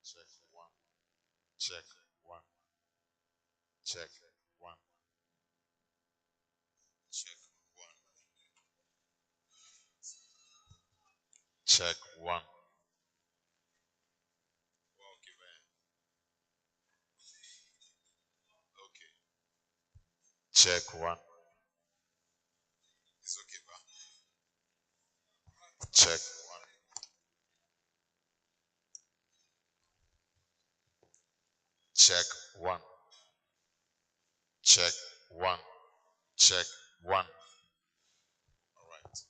Check one. Check one. Check one. Check one. Check one. Okay, man. Okay. Check one. It's okay, man. Check one. Check one. Check one. Check one. All right.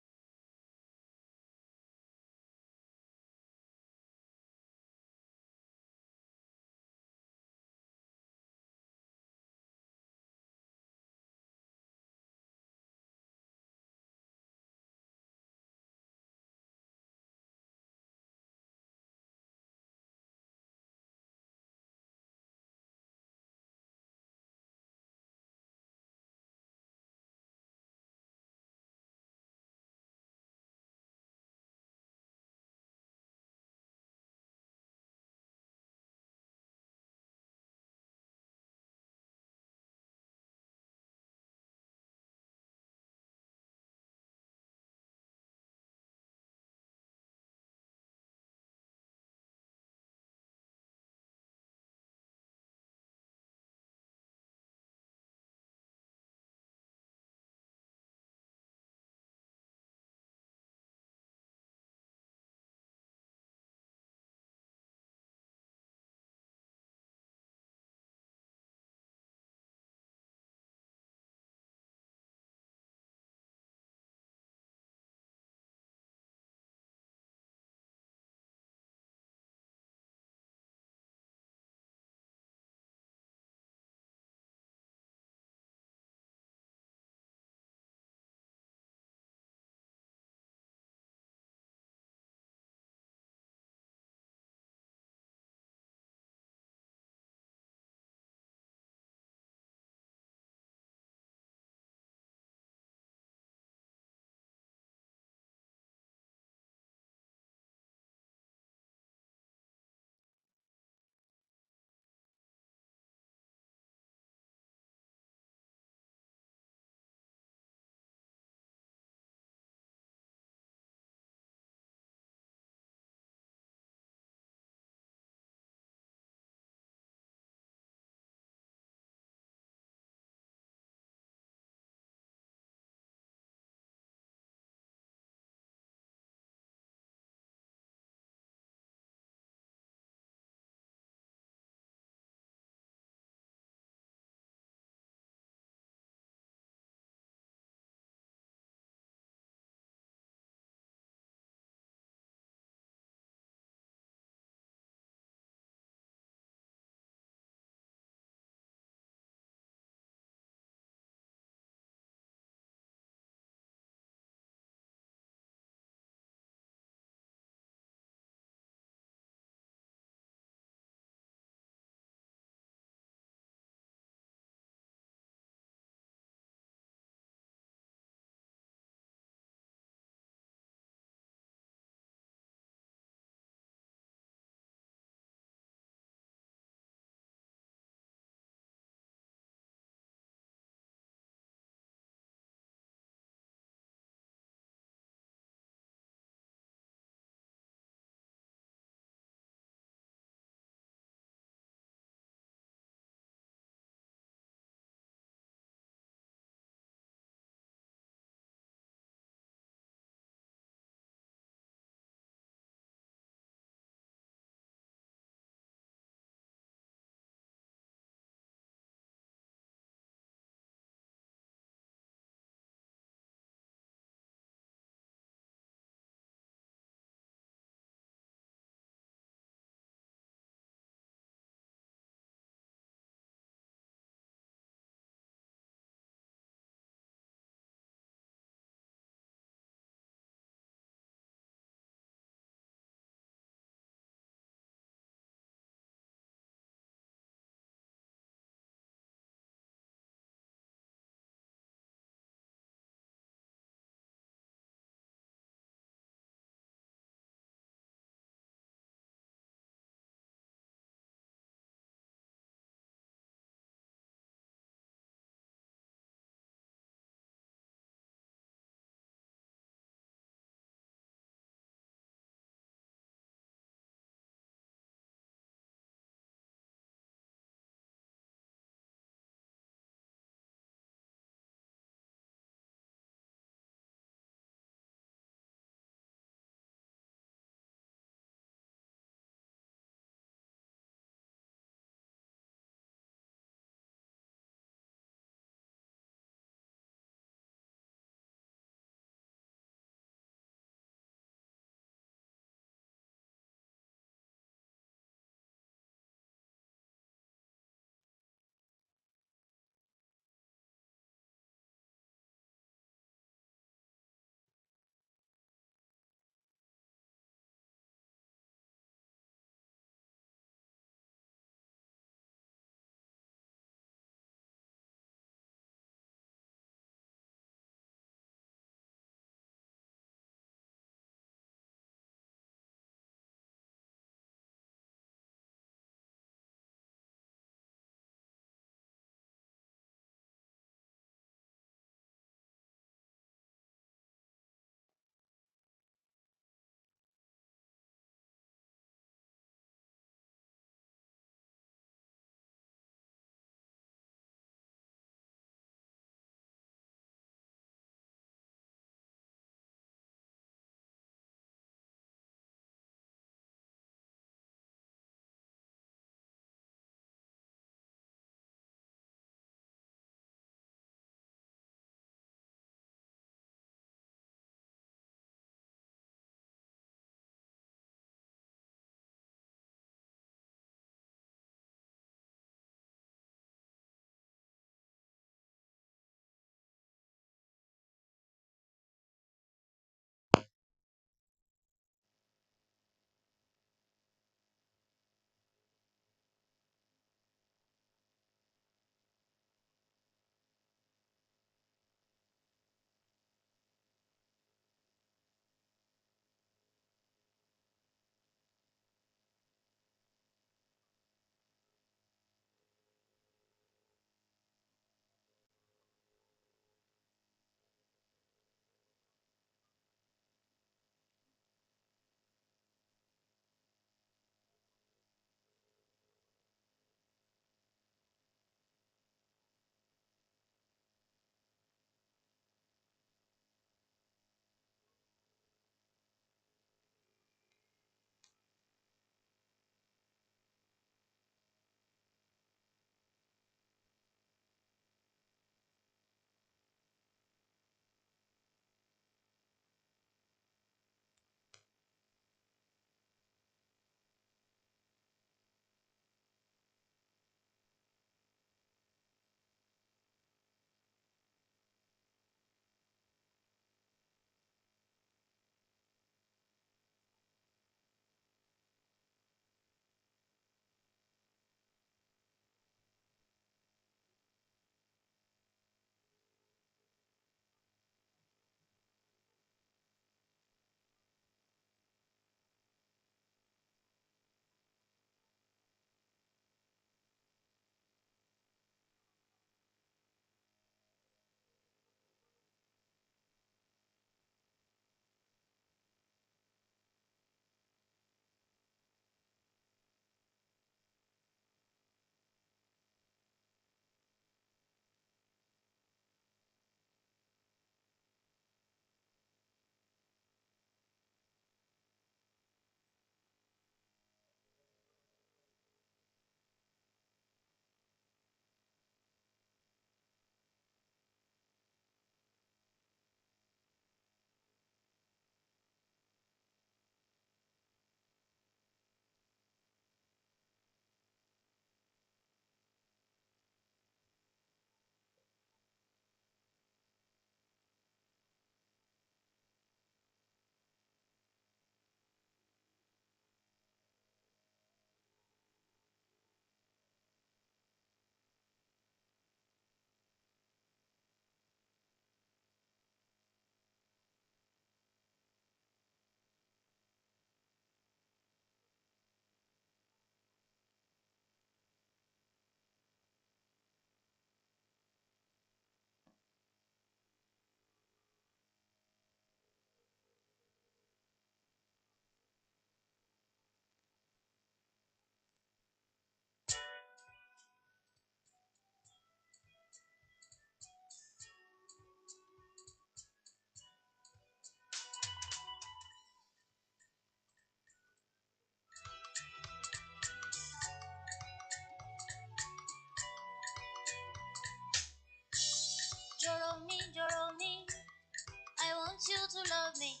you to love me.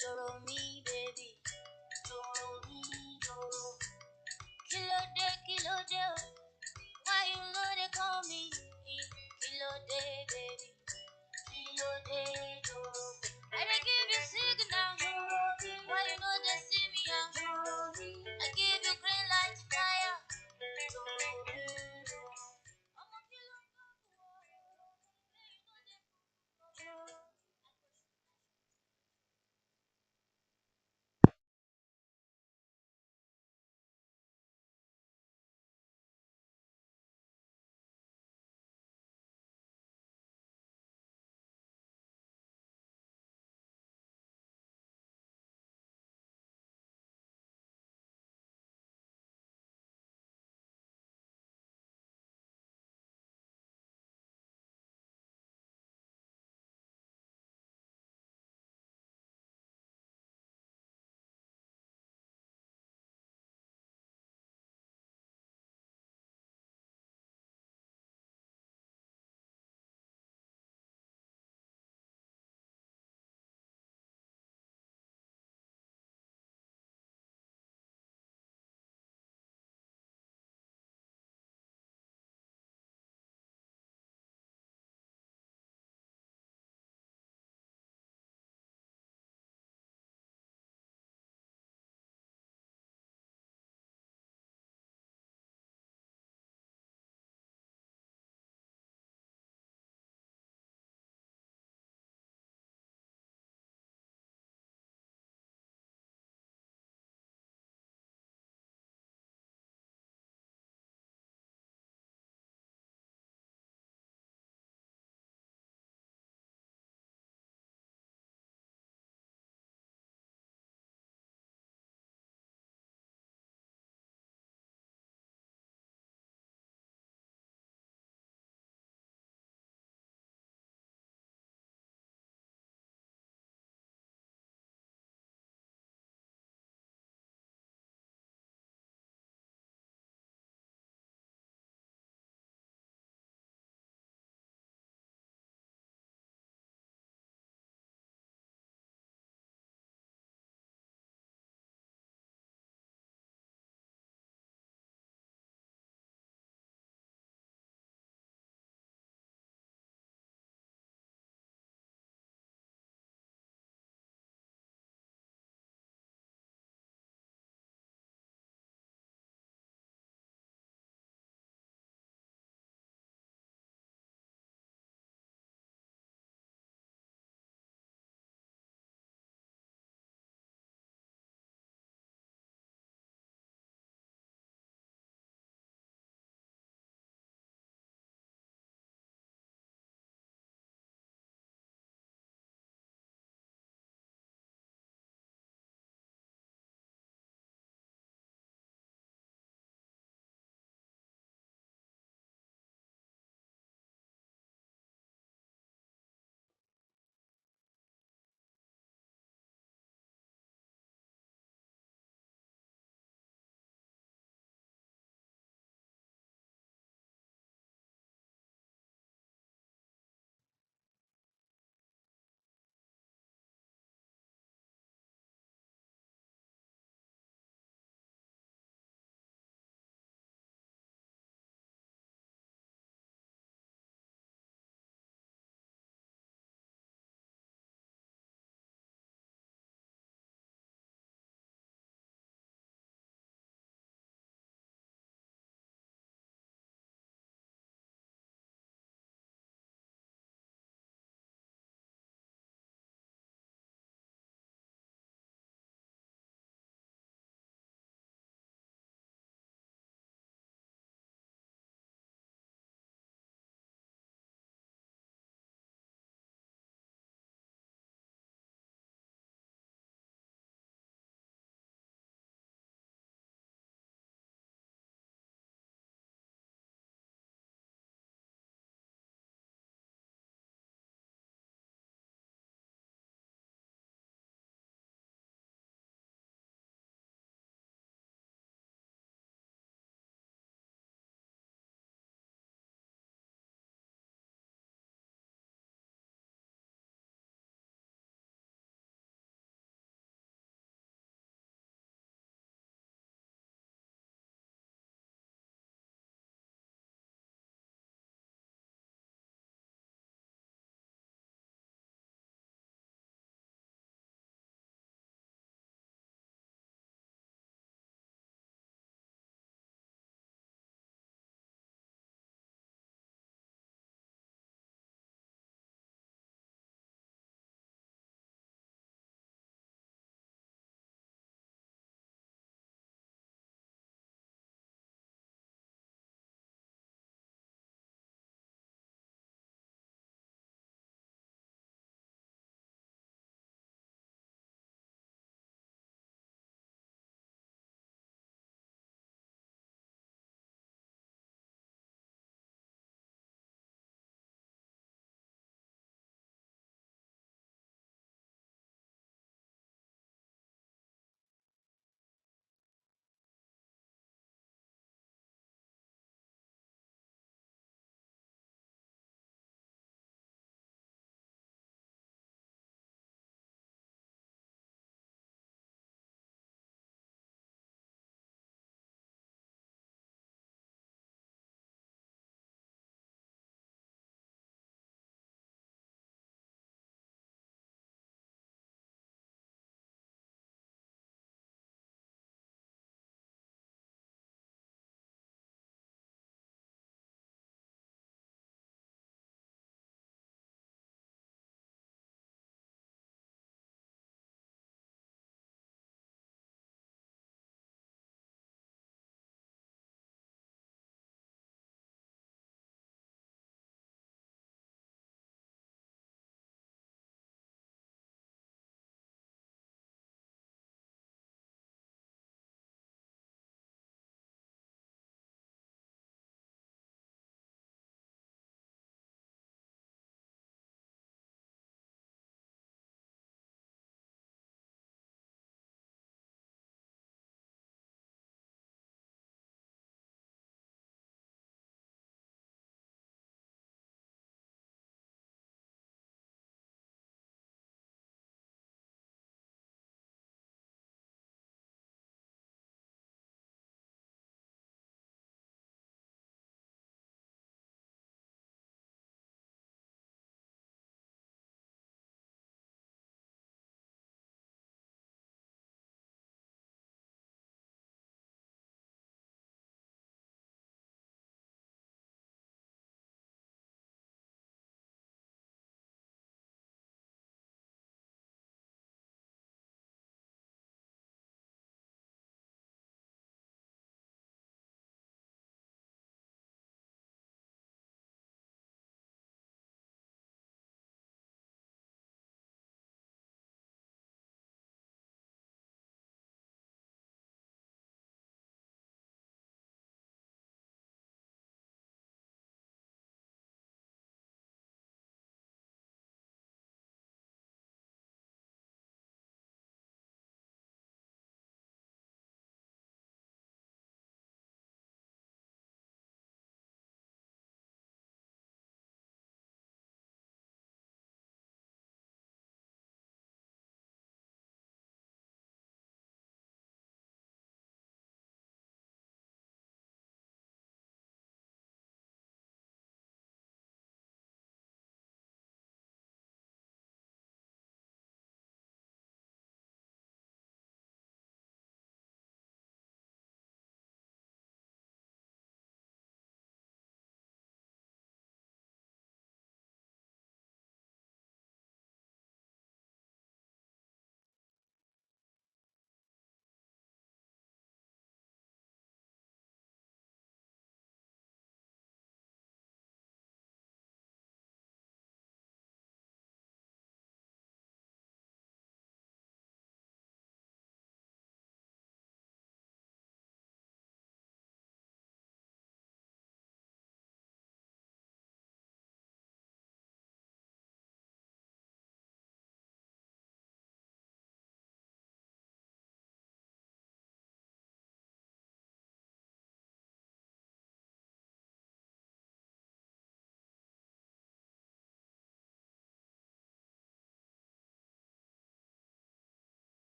Doro me, baby. Doro me, doro. Kilo de. Why you know they call me? Kilo de, baby. Kilo de, doro. I dey give you signal. Why you know they see me? I give you green light fire. Doro me, doro. I'm a kilo.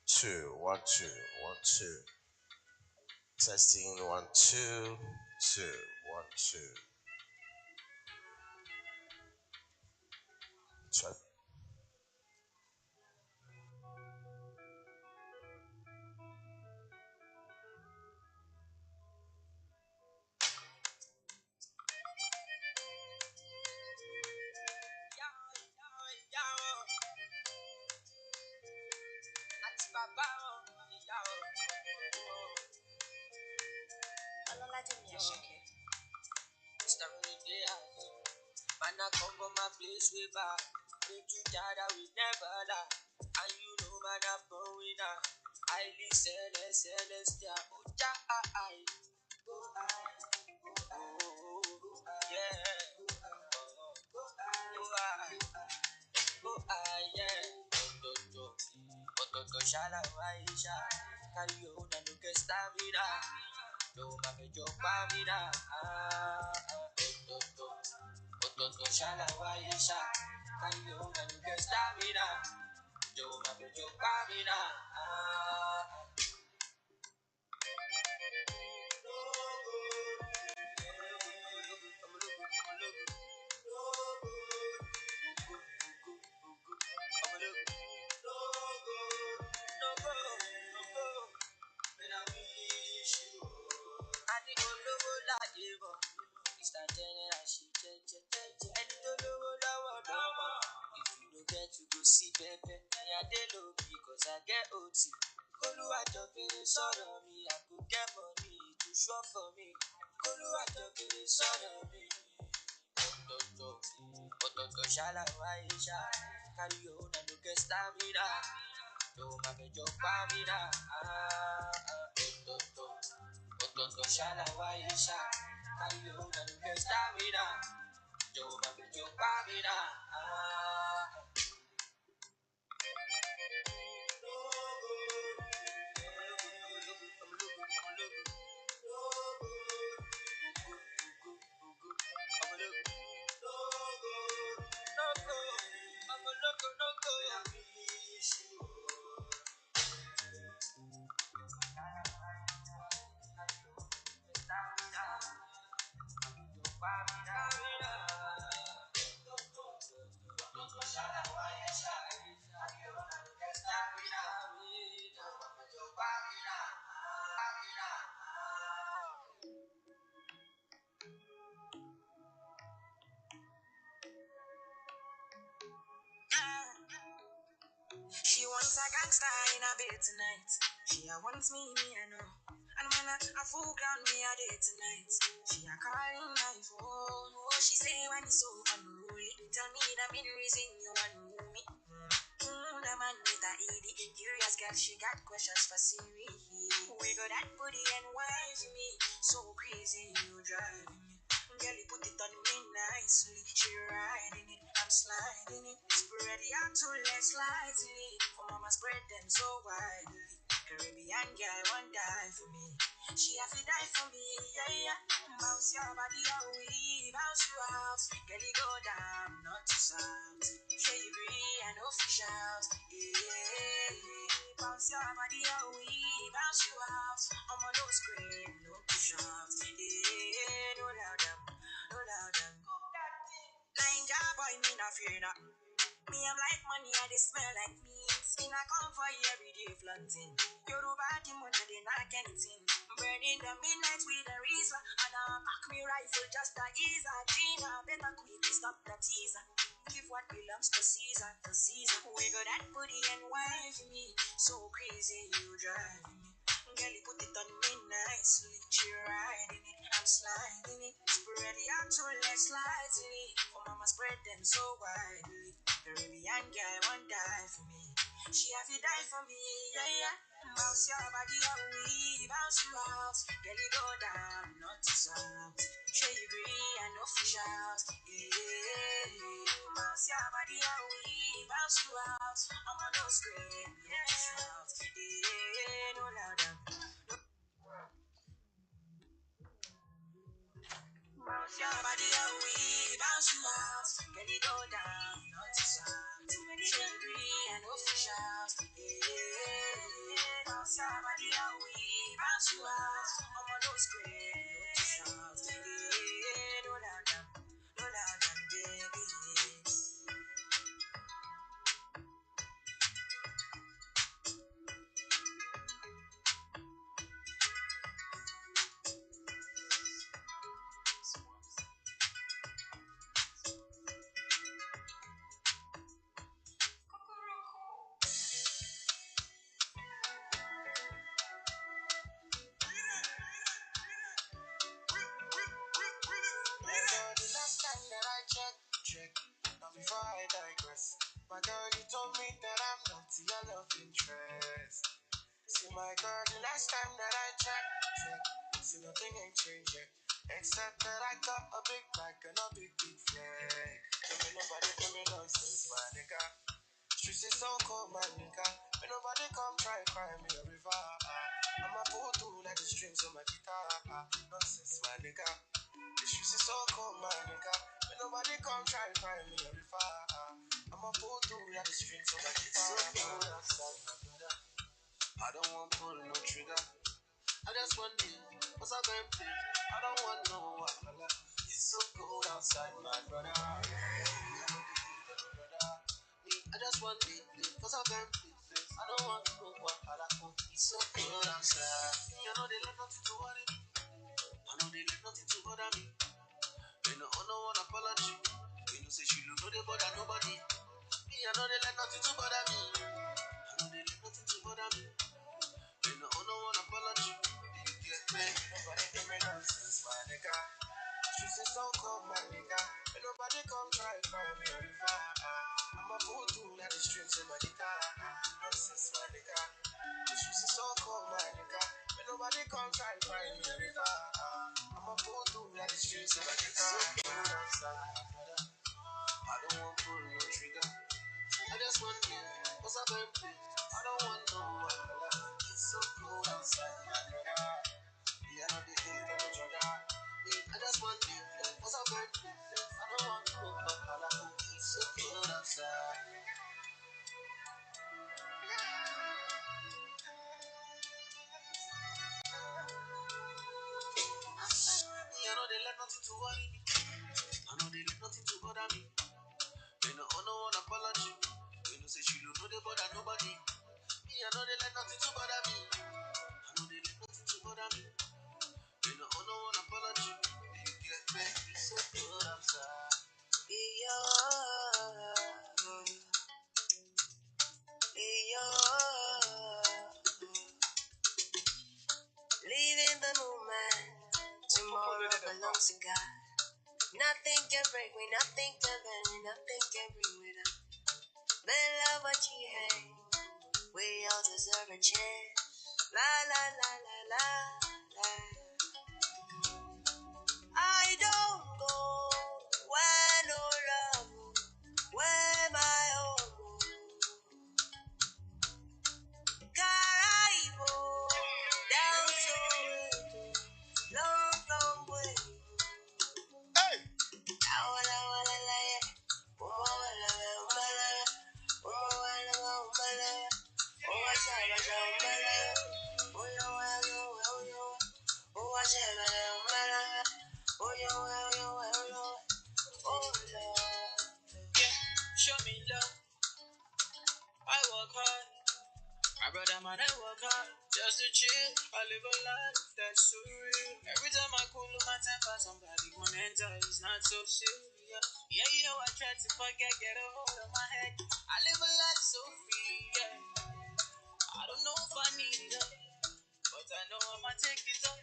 two, one, two, one, two. Testing one, two, two, one, two. Try. Man, I come from my place way back. Pray to God that we never lie. And you know, man, I'm going out. Highly celestial. Oh, ja, I. Oh, yeah. Oh, yeah. Shala, Waisha. Carry on and look at stamina. No, my major pamina. Shala, Waisha. Carry on and look at stamina. No, my major pamina. See Pepe, I did low because I get OT. Kolu Ajokere sọ̀rọ̀ mi, I go get money to show for me. Kolu Ajokere sọ̀rọ̀ mi. Ototo shala waisha, carry on and no get stamina. No ma bejo pamina. Ototo shala waisha, carry on and no get stamina. No ma bejo pamina. She wants a gangster in a bed tonight. She wants me, I know. And when I full ground me a day tonight. She a calling my phone. Oh, she say when it's so unruly. Tell me the main reason you want me. The man with the ED. Curious girl, she got questions for Siri. We got that booty and wife me. So crazy, you driving me. Girl, you put it on me nicely. She riding it, I'm sliding it. Spread it out to less lightly. For mama spread them so widely. Caribbean girl won't die for me. She have to die for me, yeah, yeah. Bounce your body out, we bounce you out. Girl, you go down, not too soft. Say you agree and official, yeah. Bounce your body out, we bounce you out. I'm on no scream, no push out, yeah. No louder, no louder. Ninja boy, me not fear that. Me, I'm like money and they smell like me. Skin I come for you every day flaunting. Yoruba the money they not anything. Burning the midnight with a reason. And I pack me rifle just to ease a Gina. Better quickly stop the teaser. Give what belongs to Caesar, to Caesar. We got that booty and wife me. So crazy you driving me. Girl, you put it on me nicely. She riding it, I'm sliding it. Spread it out to less lightly. For mama spread them so widely. Caribbean girl won't die for me. She have to die for me, yeah, yeah. Bounce your body out, we bounce you out. Girl, you go down, not too soft. Show you agree and official, yeah. Bounce your body out, we bounce you out. I'm on no scream, yeah. Shout, yeah, no louder. Bounce your body out, we bounce you out. Girl, you go down, not too soft. Show you agree and official, yeah. The last time that I checked, now before I digress, my girl, you told me that I'm not your love interest. See, my girl, the last time that I checked, see, nothing ain't changed yet, except that I got a big bag and a big flag. Don't make nobody tell me nonsense, my nigga. Streets is so cold, my nigga. When nobody come try cry me a river. I'm a voodoo like the strings on my guitar. Nonsense, my nigga. The streets is so cold, my nigga. When nobody come try cry me a river. I'm a voodoo like the strings on my guitar. So cold outside, my brother. I don't want pull no trigger. I just want you, what's up, going please? I don't want no wahala. It's so cold outside, my brother. I just want you, what's up, going please? I don't want no wahala. It's so cold outside. I know they let nothing to worry me. I know they let nothing to bother me. They no owe no one apology. They no say she look no they bother nobody. Me, I know they let nothing to bother me. I know they let nothing to bother me. They no owe no one apology. You get me? Nobody give me nonsense, my nigga. Streets is so cold, my nigga. When nobody come try me a river. I'm a voodoo like the strings in my guitar. Nonsense, my nigga. The streets is so cold, my nigga. When nobody come try me a river. I'm a voodoo like the strings in my guitar. So cold outside, my brother. I don't want pull no trigger. I just want you. What's up, going please? I don't want no wahala. It's so cold outside, my brother. Yeah, I know the heat of the jugger. I just want you. What's up, going please? I don't want no wahala. It's so cold outside. I know they let nothing to worry me. I know they let nothing to bother me. They no owe no one apology. They no say she don't know they bother nobody. Me, I know they let nothing to bother me. I know they let nothing to bother me. They no owe no one apology. You get me? It's so cold outside. Yeah. Leaving the moment. Tomorrow belongs to God. Nothing can break me, nothing can bend me, nothing can bring me down. Bella what you hate. We all deserve a chance. La la la la la la. I don't go where no love, where my home. Caraibo, down so long, long way. Hey! Awala wala la ya, wala wala, wala wala. Oh, I say, I say, oh, yo, oh, yo. Oh, I say, oh, yo, oh, Lord. Yeah, show me love. I work hard. My brother, man, I work hard. Just to chill. I live a life that's so real. Every time I cool my temper, somebody gon' enter. It's not so serious. Yeah, you know I try to forget, get a hold of my head. I live a life so free, yeah. I don't know if I need it up, but I know I'ma take it up.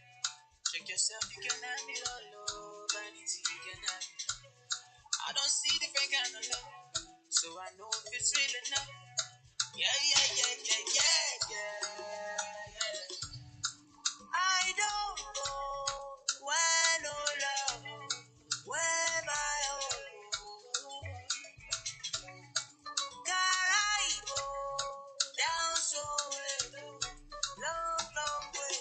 Check yourself, you can have it all, love. Anything you can have it. I don't see different kind of love, so I know if it's real enough. Yeah, yeah, yeah, yeah, yeah, yeah. I don't go where no love, where my home. Caraibo, down so long, long way.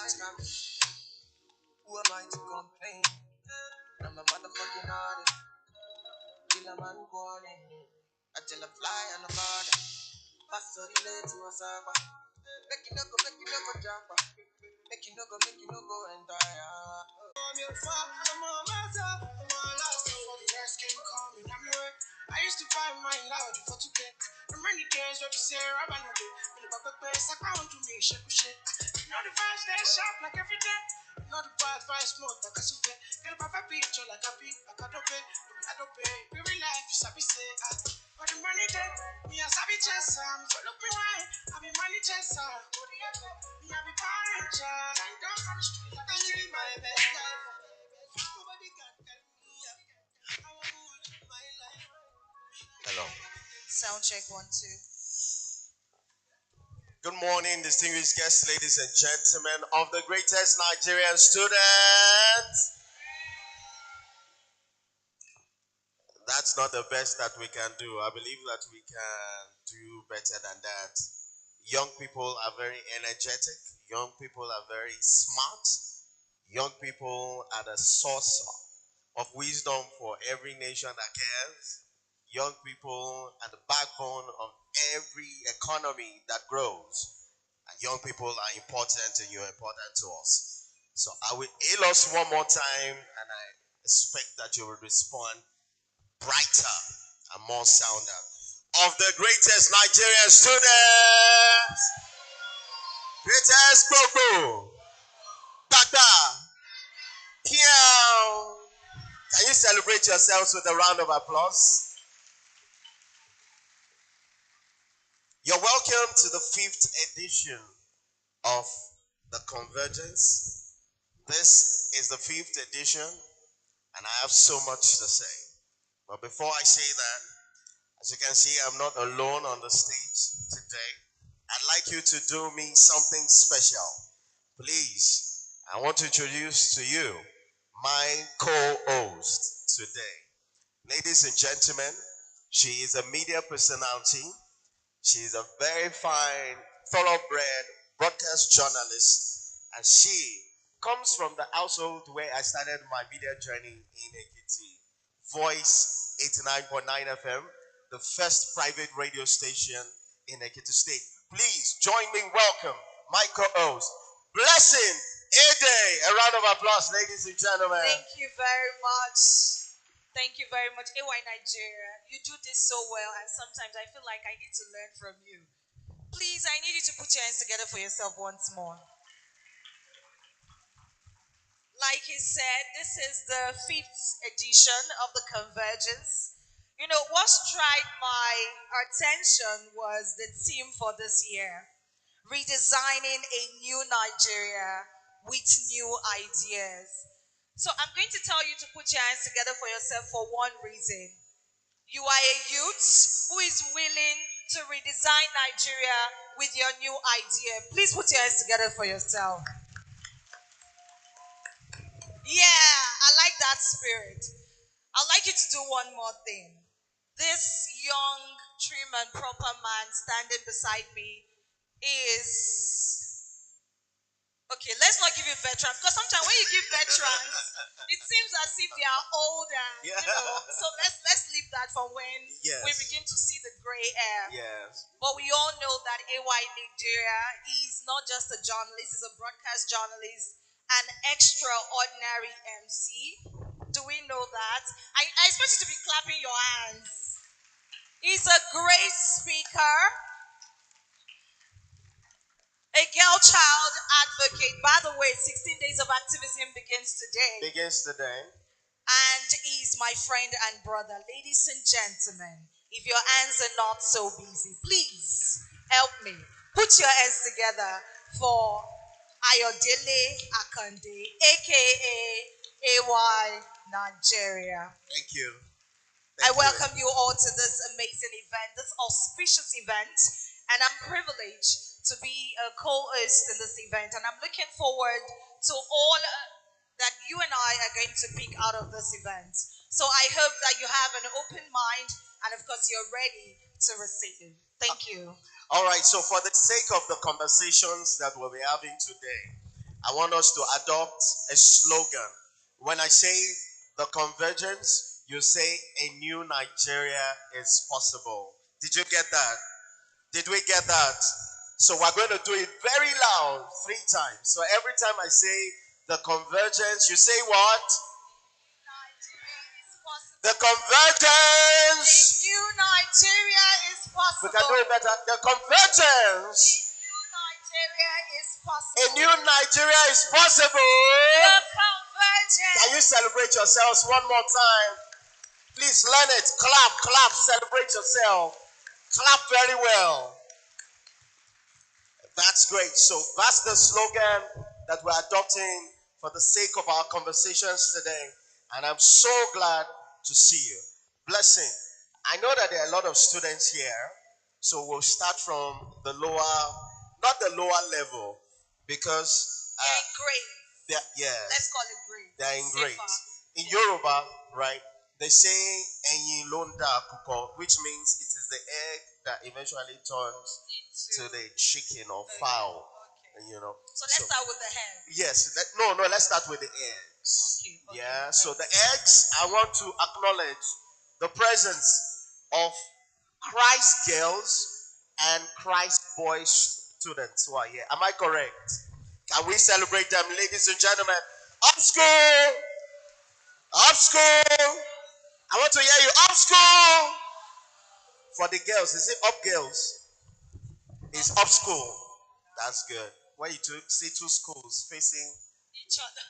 Who am I to complain? I'm a motherfucking artist. Kill a man warning. I tell a fly on the border. Pass the relay to a sapa. Make you no go jump. Make you no go and die. I'm your father, I'm a master. I'm a last for the rest came coming. I'm your I used to find my loud for to get. I'm many days what you say, I'm not do. In the back place, I can't do me, shake shit. Not the fast, they sharp like every day. Not the bad vice, more like a super. Get a papa picture like a pig, like I don't pay. We real life, you sabi say, but the money there, me a sabi chest, follow me why. I be money chest, me a be parent, I don't from the street, I live my best life. Nobody can tell me, I want to live my life. Hello. Sound check 1 2. Good morning, distinguished guests, ladies and gentlemen of the greatest Nigerian students. That's not the best that we can do. I believe that we can do better than that. Young people are very energetic. Young people are very smart. Young people are the source of wisdom for every nation that cares. Young people are the backbone of every economy that grows. And young people are important and you're important to us. So I will hail us one more time and I expect that you will respond brighter and more sounder. Of the greatest Nigerian students, greatest Boko, Baka, Piao. Can you celebrate yourselves with a round of applause? You're welcome to the 5th edition of the Convergence. This is the 5th edition, and I have so much to say. But before I say that, as you can see, I'm not alone on the stage today. I'd like you to do me something special. Please, I want to introduce to you my co-host today. Ladies and gentlemen, she is a media personality. She is a very fine, thoroughbred broadcast journalist, and she comes from the household where I started my media journey in Ekiti. Voice 89.9 FM, the first private radio station in Ekiti State. Please join me, welcome my co-host, Blessing Ede. A round of applause, ladies and gentlemen. Thank you very much. Thank you very much. AY Nigeria, you do this so well, and sometimes I feel like I need to learn from you. Please, I need you to put your hands together for yourself once more. Like he said, this is the 5th edition of the Convergence. You know, what struck my attention was the theme for this year: redesigning a new Nigeria with new ideas. So I'm going to tell you to put your hands together for yourself for one reason. You are a youth who is willing to redesign Nigeria with your new idea. Please put your hands together for yourself. Yeah, I like that spirit. I'd like you to do one more thing. This young, trim, and proper man standing beside me is. Okay, let's not give you veterans, because sometimes when you give veterans, it seems as if they are older, Yeah. you know. So let's leave that for when Yes. we begin to see the gray hair. Yes. But we all know that AY Nigeria is not just a journalist, he's a broadcast journalist, an extraordinary MC. Do we know that? I expect you to be clapping your hands. He's a great speaker, a girl child advocate. By the way, 16 days of activism begins today. Begins today. And he's my friend and brother. Ladies and gentlemen, if your hands are not so busy, please help me. Put your hands together for Ayodele Akande, aka AY Nigeria. Thank you. I welcome you all to this amazing event, this auspicious event, and I'm privileged to be a co-host in this event, and I'm looking forward to all that you and I are going to pick out of this event. So I hope that you have an open mind, and of course you're ready to receive. Thank you. All right, so for the sake of the conversations that we'll be having today, I want us to adopt a slogan. When I say the convergence, you say a new Nigeria is possible. Did you get that? Did we get that? So we're going to do it very loud 3 times. So every time I say the convergence, you say what? The convergence. New Nigeria is possible. We can do it better. The convergence. New Nigeria is possible. A new Nigeria is possible. The convergence. Can you celebrate yourselves one more time? Please learn it. Clap, clap, celebrate yourself. Clap very well. That's great. So that's the slogan that we're adopting for the sake of our conversations today. And I'm so glad to see you. Blessing. I know that there are a lot of students here. So we'll start from the lower, not the lower level, because they're engraved. yeah, Let's call it grade. they're engraved. In Yoruba, right, they say "Ẹyin ló ń dà àkùkọ," which means it is the egg that eventually turns to the chicken or fowl. Okay. You know. So let's start with the head. Yes. Let's start with the eggs. Okay. Yeah. So the eggs, I want to acknowledge the presence of Christ girls and Christ boys students who are here. Am I correct? Can we celebrate them, ladies and gentlemen? Up school! Up school! I want to hear you. Up school! For the girls, is it up girls? It's up school. That's good. When you see two schools facing each other,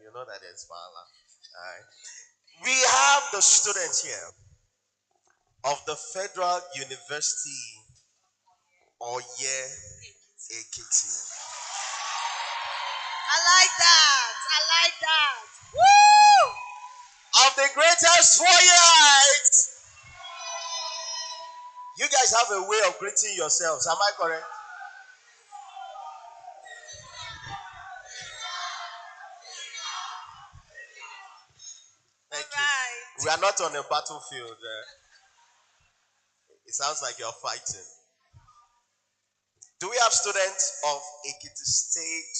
you know that it's Bala. All right. We have the students here of the Federal University Oye Ekiti. I like that. Woo! Of the greatest 4 years. You guys have a way of greeting yourselves. Am I correct? Thank you. We are not on a battlefield. It sounds like you're fighting. Do we have students of Ekiti State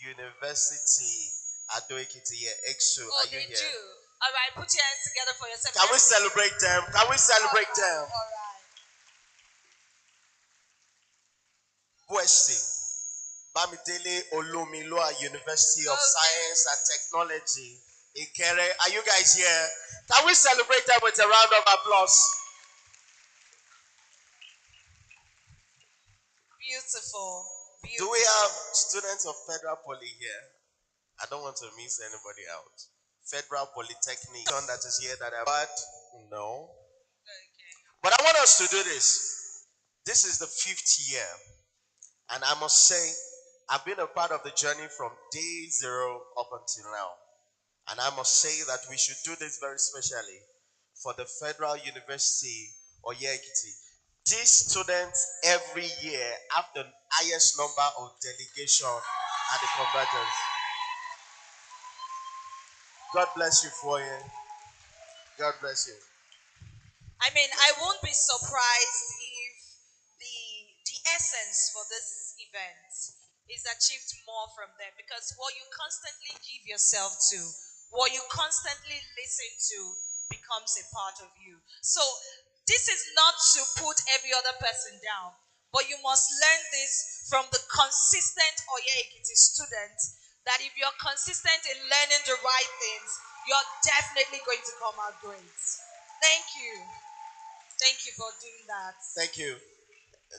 University? Ado Ekiti here. EXU. Oh, are you here? Do. All right, put your hands together for yourself. Can we celebrate them? Can we celebrate them? All right. Question. Bamidele Olumiloa University of Science and Technology. Ikere. Are you guys here? Can we celebrate them with a round of applause? Beautiful. Do we have students of Federal Poly here? I don't want to miss anybody out. Federal Polytechnic that is here that I've had? No. Okay. But I want us to do this. This is the 5th year. And I must say, I've been a part of the journey from day 0 up until now. And I must say that we should do this very specially for the Federal University Oye Ekiti. These students every year have the highest number of delegation at the Convergence. God bless you for you. God bless you. I mean, I won't be surprised if the essence for this event is achieved more from them, because what you constantly give yourself to, what you constantly listen to, becomes a part of you. So this is not to put every other person down, but you must learn this from the consistent Oye Ekiti student, that if you're consistent in learning the right things, you're definitely going to come out great. Thank you. Thank you for doing that. Thank you.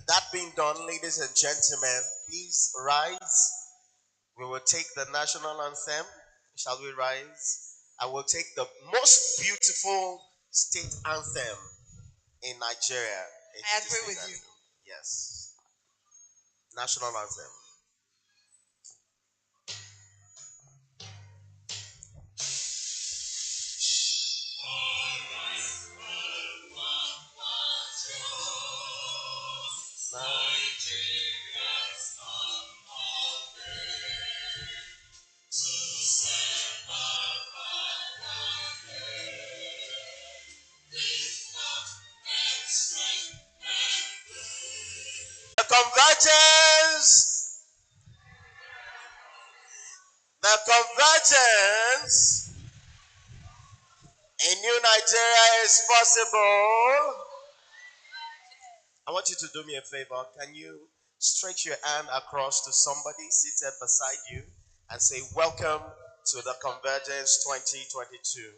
That being done, ladies and gentlemen, please rise. We will take the national anthem. Shall we rise? I will take the most beautiful state anthem in Nigeria. I agree with you. Yes. National anthem. The Convergence new Nigeria is possible. I want you to do me a favor. Can you stretch your hand across to somebody seated beside you and say, "Welcome to the Convergence 2022."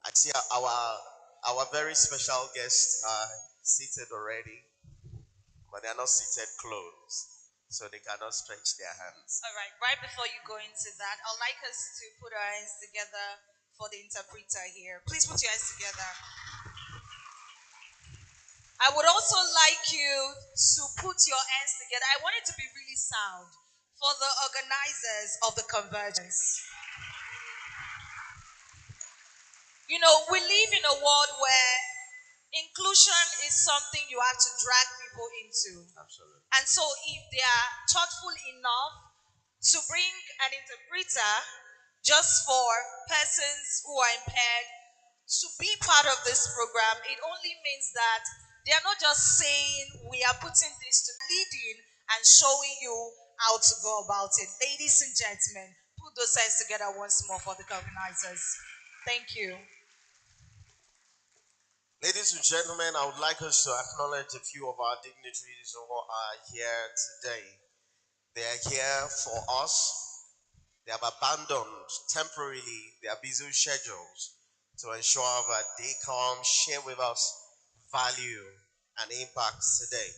I see our very special guests are seated already, but they are not seated close, so they cannot stretch their hands. All right, right before you go into that, I'd like us to put our hands together for the interpreter here. Please put your hands together. I would also like you to put your hands together. I want it to be really sound for the organizers of the Convergence. You know, we live in a world where inclusion is something you have to drag people into. Absolutely. And so, if they are thoughtful enough to bring an interpreter just for persons who are impaired to be part of this program, it only means that they are not just saying we are putting this to leading and showing you how to go about it. Ladies and gentlemen, put those hands together once more for the organizers. Thank you. Ladies and gentlemen, I would like us to acknowledge a few of our dignitaries who are here today. They are here for us. They have abandoned temporarily their busy schedules to ensure that they come share with us value and impact today.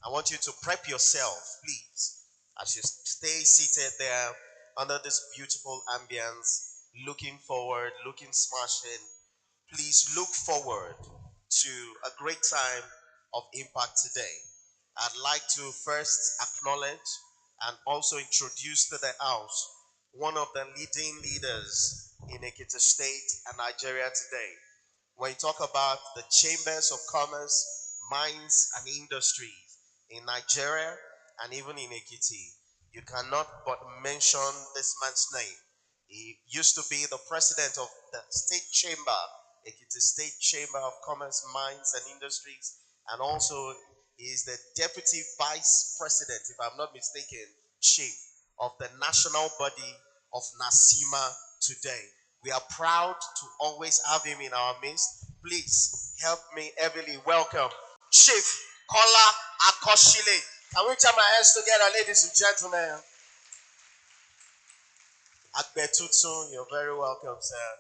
I want you to prep yourself, please, as you stay seated there under this beautiful ambience, looking forward, looking smashing. Please look forward to a great time of impact today. I'd like to first acknowledge and also introduce to the house one of the leading leaders in Ekiti State and Nigeria today. When you talk about the chambers of commerce, mines, and industries in Nigeria and even in Ekiti, you cannot but mention this man's name. He used to be the president of the state chamber, Ekiti State Chamber of Commerce, Mines, and Industries, and also he is the deputy vice president, if I'm not mistaken, chief of the national body of NASIMA today. We are proud to always have him in our midst. Please help me heavily welcome Chief Kola Akoshile. Can we jam our hands together, ladies and gentlemen? Akbetutu, you're very welcome, sir.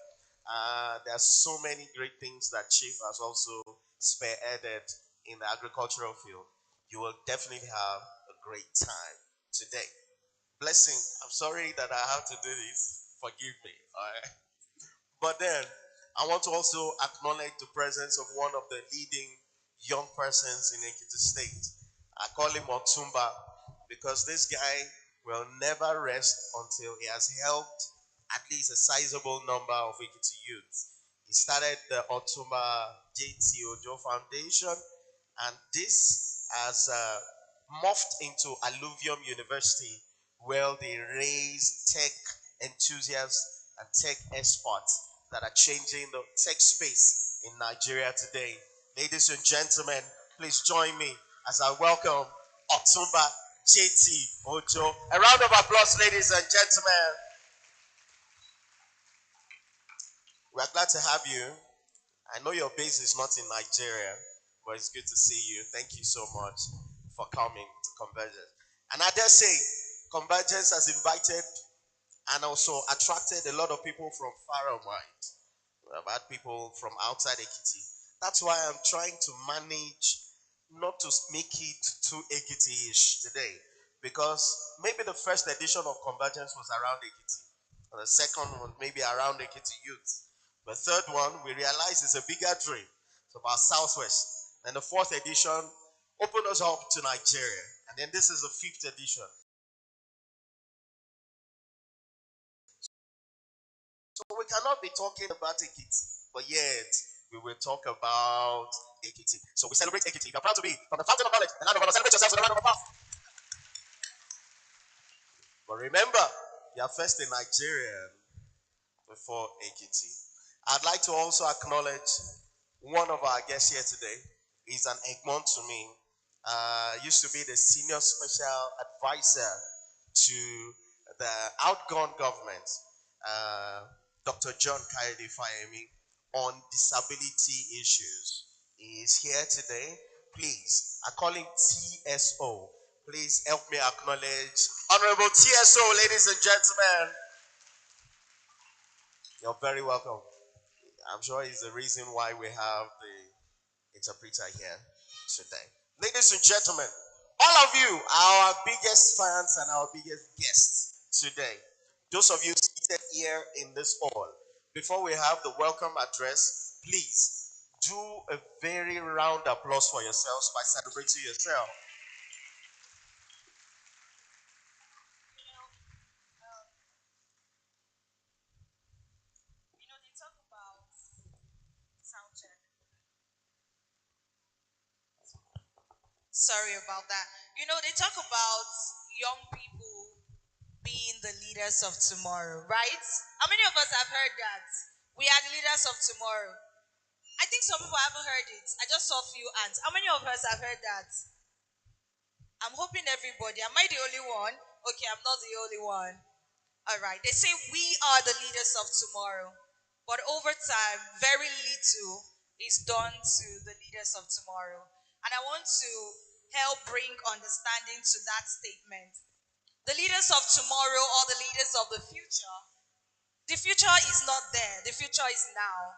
There are so many great things that Chief has also spearheaded in the agricultural field. You will definitely have a great time today. Blessing, I'm sorry that I have to do this. Forgive me. All right. But then, I want to also acknowledge the presence of one of the leading young persons in Ekiti State. I call him Otumba because this guy will never rest until he has helped at least a sizable number of Ekiti youths. He started the Otumba JT Ojo Foundation, and this has morphed into Alluvium University, where they raise tech enthusiasts and tech experts that are changing the tech space in Nigeria today. Ladies and gentlemen, please join me as I welcome Otumba JT Ojo. A round of applause, ladies and gentlemen. We are glad to have you. I know your base is not in Nigeria, but it's good to see you. Thank you so much for coming to Convergence. And I dare say, Convergence has invited and also attracted a lot of people from far and wide. I've had people from outside Ekiti. That's why I'm trying to manage not to make it too Ekiti-ish today, because maybe the first edition of Convergence was around Ekiti, and the second one maybe around Ekiti youth. The third one we realize is a bigger dream. It's about Southwest. And the fourth edition opened us up to Nigeria, and then this is the fifth edition. So we cannot be talking about Ekiti, but yet we will talk about Ekiti. So we celebrate Ekiti. If you're proud to be from the fountain of knowledge, and round of applause. Celebrate yourselves with a round of applause. But remember, you are first in Nigeria before Ekiti. I'd like to also acknowledge one of our guests here today. He's an Egmont to me. Used to be the senior special advisor to the outgone government. Dr. John Kaide Fayemi on disability issues. He is here today. Please, I call him TSO. Please help me acknowledge Honorable TSO, ladies and gentlemen. You're very welcome. I'm sure it's the reason why we have the interpreter here today. Ladies and gentlemen, all of you are our biggest fans and our biggest guests today. Those of you seated here in this hall, before we have the welcome address, please do a very round applause for yourselves by celebrating yourself. They talk about sound check. Sorry about that. They talk about young people being the leaders of tomorrow, right? How many of us have heard that? We are the leaders of tomorrow. I think some people haven't heard it. I just saw a few hands. How many of us have heard that? I'm hoping everybody. Am I the only one? Okay, I'm not the only one. All right. They say we are the leaders of tomorrow. But over time, very little is done to the leaders of tomorrow. And I want to help bring understanding to that statement. The leaders of tomorrow or the leaders of the future is not there. The future is now.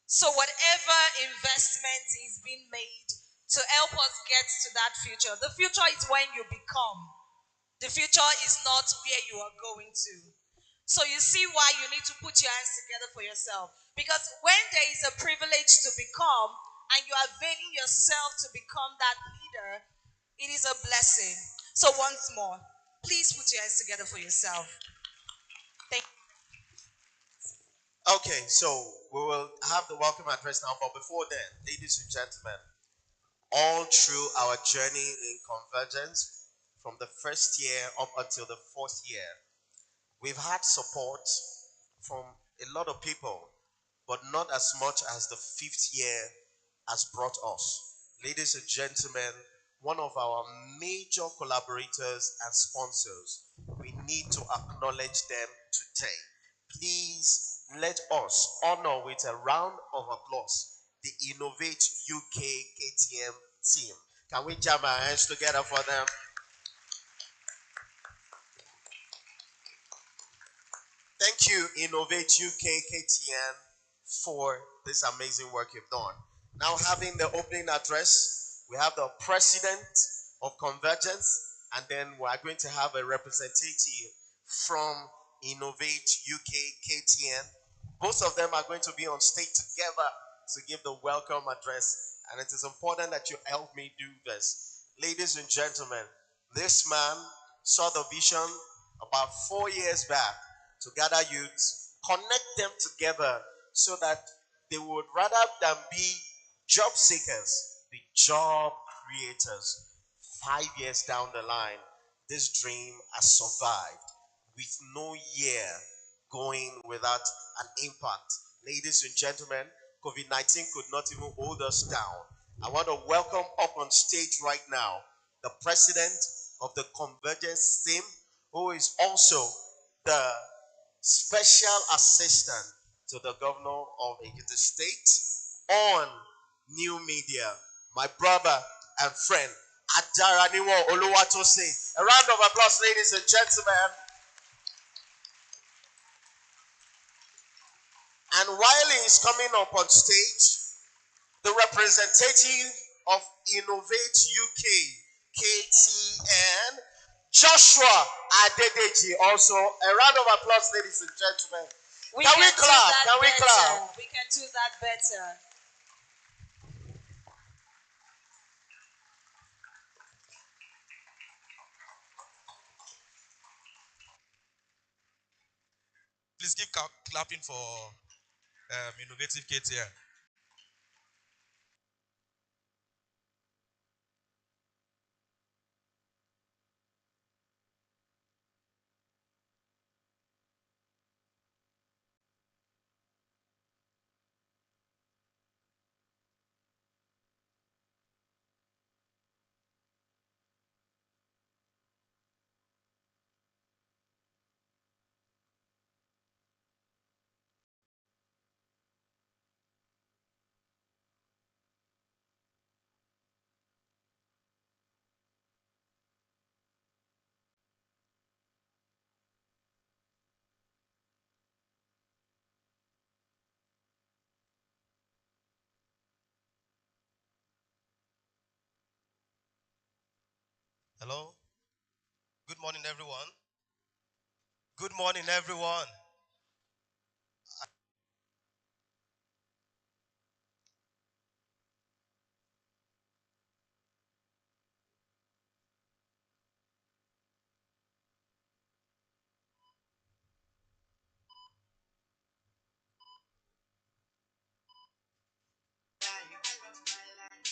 So whatever investment is being made to help us get to that future, the future is when you become. The future is not where you are going to. So you see why you need to put your hands together for yourself. Because when there is a privilege to become and you are availing yourself to become that leader, it is a blessing. So once more, please put your hands together for yourself. Thank you. Okay, so we will have the welcome address now, but before then, ladies and gentlemen, all through our journey in Convergence, from the first year up until the fourth year, we've had support from a lot of people, but not as much as the fifth year has brought us. Ladies and gentlemen, one of our major collaborators and sponsors, we need to acknowledge them today. Please let us honor with a round of applause the Innovate UK KTN team. Can we jam our hands together for them? Thank you, Innovate UK KTN, for this amazing work you've done. Now, having the opening address, we have the president of Convergence, and then we are going to have a representative from Innovate UK KTN. Both of them are going to be on stage together to give the welcome address, and it is important that you help me do this. Ladies and gentlemen, this man saw the vision about 4 years back to gather youths, connect them together so that they would rather than be job seekers, be job creators. 5 years down the line, this dream has survived with no year going without an impact. Ladies and gentlemen, COVID 19 could not even hold us down. I want to welcome up on stage right now the president of the Convergence team, who is also the special assistant to the governor of Ekiti State on new media, my brother and friend, Ajaraniwo Oluwatose. A round of applause, ladies and gentlemen. And while he is coming up on stage, the representative of Innovate UK KTN, Joshua Adedeji, also. A round of applause, ladies and gentlemen. Can we clap? Can we clap? We can do that better. Please keep clapping for Innovative KTN. Hello? Good morning, everyone. Good morning, everyone.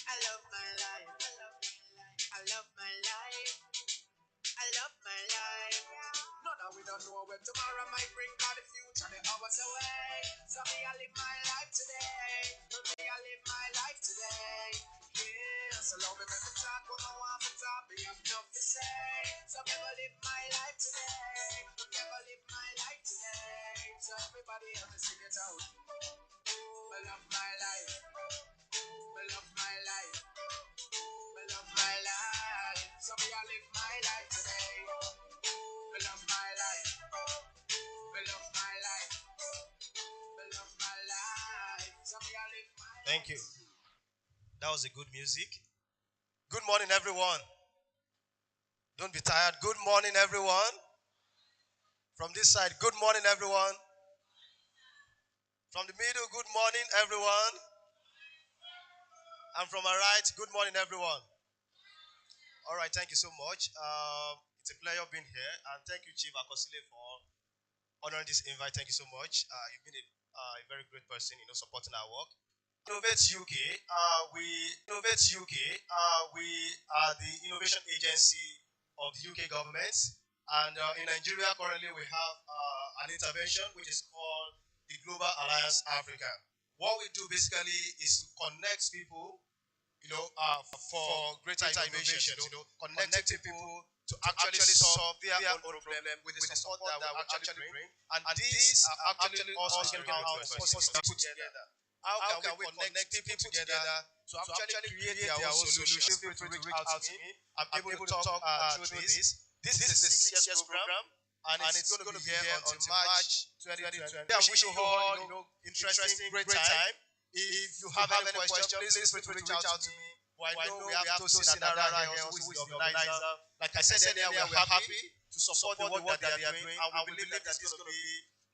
I love my life. I love my life. I love my life. No, that we don't know where tomorrow might bring, cause the future, the hours away. So me, I live my life today. Me, I live my life today. Yeah, so love me, make me talk what I want to talk, me have enough to say. So me, I live my life today. Me, I live my life today. So everybody have to sing it out. I love my life. I love my life. I love my life. So me, I live my life today. I love my life. I love my life. I love my life. So me, I live my life. Thank you. That was a good music. Good morning, everyone. Don't be tired. Good morning, everyone. From this side, good morning, everyone. From the middle, good morning, everyone. And from my right, good morning, everyone. All right, thank you so much. It's a pleasure being here, and thank you, Chief Akosile, for honoring this invite. Thank you so much. You've been a very great person, supporting our work. Innovate UK. We are the innovation agency of the UK government, and in Nigeria currently we have an intervention which is called the Global Alliance Africa. What we do basically is to connect people, for greater innovations, connecting people to actually solve their own problem with the support that we actually bring. And these are actually also figuring out people together. How can we connect people together to actually create their own solutions? Feel free to reach out to me. I'm able to talk through this. This is the 6 years program, and it's going to be here until March 2020. I wish you all, interesting, great time. If you have any questions, please feel free to reach out to me. Well, I know we have Tosin Adara here, who is the organizer. Like I said earlier, we are happy to support the work that they are doing, and we believe that this is going to be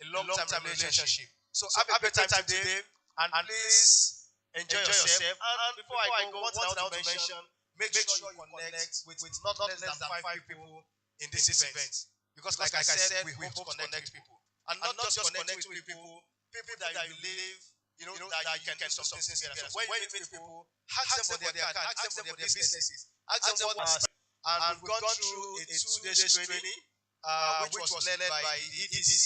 a long-term relationship. So have a great time today, and please enjoy yourself. And before I go, one thing I want to mention, make sure you connect with not less than 5 people in this event. Because like I said, we hope to connect people. And not just connect with people that you believe, that you can do some things together. So when you meet people, ask them for their card, ask them for their businesses, ask them what are. And we've gone through a 2 days training, which was led by the EDC,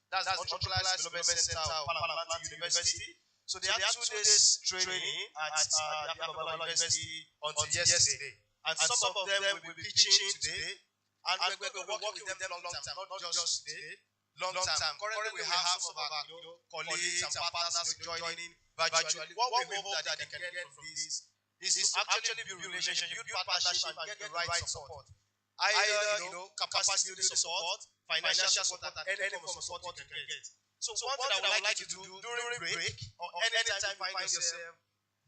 that's the Entrepreneurial Development Center of Pan-Atlantic University. So they had 2 days training at the Afro University until yesterday. And some of them will be teaching today, and we're going to be working with them long time, not just today. Long time. Currently, we have some of our colleagues and partners joining virtually. What we hope that they can get from this is to actually build relationship, build partnership, and get the right support. Either capacity building support, financial support, and any form of support you can get. So one thing I would like you to do during break or anytime you find yourself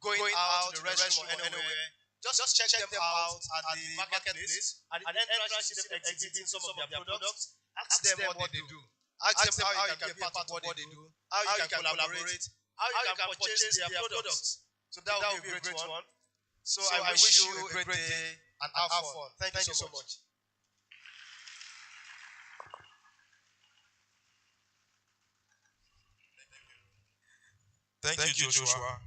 going out to the restroom or anywhere, just check them out at the marketplace. At the entrance, you see them exhibiting some of their products. Ask them what they do. Ask them how you can be a part of what they do, how you can collaborate, how you can purchase their products. So that will be a great one. So I wish you a great day and have fun. Thank you so much. Thank you, Joshua.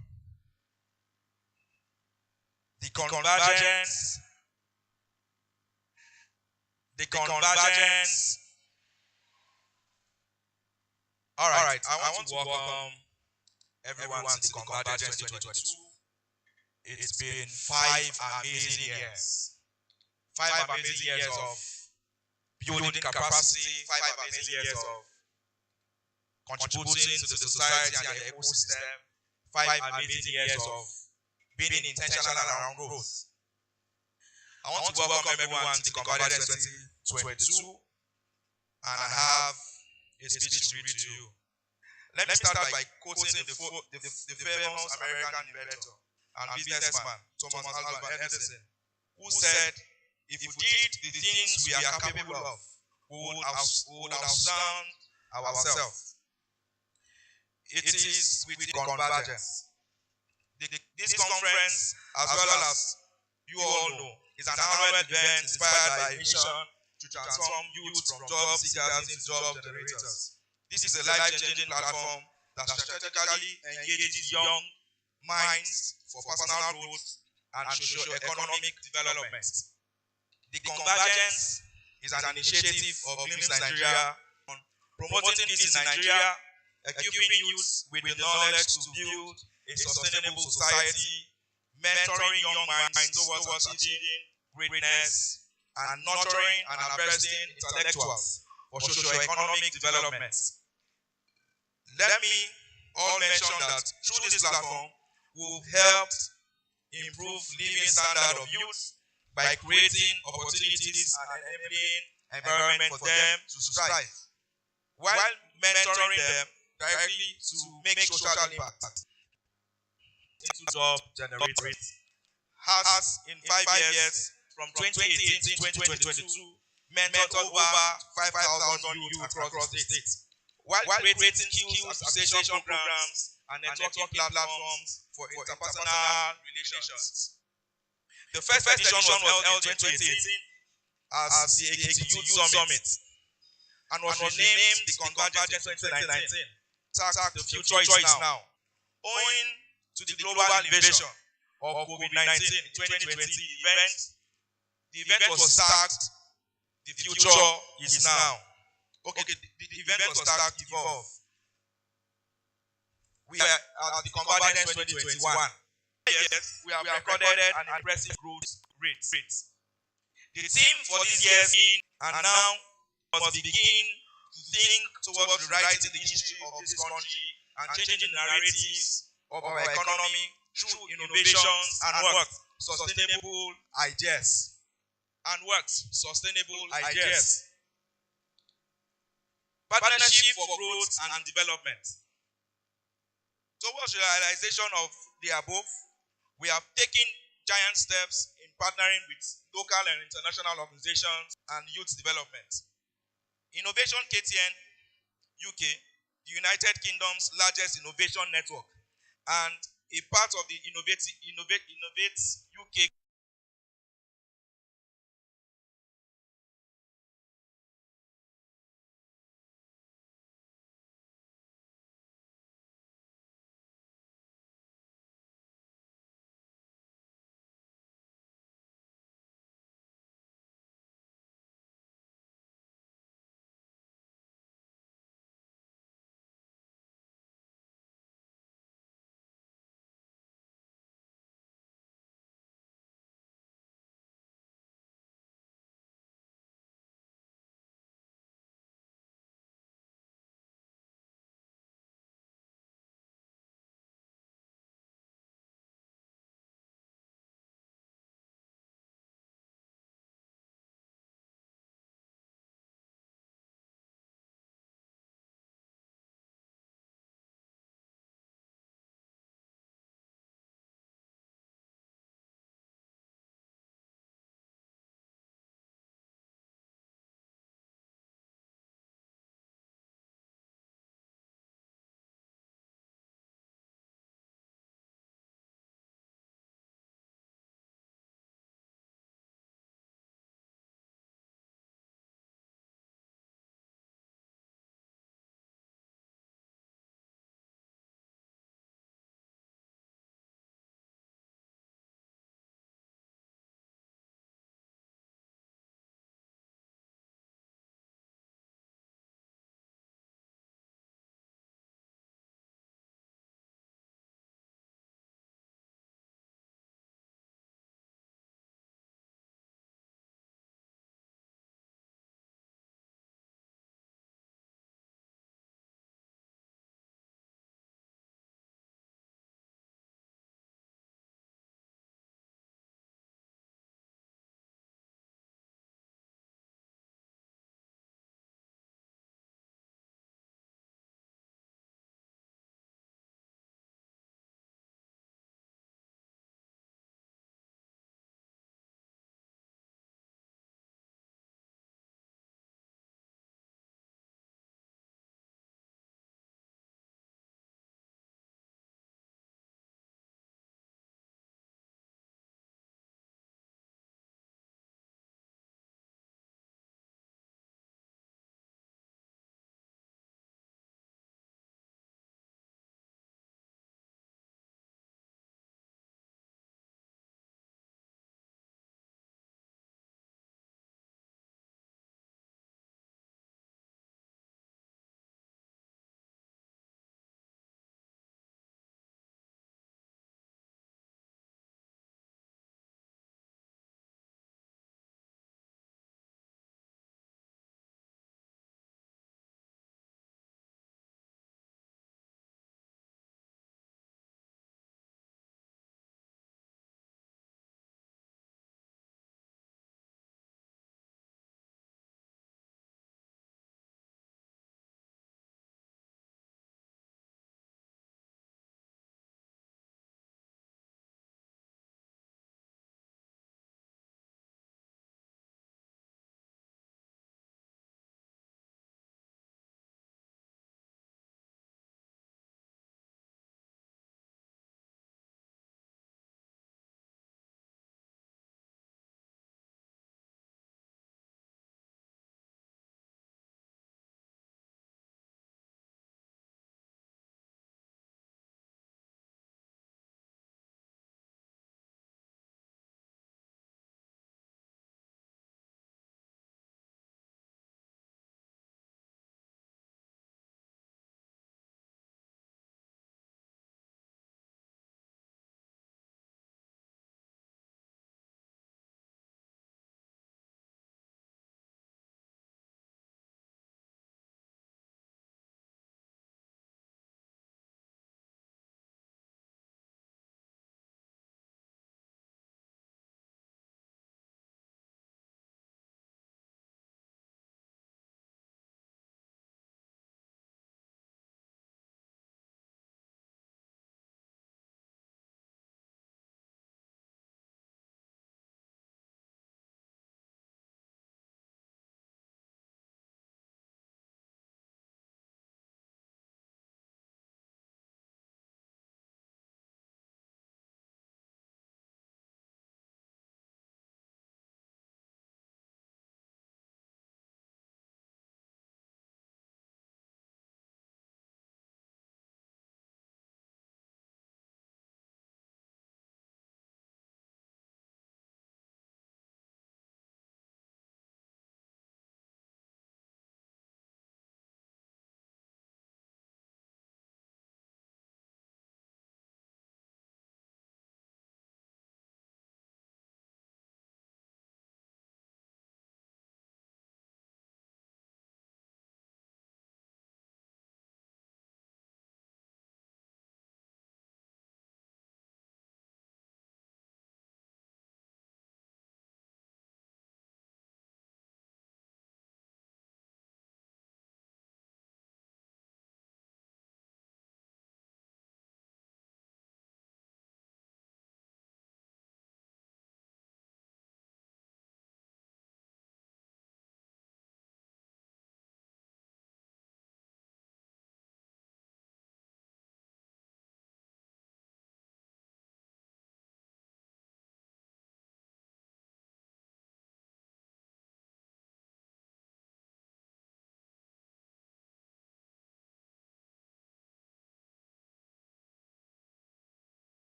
The Convergence. The Convergence. All right. I want to welcome everyone to the Convergence 2022. It's been 5 amazing years. 5 amazing years of building capacity, 5 amazing years of contributing to the society and the ecosystem, 5 amazing years of being intentional around growth. I want to welcome everyone to the Convergence 2022, and I have a speech to read to you. Let me start by quoting the famous American inventor and businessman Thomas Alva Edison, who said, if we did the things we are capable of, we would outstand ourselves. It is with Convergence. This conference, as well as you all know, is an annual event inspired by a mission to transform youth from job seekers into job generators. This is a life-changing platform that strategically engages young minds for personal growth and socio-economic development. The Convergence is an initiative of Glimpse Nigeria on promoting peace in Nigeria, equipping youth with the knowledge to build a sustainable society, mentoring young minds towards achieving greatness, and nurturing and harvesting intellectuals for socio-economic development. Let me all mention that through this platform, we've helped improve living standard of youth by creating opportunities and enabling environment for them to strive, while mentoring them directly to make social impact into job generators. Has in 5 years, from 2018 to 2022, mentored over 5,000 youth across the state, while creating skills acquisition programs and networking platforms for interpersonal relations. The first edition was held in 2018 as the Ekiti Youth Summit and was renamed the Convergence 2019. The future is now. Owing to the global invasion of COVID-19 in 2020 the event was tagged "The Future is Now." Okay, the event was tagged "Evolve." We are at the Convergence 2021. Yes, we have recorded an impressive growth rate. The theme for this year is "And now must begin to think towards rewriting the history of this country and changing the narratives of our economy through innovations and sustainable ideas. Partnership for growth and development. Towards the realization of the above, we have taken giant steps in partnering with local and international organizations and youth development. Innovation KTN UK, the United Kingdom's largest innovation network, and a part of the Innovate UK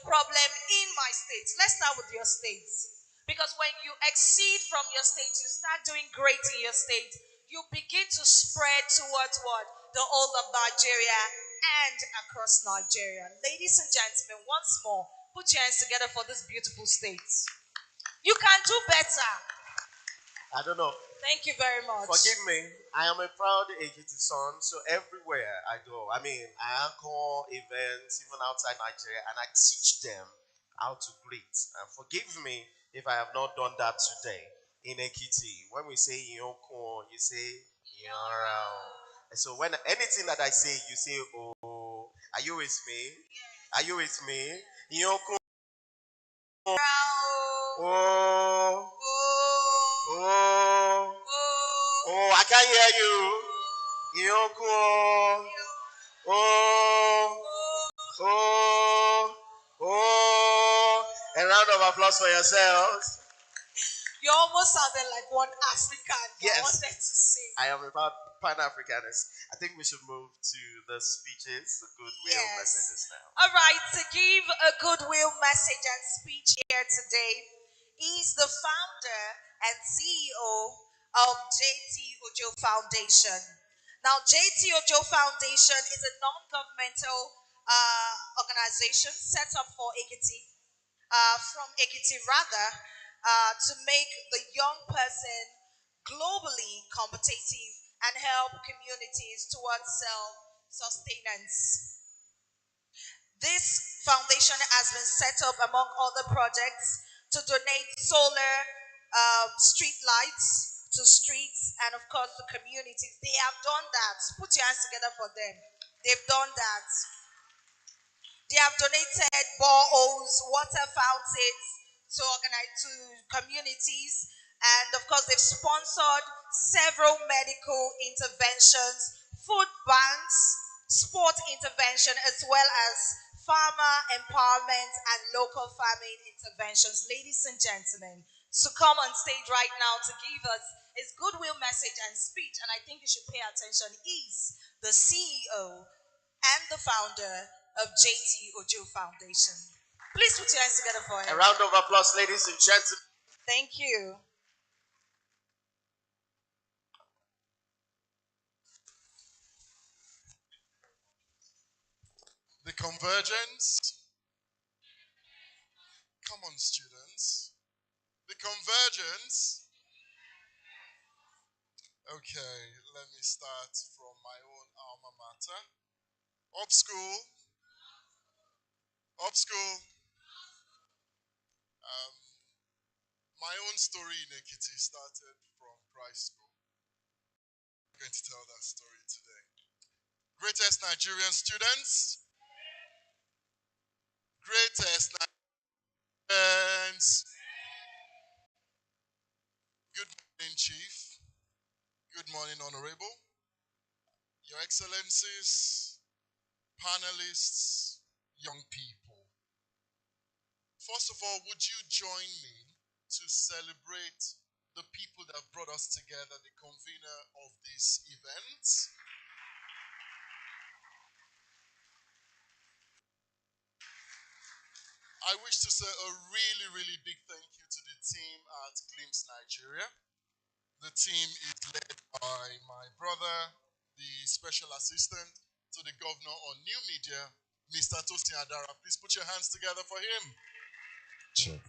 problem in my state. Let's start with your state. Because when you exceed from your state, you start doing great in your state, you begin to spread towards what? The whole of Nigeria and across Nigeria. Ladies and gentlemen, once more, put your hands together for this beautiful state. You can do better. I don't know. Thank you very much. Forgive me. I am a proud Ekiti son, so everywhere I go, I mean, I anchor events even outside Nigeria, and I teach them how to greet. And forgive me if I have not done that today in Ekiti. When we say Yoko, you say Yara. And so when anything that I say, you say, oh, are you with me? Are you with me? Yoko. Oh, oh, oh, I can't hear you. Yoko. Oh, oh, oh. A round of applause for yourselves. You almost sounded like one African. Yes. I wanted to sing. I am a Pan-Africanist. I think we should move to the speeches, the goodwill messages now. All right, to give a goodwill message and speech here today is the founder and CEO of JT Ojo Foundation. Now, JT Ojo Foundation is a non-governmental organization set up for Ekiti, from Ekiti rather, to make the young person globally competitive and help communities towards self-sustenance. This foundation has been set up among other projects to donate solar street lights to streets and of course to communities. They have done that. Put your hands together for them. They've done that. They have donated boreholes, water fountains to organize to communities, and of course they've sponsored several medical interventions, food banks, sport intervention, as well as farmer empowerment and local farming interventions. Ladies and gentlemen, to come on stage right now to give us his goodwill message and speech, and I think you should pay attention, is the CEO and the founder of JT Ojo Foundation. Please put your hands together for A him. round of applause, ladies and gentlemen. Thank you. The Convergence. Come on, students. The Convergence. Okay, let me start from my own alma mater. Up school. Up school. My own story in Ekiti started from Christ School. I'm going to tell that story today. Greatest Nigerian students. Greatest Nigerians. Good morning, Chief. Good morning, Honorable. Your Excellencies, panelists, young people. First of all, would you join me to celebrate the people that brought us together, the convener of this event? I wish to say a really, really big thank you to the team at Glimpse Nigeria. The team is led by my brother, the special assistant to the governor on new media, Mr. Tosin Adara. Please put your hands together for him. Check.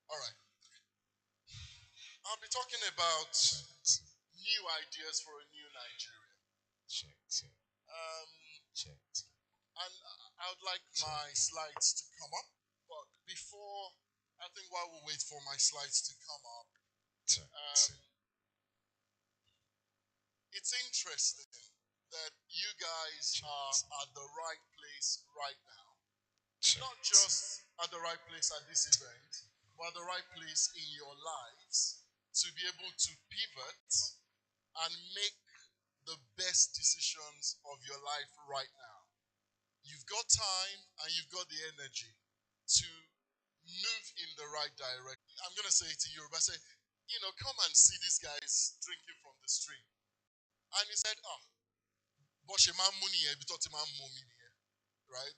All right. I'll be talking about new ideas for a new Nigeria. Check. And I would like my slides to come up. But before, I think while we wait for my slides to come up, it's interesting that you guys are at the right place right now. Not just at the right place at this event, but at the right place in your lives to be able to pivot and make the best decisions of your life right now. You've got time and you've got the energy to move in the right direction. I'm going to say it in Yoruba, say, come and see these guys drinking from the stream. And he said, bó ṣe máa ń mú nìyẹn, ibi tó ti máa ń mú mi nìyẹn. right?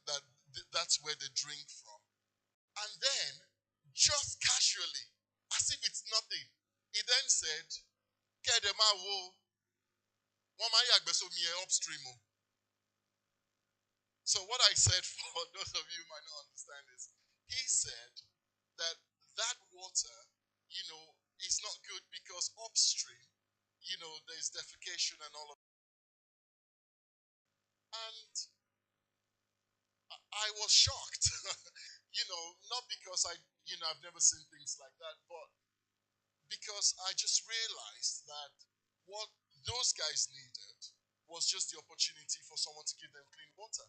That's where they drink from. And then, just casually, as if it's nothing, he then said, Kedema wo, wama yagbesomi upstream. So what I said, for those of you who might not understand this, he said that that water, is not good because upstream, there's defecation and all of that. And I was shocked, not because I've never seen things like that, but because I just realized that what those guys needed was just the opportunity for someone to give them clean water.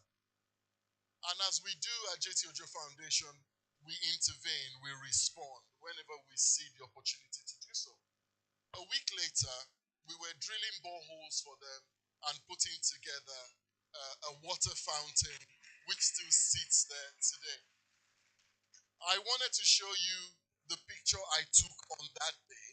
And as we do at JT Ojo Foundation, we intervene, we respond whenever we see the opportunity to do so. A week later, we were drilling boreholes for them and putting together a water fountain which still sits there today. I wanted to show you the picture I took on that day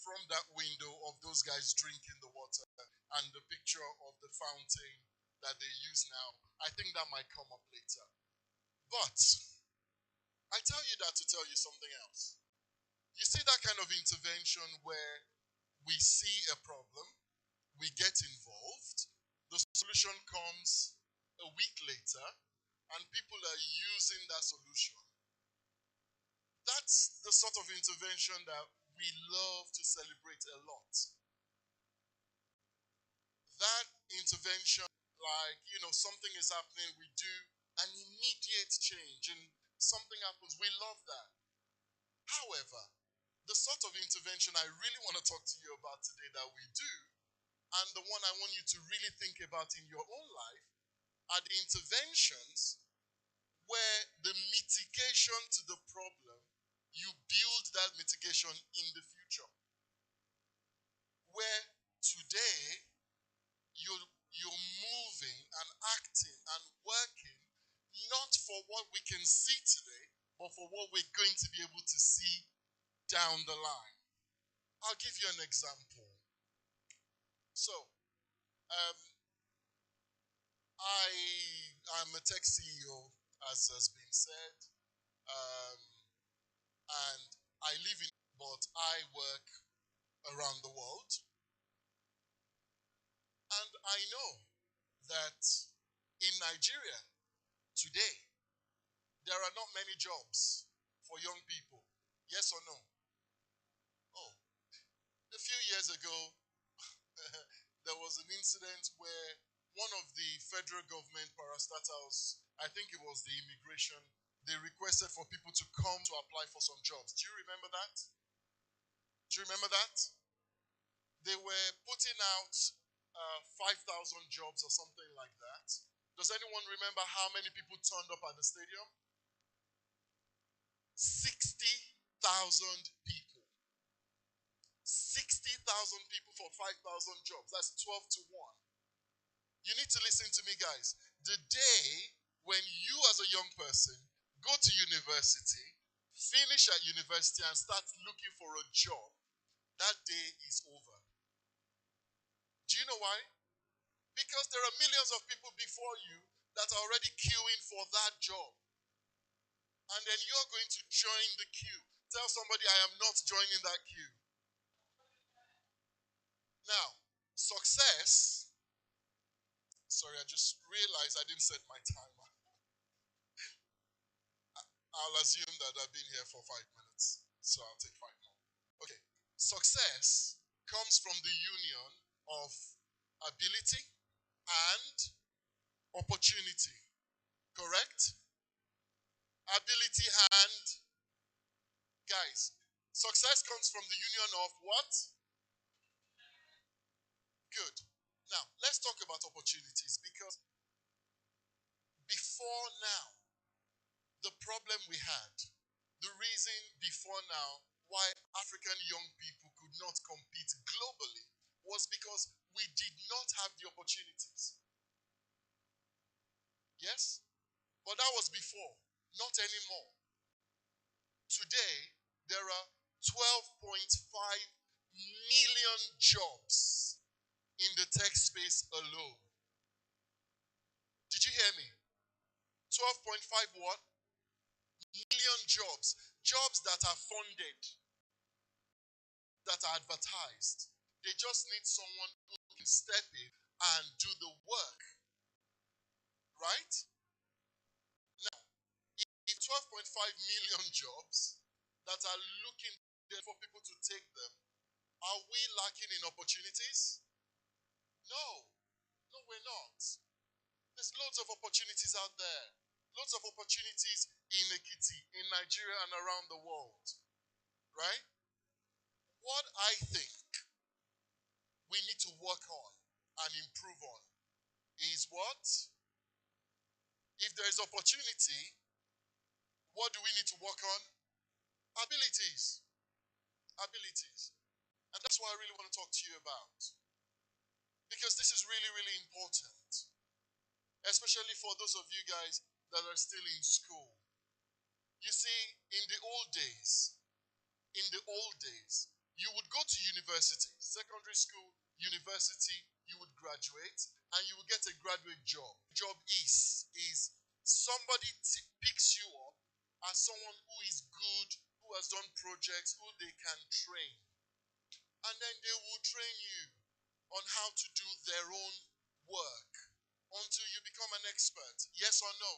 from that window of those guys drinking the water and the picture of the fountain that they use now. I think that might come up later. But I tell you that to tell you something else. You see that kind of intervention where we see a problem, we get involved, the solution comes a week later, and people are using that solution. That's the sort of intervention that we love to celebrate a lot. That intervention, like, something is happening, we do an immediate change, and something happens, we love that. However, the sort of intervention I really want to talk to you about today that we do, and the one I want you to really think about in your own life, are the interventions where the mitigation to the problem, you build that mitigation in the future. Where today, you're moving and acting and working not for what we can see today, but for what we're going to be able to see down the line. I'll give you an example. So, I'm a tech CEO, as has been said, and I live in, but I work around the world. And I know that in Nigeria today, there are not many jobs for young people. Yes or no? Oh, a few years ago, there was an incident where one of the federal government parastatals, I think it was the immigration, they requested for people to come to apply for some jobs. Do you remember that? Do you remember that? They were putting out 5,000 jobs or something like that. Does anyone remember how many people turned up at the stadium? 60,000 people. 60,000 people for 5,000 jobs. That's 12 to 1. You need to listen to me, guys. The day when you as a young person go to university, finish at university and start looking for a job, that day is over. Do you know why? Because there are millions of people before you that are already queuing for that job. And then you're going to join the queue. Tell somebody, I am not joining that queue. Now, success. Sorry, I just realized I didn't set my timer. I'll assume that I've been here for 5 minutes. So I'll take 5 more. Okay. Success comes from the union of ability and opportunity. Correct? Ability and, guys, success comes from the union of what? Good. Now, let's talk about opportunities, because before now, the problem we had, the reason before now why African young people could not compete globally was because we did not have the opportunities. Yes? But that was before, not anymore. Today, there are 12.5 million jobs in the tech space alone. Did you hear me? 12.5 what? Million jobs. Jobs that are funded, that are advertised. They just need someone who can step in and do the work. Right? Now, if 12.5 million jobs that are looking for people to take them, are we lacking in opportunities? No. No, we're not. There's loads of opportunities out there. Lots of opportunities in Ekiti, in Nigeria, and around the world. Right? What I think we need to work on and improve on is what? If there is opportunity, what do we need to work on? Abilities. Abilities. And that's what I really want to talk to you about. Because this is really, really important. Especially for those of you guys that are still in school. You see, in the old days, you would go to university, secondary school, university, you would graduate, and you would get a graduate job. Job is somebody picks you up as someone who is good, who has done projects, who they can train. And then they will train you on how to do their own work until you become an expert. Yes or no?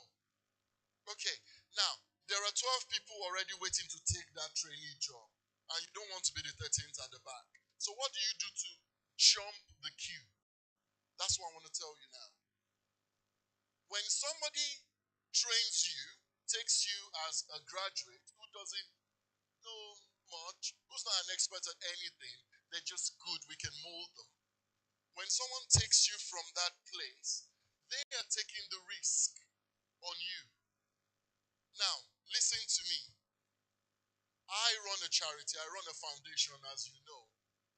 Okay, now, there are 12 people already waiting to take that trainee job, and you don't want to be the 13th at the back. So what do you do to jump the queue? That's what I want to tell you now. When somebody trains you, takes you as a graduate who doesn't know much, who's not an expert at anything, they're just good, we can mold them. When someone takes you from that place, they are taking the risk on you. Now, listen to me. I run a charity, I run a foundation, as you know.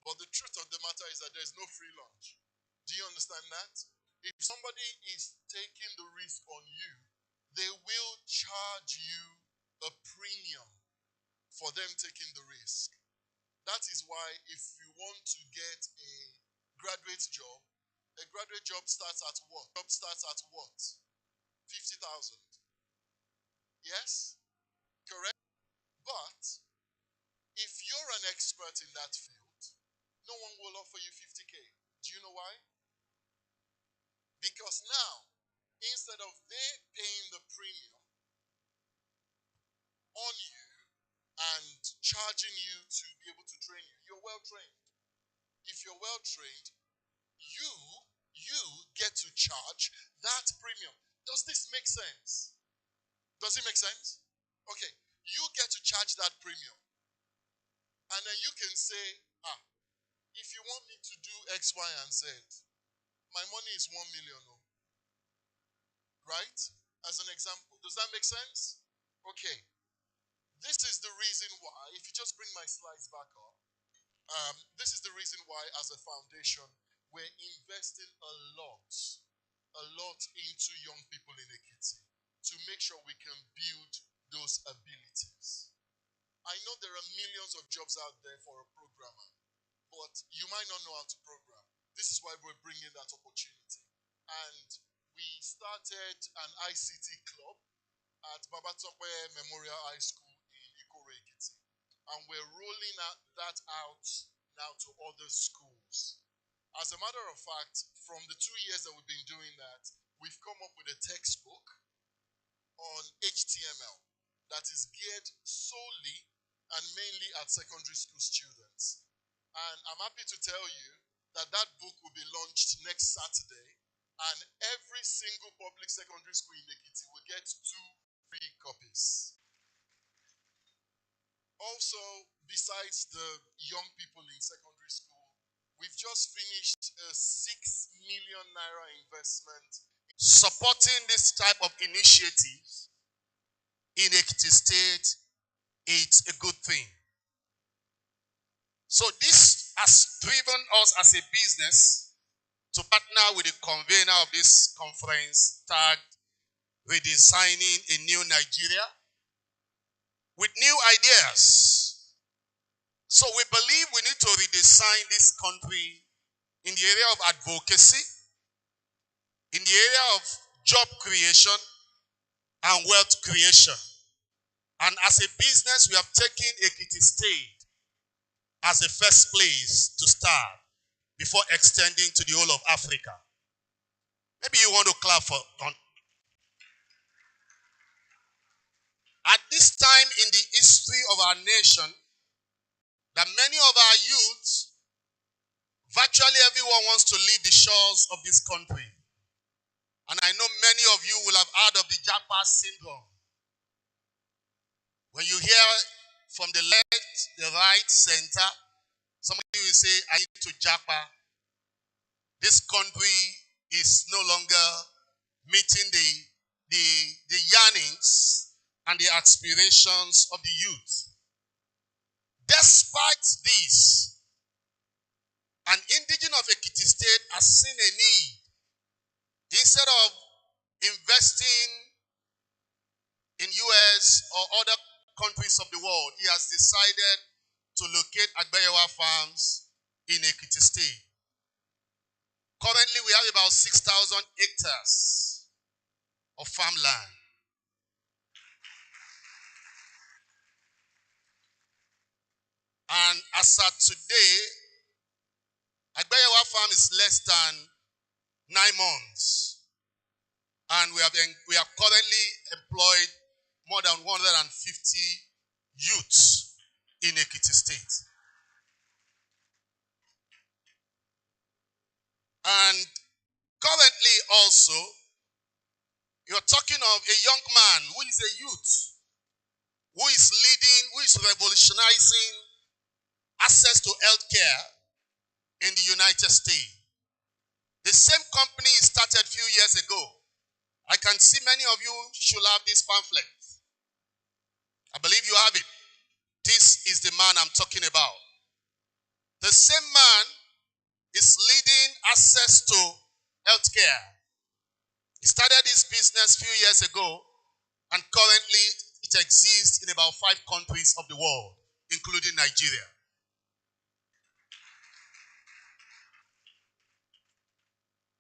But the truth of the matter is that there's no free lunch. Do you understand that? If somebody is taking the risk on you, they will charge you a premium for them taking the risk. That is why if you want to get a graduate job starts at what? 50,000. Yes? Correct? But if you're an expert in that field, no one will offer you 50K. Do you know why? Because now, instead of they paying the premium on you and charging you to be able to train you, you're well trained. If you're well trained, you get to charge that premium. Does this make sense? Does it make sense? Okay, you get to charge that premium. And then you can say, if you want me to do X, Y, and Z, my money is 1 million. Right? As an example. Does that make sense? Okay. This is the reason why, if you just bring my slides back up, this is the reason why, as a foundation, we're investing a lot into young people in Ekiti to make sure we can build those abilities. I know there are millions of jobs out there for a programmer, but you might not know how to program. This is why we're bringing that opportunity. And we started an ICT club at Babatokwe Memorial High School in Ekiti. And we're rolling that out now to other schools. As a matter of fact, from the 2 years that we've been doing that, we've come up with a textbook on HTML that is geared solely and mainly at secondary school students. And I'm happy to tell you that that book will be launched next Saturday, and every single public secondary school in Ekiti will get 2 free copies. Also, besides the young people in secondary school, we've just finished a 6 million naira investment. Supporting this type of initiative in Ekiti State, it's a good thing. So this has driven us as a business to partner with the convener of this conference tagged Redesigning a New Nigeria with new ideas. So we believe we need to redesign this country in the area of advocacy, in the area of job creation, and wealth creation. And as a business, we have taken Ekiti State as a first place to start before extending to the whole of Africa. Maybe you want to clap for on. At this time in the history of our nation, that many of our youths, virtually everyone wants to leave the shores of this country. And I know many of you will have heard of the Japa syndrome. When you hear from the left, the right, center, somebody will say, I need to Japa. This country is no longer meeting the yearnings and the aspirations of the youth. Despite this, an indigene of Ekiti State has seen a need. Instead of investing in US or other countries of the world, he has decided to locate Agbeyewa farms in Ekiti State. Currently, we have about 6,000 hectares of farmland. And as at today, Agbeyewa farm is less than 9 months. And we are currently employed more than 150 youths in Ekiti State. And currently also, you're talking of a young man who is a youth, who is leading, who is revolutionizing access to healthcare in the United States. The same company started a few years ago. I can see many of you should have this pamphlet. I believe you have it. This is the man I'm talking about. The same man is leading access to healthcare. He started this business a few years ago, and currently it exists in about 5 countries of the world, including Nigeria.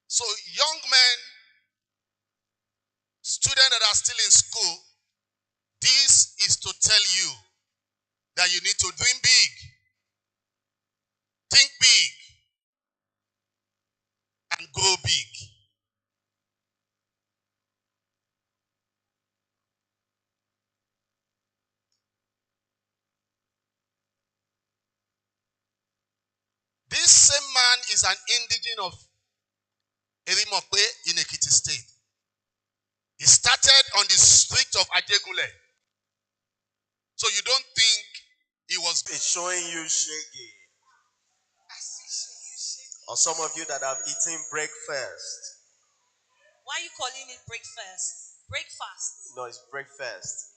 So young men, students that are still in school, this is to tell you that you need to dream big, think big, and grow big. This same man is an indigene of Erimokwe in Ekiti State. He started on the street of Ajegule. So you don't think he was... It's showing you shaky. Or some of you that have eaten breakfast. Why are you calling it breakfast? Breakfast. No, it's breakfast.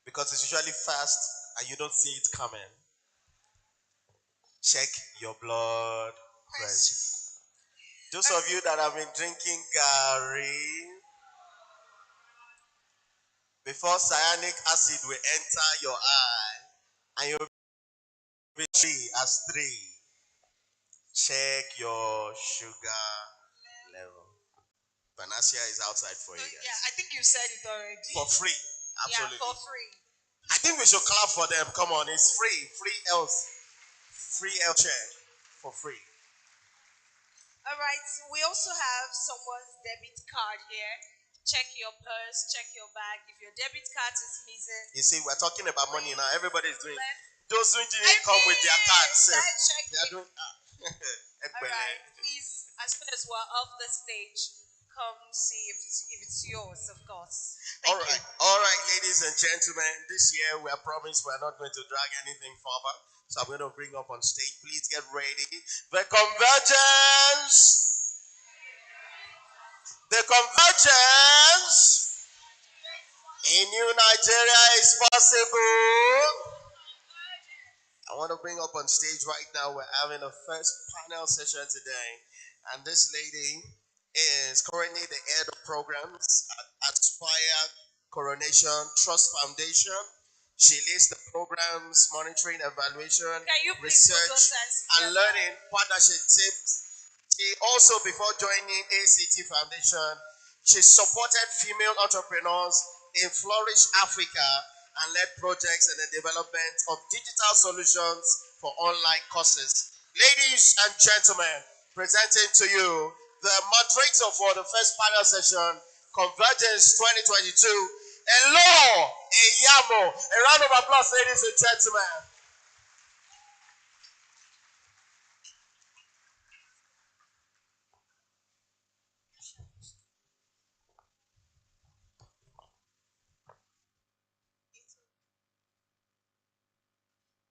Because it's usually fast and you don't see it coming. Check your blood pressure. Those of you that have been drinking gari, before cyanic acid will enter your eye and you'll be 3 as 3. Check your sugar level. Panacea is outside for you guys. Yeah, I think you said it already. For free. Absolutely. Yeah, for free. I think we should clap for them. Come on, it's free. Free health check for free. All right, we also have someone's debit card here. Check your purse, check your bag. If your debit card is missing. You see, we're talking about money now. Everybody's doing. Those who didn't come with their cards, they are doing. All right, please, as soon as we're off the stage, come see if it's yours, of course. All right, ladies and gentlemen. This year we are promised we're not going to drag anything further. So I'm going to bring up on stage. Please get ready. The Convergence. The Convergence in New Nigeria is possible. I want to bring up on stage right now. We're having a first panel session today. And this lady is currently the head of programs at Aspire Coronation Trust Foundation. She leads the programs, monitoring, evaluation, research, and learning partnership tips. She also, before joining ACT Foundation, She supported female entrepreneurs in Flourish Africa and led projects in the development of digital solutions for online courses. Ladies and gentlemen, presenting to you the moderator for the first panel session, Convergence 2022, Elo Eyamo. A round of applause, ladies and gentlemen.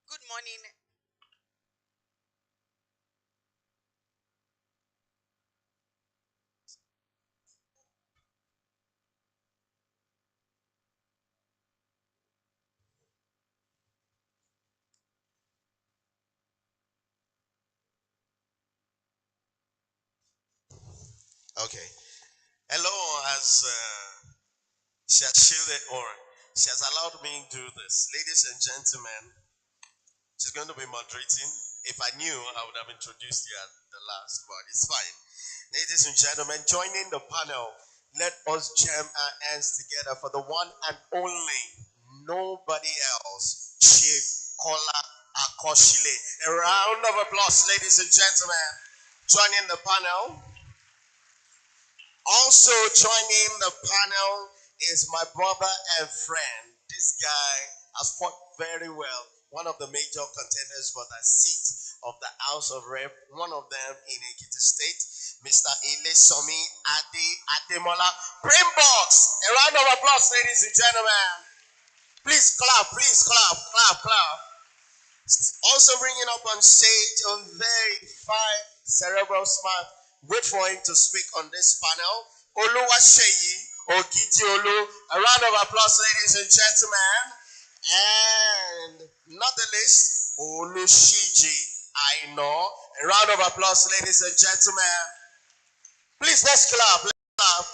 Good morning. Okay. Hello, as she has shielded or she has allowed me to do this. Ladies and gentlemen, she's going to be moderating. If I knew, I would have introduced you at the last, but it's fine. Ladies and gentlemen, joining the panel, let us jam our hands together for the one and only, nobody else, Chief Kola Akoshile. A round of applause, ladies and gentlemen. Joining the panel, also joining the panel is my brother and friend. This guy has fought very well. One of the major contenders for the seat of the House of Rep, one of them in Ekiti State, Mr. Ilesomi Ademola. Brainbox! A round of applause, ladies and gentlemen. Please clap, clap. Also bringing up on stage a very fine cerebral smart. Wait for him to speak on this panel. Oluwaseyi Ogidiolu. A round of applause, ladies and gentlemen. And not the least, Olushiji Aino. A round of applause, ladies and gentlemen. Please, let's clap. Let's clap.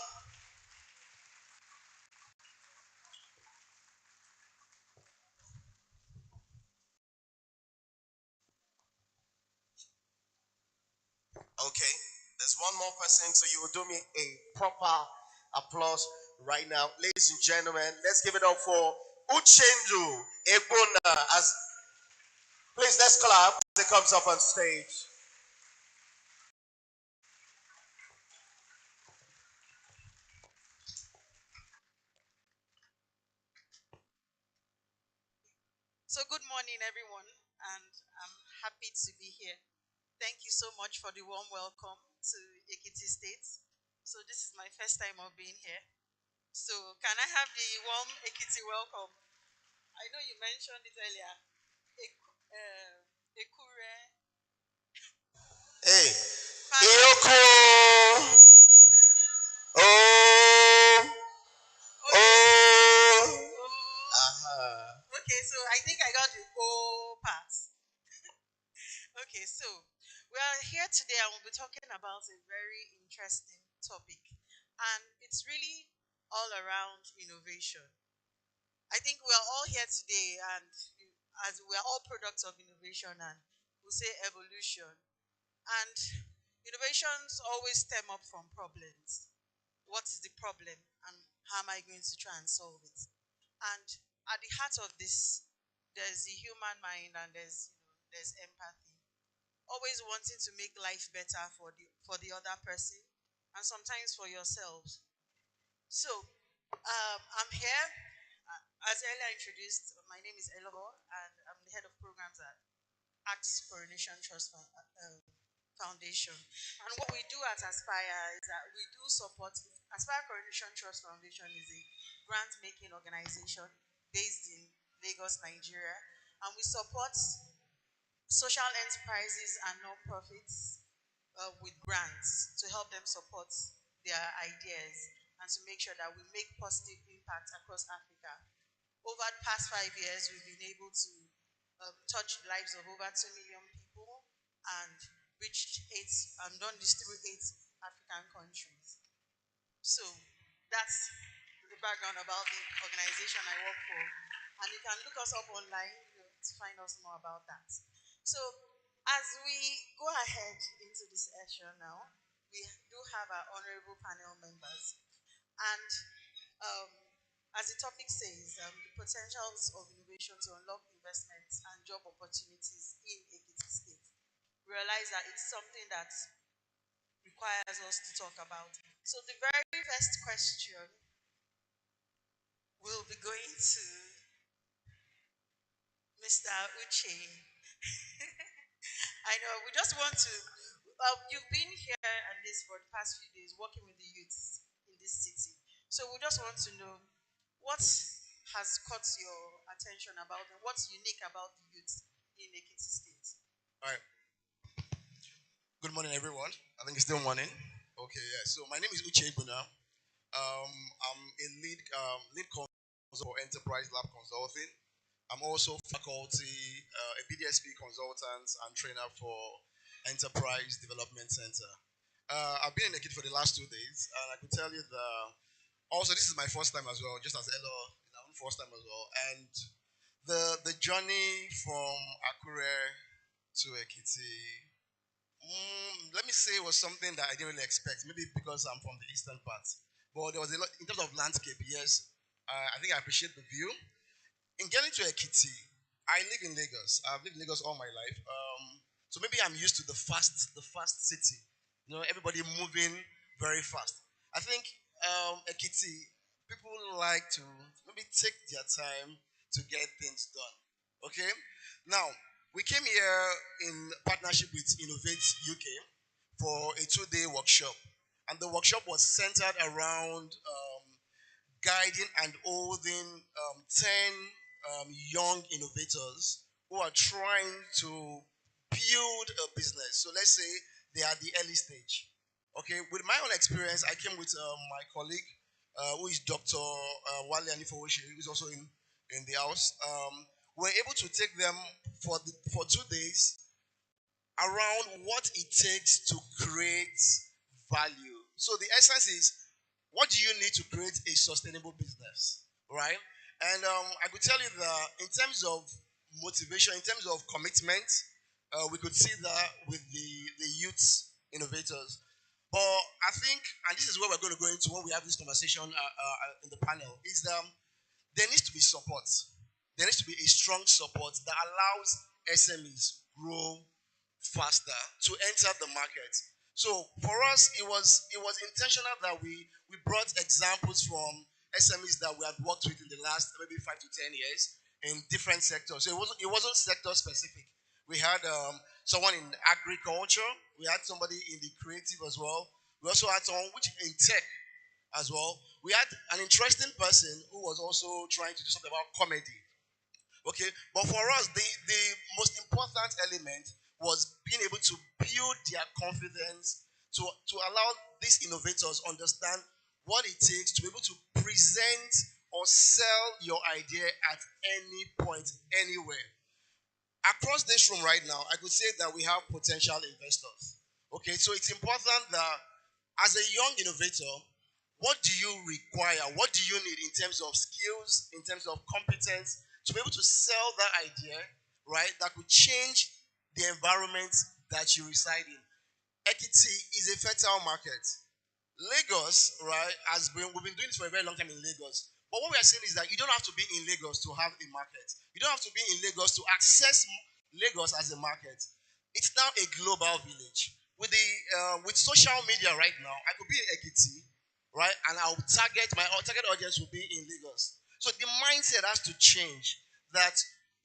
Okay, there's one more person, so you will do me a proper applause right now. Ladies and gentlemen, let's give it up for Uchendu Egbona. Please, let's clap as it comes up on stage. So good morning, everyone, and I'm happy to be here. Thank you so much for the warm welcome to Ekiti State. So this is my first time of being here. So can I have the warm Ekiti welcome? I know you mentioned it earlier. Ekure. Hey, Father. Iyoko. Oh, oh. Okay, so I think I got the O part. Okay, so we are here today and we'll be talking about a very interesting topic. And it's really all around innovation. I think we are all here today and as we are all products of innovation and we'll say evolution. And innovations always stem up from problems. What is the problem and how am I going to try and solve it? And at the heart of this, there's the human mind and there's empathy. Always wanting to make life better for the other person and sometimes for yourselves. So I'm here. As earlier introduced, my name is Elohor and I'm the head of programs at Acts Coronation Trust Foundation. And what we do at Aspire is that we do support. Aspire Coronation Trust Foundation is a grant making organization based in Lagos, Nigeria. And we support social enterprises and non-profits with grants to help them support their ideas and to make sure that we make positive impact across Africa. Over the past 5 years, we've been able to touch the lives of over 2 million people and reached and done distribute 8 African countries. So that's the background about the organization I work for. And you can look us up online to find us more about that. So as we go ahead into this session now, we do have our honorable panel members. And um, as the topic says, the potentials of innovation to unlock investments and job opportunities in Ekiti State. We realize that it's something that requires us to talk about. So the very first question will be going to Mr. Uche. I know, we just want to, you've been here at this for the past few days working with the youths in this city. So we just want to know what has caught your attention about them, what's unique about the youths in Ekiti State. All right. Good morning, everyone. I think it's still morning. Okay, yeah. So my name is Uche Buna. I'm a lead consultant for Enterprise Lab Consulting. I'm also faculty, a BDSP consultant and trainer for Enterprise Development Center. I've been in Ekiti for the last 2 days, and I could tell you that also this is my first time as well, just as Elo, first time as well. And the journey from Akure to Ekiti, let me say, was something that I didn't really expect. Maybe because I'm from the eastern part, but there was a lot in terms of landscape. Yes, I think I appreciate the view. In getting to Ekiti, I live in Lagos. I've lived in Lagos all my life. So maybe I'm used to the fast city. You know, everybody moving very fast. I think Ekiti, people like to maybe take their time to get things done. Okay? Now, we came here in partnership with Innovate UK for a 2-day workshop. And the workshop was centered around guiding and holding 10 young innovators who are trying to build a business. So let's say they are at the early stage. Okay, with my own experience, I came with my colleague who is Dr. Wale Anifowoshi, who is also in the house. We're able to take them for 2 days around what it takes to create value. So the essence is, what do you need to create a sustainable business, right? And I could tell you that in terms of motivation, in terms of commitment, we could see that with the youth innovators. But I think, and this is where we're going to go into when we have this conversation in the panel, is there needs to be support. There needs to be a strong support that allows SMEs grow faster to enter the market. So for us, it was intentional that we brought examples from SMEs that we had worked with in the last maybe 5 to 10 years in different sectors. So it wasn't sector specific. We had someone in agriculture. We had somebody in the creative as well. We also had someone which in tech as well. We had an interesting person who was also trying to do something about comedy. Okay, but for us, the most important element was being able to build their confidence to allow these innovators understand what it takes to be able to present or sell your idea at any point, anywhere. Across this room right now, I could say that we have potential investors. Okay, so it's important that as a young innovator, what do you require? What do you need in terms of skills, in terms of competence to be able to sell that idea, right? That could change the environment that you reside in. Ekiti is a fertile market. Lagos, right, we've been doing this for a very long time in Lagos. But what we are saying is that you don't have to be in Lagos to have a market. You don't have to be in Lagos to access Lagos as a market. It's now a global village. With social media right now, I could be in Ekiti, right, and our target audience will be in Lagos. So the mindset has to change. That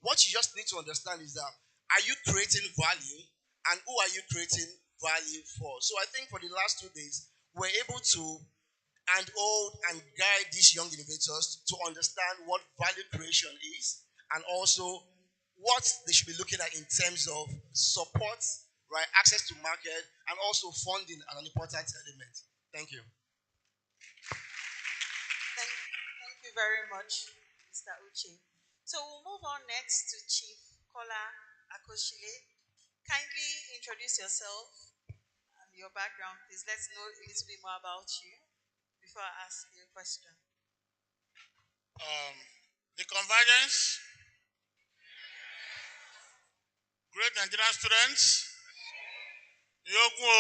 what you just need to understand is that, are you creating value, and who are you creating value for? So I think for the last 2 days, we're able to hold and guide these young innovators to understand what value creation is, and also what they should be looking at in terms of support, right, access to market, and also funding an important element. Thank you. Thank you very much, Mr. Uche. So we'll move on next to Chief Kola Akoshile. Kindly introduce yourself and your background, please. Let's know a little bit more about you before I ask you a question. The Convergence, great Nigerian students, Yoguo,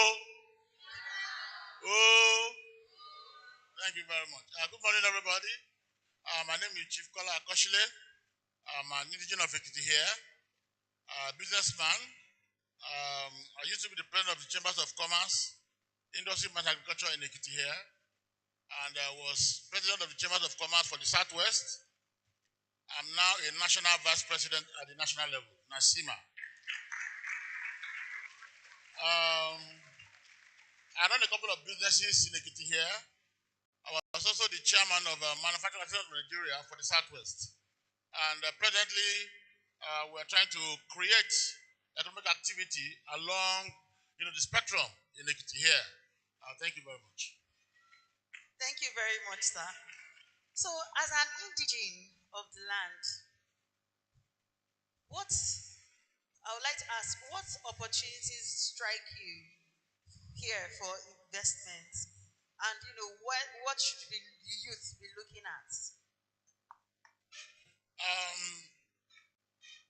Thank you very much. Good morning, everybody. My name is Chief Kola Akoshile. I'm an indigenous of Ekiti here, businessman. I used to be the president of the Chambers of Commerce, Industry and Agriculture in Ekiti here, and I was president of the Chambers of Commerce for the Southwest. I'm now a national vice president at the national level, NASIMA. I run a couple of businesses in Ekiti here. I was also the chairman of Manufacturing Association of Nigeria for the Southwest. And presently, we're trying to create economic activity along the spectrum in Ekiti here. Thank you very much. Thank you very much, sir. So, as an indigene of the land, I would like to ask, what opportunities strike you here for investment? And, what should the youth be looking at?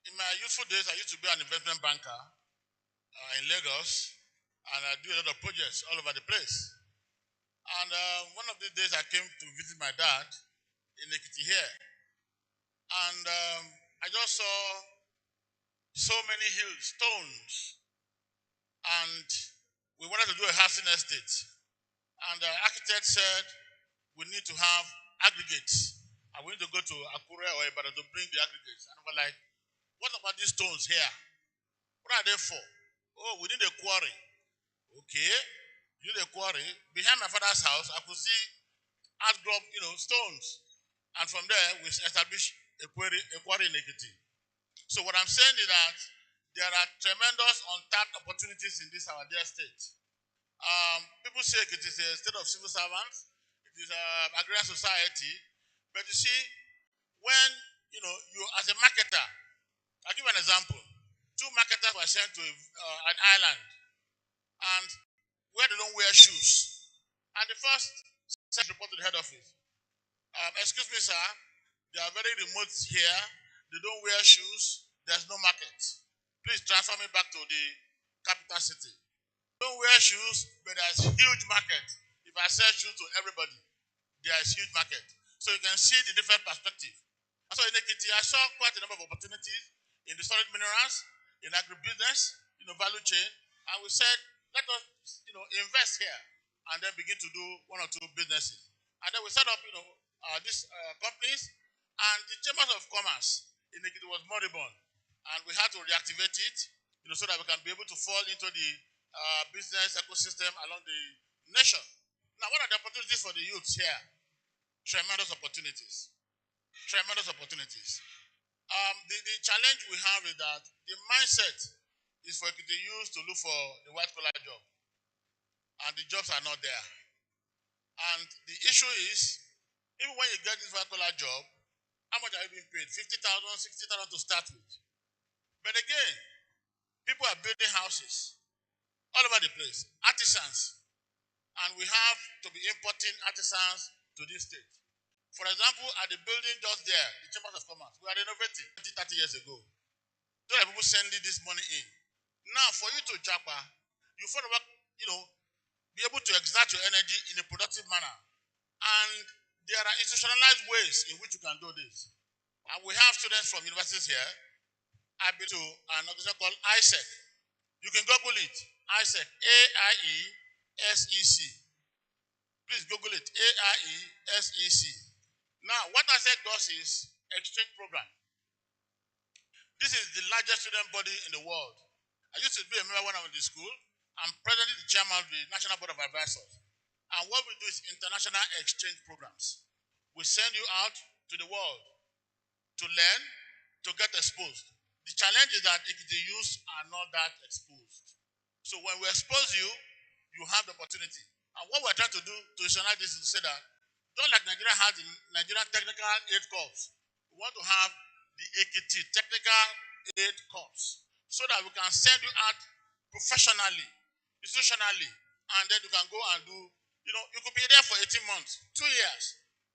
In my youthful days, I used to be an investment banker in Lagos, and I do a lot of projects all over the place. And one of these days, I came to visit my dad in Ekiti here. And I just saw so many hills, stones. And we wanted to do a housing estate. And the architect said, we need to have aggregates. And we need to go to Akure or Ibadan to bring the aggregates. And we're like, what about these stones here? What are they for? Oh, we need a quarry. Okay. You need a quarry. Behind my father's house, I could see outcrop, stones. And from there, we established a quarry in Ekiti. So what I'm saying is that there are tremendous untapped opportunities in this our dear state. People say it is a state of civil servants. It is an agrarian society. But you see, when, you as a marketer, I'll give an example. 2 marketers were sent to an island and where they don't wear shoes. And the first sent report to the head office. Excuse me, sir, they are very remote here. They don't wear shoes. There's no market. Please transfer me back to the capital city. Don't wear shoes, but there's huge market. If I sell shoes to everybody, there is huge market. So you can see the different perspective. And so in Ekiti, I saw quite a number of opportunities in the solid minerals, in agribusiness, value chain. And we said, let us, invest here and then begin to do 1 or 2 businesses. And then we set up, these companies, and the Chambers of Commerce in Ekiti was moribund. And we had to reactivate it, so that we can be able to fall into the business ecosystem along the nation. Now, what are the opportunities for the youths here? Tremendous opportunities. Tremendous opportunities. The challenge we have is that the mindset is for the youth to look for the white-collar job. And the jobs are not there. And the issue is, even when you get this white-collar job, how much are you being paid? 50,000, 60,000 to start with. But again, people are building houses all over the place, artisans. And we have to be importing artisans to this state. For example, at the building just there, the Chambers of Commerce, we are renovating 30 years ago. There are people sending this money in. Now, for you to japa, you follow up, be able to exert your energy in a productive manner. And there are institutionalized ways in which you can do this. And we have students from universities here. I've been to an organization called ISEC. You can Google it. ISEC, AIESEC. Please Google it, AIESEC. Now, what ISEC does is exchange program. This is the largest student body in the world. I used to be a member when I was in school. I'm presently the chairman of the National Board of Advisors. And what we do is international exchange programs. We send you out to the world to learn, to get exposed. The challenge is that if the youth are not that exposed. So when we expose you, you have the opportunity. And what we're trying to do to institutionalize this is to say that, just like Nigeria has the Nigerian Technical Aid Corps, we want to have the Ekiti Technical Aid Corps so that we can send you out professionally, institutionally, and then you can go and do, you could be there for 18 months, 2 years.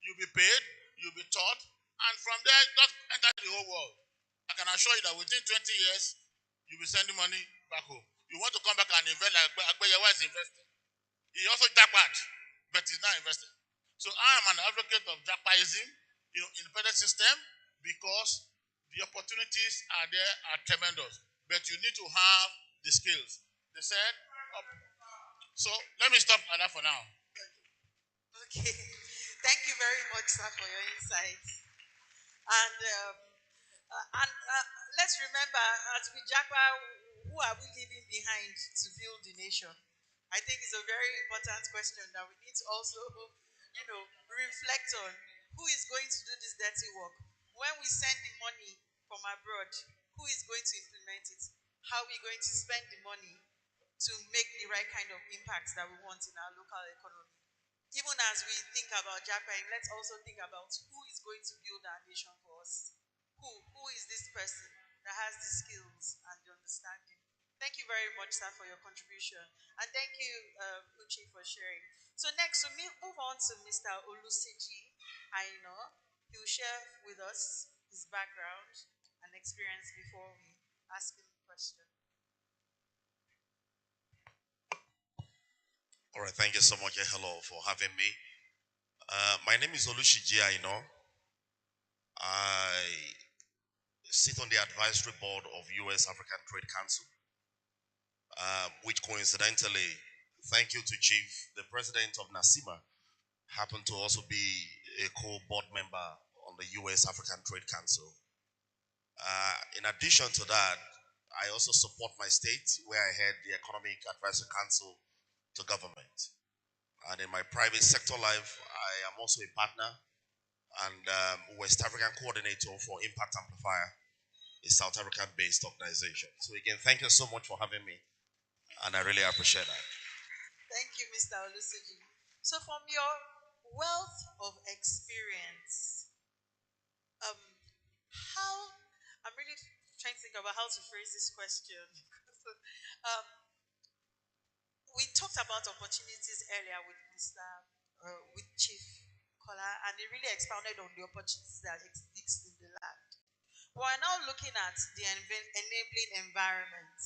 You'll be paid, you'll be taught, and from there, just enter the whole world. I can assure you that within 20 years, you'll be sending money back home. You want to come back and invest like Agbeyawa is investing. He also jackpot, but he's not investing. So I am an advocate of Japaism, independent system, because the opportunities are there are tremendous. But you need to have the skills. They said, so let me stop at that for now. Okay. Thank you very much, sir, for your insights. And let's remember, as we Japa, who are we leaving behind to build the nation? I think it's a very important question that we need to also, reflect on. Who is going to do this dirty work? When we send the money from abroad, who is going to implement it? How are we going to spend the money to make the right kind of impacts that we want in our local economy? Even as we think about Japan, let's also think about who is going to build our nation for us. Who is this person that has the skills and the understanding? Thank you very much, sir, for your contribution. And thank you, Uche, for sharing. So next, we move on to Mr. Oluseji Aino. He will share with us his background and experience before we ask him a question. All right, thank you so much. Hello for having me. My name is Olushiji Aino. I sit on the advisory board of U.S. African Trade Council, which coincidentally, thank you to Chief, the president of NASIMA, happened to also be a co-board member on the U.S. African Trade Council. In addition to that, I also support my state where I head the Economic Advisory Council to government. And in my private sector life, I am also a partner and West African coordinator for Impact Amplifier, a South African-based organization. So again, thank you so much for having me, and I really appreciate that. Thank you, Mr. Oluseji. So from your wealth of experience, how, I'm really trying to think about how to phrase this question. We talked about opportunities earlier with with Chief Kola, and he really expounded on the opportunities that exist in the land. We're now looking at the enabling environment,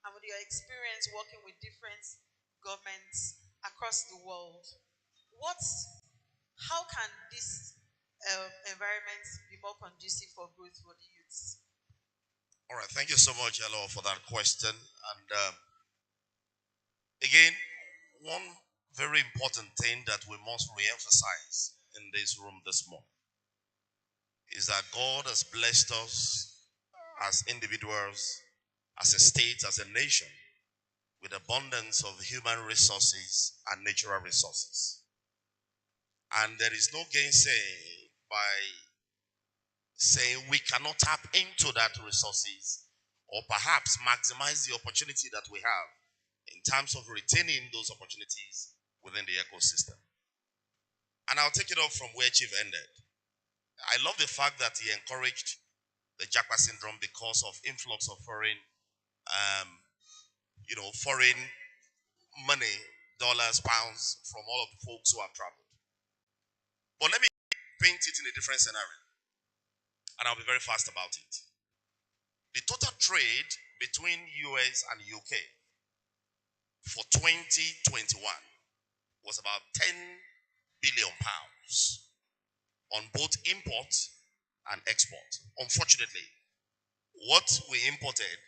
and with your experience working with different governments across the world, how can this environment be more conducive for growth for the youths? All right, thank you so much, hello, for that question. And again, one very important thing that we must re-emphasize in this room this morning is that God has blessed us as individuals, as a state, as a nation, with abundance of human resources and natural resources. And there is no gainsay by saying we cannot tap into that resources or perhaps maximize the opportunity that we have in terms of retaining those opportunities within the ecosystem. And I'll take it off from where Chief ended. I love the fact that he encouraged the Japa syndrome because of influx of foreign money, dollars, pounds from all of the folks who have traveled. But let me paint it in a different scenario, and I'll be very fast about it. The total trade between US and UK for 2021 was about 10 billion pounds on both import and export. Unfortunately, what we imported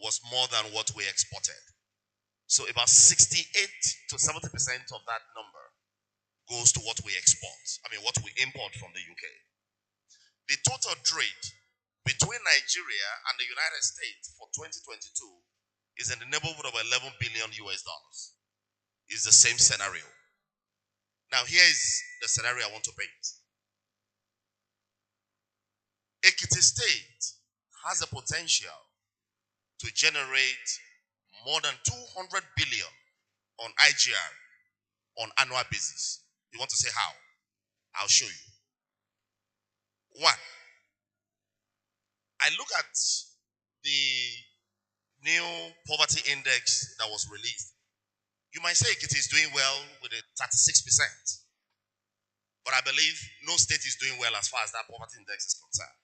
was more than what we exported. So about 68 to 70% of that number goes to what we what we import from the UK. The total trade between Nigeria and the United States for 2022 is in the neighborhood of 11 billion US dollars. It's the same scenario. Now here is the scenario I want to paint. Ekiti State has the potential to generate more than 200 billion on IGR on annual basis. You want to say how? I'll show you. One, I look at the new poverty index that was released. You might say it is doing well with a 36%. But I believe no state is doing well as far as that poverty index is concerned.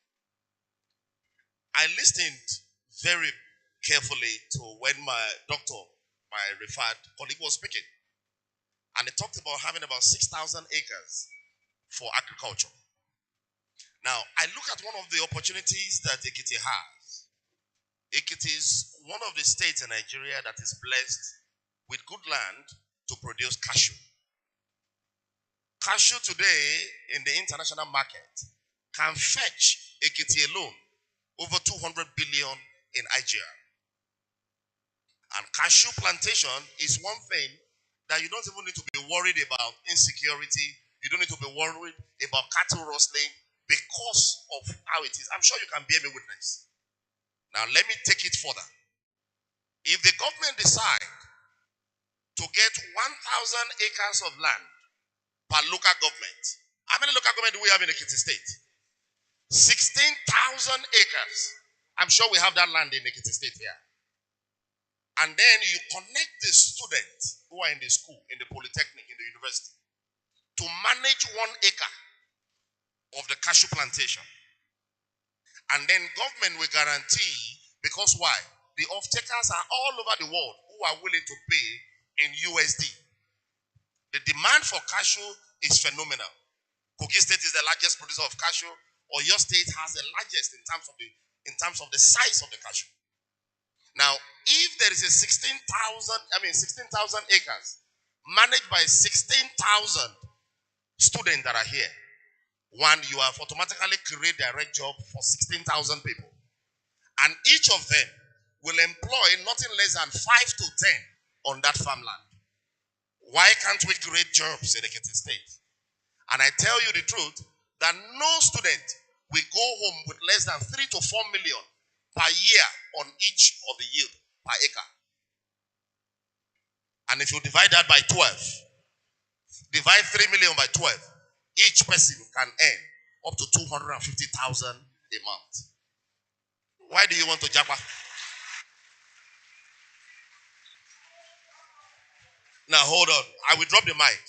I listened very carefully to when my referred colleague was speaking. And it talked about having about 6,000 acres for agriculture. Now, I look at one of the opportunities that Ekiti has. Ekiti is one of the states in Nigeria that is blessed with good land to produce cashew. Cashew today in the international market can fetch Ekiti alone over 200 billion in IGR. And cashew plantation is one thing that you don't even need to be worried about insecurity. You don't need to be worried about cattle rustling because of how it is. I'm sure you can bear me witness. Now let me take it further. If the government decide to get 1,000 acres of land per local government, how many local government do we have in Ekiti State? 16,000 acres. I'm sure we have that land in Ekiti State here. And then you connect the students who are in the school, in the polytechnic, in the university, to manage 1 acre of the cashew plantation. And then government will guarantee, because why? The off-takers are all over the world who are willing to pay in USD. The demand for cashew is phenomenal. Kogi State is the largest producer of cashew, or your state has the largest in terms of the size of the cashew. Now, if there is a 16,000 acres managed by 16,000 students that are here, one, you have automatically created direct job for 16,000 people. And each of them will employ nothing less than 5 to 10 on that farmland. Why can't we create jobs in Ekiti State? And I tell you the truth, that no student will go home with less than 3 to 4 million per year on each of the yield per acre. And if you divide that by 12, divide 3 million by 12, each person can earn up to 250,000 a month. Why do you want to japa? Now hold on, I will drop the mic.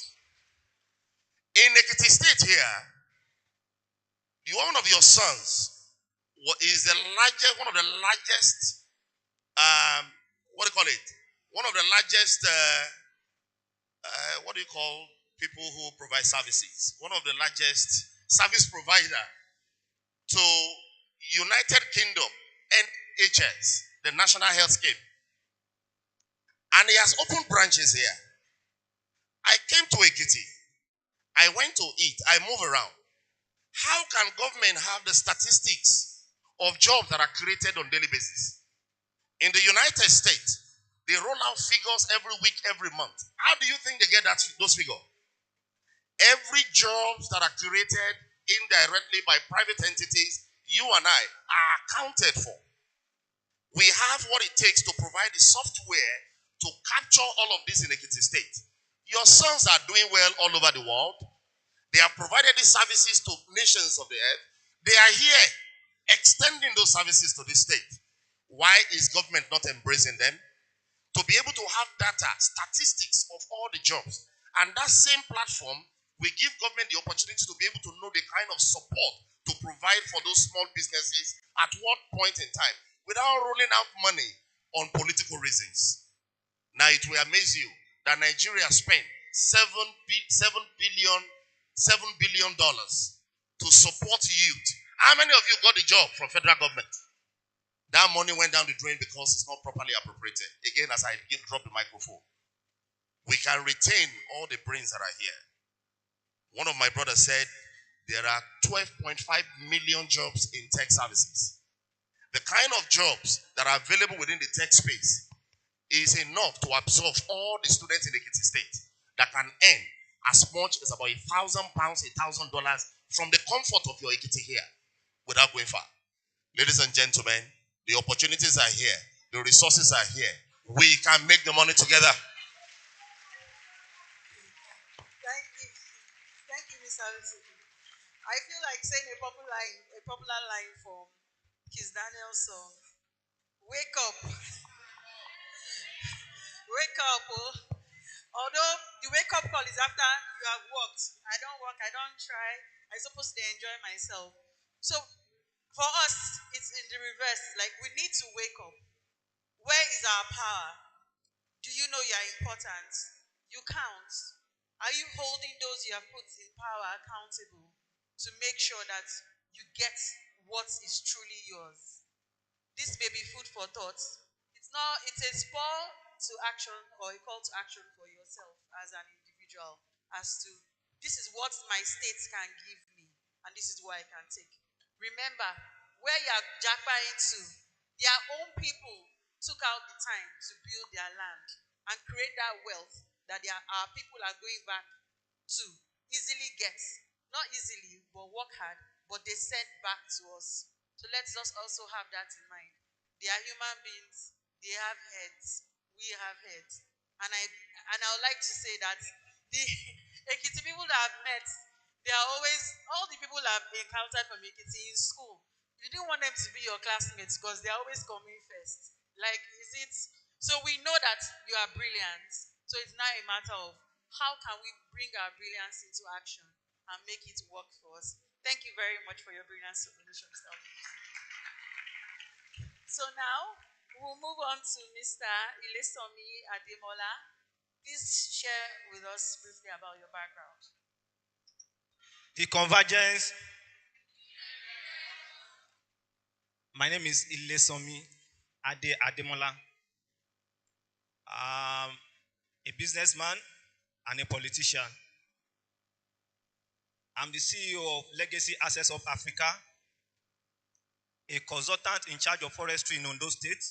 In Ekiti State here, one of your sons is one of the largest, one of the largest, what do you call people who provide services? One of the largest service provider to United Kingdom, NHS, the National Health Scheme. And he has opened branches here. I came to Ekiti. I went to eat. I move around. How can government have the statistics of jobs that are created on daily basis? In the United States, they roll out figures every week, every month. How do you think they get those figures? Every jobs that are created indirectly by private entities, you and I are accounted for. We have what it takes to provide the software to capture all of this in Ekiti State. Your sons are doing well all over the world. They have provided these services to nations of the earth. They are here extending those services to this state. Why is government not embracing them? To be able to have data, statistics of all the jobs. And that same platform will give government the opportunity to be able to know the kind of support to provide for those small businesses at what point in time without rolling out money on political reasons. Now it will amaze you that Nigeria spent $7 billion to support youth. How many of you got the job from federal government? That money went down the drain because it's not properly appropriated. Again, as I drop the microphone, we can retain all the brains that are here. One of my brothers said there are 12.5 million jobs in tech services. The kind of jobs that are available within the tech space is enough to absorb all the students in the Ekiti State that can earn as much as about £1,000, $1,000 from the comfort of your Ekiti here without going far. Ladies and gentlemen, the opportunities are here. The resources are here. We can make the money together. Thank you, Mr. Olusegun. I feel like saying a popular line from Kiss Daniel's song. Wake up. Wake up. Oh. Although the wake up call is after you have worked. I don't work, I don't try. I'm supposed to enjoy myself. So for us, it's in the reverse. Like we need to wake up. Where is our power? Do you know you are important? You count. Are you holding those you have put in power accountable to make sure that you get what is truly yours? This may be food for thought. It's a spur to action or a call to action for yourself as an individual as to this is what my state can give me and this is what I can take. Remember, where you are japa into, their own people took out the time to build their land and create that wealth that our people are going back to easily get. Not easily, but work hard, but they sent back to us. So let's just also have that in mind. They are human beings, they have heads, we have heads. And I would like to say that the Ekiti people that I've met, they are always all the people I've encountered from Ekiti in school. You didn't want them to be your classmates because they're always coming first. Like, is it so we know that you are brilliant. So it's now a matter of how can we bring our brilliance into action and make it work for us. Thank you very much for your brilliant solution, Mr. So now we'll move on to Mr. Ilesomi Ademola. Please share with us briefly about your background. The Convergence. My name is Ilesomi Ademola. I'm a businessman and a politician. I'm the CEO of Legacy Assets of Africa, a consultant in charge of forestry in Ondo State.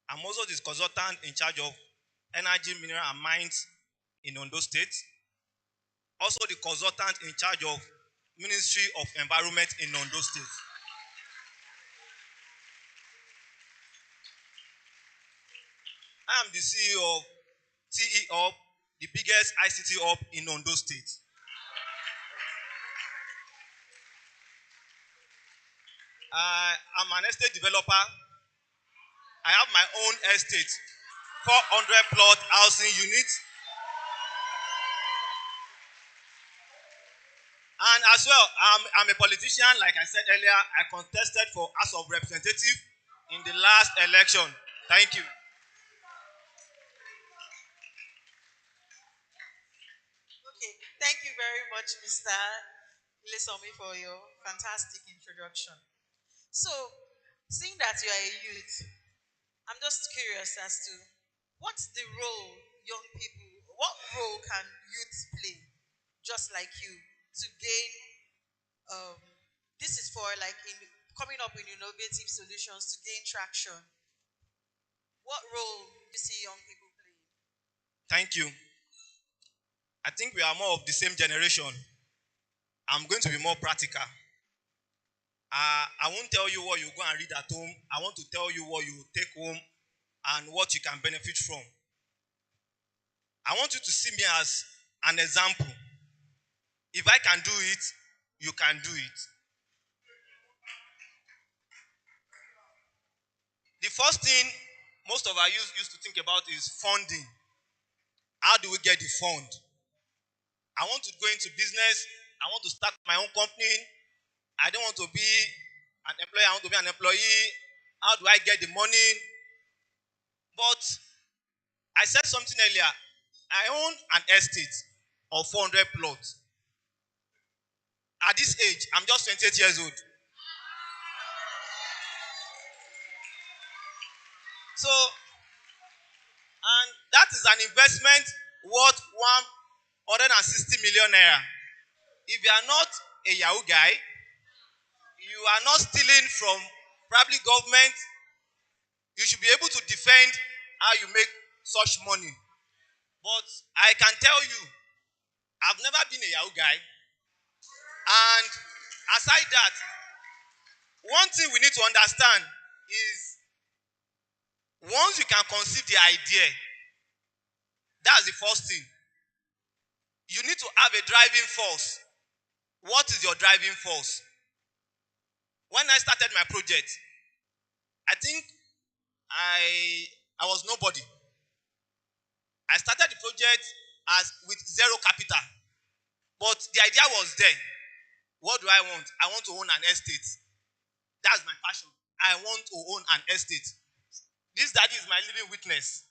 I'm also the consultant in charge of energy, mineral, and mines in Ondo State. Also the consultant in charge of Ministry of Environment in Ondo State. I am the CEO of TE Hub, the biggest ICT hub in Ondo State. I'm an estate developer. I have my own estate, 400 plot housing units. And as well, I'm a politician. Like I said earlier, I contested for House of Representatives in the last election. Thank you. Okay, thank you very much, Mr. Lesomi, for your fantastic introduction. So, seeing that you are a youth, I'm just curious as to what's the role what role can youth play, just like you, to gain, um, this is for like in coming up with innovative solutions to gain traction. What role do you see young people play? Thank you. I think we are more of the same generation. I'm going to be more practical. I won't tell you what you go and read at home. I want to tell you what you take home and what you can benefit from. I want you to see me as an example. If I can do it, you can do it. The first thing most of our youth used to think about is funding. How do we get the fund? I want to go into business. I want to start my own company. I don't want to be an employee. I want to be an employee. How do I get the money? But I said something earlier. I own an estate of 400 plots. At this age, I'm just 28 years old. So, and that is an investment worth 160 million naira. If you are not a Yahoo guy, you are not stealing from probably government, you should be able to defend how you make such money. But I can tell you, I've never been a Yahoo guy. And aside that, one thing we need to understand is once you can conceive the idea, that's the first thing. You need to have a driving force. What is your driving force? When I started my project, I think I was nobody. I started the project with zero capital. But the idea was there. What do I want? I want to own an estate. That's my passion. I want to own an estate. This daddy is my living witness.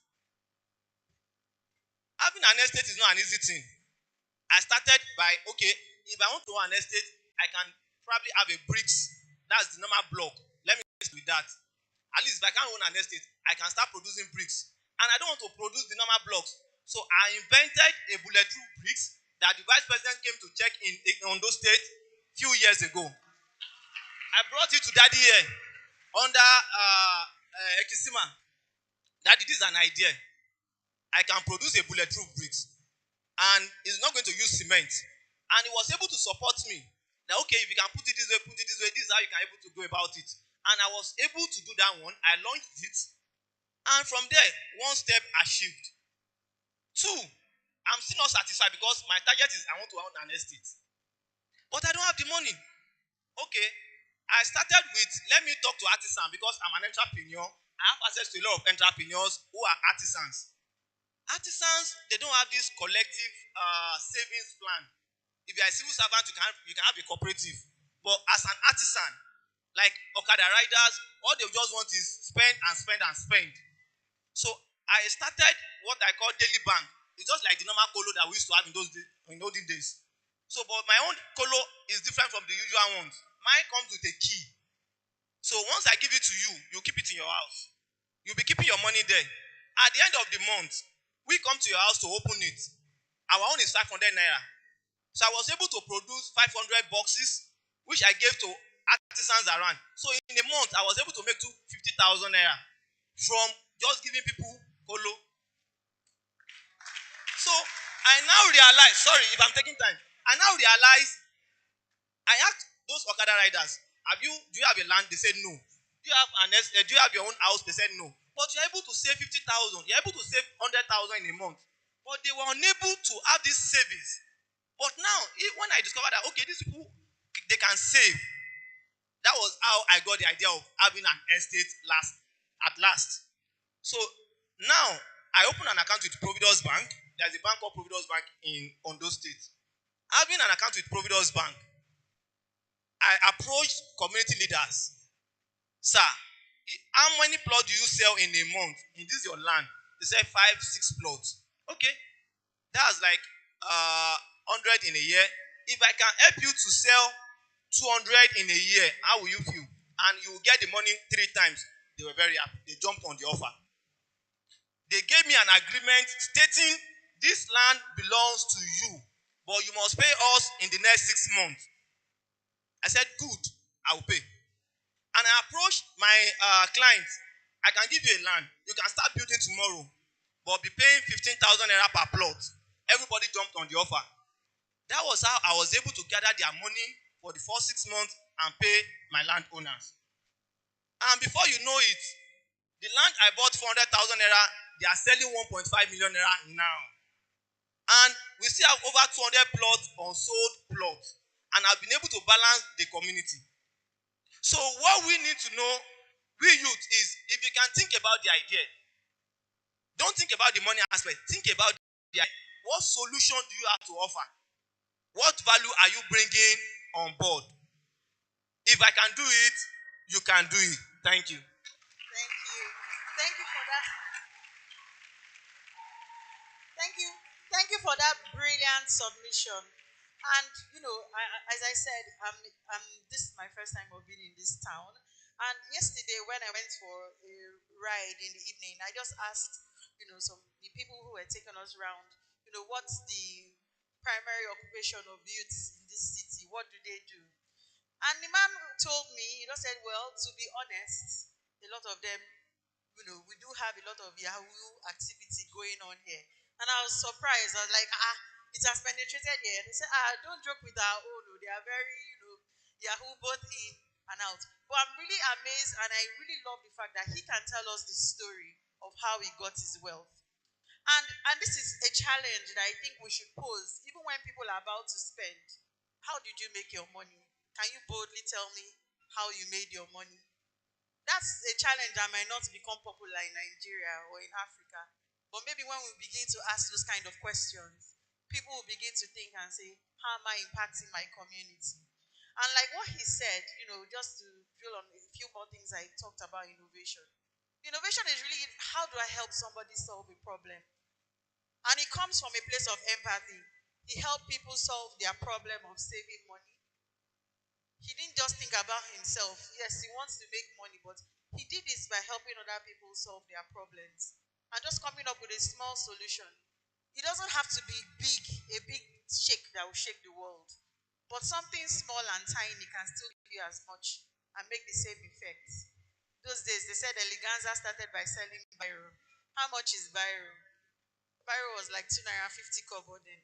Having an estate is not an easy thing. I started by, okay, if I want to own an estate, I can probably have a bricks. That's the normal block. Let me start with that. At least if I can't own an estate, I can start producing bricks. And I don't want to produce the normal blocks. So I invented a bulletproof bricks that the vice president came to check in Ondo State few years ago. I brought it to Daddy here under Ekisima. Daddy, this is an idea. I can produce a bulletproof bricks. And it's not going to use cement. And he was able to support me. That okay, if you can put it this way, this is how you can able to go about it. And I was able to do that one. I launched it. And from there, one step achieved. Two, I'm still not satisfied because my target is I want to own an estate. But I don't have the money. Okay, I started with, let me talk to artisans because I'm an entrepreneur. I have access to a lot of entrepreneurs who are artisans. Artisans, they don't have this collective savings plan. If you're a civil servant, you can have a cooperative. But as an artisan, like Okada riders, all they just want is spend and spend and spend. So I started what I call daily bank. It's just like the normal colo that we used to have in olden days. So, but my own colo is different from the usual ones. Mine comes with a key. So once I give it to you, you keep it in your house. You'll be keeping your money there. At the end of the month, we come to your house to open it. Our own is 500 naira. So I was able to produce 500 boxes, which I gave to artisans around. So in a month, I was able to make 250,000 naira from just giving people colo. So I now realize, sorry if I'm taking time, I now realize, I asked those Okada riders, do you have a land? They said no. Do you have your own house? They said no. But you're able to save 50,000. You're able to save 100,000 in a month. But they were unable to have this savings. But now, when I discovered that, okay, these people, they can save. That was how I got the idea of having an estate at last. So now, I opened an account with Providence Bank. There's a bank called Providence Bank in Ondo State. Having an account with Providence Bank, I approached community leaders. Sir, how many plots do you sell in a month? In this your land? They said 5, 6 plots. Okay. That's like 100 in a year. If I can help you to sell 200 in a year, how will you feel? And you will get the money 3 times. They were very happy. They jumped on the offer. They gave me an agreement stating this land belongs to you, but you must pay us in the next 6 months. I said, good, I will pay. And I approached my clients. I can give you a land. You can start building tomorrow, but be paying 15,000 naira per plot. Everybody jumped on the offer. That was how I was able to gather their money for the first 6 months and pay my landowners. And before you know it, the land I bought 400,000 naira, they are selling 1.5 million naira now. And we still have over 200 plots, unsold plots. And I've been able to balance the community. So what we need to know, we youth, is if you can think about the idea, don't think about the money aspect, think about the idea. What solution do you have to offer? What value are you bringing on board? If I can do it, you can do it. Thank you. Thank you. Thank you for that. Thank you for that brilliant submission. And as I said, this is my first time of being in this town. And yesterday, when I went for a ride in the evening, I just asked, the people who were taking us around, what's the primary occupation of youths in this city? What do they do? And the man told me, said, well, to be honest, a lot of them, we do have a lot of Yahoo activity going on here. And I was surprised. I was like, it has penetrated here. And they said, don't joke with our own. They are very, Yahoo both in and out. But I'm really amazed and I really love the fact that he can tell us the story of how he got his wealth. And this is a challenge that I think we should pose, even when people are about to spend. How did you make your money? Can you boldly tell me how you made your money? That's a challenge that might not become popular in Nigeria or in Africa. But maybe when we begin to ask those kind of questions, people will begin to think and say, how am I impacting my community? And like what he said, just to drill on a few more things I talked about innovation. Innovation is really, how do I help somebody solve a problem? And it comes from a place of empathy. He helped people solve their problem of saving money. He didn't just think about himself. Yes, he wants to make money, but he did this by helping other people solve their problems and just coming up with a small solution. It doesn't have to be big, a big shake that will shake the world. But something small and tiny can still give you as much and make the same effect. Those days, they said Eleganza started by selling biro. How much is biro? Biro was like 250 kobo then,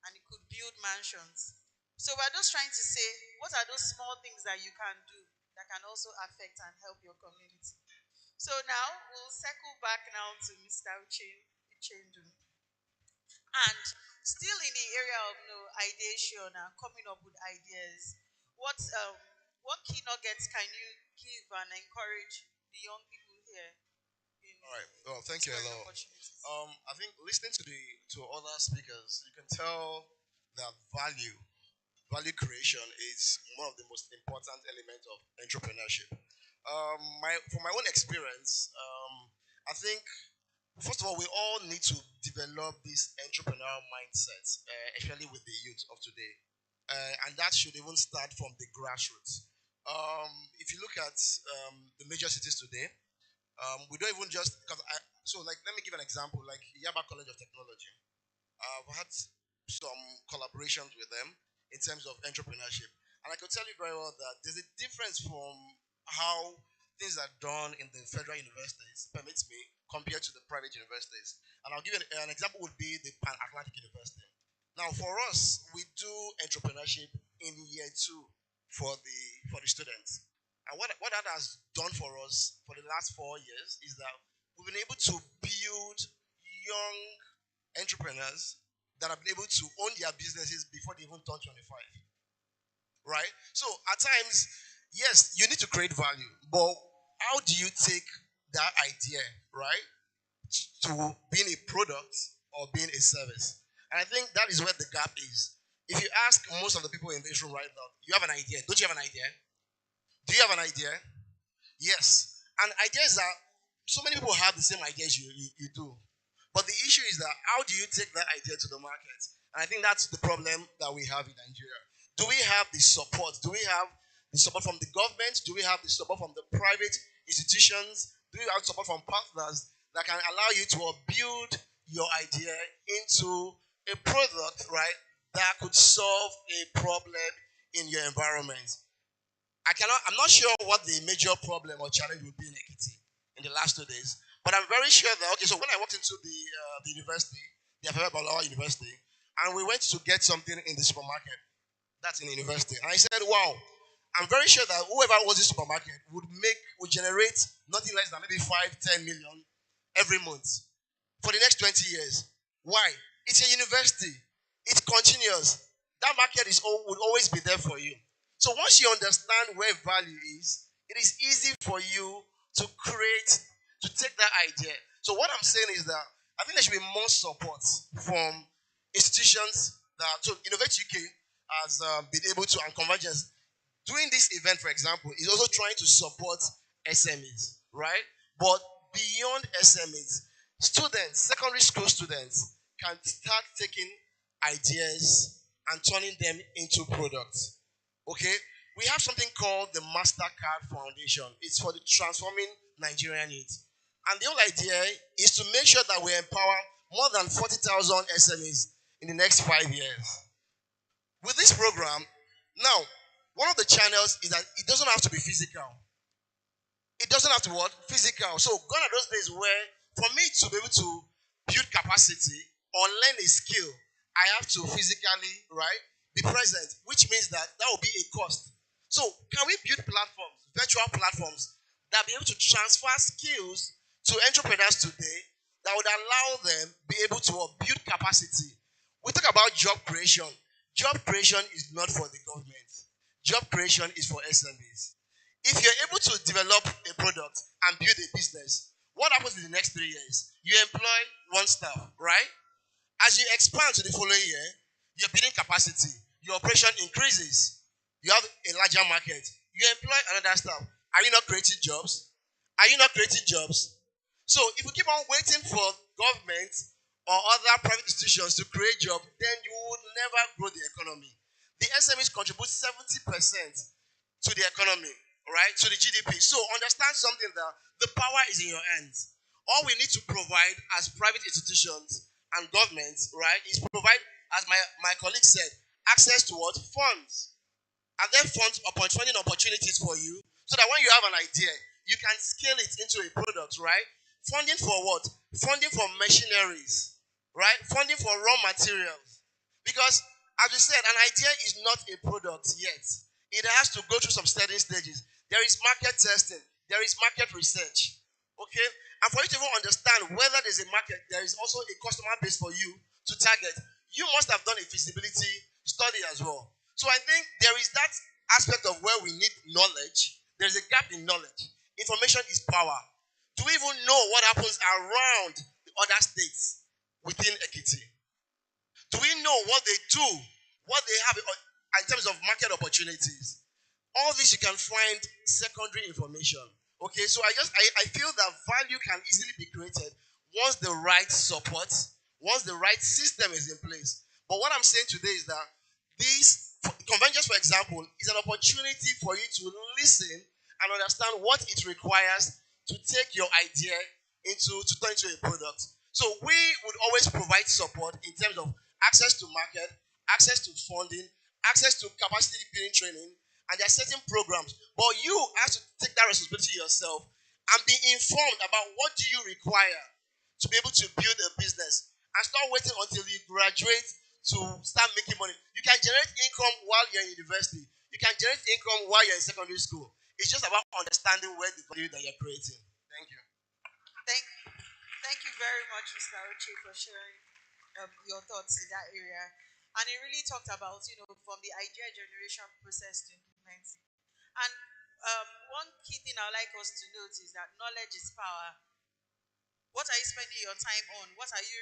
and it could build mansions. So we're just trying to say, what are those small things that you can do that can also affect and help your community? So now we'll circle back now to Mr. Uchendu. And still in the area of ideation and coming up with ideas, what key nuggets can you give and encourage the young people here in All right. Well, thank you, exploring hello. opportunities? I think listening to other speakers, you can tell that value creation is one of the most important elements of entrepreneurship. From my own experience, I think first of all, we all need to develop this entrepreneurial mindset, especially with the youth of today. And that should even start from the grassroots. If you look at the major cities today, we don't even just, like, let me give an example, like Yaba College of Technology. I've had some collaborations with them in terms of entrepreneurship. And I could tell you very well that there's a difference from how things are done in the federal universities, permits me, compared to the private universities. And I'll give you an example would be the Pan-Atlantic University. Now, for us, we do entrepreneurship in year 2 for the students. And what that has done for us for the last 4 years is that we've been able to build young entrepreneurs that have been able to own their businesses before they even turn 25. Right? So at times, yes, you need to create value, but how do you take that idea, right, to being a product or being a service? And I think that is where the gap is. If you ask most of the people in this room right now, you have an idea. Don't you have an idea? Do you have an idea? Yes. And ideas are, so many people have the same ideas you do. But the issue is that how do you take that idea to the market? And I think that's the problem that we have in Nigeria. Do we have the support? Do we have the support from the government? Do we have the support from the private institutions? Do we have support from partners that can allow you to build your idea into a product, right, that could solve a problem in your environment? I'm not sure what the major problem or challenge would be in Ekiti in the last 2 days, but I'm very sure that, okay, so when I walked into the university, the Afewe Balola University, and we went to get something in the supermarket, that's in the university, and I said, wow, I'm very sure that whoever owns this supermarket would generate nothing less than maybe 5-10 million every month for the next 20 years. Why? It's a university. It's continuous. That market would always be there for you. So once you understand where value is, it is easy for you to take that idea. So what I'm saying is that I think there should be more support from institutions so Innovate UK has been able to, and Convergence, doing this event, for example, is also trying to support SMEs, right? But beyond SMEs, students, secondary school students, can start taking ideas and turning them into products. Okay? We have something called the MasterCard Foundation. It's for the transforming Nigerian youth. And the whole idea is to make sure that we empower more than 40,000 SMEs in the next 5 years. With this program, now, one of the channels is that it doesn't have to be physical. It doesn't have to be what? Physical. So gone are those days where, for me to be able to build capacity or learn a skill, I have to physically, right, be present, which means that will be a cost. So can we build platforms, virtual platforms, that be able to transfer skills to entrepreneurs today that would allow them be able to build capacity? We talk about job creation. Job creation is not for the government. Job creation is for SMEs. If you're able to develop a product and build a business, what happens in the next 3 years? You employ one staff, right? As you expand to the following year, you're building capacity. Your operation increases. You have a larger market. You employ another staff. Are you not creating jobs? Are you not creating jobs? So if we keep on waiting for government or other private institutions to create jobs, then you would never grow the economy. The SMEs contribute 70% to the economy, right? To the GDP. So understand something that the power is in your hands. All we need to provide as private institutions and governments, right, is provide, as my colleague said, access to what? Funds. And then funds upon funding opportunities for you so that when you have an idea, you can scale it into a product, right? Funding for what? Funding for machineries, right? Funding for raw materials. Because, as we said, an idea is not a product yet. It has to go through some steady stages. There is market testing, there is market research, okay? And for you to even understand whether there's a market, there is also a customer base for you to target. You must have done a feasibility study as well. So I think there is that aspect of where we need knowledge. There's a gap in knowledge. Information is power. Do we even know what happens around the other states within Ekiti? Do we know what they do, what they have in terms of market opportunities? All this you can find secondary information. Okay, so I feel that value can easily be created once the right support, once the right system is in place. But what I'm saying today is that this Convergence, for example, is an opportunity for you to listen and understand what it requires to take your idea to turn into a product. So we would always provide support in terms of access to market, access to funding, access to capacity building training, and there are certain programs. But you have to take that responsibility yourself and be informed about what do you require to be able to build a business and start waiting until you graduate to start making money. You can generate income while you're in university. You can generate income while you're in secondary school. It's just about understanding where the value that you're creating. Thank you. Thank you very much, Mr. Oche, for sharing your thoughts in that area. And it really talked about, from the idea generation process to implement. And one key thing I'd like us to note is that knowledge is power. What are you spending your time on? What are you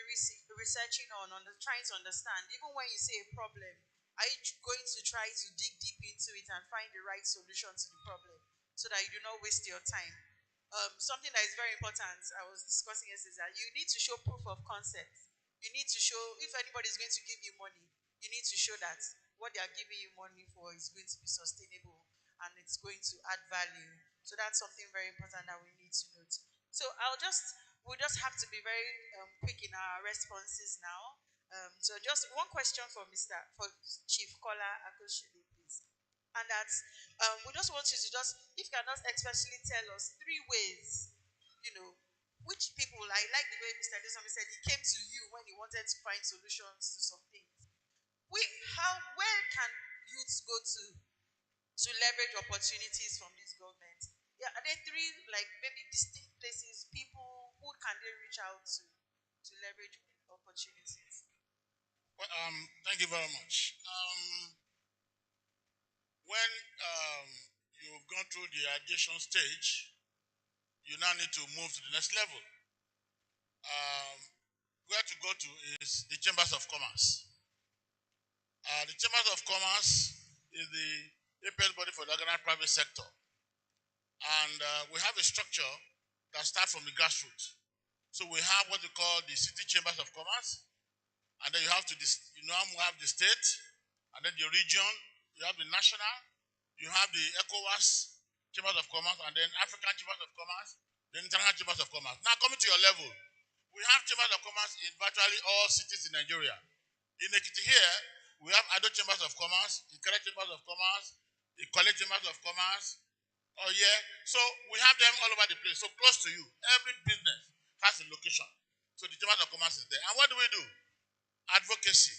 researching on trying to understand? Even when you see a problem, are you going to try to dig deep into it and find the right solution to the problem so that you do not waste your time? Something that is very important, I was discussing yesterday, is that you need to show proof of concept. You need to show, if anybody is going to give you money, you need to show that what they are giving you money for is going to be sustainable and it's going to add value. So that's something very important that we need to note. So we'll just have to be very quick in our responses now. So just one question for Chief Kola Akoshide, please. And that's, we just want you to if you can just especially tell us 3 ways, which people, I like the way Mr. Desami said, he came to you when he wanted to find solutions to some things. Where can youths go to leverage opportunities from this government? Yeah, are there 3 maybe distinct places, people, who can they reach out to leverage opportunities? Well, thank you very much. When you've gone through the ideation stage, you now need to move to the next level. Where to go to is the Chambers of Commerce. The Chambers of Commerce is the apex body for the organized private sector. And we have a structure that starts from the grassroots. So we have what we call the City Chambers of Commerce. And then you have the state, and then the region, you have the national, you have the ECOWAS Chambers of Commerce, and then African Chambers of Commerce, then International Chambers of Commerce. Now coming to your level, we have Chambers of Commerce in virtually all cities in Nigeria. In Ekiti here, we have Ado Chambers of Commerce, Ikere Chambers of Commerce, Ikole Chambers of Commerce. Oh yeah, so we have them all over the place, so close to you. Every business has a location. So the Chambers of Commerce is there. And what do? Advocacy,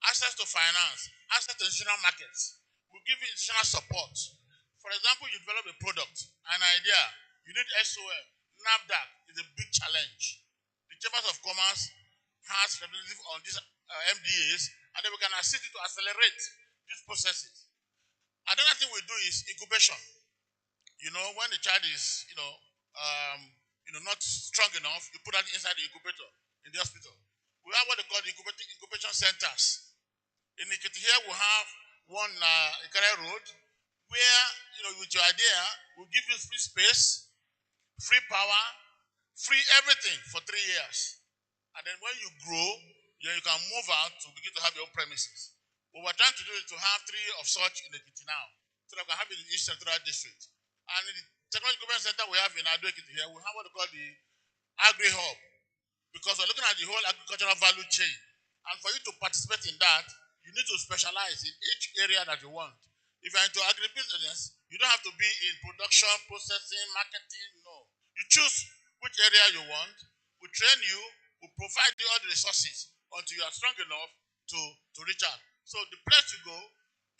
access to finance, access to institutional markets. We give you institutional support. For example, you develop a product, an idea, you need SOL, NAFDAC is a big challenge. The Chambers of Commerce has representative on these MDAs, and then we can assist you to accelerate these processes. Another thing we do is incubation. When the child is, not strong enough, you put that inside the incubator in the hospital. We have what they call the incubation centers. In Ekiti here, we have one Ikare Road, where, with your idea, we'll give you free space, free power, free everything for 3 years. And then when you grow, then you can move out to begin to have your own premises. What we're trying to do is to have 3 of such in Ekiti now, so that we can have it in each central district. And in the technology government center we have in Ado Ekiti here, we have what we call the Agri Hub, because we're looking at the whole agricultural value chain. And for you to participate in that, you need to specialize in each area that you want. If you're into agribusiness, you don't have to be in production, processing, marketing, no. You choose which area you want, we train you, we provide you all the resources until you are strong enough to reach out. So the place to go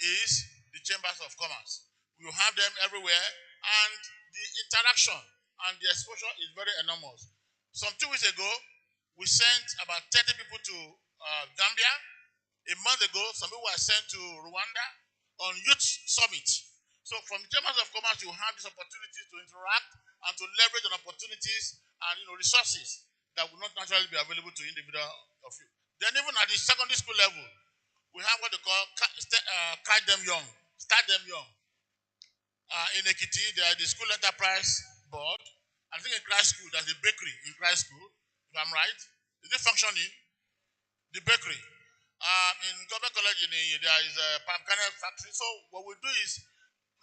is the chambers of commerce. You have them everywhere, and the interaction and the exposure is very enormous. Some 2 weeks ago, we sent about 30 people to Gambia. A month ago, some people were sent to Rwanda on youth summit. So from the chambers of commerce, you have this opportunity to interact and to leverage on opportunities and resources that will not naturally be available to individual of you. Then even at the secondary school level, we have what they call catch them young, start them young. In Ekiti, there is the school enterprise board. I think in Christ School, there's a bakery in Christ School, if I'm right. Is it functioning? The bakery. In Government College, there is a palm kernel factory. So what we do is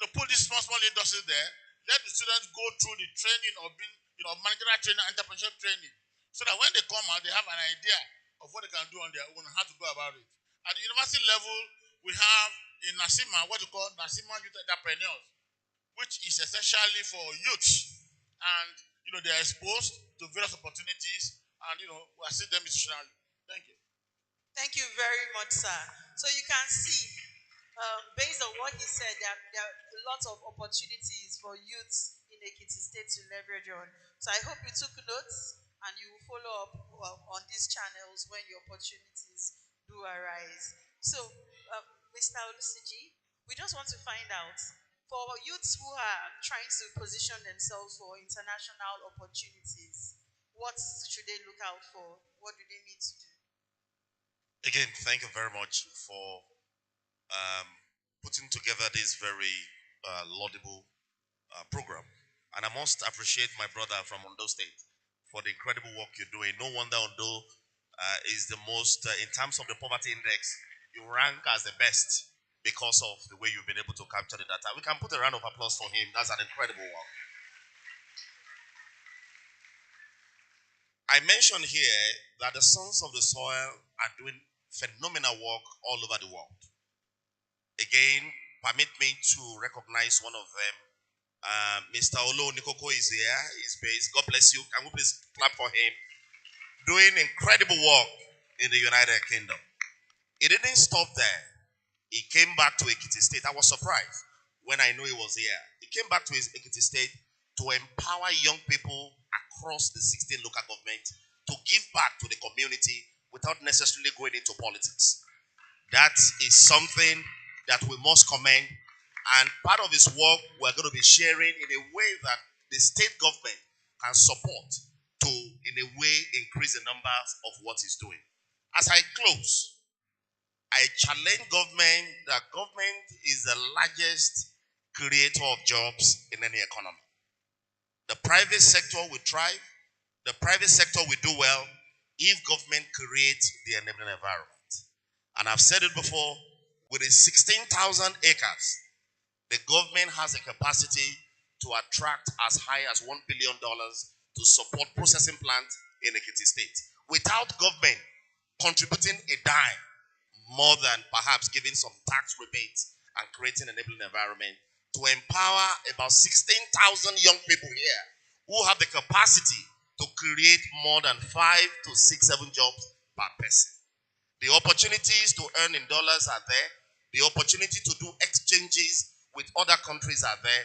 to put these small industries there, let the students go through the training of being, managerial training, entrepreneurship training, so that when they come out, they have an idea of what they can do on their own and how to go about it. At the university level, we have in Nasima what we call Nasima Youth Entrepreneurs, which is essentially for youth, and they are exposed to various opportunities, and we assist them institutionally. Thank you. Thank you very much, sir. So you can see, based on what he said, there are lots of opportunities for youths in Ekiti State to leverage on. So I hope you took notes and you will follow up on these channels when the opportunities do arise. So, Mr. Olusiji, we just want to find out, for youths who are trying to position themselves for international opportunities, what should they look out for? What do they need to do? Again, thank you very much for putting together this very laudable program. And I must appreciate my brother from Ondo State for the incredible work you're doing. No wonder Ondo is the most, in terms of the poverty index, you rank as the best because of the way you've been able to capture the data. We can put a round of applause for him. That's an incredible work. I mentioned here that the sons of the soil are doing phenomenal work all over the world. Again, permit me to recognize one of them. Mr. Olo Nikoko is here. He's based. God bless you. Can we please clap for him? Doing incredible work in the United Kingdom. He didn't stop there. He came back to Ekiti State. I was surprised when I knew he was here. He came back to his Ekiti State to empower young people across the 16 local governments to give back to the community without necessarily going into politics. That is something that we must commend. And part of his work we're going to be sharing in a way that the state government can support to, in a way, increase the numbers of what he's doing. As I close, I challenge government that government is the largest creator of jobs in any economy. The private sector will thrive. The private sector will do well if government creates the enabling environment. And I've said it before, with the 16,000 acres, the government has the capacity to attract as high as $1 billion to support processing plants in Ekiti State. Without government contributing a dime, more than perhaps giving some tax rebates and creating an enabling environment to empower about 16,000 young people here who have the capacity to create more than 5 to 6, 7 jobs per person. The opportunities to earn in dollars are there. The opportunity to do exchanges with other countries are there.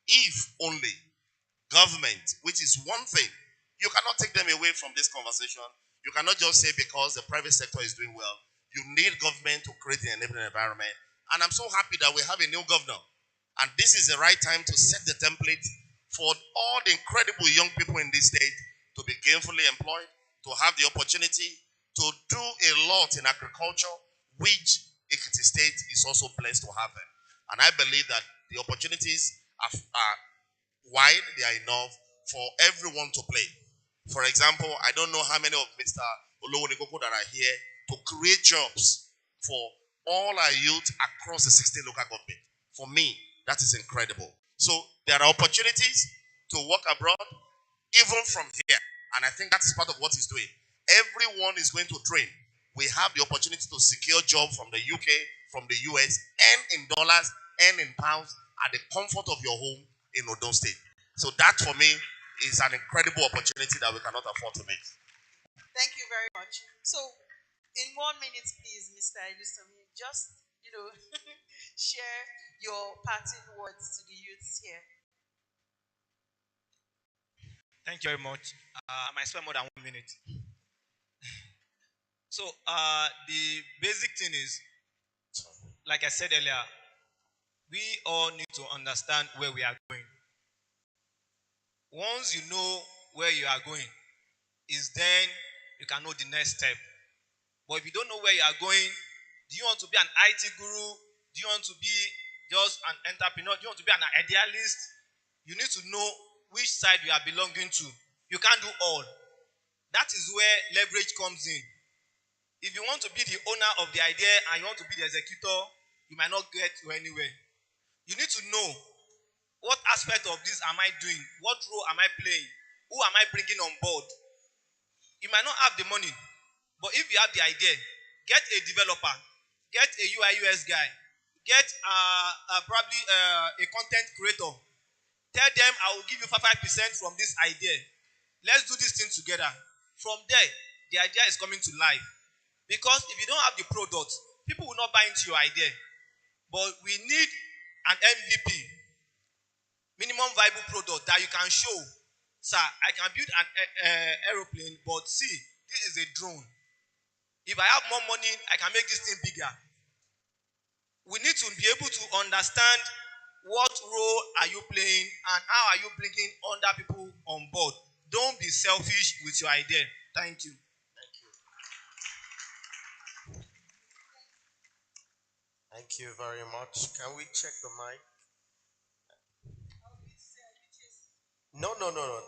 If only government, which is one thing, you cannot take them away from this conversation. You cannot just say because the private sector is doing well, you need government to create an enabling environment. And I'm so happy that we have a new governor. And this is the right time to set the template for all the incredible young people in this state to be gainfully employed, to have the opportunity to do a lot in agriculture, which Ekiti State is also blessed to have them. And I believe that the opportunities are wide, they are enough for everyone to play. For example, I don't know how many of Mr. Olowonigoko that are here to create jobs for all our youth across the 16 local government. For me, that is incredible. So there are opportunities to work abroad, even from here. And I think that is part of what he's doing. Everyone is going to train. We have the opportunity to secure job from the UK, from the US, and in dollars, and in pounds, at the comfort of your home in Odo State. So that for me is an incredible opportunity that we cannot afford to miss. Thank you very much. So, in 1 minute, please, Mr. Ilusami, just, share your parting words to the youths here. Thank you very much. I might spend more than 1 minute. So, the basic thing is, like I said earlier, we all need to understand where we are going. Once you know where you are going, is then you can know the next step. But if you don't know where you are going, do you want to be an IT guru? Do you want to be just an entrepreneur? Do you want to be an idealist? You need to know which side you are belonging to. You can't do all. That is where leverage comes in. If you want to be the owner of the idea and you want to be the executor, you might not get to anywhere. You need to know what aspect of this am I doing? What role am I playing? Who am I bringing on board? You might not have the money, but if you have the idea, get a developer, get a UI UX guy, get probably a content creator. Tell them I will give you 5% from this idea. Let's do this thing together. From there, the idea is coming to life. Because if you don't have the product, people will not buy into your idea. But we need an MVP, minimum viable product that you can show. Sir, I can build an aeroplane, but see, this is a drone. If I have more money, I can make this thing bigger. We need to be able to understand what role are you playing and how are you bringing other people on board. Don't be selfish with your idea. Thank you. Thank you very much. Can we check the mic? No.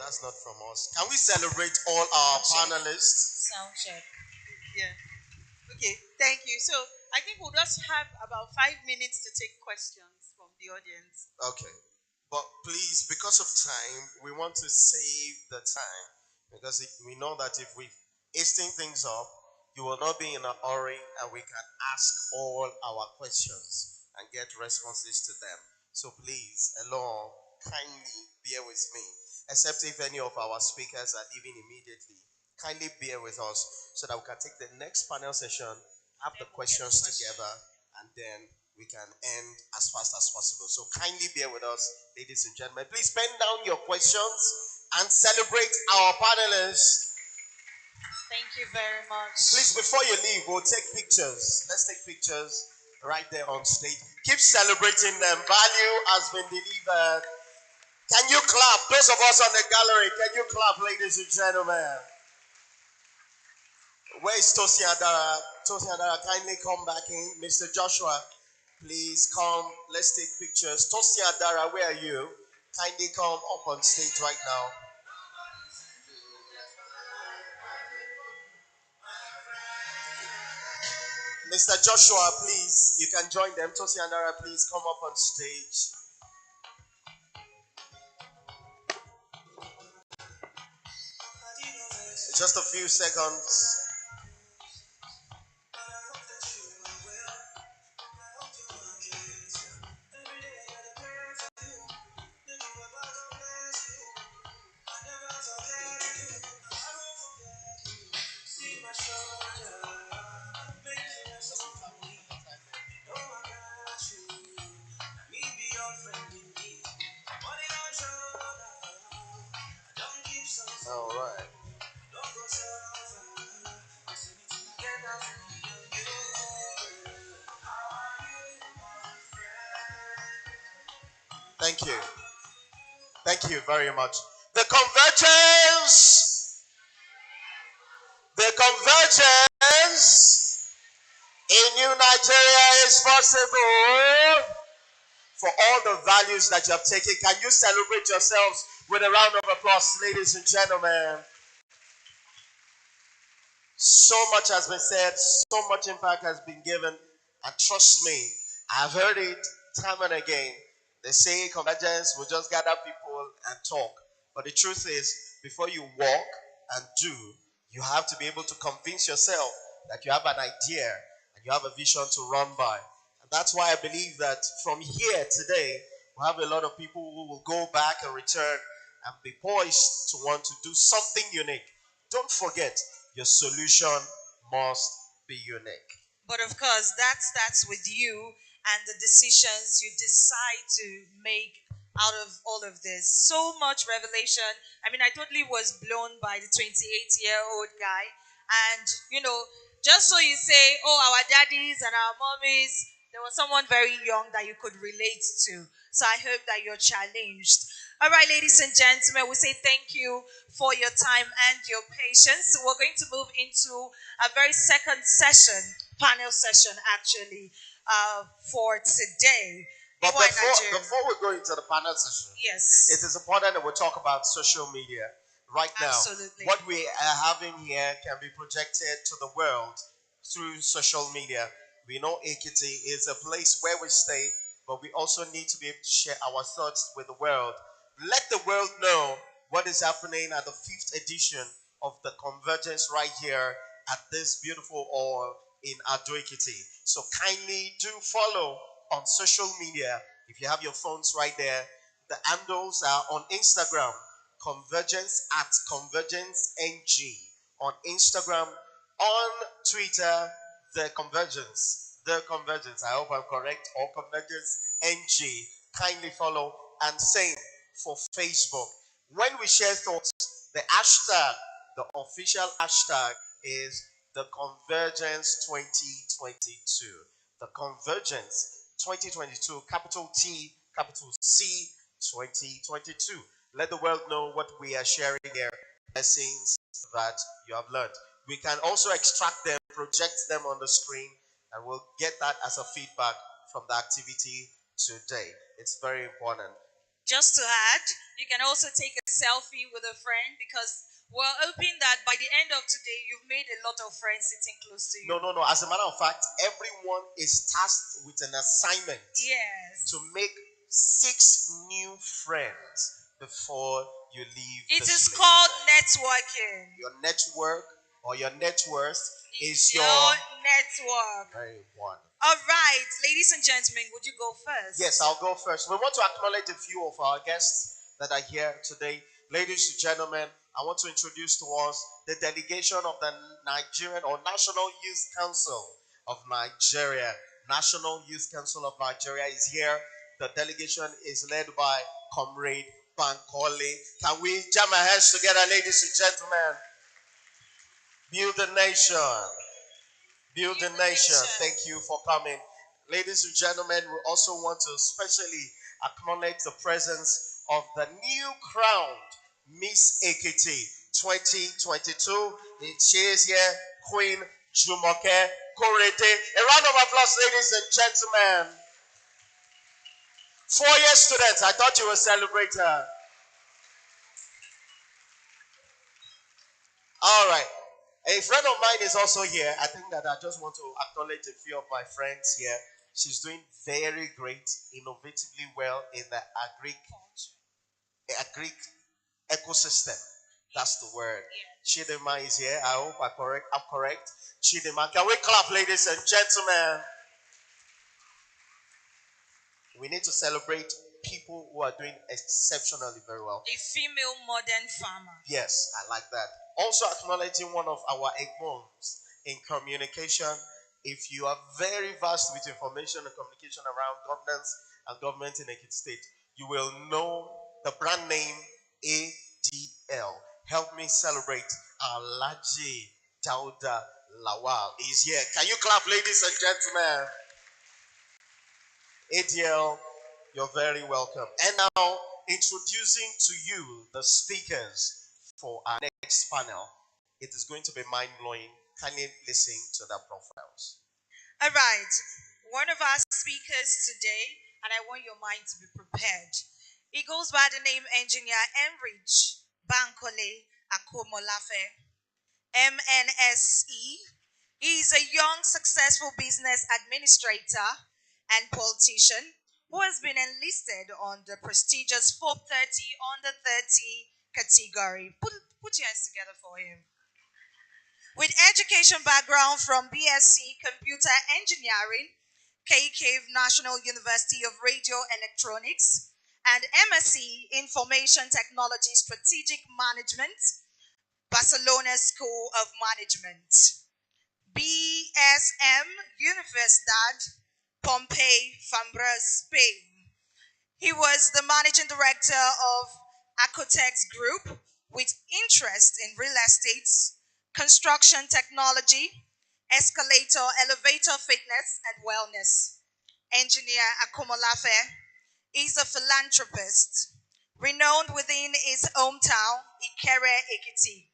That's not from us. Can we celebrate all our panelists? Sound check. Yeah. Okay, thank you. So I think we'll just have about 5 minutes to take questions from the audience. Okay. But please, because of time, we want to save the time. Because we know that if we hasten things up, you will not be in a hurry and we can ask all our questions and get responses to them. So please, along, kindly bear with me. Except if any of our speakers are leaving immediately, kindly bear with us so that we can take the next panel session, have the questions together, and then we can end as fast as possible. So kindly bear with us, ladies and gentlemen. Please pen down your questions and celebrate our panelists. Thank you very much. Please, before you leave, we'll take pictures. Let's take pictures right there on stage. Keep celebrating them. Value has been delivered. Can you clap? Those of us on the gallery, can you clap, ladies and gentlemen? Where is Tosi Adara? Tosi Adara, kindly come back in. Mr. Joshua, please come. Let's take pictures. Tosi Adara, where are you? Kindly come up on stage right now. Mr. Joshua, please, you can join them. Tosi Adara, please come up on stage. Just a few seconds. All right. Thank you. Thank you very much. The Convergence! The Convergence! A new Nigeria is possible. For all the values that you have taken, can you celebrate yourselves with a round of applause, ladies and gentlemen? So much has been said, so much impact has been given, and trust me, I've heard it time and again. They say convergence will just gather people and talk. But the truth is, before you walk and do, you have to be able to convince yourself that you have an idea and you have a vision to run by. And that's why I believe that from here today, we have a lot of people who will go back and return and be poised to want to do something unique. Don't forget, your solution must be unique. But of course, that starts with you and the decisions you decide to make out of all of this. So much revelation. I mean, I totally was blown by the 28-year-old guy. And, just so you say, oh, our daddies and our mommies, there was someone very young that you could relate to. So I hope that you're challenged. All right, ladies and gentlemen, we say thank you for your time and your patience. We're going to move into a very second session, panel session actually, for today. But Iwa before we go into the panel session, yes, it is important that we talk about social media right now. Absolutely. What we are having here can be projected to the world through social media. We know Ekiti is a place where we stay, but we also need to be able to share our thoughts with the world. Let the world know what is happening at the fifth edition of the Convergence right here at this beautiful hall in Ado Ekiti. So kindly do follow on social media. If you have your phones right there, the handles are on Instagram, Convergence at Convergence NG. On Instagram, on Twitter, The Convergence. The Convergence. I hope I'm correct. Or Convergence NG. Kindly follow and same for Facebook. When we share thoughts, the hashtag, the official hashtag is the Convergence 2022. The Convergence 2022, capital T, capital C 2022. Let the world know what we are sharing here, lessons that you have learned. We can also extract them, project them on the screen, and we'll get that as a feedback from the activity today. It's very important. Just to add, you can also take a selfie with a friend because we're hoping that by the end of today, you've made a lot of friends sitting close to you. No. As a matter of fact, everyone is tasked with an assignment. Yes. To make 6 new friends before you leave. It is called networking. Your network or your net worth is your network. Very important. All right, ladies and gentlemen, would you go first? Yes, I'll go first. We want to acknowledge a few of our guests that are here today. Ladies and gentlemen, I want to introduce to us the delegation of the Nigerian or National Youth Council of Nigeria. National Youth Council of Nigeria is here. The delegation is led by Comrade Bankole. Can we jam our hands together, ladies and gentlemen? Build the nation. Build the nation. Thank you for coming. Ladies and gentlemen, we also want to especially acknowledge the presence of the new crowned Miss Ekiti 2022. She is here, Queen Jumoke Korede. A round of applause, ladies and gentlemen. 4-year students, I thought you would celebrate her. All right. A friend of mine is also here. I think that I just want to acknowledge a few of my friends here. She's doing very great, innovatively well in the agric ecosystem. That's the word. Chidema is here. I hope I'm correct. Chidema. Can we clap, ladies and gentlemen? We need to celebrate people who are doing exceptionally very well. A female modern farmer. Yes, I like that. Also acknowledging one of our experts in communication. If you are very vast with information and communication around governance and government in Ekiti State, you will know the brand name ADL. Help me celebrate Alaji Dauda Lawal. He's here. Can you clap, ladies and gentlemen? ADL, you're very welcome. And now, introducing to you the speakers for our next panel. It is going to be mind-blowing. Kindly listen to their profiles. All right. One of our speakers today, and I want your mind to be prepared. He goes by the name Engineer Enrich Bankole Akomolafe. MNSE. He is a young, successful business administrator and politician who has been enlisted on the prestigious 430 under 30 category. Put your hands together for him. With education background from BSc Computer Engineering, KK National University of Radio Electronics, and MSc Information Technology Strategic Management, Barcelona School of Management. BSM Universidad Pompey Fambras, Spain. He was the managing director of Acotex Group with interest in real estate, construction technology, escalator, elevator fitness, and wellness. Engineer Akomolafe is a philanthropist, renowned within his hometown, Ikere, Ekiti,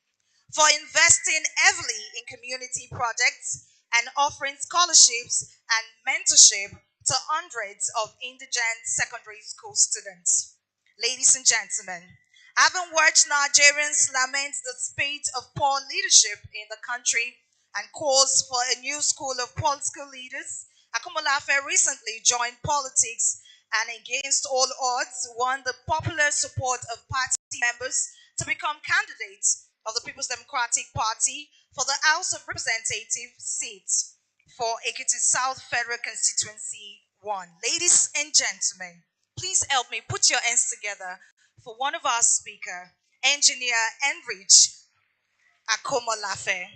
for investing heavily in community projects and offering scholarships and mentorship to hundreds of indigent secondary school students. Ladies and gentlemen, having watched Nigerians lament the state of poor leadership in the country and calls for a new school of political leaders, Akomolafe recently joined politics and against all odds won the popular support of party members to become candidates of the People's Democratic Party for the House of Representatives seat for Ekiti South Federal Constituency 1. Ladies and gentlemen, please help me put your hands together for one of our speaker, Engineer Enrich Akomolafe.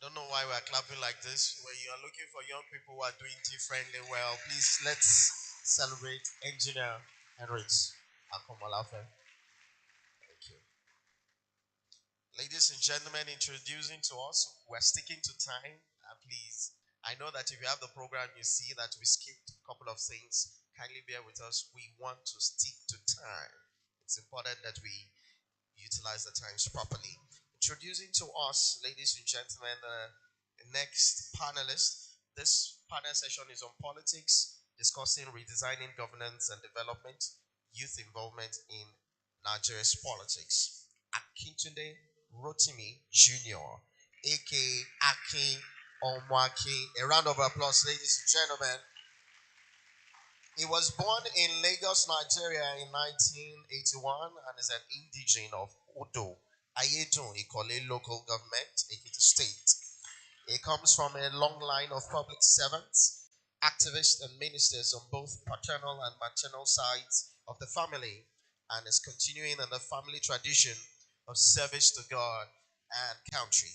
I don't know why we're clapping like this. When you are looking for young people who are doing differently well, please let's celebrate Engineer Henrich Akomolafe. Thank you. Ladies and gentlemen, introducing to us, we're sticking to time. Please, I know that if you have the program, you see that we skipped a couple of things. Kindly bear with us. We want to stick to time. It's important that we utilize the times properly. Introducing to us, ladies and gentlemen, the next panelist. This panel session is on politics, discussing redesigning governance and development, youth involvement in Nigeria's politics. Akintunde Rotimi Jr., aka Akin Omwaki. A round of applause, ladies and gentlemen. He was born in Lagos, Nigeria in 1981 and is an indigene of Odo, Ayedun Ikole local government, Ekiti State. He comes from a long line of public servants, activists and ministers on both paternal and maternal sides of the family and is continuing in the family tradition of service to God and country.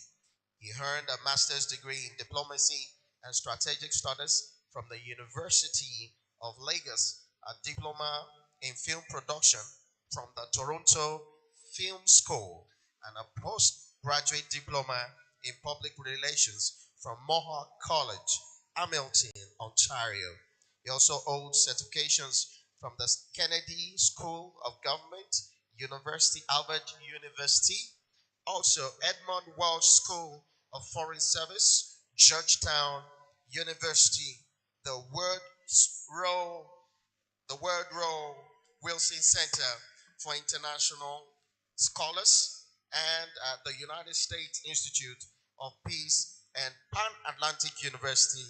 He earned a master's degree in diplomacy and strategic studies from the University of Lagos, a diploma in film production from the Toronto Film School, and a postgraduate diploma in public relations from Mohawk College, Hamilton, Ontario. He also holds certifications from the Kennedy School of Government, University Albert University, also Edmund Welsh School of Foreign Service, Georgetown University, the Woodrow Wilson Center for International Scholars, and the United States Institute of Peace and Pan-Atlantic University,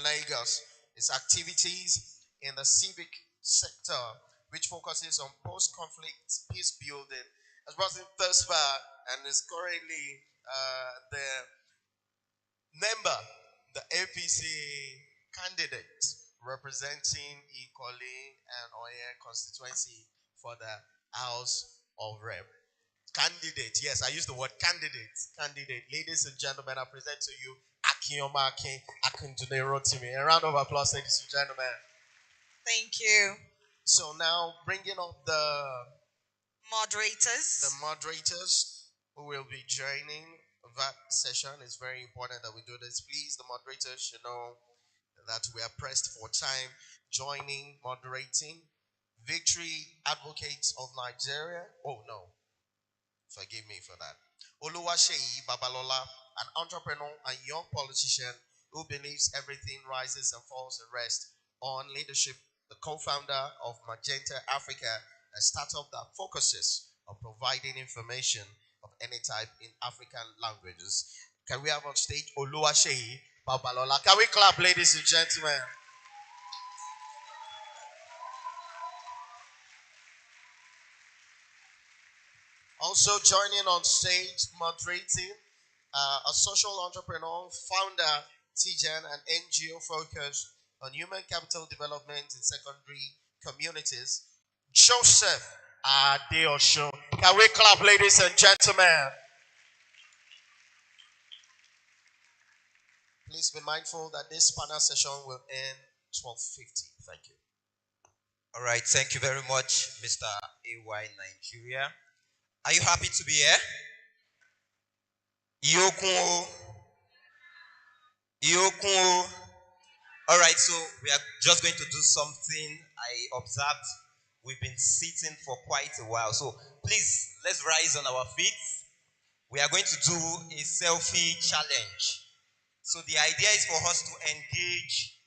Lagos. His activities in the civic sector, which focuses on post-conflict peace building, has brought him thus far and is currently the member, the APC candidate representing Ikoli and Oye constituency for the House of Rep. Candidate, yes, I use the word candidate. Candidate, ladies and gentlemen, I present to you Akinyoma Akin Akintunde Rotimi. A round of applause, ladies and gentlemen. Thank you. So now, bringing up the Moderators. moderators who will be joining that session. It's very important that we do this. Please, the moderators should know that we are pressed for time. Joining, moderating Victory Advocates of Nigeria. Oh no, forgive me for that. Oluwaseyi Babalola, an entrepreneur and young politician who believes everything rises and falls and rests on leadership, the co-founder of Magenta Africa, a startup that focuses on providing information of any type in African languages. Can we have on stage Oluwaseyi Babalola? Can we clap, ladies and gentlemen? Also joining on stage, moderating, a social entrepreneur, founder, TGen, an NGO focused on human capital development in secondary communities, Joseph Adeosho. Can we clap, ladies and gentlemen? Please be mindful that this panel session will end 12:50. Thank you. All right, thank you very much, Mr. AY Nigeria. Are you happy to be here? Iyokun. All right, so we are just going to do something I observed. We've been sitting for quite a while. So please, let's rise on our feet. We are going to do a selfie challenge. So the idea is for us to engage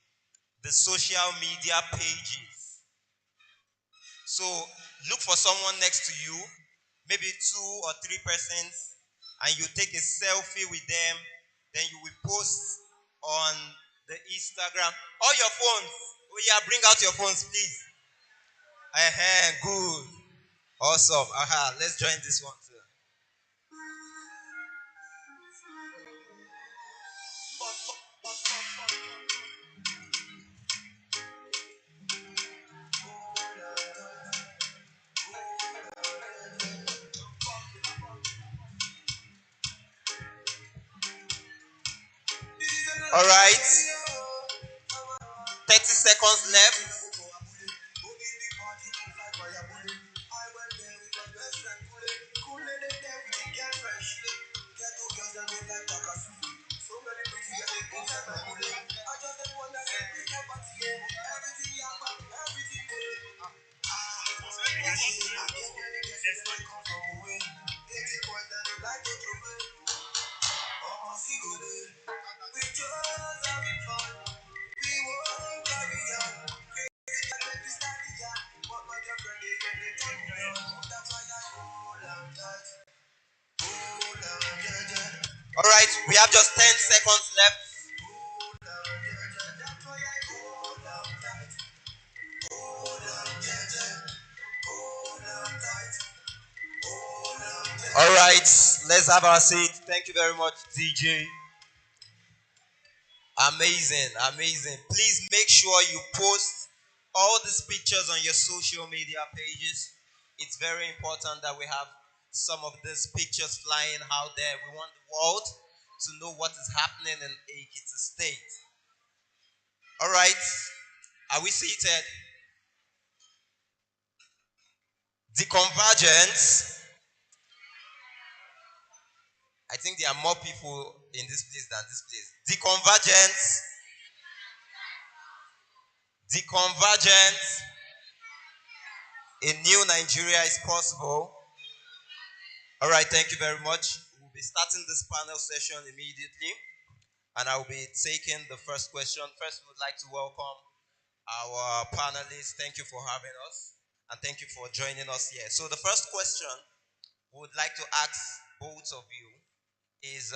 the social media pages. So look for someone next to you, maybe 2 or 3 persons, and you take a selfie with them. Then you will post on the Instagram. All your phones. Oh yeah, bring out your phones, please. Good. Awesome. Let's join this one too. All right. 30 seconds left. All right, we have just 10 seconds left. All right, let's have our seat. Thank you very much, DJ. Amazing. Please make sure you post all these pictures on your social media pages. It's very important that we have some of these pictures flying out there. We want the world to know what is happening in Ekiti State. All right, are we seated? The Convergence. I think there are more people in this place than this place. The Convergence. The Convergence. A new Nigeria is possible. All right, thank you very much. We'll be starting this panel session immediately, and I'll be taking the first question. First, we would like to welcome our panelists. Thank you for having us, and thank you for joining us here. So the first question we would like to ask both of you is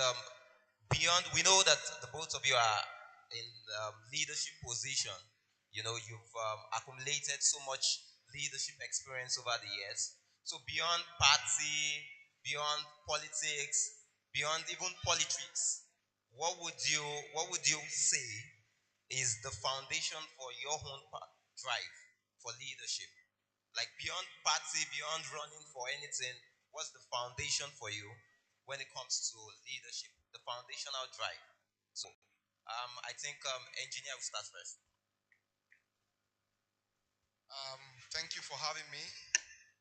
beyond, we know that the both of you are in leadership position. You know, you've accumulated so much leadership experience over the years. So beyond party, beyond politics, beyond even politics, what would you say is the foundation for your own drive for leadership? Like beyond party, beyond running for anything, what's the foundation for you when it comes to leadership? The foundational drive. So, I think engineer will start first. Thank you for having me.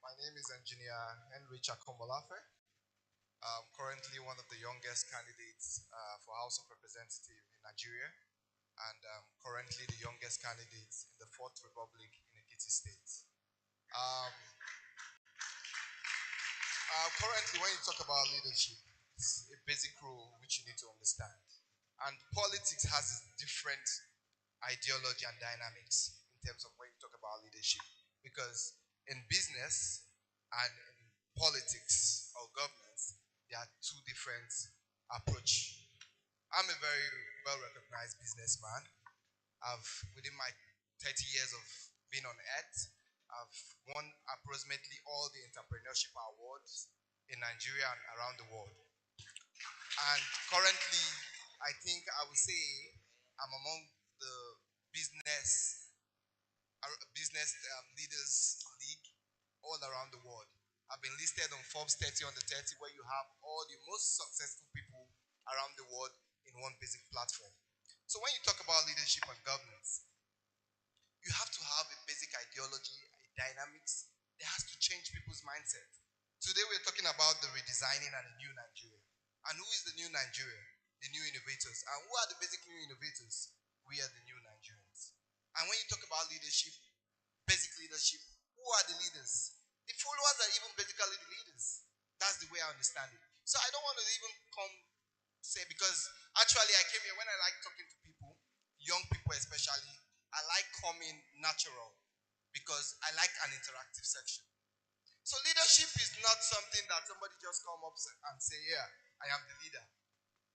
My name is Engineer Henry Chakomolafe. I'm currently one of the youngest candidates for House of Representatives in Nigeria, and currently the youngest candidate in the Fourth Republic in Ekiti State. Um, Currently, when you talk about leadership, it's a basic rule which you need to understand. And politics has its different ideology and dynamics in terms of when you talk about leadership. Because in business and in politics or governance, there are two different approach. I'm a very well recognized businessman. Within my 30 years of being on earth, I've won approximately all the entrepreneurship awards in Nigeria and around the world. And currently, I think I would say I'm among the business leaders league all around the world. I've been listed on Forbes 30 under 30, where you have all the most successful people around the world in one basic platform. So when you talk about leadership and governance, you have to have a basic ideology, a dynamics that has to change people's mindset. Today we're talking about the redesigning and the new Nigeria. And who is the new Nigeria? The new innovators. And who are the basic new innovators? We are the new Nigerians. And when you talk about leadership, basic leadership, who are the leaders? The followers are even basically the leaders. That's the way I understand it. So I don't want to even come say, because actually I came here when I like talking to people, young people especially, I like coming natural because I like an interactive section. So leadership is not something that somebody just come up and say, yeah, I am the leader.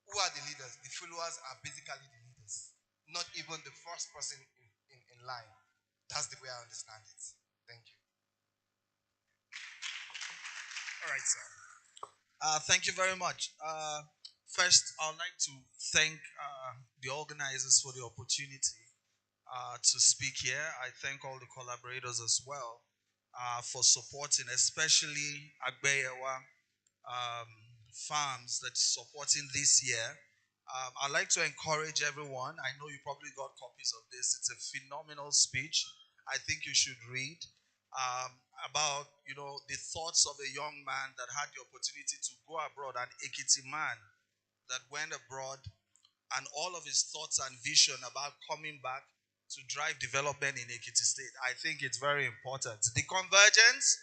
Who are the leaders? The followers are basically the leaders, not even the first person in line. That's the way I understand it. Thank you. All right, sir. Thank you very much. First, I would like to thank the organizers for the opportunity to speak here. I thank all the collaborators as well for supporting, especially Agbeyewa farms that's supporting this year. I'd like to encourage everyone. I know you probably got copies of this. It's a phenomenal speech. I think you should read about the thoughts of a young man that had the opportunity to go abroad, an Ekiti man that went abroad, and all of his thoughts and vision about coming back to drive development in Ekiti State. I think it's very important. The convergence.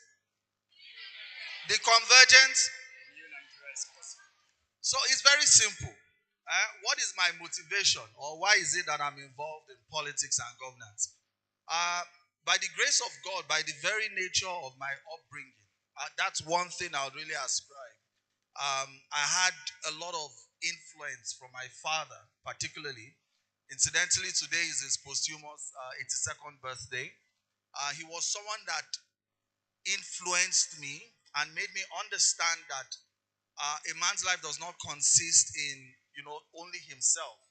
So it's very simple. What is my motivation, or why is it that I'm involved in politics and governance? By the grace of God, by the very nature of my upbringing, that's one thing I would really ascribe. I had a lot of influence from my father, particularly. Incidentally, today is his posthumous 82nd birthday. He was someone that influenced me and made me understand that a man's life does not consist in, only himself.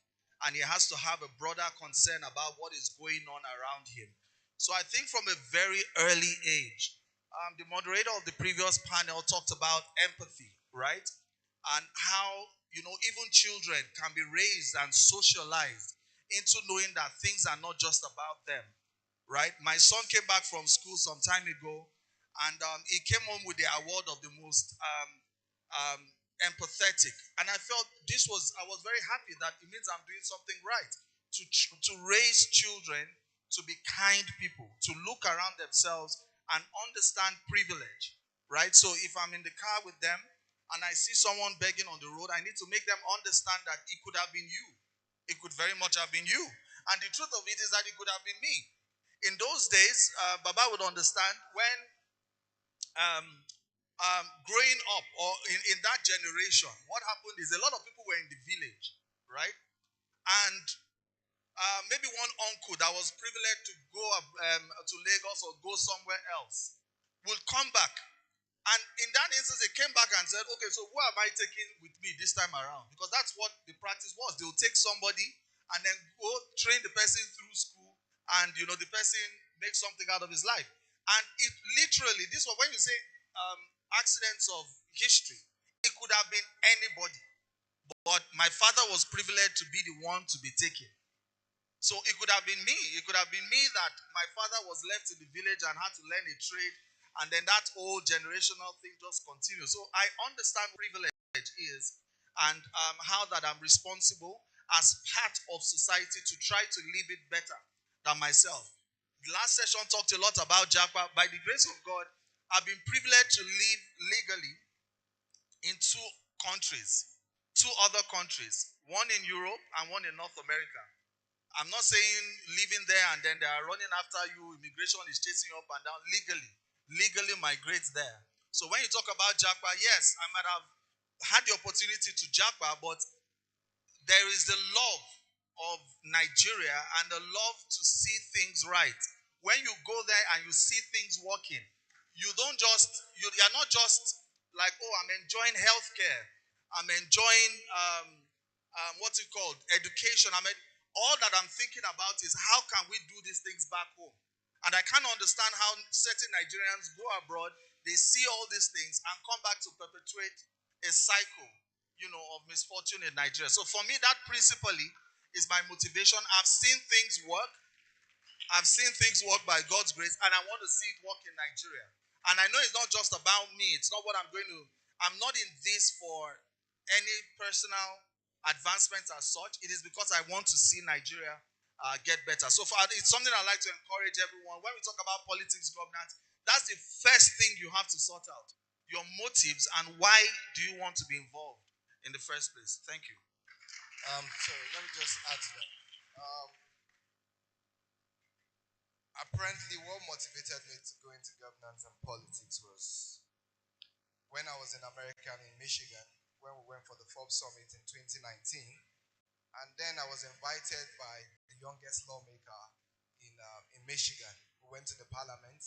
And he has to have a broader concern about what is going on around him. So I think from a very early age, the moderator of the previous panel talked about empathy, right? And how, even children can be raised and socialized into knowing that things are not just about them, right? My son came back from school some time ago, and he came home with the award of the most empathetic. And I felt I was very happy that it means I'm doing something right. To raise children to be kind people, to look around themselves and understand privilege, right? So if I'm in the car with them and I see someone begging on the road, I need to make them understand that it could have been you. It could very much have been you. And the truth of it is that it could have been me. In those days, Baba would understand when growing up, or in that generation, what happened is a lot of people were in the village, right? And maybe one uncle that was privileged to go to Lagos or go somewhere else will come back. And in that instance, they came back and said, okay, so who am I taking with me this time around? Because that's what the practice was. They will take somebody and then go train the person through school, and the person makes something out of his life. And it literally, this was when you say accidents of history, it could have been anybody. But my father was privileged to be the one to be taken. So it could have been me. It could have been me that my father was left in the village and had to learn a trade. And then that old generational thing just continues. So I understand privilege is, and how that I'm responsible as part of society to try to live it better than myself. last session talked a lot about Japa. By the grace of God, I've been privileged to live legally in two other countries, one in Europe and one in North America. I'm not saying living there and then they are running after you, immigration is chasing you up and down. Legally migrate there. So when you talk about Japa, yes, I might have had the opportunity to Japa, but there is the love of Nigeria and the love to see things right. When you go there and you see things working, you are not just like, oh, I'm enjoying healthcare, I'm enjoying what's it called, education. All that I'm thinking about is how can we do these things back home? And I can't understand how certain Nigerians go abroad, they see all these things and come back to perpetuate a cycle, of misfortune in Nigeria. So for me, that principally is my motivation. I've seen things work. I've seen things work by God's grace, and I want to see it work in Nigeria. And I know it's not just about me. It's not what I'm not in this for any personal advancement as such. It is because I want to see Nigeria get better. So it's something I like to encourage everyone. When we talk about politics, governance, that's the first thing you have to sort out. Your motives and why do you want to be involved in the first place. Thank you. So let me just add to that. Apparently, what motivated me to go into governance and politics was when I was in America in Michigan, when we went for the Forbes Summit in 2019. And then I was invited by the youngest lawmaker in Michigan. We went to the parliament,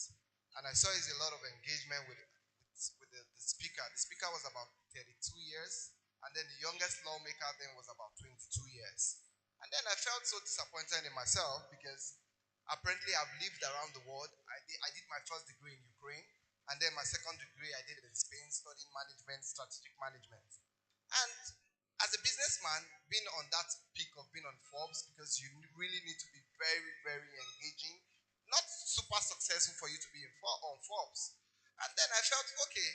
and I saw a lot of engagement with the speaker. The speaker was about 32 years, and then the youngest lawmaker then was about 22 years. And then I felt so disappointed in myself because apparently I've lived around the world. I did my first degree in Ukraine, and then my second degree I did it in Spain, studying management, strategic management. And as a businessman, being on that peak of being on Forbes, because you really need to be very, very engaging, not super successful for you to be on Forbes. And then I felt, okay,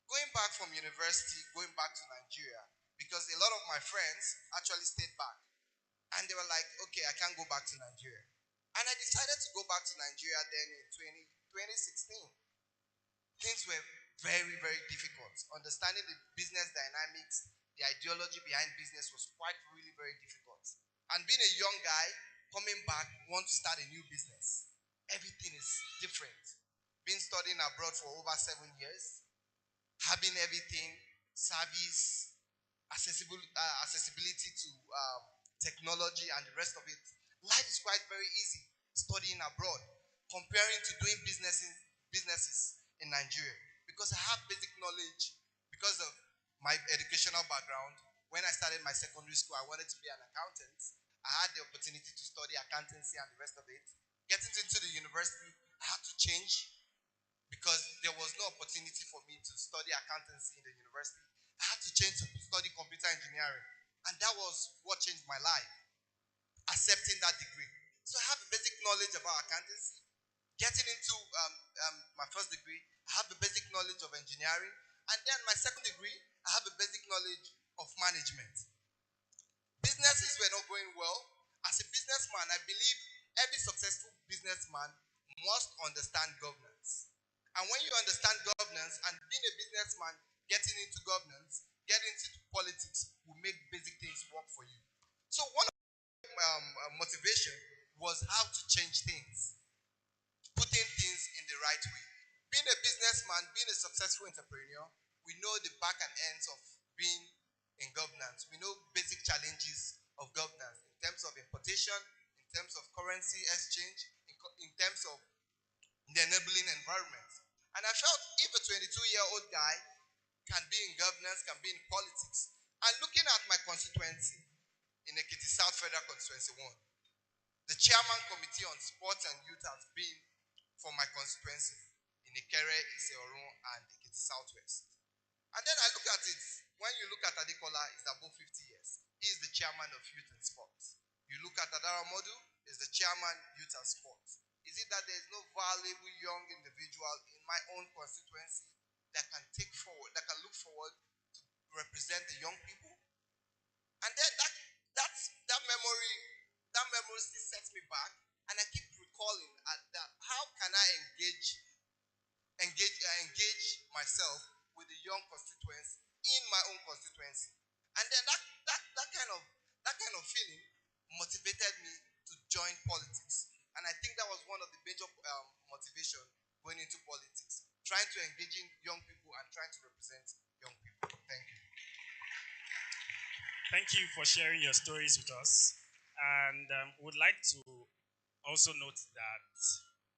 going back from university, going back to Nigeria, because a lot of my friends actually stayed back. And they were like, okay, I can't go back to Nigeria. And I decided to go back to Nigeria then in 2016. Things were very, very difficult. Understanding the business dynamics, the ideology behind business was quite really very difficult. And being a young guy, coming back, want to start a new business. Everything is different. Been studying abroad for over 7 years, having everything, service, accessibility to technology and the rest of it. Life is quite very easy studying abroad, comparing to doing businesses in Nigeria. Because I have basic knowledge, because of my educational background. When I started my secondary school, I wanted to be an accountant. I had the opportunity to study accountancy and the rest of it. Getting into the university, I had to change because there was no opportunity for me to study accountancy in the university. I had to change to study computer engineering. And that was what changed my life, accepting that degree. So I have a basic knowledge about accountancy. Getting into my first degree, I have a basic knowledge of engineering. And then my second degree, I have a basic knowledge of management. Businesses were not going well. As a businessman, I believe every successful businessman must understand governance. And when you understand governance and being a businessman, getting into governance, getting into politics will make basic things work for you. So one of my motivation was how to change things, putting things in the right way. Being a businessman, being a successful entrepreneur, we know the back and ends of being in governance. We know basic challenges of governance in terms of importation, in terms of currency exchange, in terms of the enabling environment. And I felt if a 22-year-old guy can be in governance, can be in politics, and looking at my constituency in Ekiti South Federal Constituency 1, the chairman committee on sports and youth has been for my constituency in Ikere, Iseorun, and Ekiti Southwest. And then I look at it, when you look at Adekola, he's above 50 years. He is the chairman of youth and sports. You look at Adara Modu, he's the chairman youth and sports. Is it that there is no valuable young individual in my own constituency that can take forward, that can look forward to represent the young people? And then that memory still sets me back, and I keep recalling at myself with the young constituents in my own constituency. And then that kind of feeling motivated me to join politics. And I think that was one of the major motivation going into politics, trying to engage in young people and trying to represent young people. Thank you. Thank you for sharing your stories with us. And would like to also note that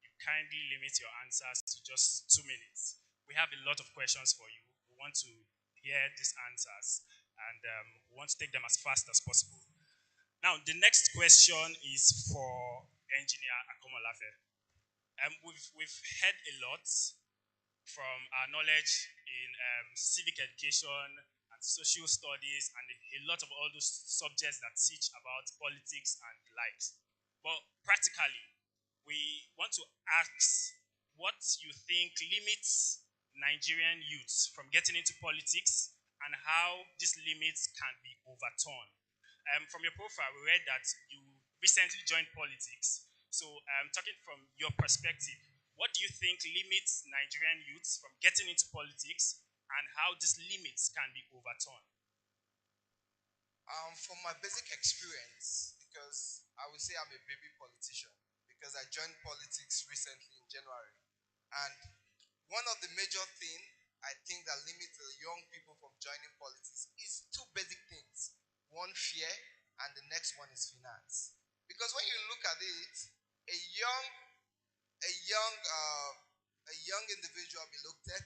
you kindly limit your answers to just 2 minutes. We have a lot of questions for you. We want to hear these answers and we want to take them as fast as possible. Now, the next question is for Engineer Akomolafe. We've heard a lot from our knowledge in civic education and social studies and a lot of all those subjects that teach about politics and the likes. But practically, we want to ask what you think limits Nigerian youths from getting into politics and how these limits can be overturned. From your profile, we read that you recently joined politics. So, talking from your perspective, what do you think limits Nigerian youths from getting into politics and how these limits can be overturned? From my basic experience, because I would say I'm a baby politician, because I joined politics recently in January. And one of the major things I think that limits the young people from joining politics is two basic things. One, fear, and the next one is finance. Because when you look at it, a young individual below 30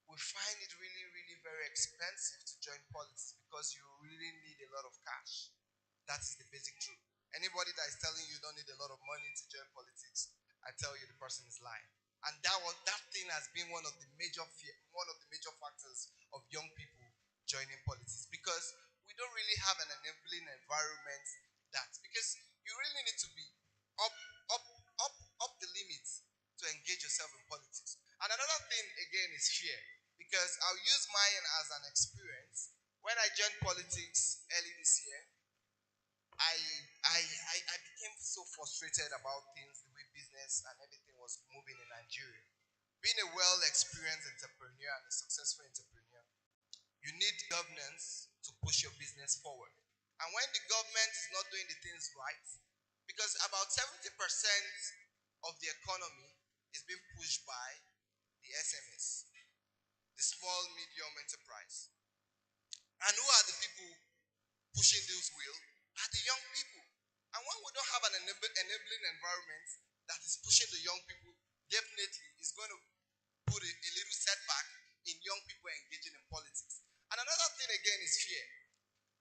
will find it really, really very expensive to join politics because you really need a lot of cash. That is the basic truth. Anybody that is telling you don't need a lot of money to join politics, I tell you the person is lying. And that thing has been one of the major factors of young people joining politics, because we don't really have an enabling environment because you really need to be up the limits to engage yourself in politics. And another thing again is fear, because I'll use mine as an experience. When I joined politics early this year, I became so frustrated about things, the way business and everything was moving in Nigeria. Being a well-experienced entrepreneur and a successful entrepreneur, you need governance to push your business forward. And when the government is not doing the things right, because about 70% of the economy is being pushed by the SMS, the small medium enterprise. And who are the people pushing this wheel? Are the young people. And when we don't have an enabling environment that is pushing the young people, definitely is going to put a little setback in young people engaging in politics. And another thing again is fear.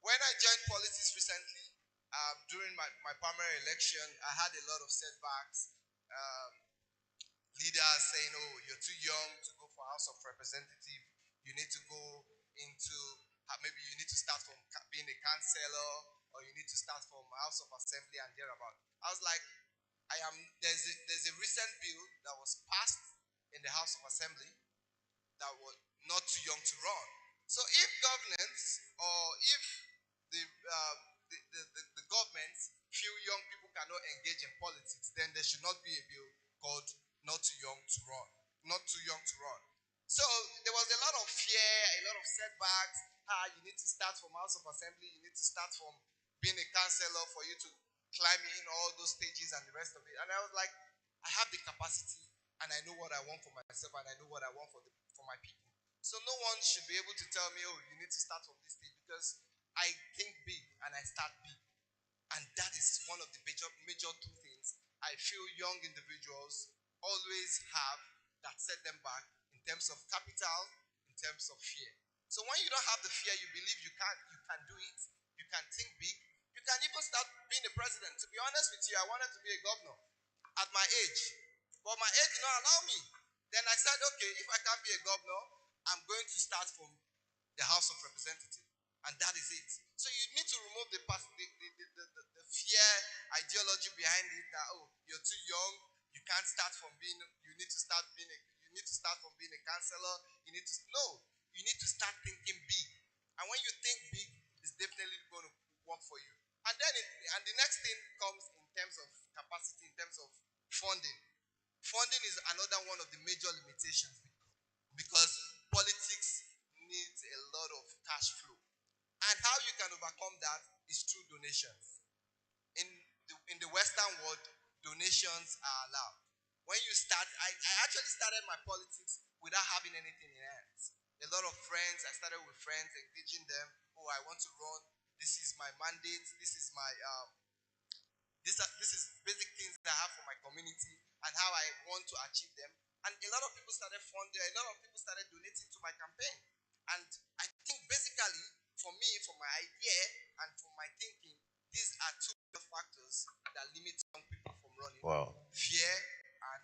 When I joined politics recently, during my primary election, I had a lot of setbacks. Leaders saying, oh, you're too young to go for House of Representative. You need to go into, maybe you need to start from being a councillor, or you need to start from House of Assembly and thereabout. I was like, there's a recent bill that was passed in the House of Assembly that was not too young to run. So if governance, or if the government feel young people cannot engage in politics, then there should not be a bill called not too young to run. Not too young to run. So there was a lot of fear, a lot of setbacks. You need to start from House of Assembly, you need to start from being a councillor for you to climb in all those stages and the rest of it. And I was like, I have the capacity and I know what I want for myself and I know what I want for my people. So no one should be able to tell me, oh, you need to start from this stage, because I think big and I start big. And that is one of the major two things I feel young individuals always have that set them back in terms of capital, in terms of fear. So when you don't have the fear, you believe you can do it, you can think big, you can even start being a president. To be honest with you, I wanted to be a governor at my age, but my age did not allow me. Then I said, okay, if I can't be a governor, I'm going to start from the House of Representatives. And that is it. So you need to remove the fear ideology behind it, that, oh, you're too young, you can't start from being, you need to start from being a councillor, you need to start thinking big. And when you think big, it's definitely going to work for you. And then the next thing comes in terms of capacity, in terms of funding. Funding is another one of the major limitations, because can overcome that is through donations. In the Western world, donations are allowed. When you start, I actually started my politics without having anything in hands. A lot of friends, I started with friends, engaging them. Oh, I want to run. This is my mandate. This is my this is basic things that I have for my community and how I want to achieve them. And a lot of people started funding. A lot of people started donating to my campaign. And I think basically, for me, for my idea and for my thinking, these are two factors that limit young people from running. Wow. Fear and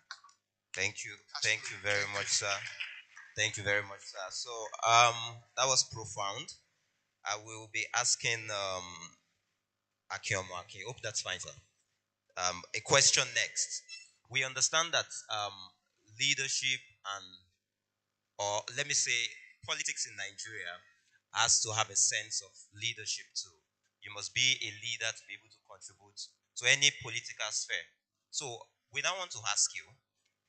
Thank you. cash Thank flow. you very much, sir. Thank you very much, sir. So that was profound. I will be asking Akiomo. Okay, hope that's fine, sir. A question next. We understand that leadership and, or let me say, politics in Nigeria has to have a sense of leadership too. You must be a leader to be able to contribute to any political sphere. So we now want to ask you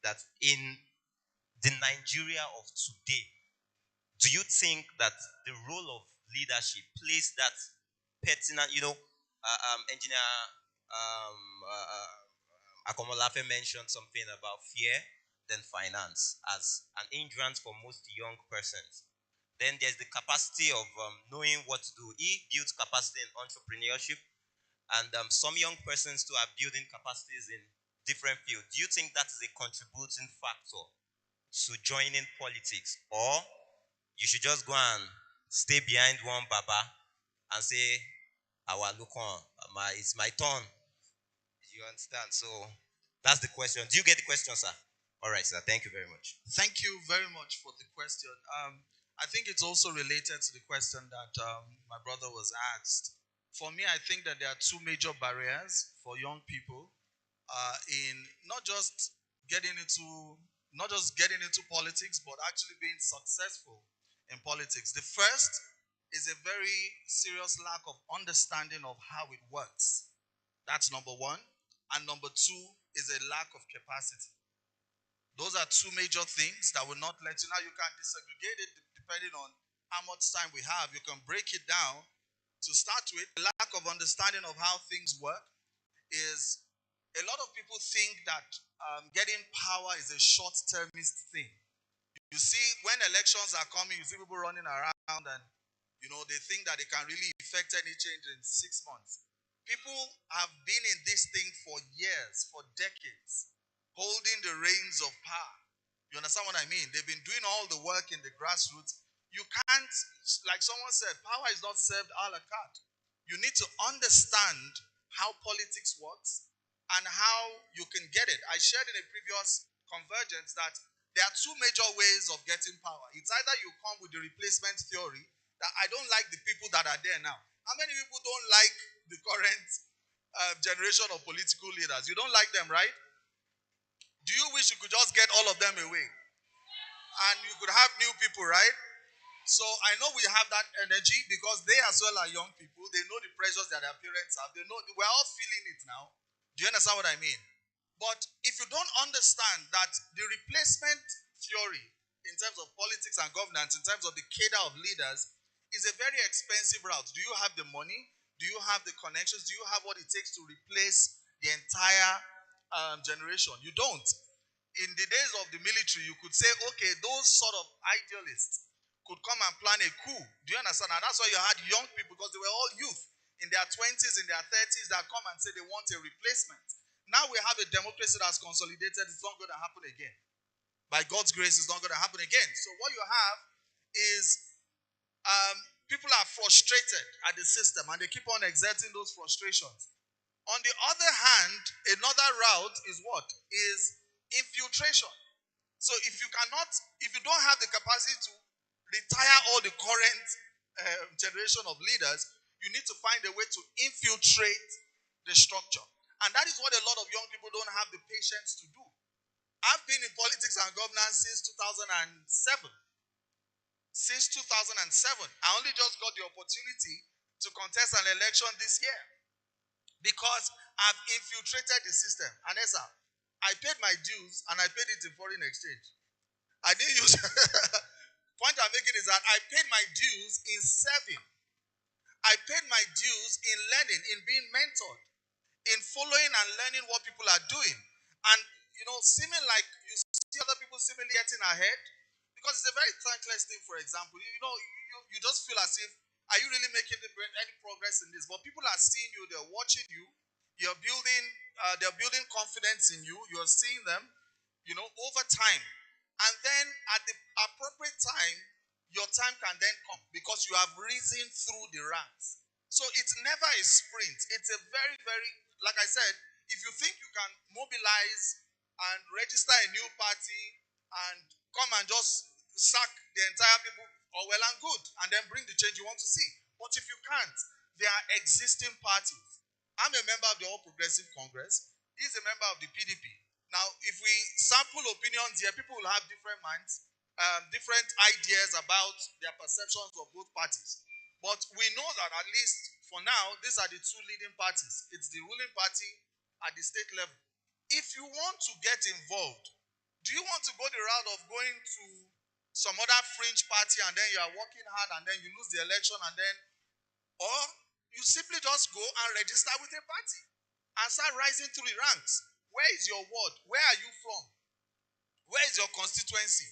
that in the Nigeria of today, do you think that the role of leadership plays that pertinent, engineer Akomolafe mentioned something about fear, then finance as an hindrance for most young persons. Then there's the capacity of knowing what to do. He builds capacity in entrepreneurship, and some young persons too are building capacities in different fields. Do you think that is a contributing factor to joining politics, or you should just go and stay behind one baba and say, "Our look on, it's my turn." You understand? So that's the question. Do you get the question, sir? All right, sir. Thank you very much. Thank you very much for the question. I think it's also related to the question that my brother was asked. For me, I think that there are two major barriers for young people in not just getting into politics, but actually being successful in politics. The first is a very serious lack of understanding of how it works. That's number one. And number two is a lack of capacity. Those are two major things that will not let you. Now, you can disaggregate it depending on how much time we have. You can break it down. To start with, the lack of understanding of how things work is a lot of people think that getting power is a short-termist thing. You see, when elections are coming, you see people running around and, they think that they can really effect any change in 6 months. People have been in this thing for years, for decades, holding the reins of power. You understand what I mean? They've been doing all the work in the grassroots. You can't, like someone said, power is not served a la carte. You need to understand how politics works and how you can get it. I shared in a previous Convergence that there are two major ways of getting power. It's either you come with the replacement theory, that I don't like the people that are there now. How many people don't like the current generation of political leaders? You don't like them, right? Do you wish you could just get all of them away? And you could have new people, right? So I know we have that energy because they as well are young people. They know the pressures that their parents have. They know we're all feeling it now. Do you understand what I mean? But if you don't understand that the replacement theory in terms of politics and governance, in terms of the cadre of leaders, is a very expensive route. Do you have the money? Do you have the connections? Do you have what it takes to replace the entire generation? You don't. In the days of the military, you could say, okay, those sort of idealists could come and plan a coup. Do you understand? And that's why you had young people, because they were all youth in their 20s, in their 30s, that come and say they want a replacement. Now we have a democracy that's consolidated. It's not going to happen again. By God's grace, it's not going to happen again. So what you have is people are frustrated at the system and they keep on exerting those frustrations. On the other hand, another route is what? Is infiltration. So if you don't have the capacity to retire all the current generation of leaders, you need to find a way to infiltrate the structure. And that is what a lot of young people don't have the patience to do. I've been in politics and governance since 2007. Since 2007. I only just got the opportunity to contest an election this year because I've infiltrated the system. Anessa, I paid my dues and I paid it in foreign exchange. I didn't use... Point I'm making is that I paid my dues in serving. I paid my dues in learning, in being mentored, in following and learning what people are doing. And, seeming like you see other people seemingly getting ahead, because it's a very thankless thing, for example. You just feel as if, are you really making any progress in this? But people are seeing you, they're watching you, they're building confidence in you, you're seeing them, over time. And then at the appropriate time, your time can then come because you have risen through the ranks. So it's never a sprint. It's a very, very, like I said, if you think you can mobilize and register a new party and come and just sack the entire people, all well and good, and then bring the change you want to see. But if you can't, there are existing parties. I'm a member of the All Progressive Congress. He's a member of the PDP. Now, if we sample opinions here, people will have different minds, different ideas about their perceptions of both parties. But we know that at least for now, these are the two leading parties. It's the ruling party at the state level. If you want to get involved, do you want to go the route of going to some other fringe party and then you are working hard and then you lose the election and then, or you simply just go and register with a party and start rising through the ranks? Where is your ward? Where are you from? Where is your constituency?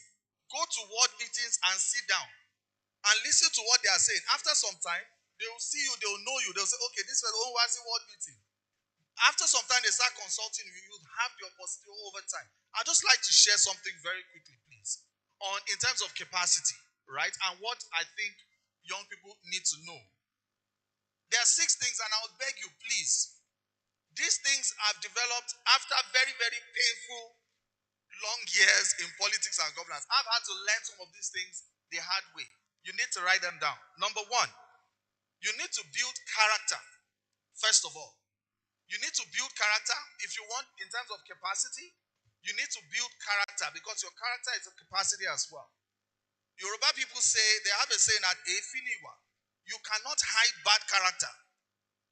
Go to ward meetings and sit down and listen to what they are saying. After some time, they will see you, they will know you, they will say, okay, this was the one ward meeting. After some time, they start consulting you, you have the opportunity over time. I'd just like to share something very quickly, please, in terms of capacity, right? And what I think young people need to know. There are 6 things, and I would beg you, please. These things have developed after very, very painful, long years in politics and governance. I've had to learn some of these things the hard way. You need to write them down. Number 1, you need to build character, first of all. You need to build character if you want, in terms of capacity. You need to build character because your character is a capacity as well. Yoruba people say, they have a saying that Efiniwa, you cannot hide bad character.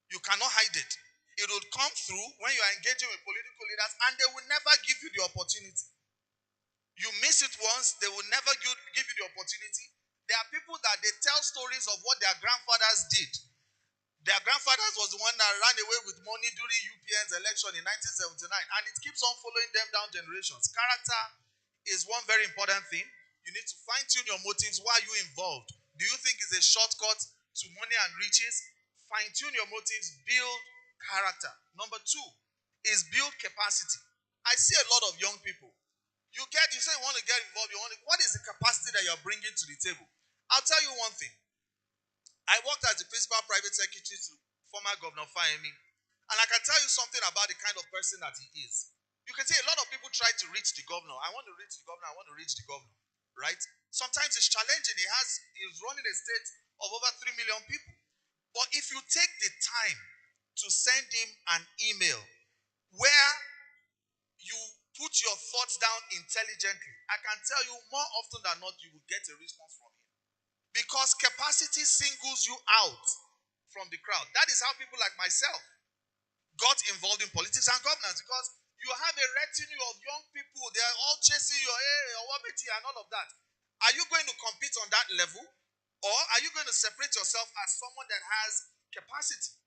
You cannot hide it. It will come through when you are engaging with political leaders and they will never give you the opportunity. You miss it once, they will never give you the opportunity. There are people that they tell stories of what their grandfathers did. Their grandfathers was the one that ran away with money during UPN's election in 1979, and it keeps on following them down generations. Character is one very important thing. You need to fine-tune your motives. Why are you involved? Do you think it's a shortcut to money and riches? Fine-tune your motives, build character. Number 2 is build capacity. I see a lot of young people. You say you want to get involved, what is the capacity that you're bringing to the table? I'll tell you one thing. I worked as the principal private secretary to former Governor Fayemi, and I can tell you something about the kind of person that he is. You can see a lot of people try to reach the governor. I want to reach the governor, I want to reach the governor, right? Sometimes it's challenging. He's running a state of over 3 million people. But if you take the time to send him an email where you put your thoughts down intelligently, I can tell you more often than not, you will get a response from him. Because capacity singles you out from the crowd. That is how people like myself got involved in politics and governance, because you have a retinue of young people. They are all chasing your and all of that. Are you going to compete on that level? Or are you going to separate yourself as someone that has capacity?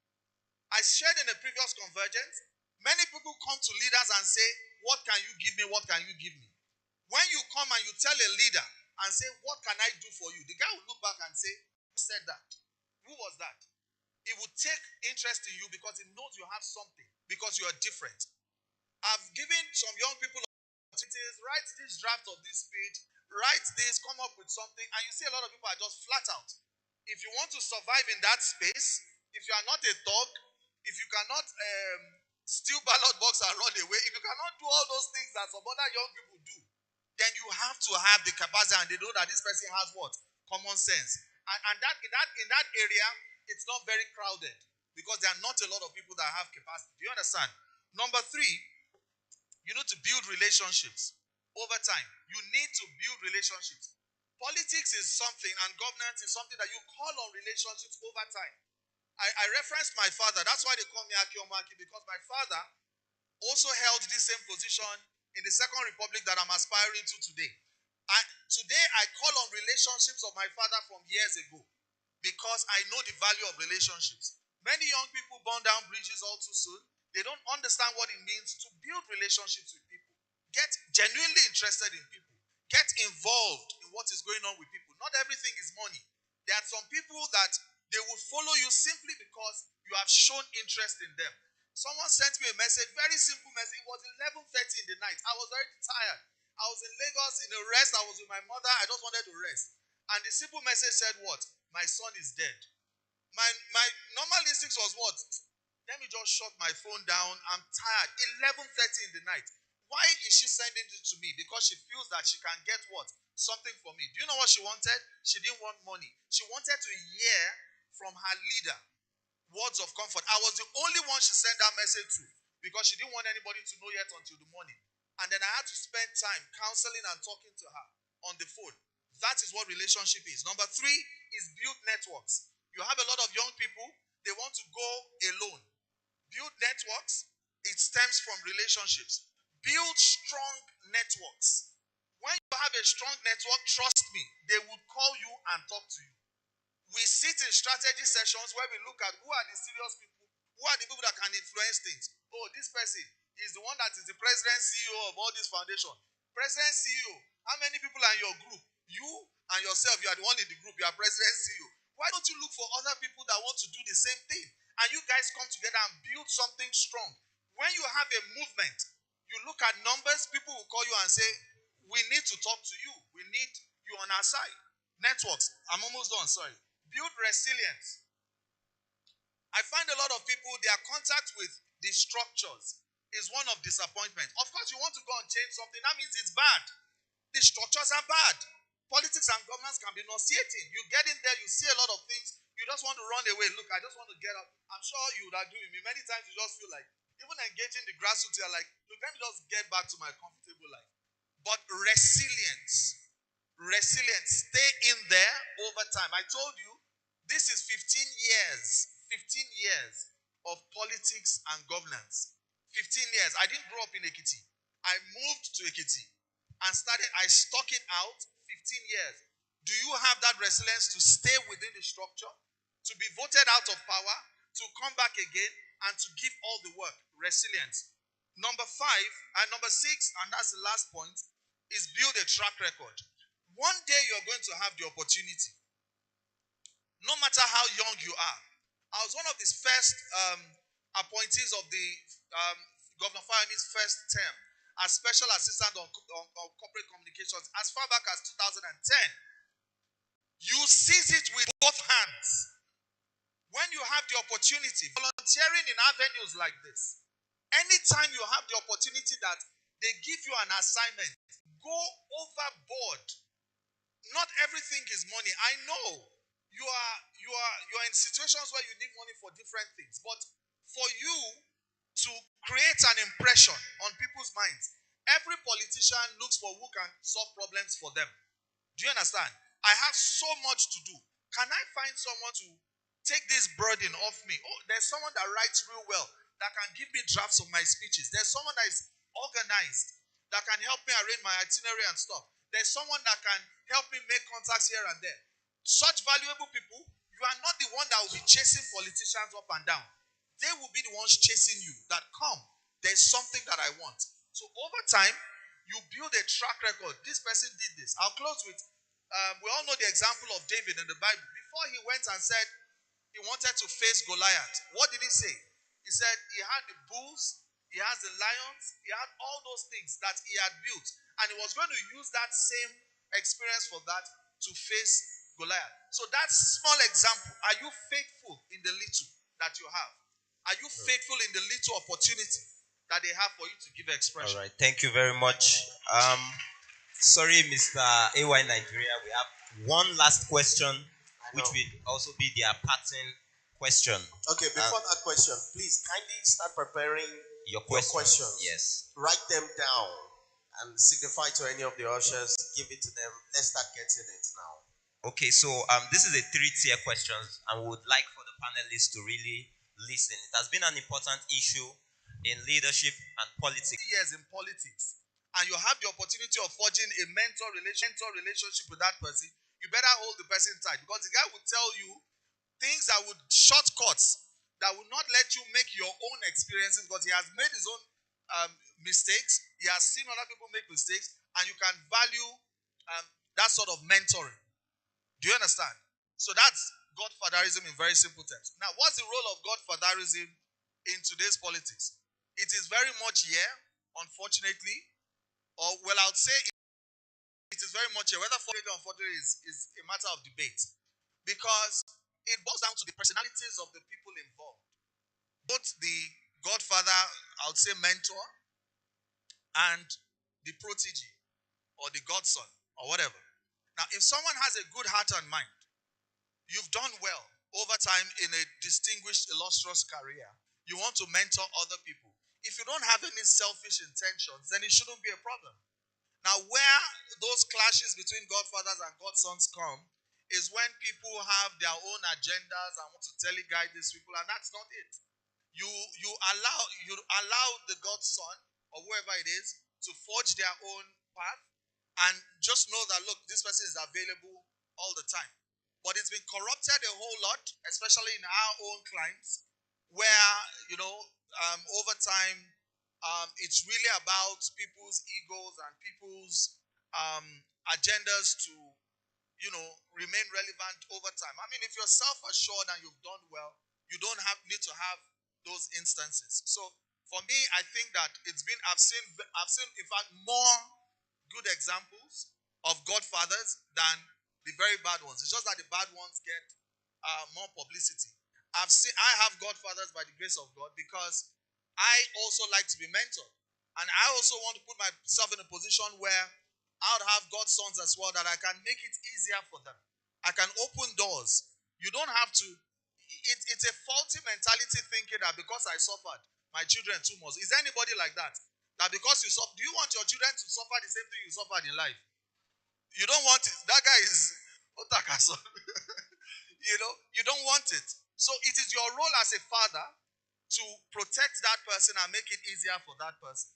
I shared in a previous Convergence, many people come to leaders and say, what can you give me? What can you give me? When you come and you tell a leader and say, what can I do for you? The guy will look back and say, who said that? Who was that? He will take interest in you because he knows you have something, because you are different. I've given some young people opportunities, write this draft of this page, write this, come up with something, and you see a lot of people are just flat out. If you want to survive in that space, if you are not a thug, if you cannot steal ballot box and run away, if you cannot do all those things that some other young people do, then you have to have the capacity, and they know that this person has what? Common sense. And that in that area, it's not very crowded because there are not a lot of people that have capacity. Do you understand? Number 3, you need to build relationships over time. You need to build relationships. Politics is something, and governance is something that you call on relationships over time. I referenced my father. That's why they call me Aki Omaki, because my father also held this same position in the Second Republic that I'm aspiring to today. Today, I call on relationships of my father from years ago. because I know the value of relationships. Many young people burn down bridges all too soon. They don't understand what it means to build relationships with people. Get genuinely interested in people. Get involved in what is going on with people. Not everything is money. There are some people that they will follow you simply because you have shown interest in them. Someone sent me a message, very simple message. It was 11:30 in the night. I was very tired. I was in Lagos in a rest. I was with my mother. I just wanted to rest. And the simple message said what? My son is dead. My normal instinct was what? Let me just shut my phone down. I'm tired. 11:30 in the night. Why is she sending it to me? Because she feels that she can get what? Something from me. Do you know what she wanted? She didn't want money. She wanted to hear from her leader words of comfort. I was the only one she sent that message to because she didn't want anybody to know yet until the morning. And then I had to spend time counseling and talking to her on the phone. That is what relationship is. Number 3 is build networks. You have a lot of young people, they want to go alone. Build networks, it stems from relationships. Build strong networks. When you have a strong network, trust me, they would call you and talk to you. We sit in strategy sessions where we look at who are the serious people, who are the people that can influence things. Oh, this person is the one that is the president CEO of all this foundation. President CEO, how many people are in your group? You and yourself, you are the one in the group, you are president CEO. Why don't you look for other people that want to do the same thing? And you guys come together and build something strong. When you have a movement, you look at numbers, people will call you and say, we need to talk to you. We need you on our side. Networks. I'm almost done, sorry. Build resilience. I find a lot of people, their contact with the structures is one of disappointment. Of course, you want to go and change something. That means it's bad. The structures are bad. Politics and governance can be nauseating. You get in there, you see a lot of things. You just want to run away. Look, I just want to get up. I'm sure you would agree with me. Many times you just feel like, even engaging the grassroots, you're like, look, let me just get back to my comfortable life. But resilience, stay in there over time. I told you, this is 15 years of politics and governance. 15 years. I didn't grow up in Ekiti. I moved to Ekiti and I stuck it out 15 years. Do you have that resilience to stay within the structure, to be voted out of power, to come back again, and to give all the work? Resilience. Number 5 and number 6, and that's the last point, is build a track record. One day you're going to have the opportunity. No matter how young you are. I was one of his first appointees of the Governor Fayemi's first term as Special Assistant on Corporate Communications as far back as 2010. You seize it with both hands. When you have the opportunity, volunteering in avenues like this, anytime you have the opportunity that they give you an assignment, go overboard. Not everything is money. I know you are in situations where you need money for different things, but for you to create an impression on people's minds, every politician looks for who can solve problems for them. Do you understand? I have so much to do. Can I find someone to take this burden off me? Oh, there's someone that writes real well, that can give me drafts of my speeches. There's someone that is organized, that can help me arrange my itinerary and stuff. There's someone that can help me make contacts here and there. Such valuable people, you are not the one that will be chasing politicians up and down. They will be the ones chasing you. That come, there's something that I want. So over time, you build a track record. This person did this. I'll close with, we all know the example of David in the Bible. Before he went and said he wanted to face Goliath, what did he say? He said he had the bulls, he has the lions, he had all those things that he had built. And he was going to use that same experience for that to face Goliath. So that small example, are you faithful in the little that you have? Are you faithful in the little opportunity that they have for you to give expression? All right, thank you very much. Sorry, Mr. AY Nigeria, we have one last question, which will also be their pattern question. Okay, before that question, please kindly start preparing your questions. Yes. Write them down and signify to any of the ushers, give it to them. Let's start getting it now. Okay, so this is a 3-tier questions, and we would like for the panelists to really listen. It has been an important issue in leadership and politics. Years in politics, and you have the opportunity of forging a mentor relationship with that person, you better hold the person tight, because the guy will tell you things that would shortcuts that will not let you make your own experiences, because he has made his own mistakes. He has seen other people make mistakes, and you can value that sort of mentoring. Do you understand? So that's Godfatherism in very simple terms. Now, what's the role of Godfatherism in today's politics? It is very much here, unfortunately, or well, I would say it is very much here. Whether fortunately or unfortunately is a matter of debate, because it boils down to the personalities of the people involved. Both the godfather, I would say mentor, and the protege, or the godson, or whatever. Now, if someone has a good heart and mind, you've done well over time in a distinguished, illustrious career. You want to mentor other people. If you don't have any selfish intentions, then it shouldn't be a problem. Now, where those clashes between godfathers and godsons come is when people have their own agendas and want to teleguide these people, and that's not it. You allow the godson or whoever it is to forge their own path, and just know that, look, this person is available all the time. But it's been corrupted a whole lot, especially in our own clients, where, over time, it's really about people's egos and people's agendas to, remain relevant over time. I mean, if you're self-assured and you've done well, you don't need to have those instances. So for me, I think that I've seen, in fact, more good examples of godfathers than the very bad ones. It's just that the bad ones get more publicity. I have godfathers by the grace of God, because I also like to be mentored. And I also want to put myself in a position where I would have godsons as well, that I can make it easier for them. I can open doors. You don't have to. It's a faulty mentality thinking that because I suffered, my children too must. Is there anybody like that? That because you suffer, do you want your children to suffer the same thing you suffered in life? You don't want it. That guy is Otakaso. You don't want it. So it is your role as a father to protect that person and make it easier for that person.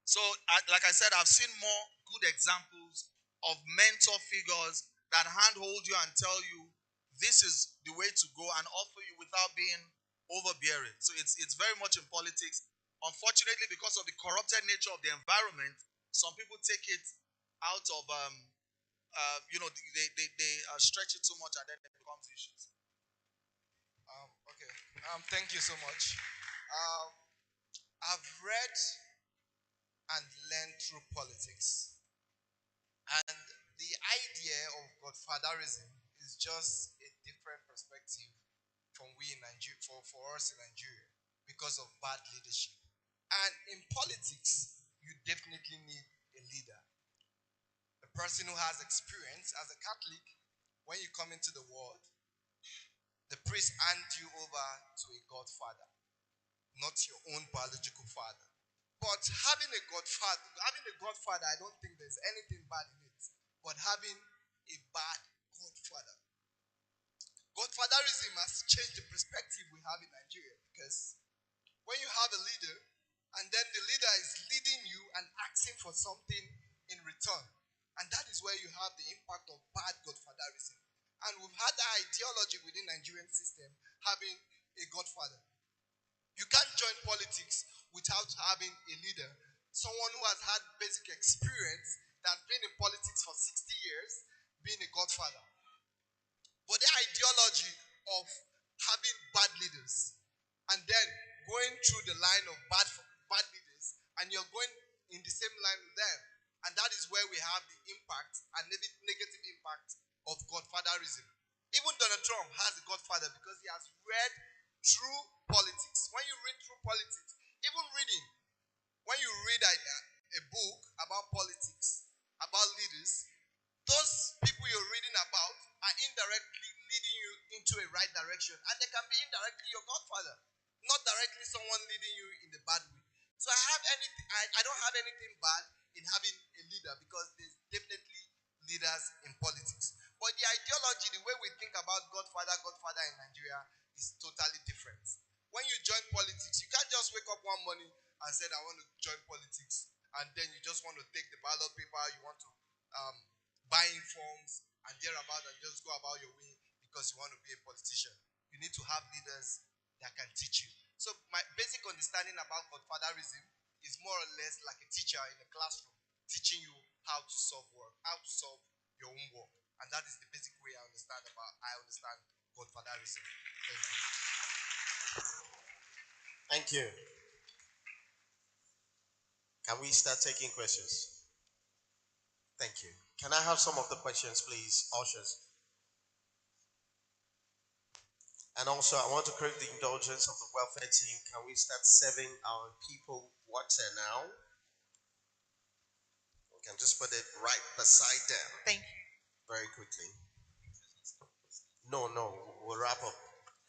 So, like I said, I've seen more good examples of mentor figures that handhold you and tell you this is the way to go, and offer you without being overbearing. So it's very much in politics. Unfortunately, because of the corrupted nature of the environment, some people take it out of they stretch it too much, and then it becomes issues. Okay. Thank you so much. I've read and learned through politics, and the idea of godfatherism is just a different perspective from we in Nigeria, for us in Nigeria, because of bad leadership. And in politics, you definitely need a leader, a person who has experience. As a Catholic, when you come into the world, the priest hands you over to a godfather, not your own biological father. But having a godfather, I don't think there's anything bad in it. But having a bad godfather, godfatherism has changed the perspective we have in Nigeria, because when you have a leader, and then the leader is leading you and asking for something in return, and that is where you have the impact of bad godfatherism. And we've had that ideology within Nigerian system, having a godfather. You can't join politics without having a leader, someone who has had basic experience, that's been in politics for 60 years, being a godfather. But the ideology of having bad leaders and then going through the line of bad leaders, and you're going in the same line with them, and that is where we have the impact and negative impact of godfatherism. Even Donald Trump has a godfather because he has read through politics. When you read through politics, even reading, when you read a book about politics, about leaders, those people you're reading about are indirectly leading you into a right direction, and they can be indirectly your godfather, not directly someone leading you in the bad way. So I don't have anything bad in having a leader, because there's definitely leaders in politics. But the ideology, the way we think about godfather in Nigeria is totally different. When you join politics, you can't just wake up one morning and say, I want to join politics, and then you just want to take the ballot paper, you want to buy in forms and thereabout and just go about your way because you want to be a politician. You need to have leaders that can teach you. So my basic understanding about godfatherism is more or less like a teacher in a classroom teaching you how to solve work, how to solve your own work. And that is the basic way I understand godfatherism. Thank you. Thank you. Can we start taking questions? Thank you. Can I have some of the questions, please, ushers? And also, I want to crave the indulgence of the welfare team. Can we start serving our people water now? We can just put it right beside them. Thank you. Very quickly. No, we'll wrap up.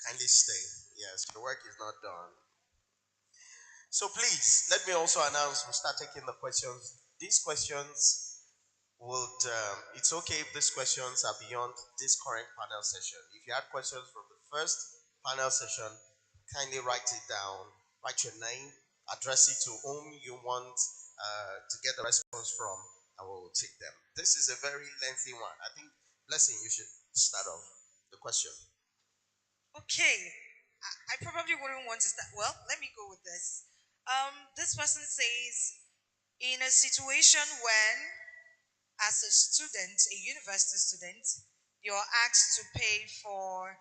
Kindly stay. Yes, the work is not done. So please, let me also announce, we'll start taking the questions. These questions would, it's okay if these questions are beyond this current panel session. If you had questions from the first panel session, kindly write it down, write your name, address it to whom you want to get the response from, and we will take them. This is a very lengthy one. I think, Blessing, you should start off the question. Okay. I probably wouldn't want to start. Well, let me go with this. This person says, in a situation when, as a student, a university student, you're asked to pay for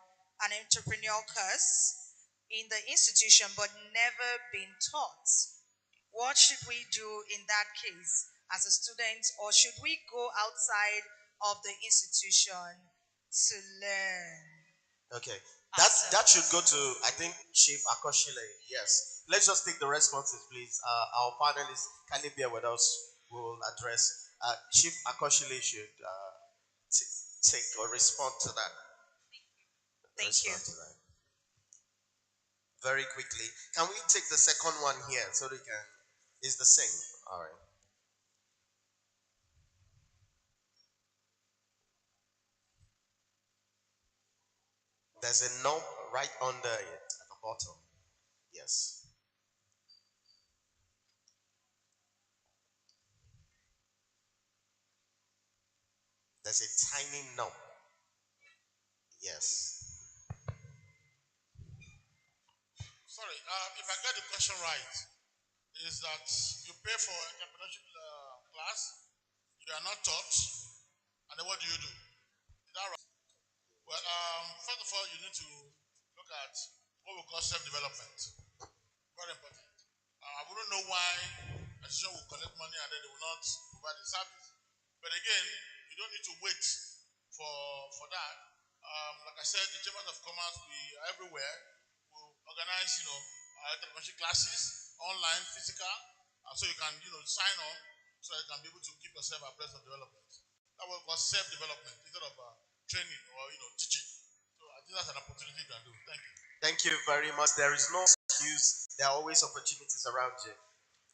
an entrepreneurial course in the institution but never been taught, what should we do in that case as a student, or should we go outside of the institution to learn? Okay. That should go to, I think, Chief Akoshile. Yes. Let's just take the responses, please. Our panelists, kindly bear with us. We will address. Chief Akoshile should take or respond to that. Thank you. To that. Very quickly. Can we take the second one here so we can? It's the same. All right. There's a knob right under it at the bottom. Yes. There's a tiny knob. Yes. Sorry, if I get the question right, is that you pay for entrepreneurship class, you are not taught, and then what do? Is that right? Well, first of all, you need to look at what we call self-development. Very important. I wouldn't know why a institution will collect money and then they will not provide the service. But again, you don't need to wait for that. Like I said, the Chambers of Commerce, we are everywhere. We organize, entrepreneurship classes, online, physical, so you can, sign on so that you can be able to keep yourself abreast of development. That was called self-development instead of training or, teaching. So I think that's an opportunity you can do. Thank you. Thank you very much. There is no excuse. There are always opportunities around you.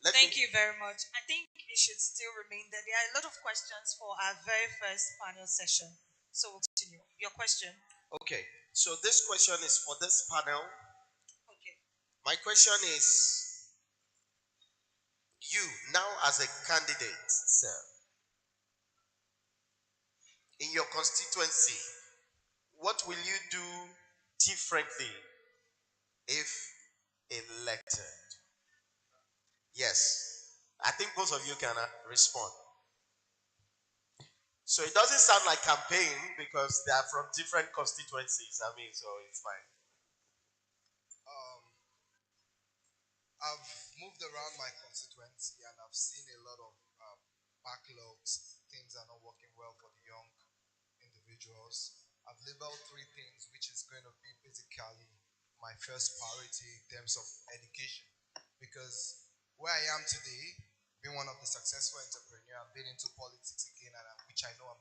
Thank you very much. I think it should still remain there. There are a lot of questions for our very first panel session. So we'll continue. Your question. Okay. So this question is for this panel. Okay. My question is, you now as a candidate, sir, in your constituency, what will you do differently if elected? Yes. I think both of you can respond. So it doesn't sound like campaign because they are from different constituencies. I mean, so it's fine. I've moved around my constituency and I've seen a lot of backlogs. Things are not working well for the young individuals. I've labeled three things, which is going to be basically my first priority in terms of education. Because where I am today, being one of the successful entrepreneurs, I've been into politics again, and which I know I'm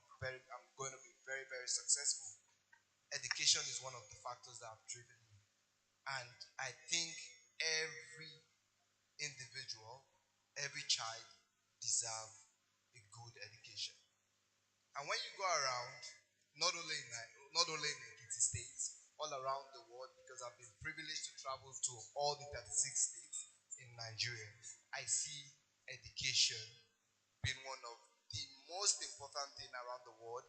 going to be very, very successful. Education is one of the factors that have driven me. And I think every individual, every child deserves a good education. And when you go around, not only in Ekiti State, all around the world, because I've been privileged to travel to all the 36 states in Nigeria, I see education being one of the most important thing around the world,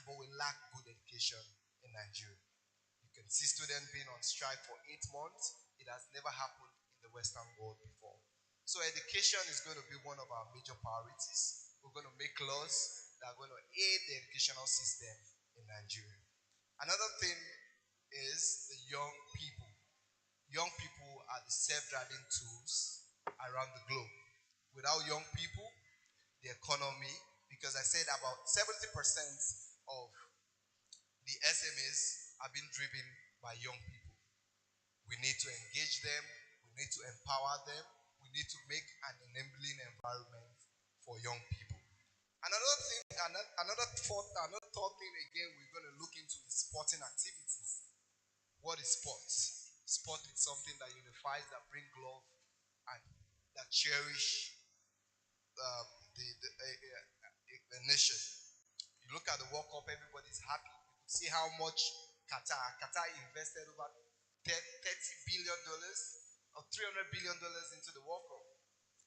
but we lack good education in Nigeria. You can see students being on strike for 8 months. It has never happened in the Western world before. So education is going to be one of our major priorities. We're going to make laws that are going to aid the educational system in Nigeria. Another thing is the young people. Young people are the self-driving tools around the globe. Without young people, the economy, because I said about 70% of the SMEs are being driven by young people. We need to engage them. We need to empower them. We need to make an enabling environment for young people. Another third thing again we're going to look into is sporting activities. What is sports? Sport is something that unifies, that brings love, and that cherish um, the nation. You look at the World Cup, everybody's happy. You could see how much Qatar invested over $30 billion or $300 billion into the World Cup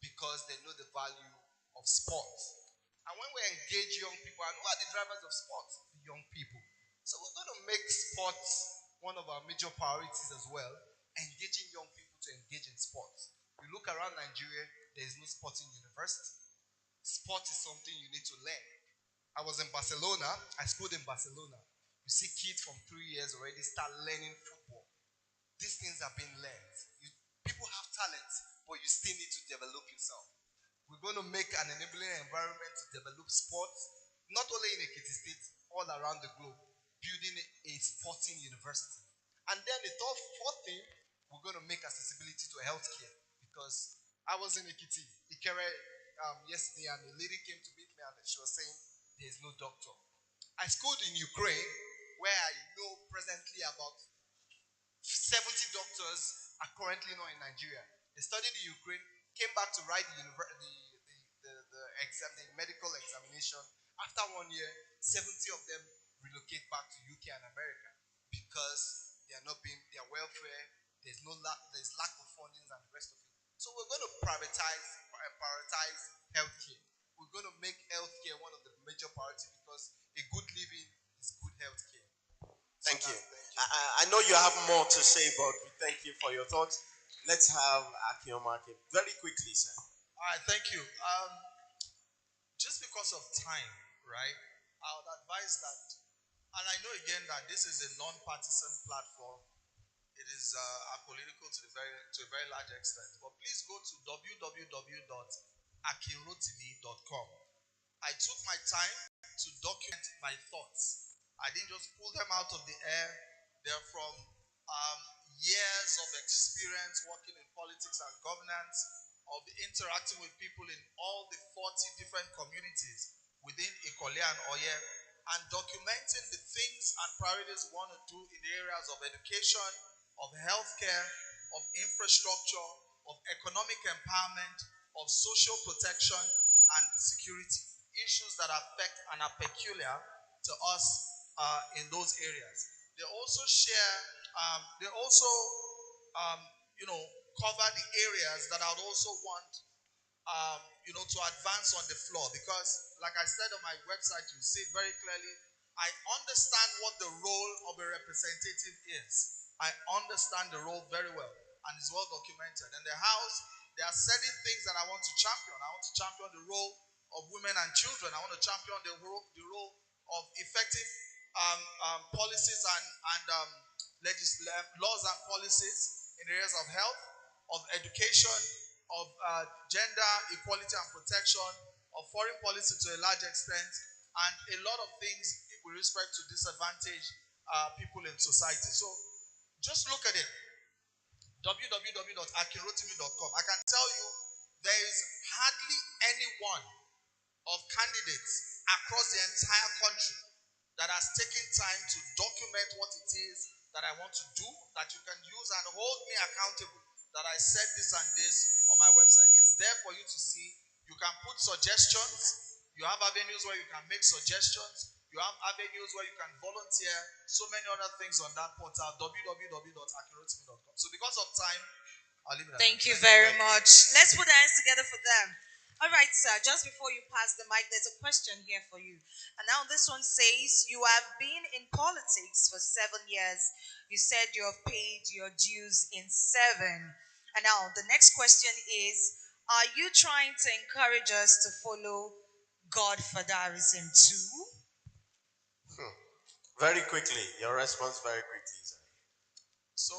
because they know the value of sports. And when we engage young people, and who are the drivers of sports? The young people. So we're going to make sports one of our major priorities as well, engaging young people to engage in sports. You look around Nigeria, there is no sporting university. Sport is something you need to learn. I was in Barcelona. I schooled in Barcelona. You see kids from 3 years already start learning football. These things are being learned. People have talent, but you still need to develop yourself. We're going to make an enabling environment to develop sports, not only in Ekiti State, all around the globe, building a sporting university. And then the fourth thing, we're going to make accessibility to healthcare, because I was in Ekiti, Ikere, yesterday, and a lady came to meet me and she was saying there is no doctor. I schooled in Ukraine, where I know presently about 70 doctors are currently not in Nigeria. They studied in Ukraine, came back to write the medical examination. After 1 year, 70 of them relocate back to UK and America because they are not being, their welfare, there's lack of funding and the rest of it. So we're going to prioritize healthcare. We're going to make healthcare one of the major priorities because a good living is good healthcare. Thank you. I know you have more to say, but we thank you for your thoughts. Let's have Akiomake very quickly, sir. All right, thank you. Just because of time, right, I would advise that, and I know again that this is a non-partisan platform. It is apolitical to a very large extent. But please go to www.akinrotimi.com. I took my time to document my thoughts. I didn't just pull them out of the air. They're from years of experience working in politics and governance, of interacting with people in all the 40 different communities within Ikole and Oye, and documenting the things and priorities we want to do in the areas of education, of healthcare, of infrastructure, of economic empowerment, of social protection and security. Issues that affect and are peculiar to us in those areas. They also share, cover the areas that I would also want, to advance on the floor. Because, like I said on my website, you see it very clearly, I understand what the role of a representative is. I understand the role very well, and it's well documented. In the House, there are certain things that I want to champion. I want to champion the role of women and children. I want to champion the role of effective policies and laws and policies in areas of health, of education, of gender equality and protection, of foreign policy to a large extent, and a lot of things with respect to disadvantaged people in society. So just look at it. www.akinrotimi.com. I can tell you there is hardly any one of candidates across the entire country that has taken time to document what it is that I want to do, that you can use and hold me accountable, that I said this and this on my website. It's there for you to see. You can put suggestions. You have avenues where you can make suggestions. You have avenues where you can volunteer. So many other things on that portal, www.akinrotimi.com. So because of time, I'll leave it at that. Thank you very much. Let's put our hands together for them. All right, sir. Just before you pass the mic, there's a question here for you. And now this one says, you have been in politics for 7 years. You said you have paid your dues in 7. And now the next question is, are you trying to encourage us to follow Godfatherism too? Very quickly, your response very quickly, sir. So,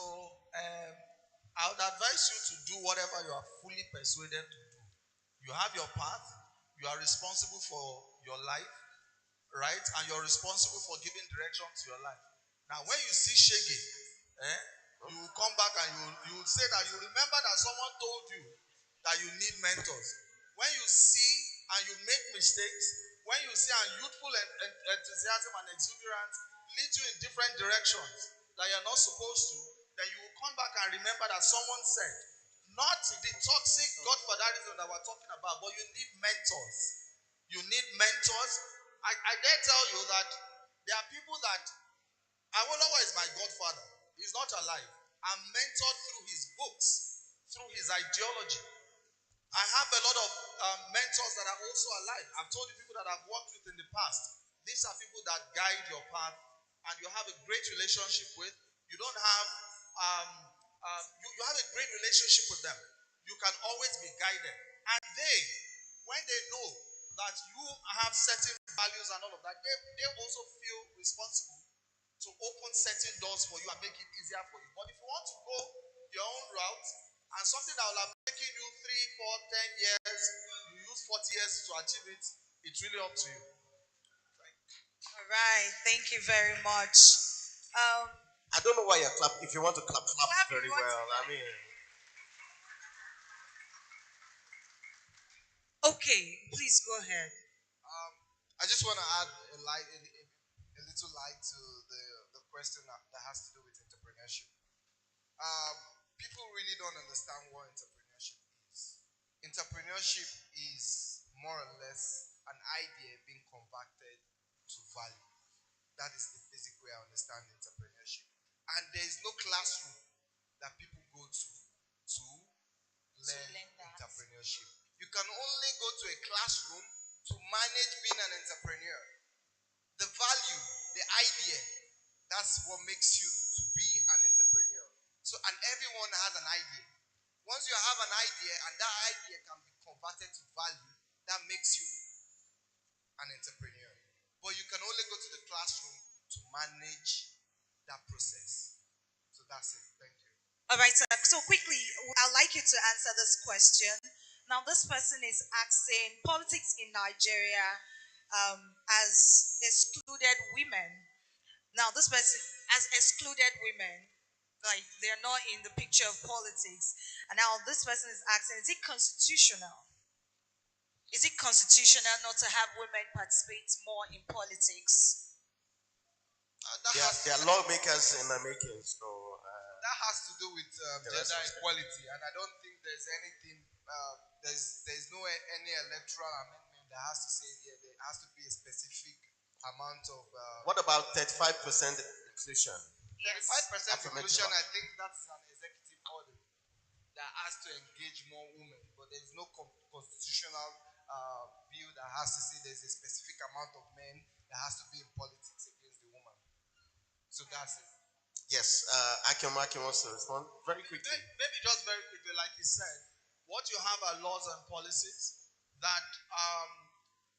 I would advise you to do whatever you are fully persuaded to do. You have your path, you are responsible for your life, right? And you're responsible for giving direction to your life. Now, when you see Shege, you will come back and you will say that you remember that someone told you that you need mentors. When you see and you make mistakes, when you see an youthful enthusiasm and exuberance lead you in different directions that you're not supposed to, then you will come back and remember that someone said, not the toxic godfatherism that we're talking about, but you need mentors. You need mentors. I dare tell you that there are people that Awolowo is my godfather. He's not alive. I'm mentored through his books, through his ideology. I have a lot of mentors that are also alive. I've told you people that I've worked with in the past. These are people that guide your path and you have a great relationship with. You don't have, you have a great relationship with them. You can always be guided. And they, when they know that you have certain values and all of that, they also feel responsible to open certain doors for you and make it easier for you. But if you want to go your own route and something that will have taken you 3, 4, 10 years, you use 40 years to achieve it, it's really up to you. All right. Thank you very much. I don't know why you're clapping. If you want to clap very well. I mean. Okay, please go ahead. I just want to add a little light to the question that has to do with entrepreneurship. People really don't understand what entrepreneurship is. Entrepreneurship is more or less an idea being converted to value. That is the basic way I understand entrepreneurship. And there is no classroom that people go to learn entrepreneurship. You can only go to a classroom to manage being an entrepreneur. The value, the idea, that's what makes you to be an entrepreneur. So, and everyone has an idea. Once you have an idea and that idea can be converted to value, that makes you an entrepreneur. But you can only go to the classroom to manage that process. So that's it. Thank you. All right, sir. So quickly, I'd like you to answer this question. Now, this person is asking, politics in Nigeria has excluded women. Now, this person has excluded women, like they're not in the picture of politics. And now this person is asking, is it constitutional? Is it constitutional not to have women participate more in politics? They are lawmakers in the making, so that has to do with gender equality, and I don't think there's anything. There's no any electoral amendment that has to say there has to be a specific amount of. What about 35% inclusion? 35% inclusion, I think that's an executive order that has to engage more women, but there's no constitutional bill that has to say there's a specific amount of men that has to be in politics against the woman. So that's it. Yes, Akim wants to respond very quickly. Maybe just very quickly, like he said, what you have are laws and policies that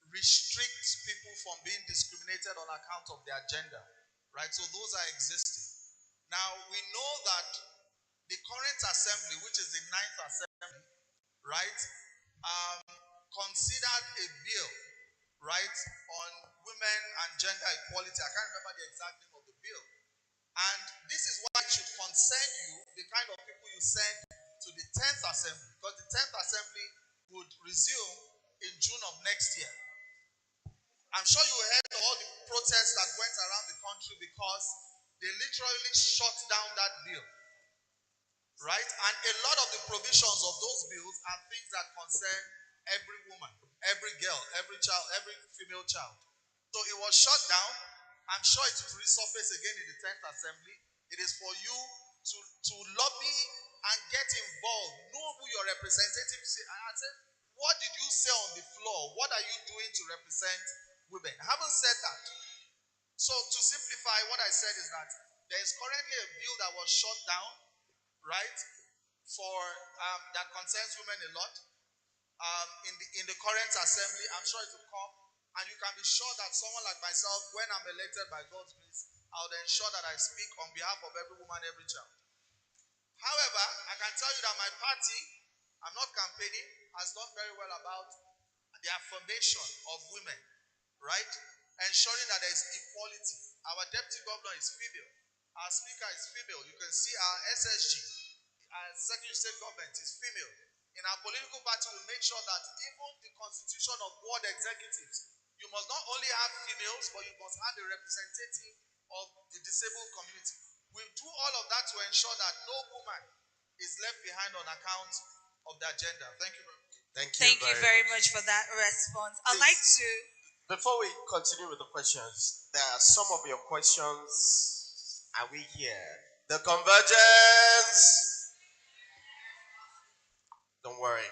restrict people from being discriminated on account of their gender, right? So those are existing. Now, we know that the current assembly, which is the 9th assembly, right, considered a bill, right, on women and gender equality. I can't remember the exact name of the bill. And this is why it should concern you, the kind of people you send to the 10th assembly, because the 10th assembly would resume in June of next year. I'm sure you heard all the protests that went around the country because they literally shut down that bill, right? And a lot of the provisions of those bills are things that concern every woman, every girl, every child, every female child. So it was shut down. I'm sure it will resurface again in the 10th assembly. It is for you to lobby and get involved. Know who your representatives say. And I said, what did you say on what are you doing to represent women? Having said that, so to simplify, what I said is that there is currently a bill that was shut down, right, for that concerns women a lot. In the current assembly, I'm sure it will come, and you can be sure that someone like myself, when I'm elected by God's grace, I'll ensure that I speak on behalf of every woman, every child. However, I can tell you that my party, I'm not campaigning, has done very well about the affirmation of women, right? Ensuring that there is equality. Our deputy governor is female. Our speaker is female. You can see our SSG, our Secretary of State government is female. In our political party, we make sure that even the constitution of ward executives, you must not only have females, but you must have a representative of the disabled community. We do all of that to ensure that no woman is left behind on account of their gender. Thank you very much. Thank you very much for that response. I'd like to. Before we continue with the questions, there are some of your questions. Are we here? The Convergence. Don't worry.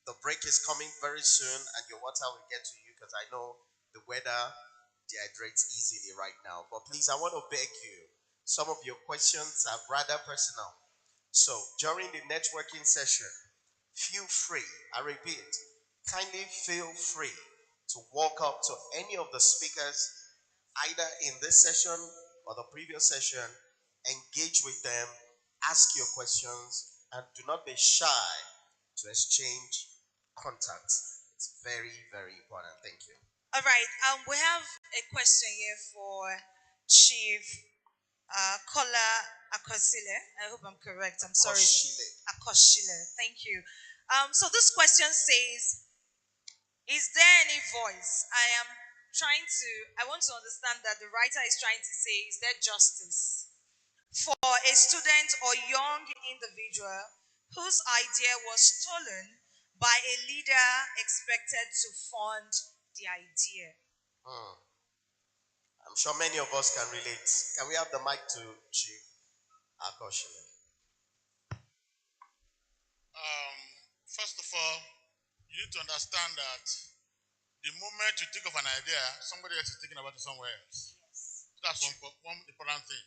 The break is coming very soon and your water will get to you because I know the weather dehydrates easily right now. But please, I want to beg you. Some of your questions are rather personal. So during the networking session, feel free, I repeat, kindly feel free to walk up to any of the speakers, either in this session or the previous session, engage with them, ask your questions, and do not be shy to exchange contacts. It's very, very important. Thank you. All right. We have a question here for Chief Kola Akosile. I hope I'm correct. I'm sorry. Akoshile. Thank you. So this question says, is there any voice? I want to understand that the writer is trying to say, is there justice for a student or young individual whose idea was stolen by a leader expected to fund the idea? I'm sure many of us can relate. Can we have the mic to Chief Akoshile? First of all, you need to understand that the moment you think of an idea, somebody else is thinking about it somewhere else. That's one important thing.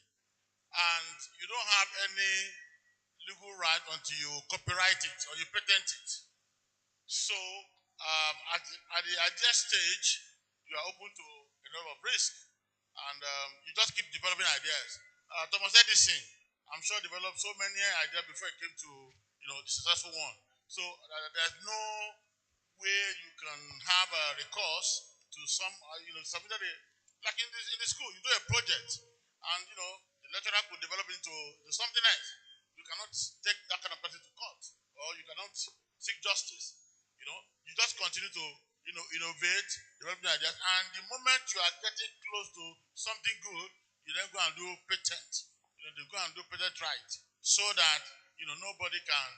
And you don't have any legal right until you copyright it or you patent it. So at the idea stage, you are open to a lot of risk. And you just keep developing ideas. Thomas Edison, I'm sure, developed so many ideas before it came to the successful one. So there's no way you can have a recourse to some, something that like in the school, you do a project, and the lecturer could develop into something else. You cannot take that kind of person to court, or you cannot seek justice. You just continue to innovate, develop new ideas, and the moment you are getting close to something good, you then go and do patent. You go and do patent right, so that nobody can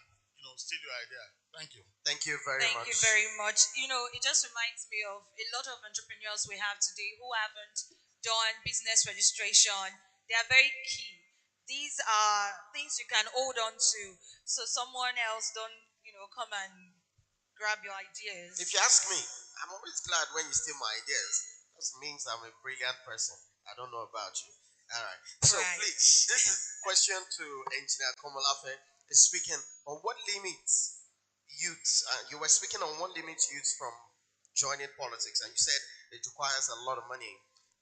steal your idea. Thank you. Thank you very much. Thank you very much. It just reminds me of a lot of entrepreneurs we have today who haven't done business registration. They are very key. These are things you can hold on to, so someone else don't come and grab your ideas. If you ask me, I'm always glad when you steal my ideas. That means I'm a brilliant person. I don't know about you. All right. So please, this is question to Engineer Komolafe. Is speaking on what limits youths. You were speaking on what limits youths from joining politics, and you said it requires a lot of money.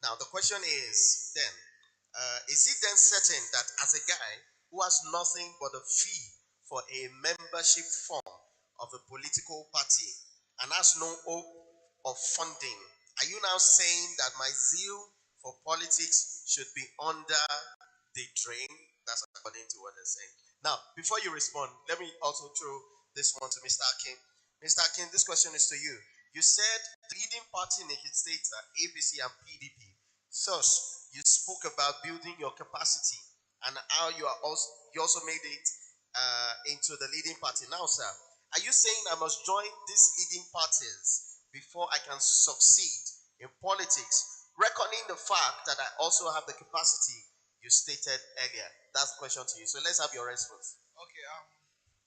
Now the question is then, is it then certain that as a guy who has nothing but a fee for a membership form of a political party and has no hope of funding, are you now saying that my zeal for politics should be under the drain? That's according to what they're saying. Now, before you respond, let me also throw this one to Mr. Akin. Mr. Akin, this question is to you. You said the leading party in Ekiti State are APC and PDP. Thus, you spoke about building your capacity and how you also made it into the leading party. Now, sir, are you saying I must join these leading parties before I can succeed in politics, reckoning the fact that I also have the capacity you stated earlier? That's the question to you. So let's have your response. Okay.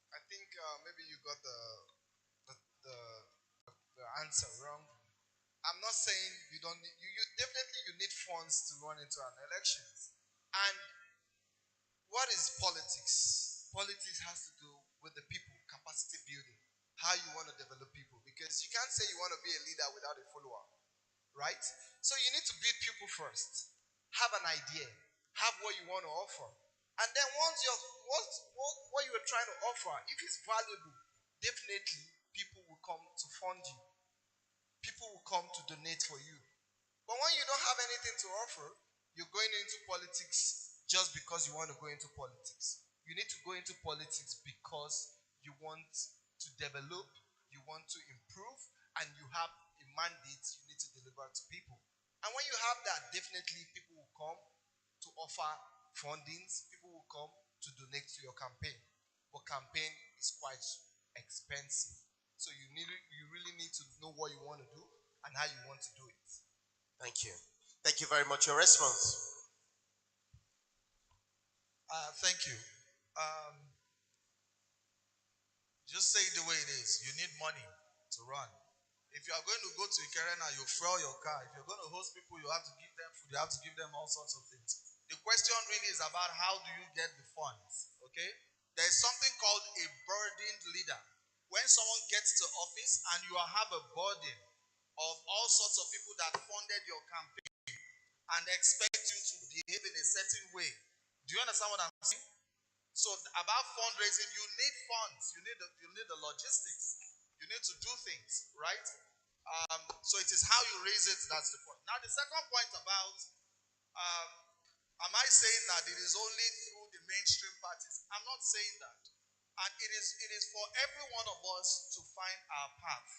I think maybe you got the answer wrong. I'm not saying you don't need, you definitely you need funds to run into an election. And what is politics? Politics has to do with the people, capacity building, how you want to develop people. Because you can't say you want to be a leader without a follower, right? So you need to build people first. Have an idea. Have what you want to offer. And then once what you are trying to offer, if it's valuable, definitely people will come to fund you. People will come to donate for you. But when you don't have anything to offer, you're going into politics just because you want to go into politics. You need to go into politics because you want to develop, you want to improve, and you have a mandate you need to deliver to people. And when you have that, definitely people will come to offer fundings, people will come to donate to your campaign. But campaign is quite expensive. So you really need to know what you want to do and how you want to do it. Thank you. Thank you very much. Your response. Thank you. Just say it the way it is. You need money to run. If you are going to go to Ikeren and you fuel your car, if you're going to host people, you have to give them food, you have to give them all sorts of things. The question really is about how do you get the funds, okay? There is something called a burdened leader. When someone gets to office and you have a burden of all sorts of people that funded your campaign and expect you to behave in a certain way. Do you understand what I'm saying? So about fundraising, you need funds, you need the logistics, you need to do things, right? So it is how you raise it, that's the point. Now the second point about, am I saying that it is only through the mainstream parties? I'm not saying that. And it is for every one of us to find our path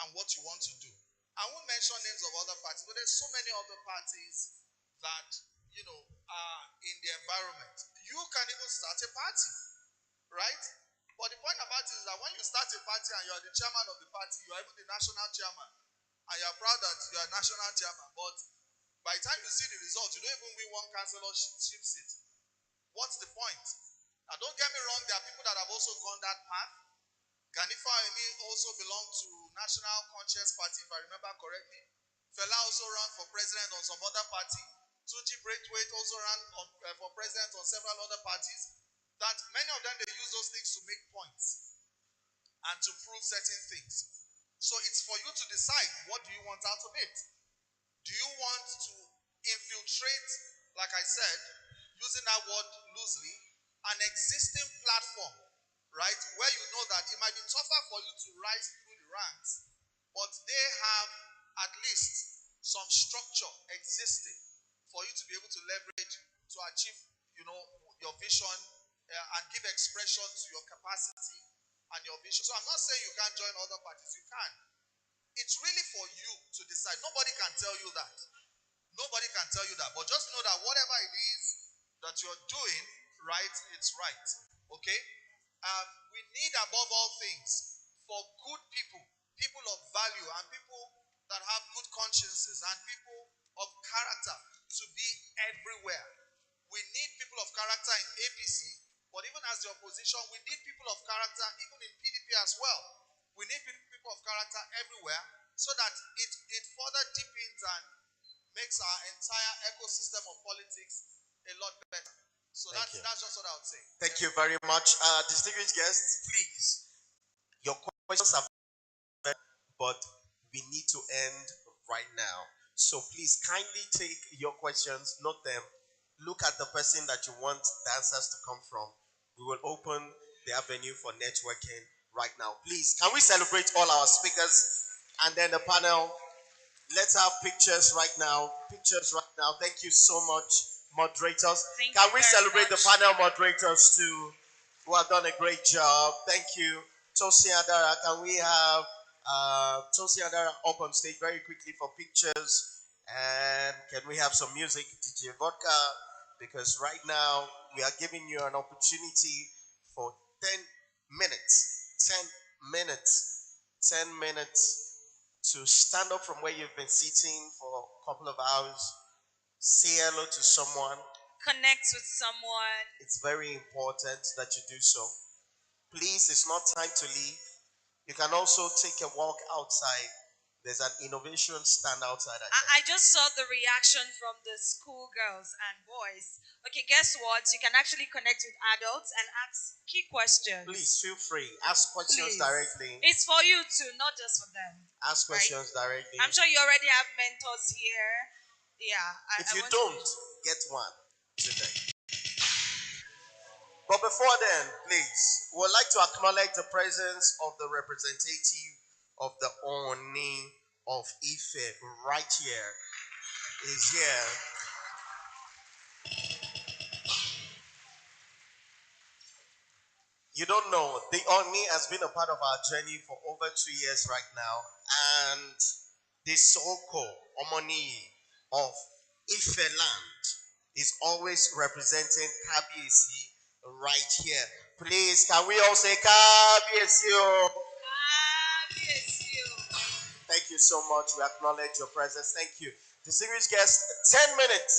and what you want to do. I won't mention names of other parties, but there's so many other parties that, are in the environment. You can even start a party, right? But the point about it is that when you start a party and you're the chairman of the party, you're even the national chairman, and you're proud that you're a national chairman, but by the time you see the results, you don't even win one councillorship seat. What's the point? Now, don't get me wrong, there are people that have also gone that path. Ganifa Emi also belonged to National Conscience Party, if I remember correctly. Fela also ran for president on some other party. Tunji Braithwaite also ran for president on several other parties. That many of them, they use those things to make points and to prove certain things. So it's for you to decide, what do you want out of it? Do you want to infiltrate, like I said, using that word loosely, an existing platform, right, where you know that it might be tougher for you to rise through the ranks, but they have at least some structure existing for you to be able to leverage to achieve, your vision and give expression to your capacity and your vision. So I'm not saying you can't join other parties, you can. It's really for you to decide. Nobody can tell you that. Nobody can tell you that. But just know that whatever it is that you're doing, right, it's right. Okay? We need above all things for good people, people of value, and people that have good consciences, and people of character to be everywhere. We need people of character in APC, but even as the opposition, we need people of character even in PDP as well. We need people of character everywhere so that it further deepens and makes our entire ecosystem of politics a lot better. So that's just what I would say. Thank you very much. Distinguished guests, please, your questions are very, but we need to end right now. So please kindly take your questions, note them, look at the person that you want the answers to come from. We will open the avenue for networking right now. Please, can we celebrate all our speakers and then the panel? Let's have pictures right now. Pictures right now. Thank you so much, moderators. Can we celebrate the panel moderators too, who have done a great job? Thank you. Tosi Adara, can we have Tosi Adara up on stage very quickly for pictures? And can we have some music, DJ Vodka? Because right now we are giving you an opportunity for 10 minutes. 10 minutes. 10 minutes to stand up from where you've been sitting for a couple of hours, say hello to someone, Connect with someone. It's very important that you do so. Please, it's not time to leave. You can also take a walk outside. There's an innovation stand outside. I just saw the reaction from the school girls and boys. Okay, guess what? You can actually connect with adults and ask key questions. Please feel free. Ask questions Please. directly. It's for you too, not just for them. Ask questions directly. I'm sure you already have mentors here. Yeah. If you don't, get one today. But before then, please, we would like to acknowledge the presence of the representative of the Oni of Ife right here. Is here. You don't know, the Oni has been a part of our journey for over 2 years right now, and the Soko Omoni of Ife land is always representing Kabiesi right here. Please, can we all say Kabiesi? Thank you so much. We acknowledge your presence. Thank you. Distinguished guests, 10 minutes.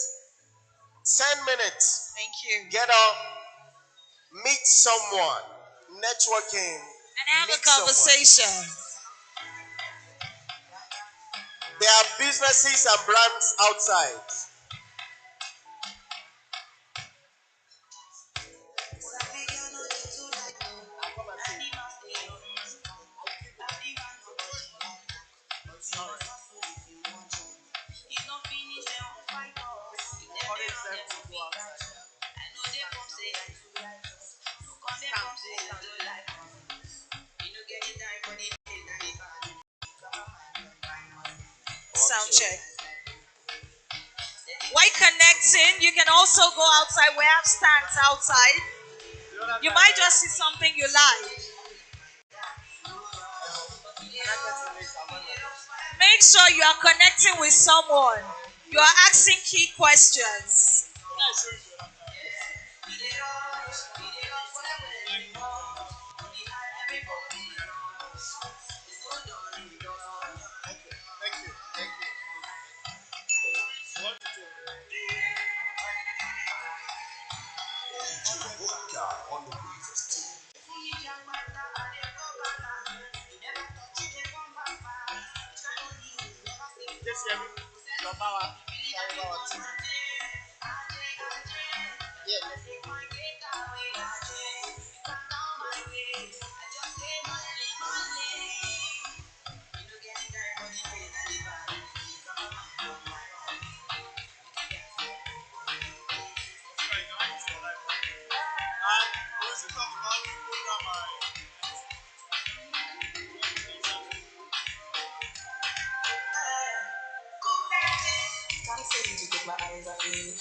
10 minutes. Thank you. Get up, meet someone, networking, and have a conversation. There are businesses and brands outside. Sound check. While connecting, you can also go outside. We have stands outside. You might just see something you like. Make sure you are connecting with someone. You are asking key questions.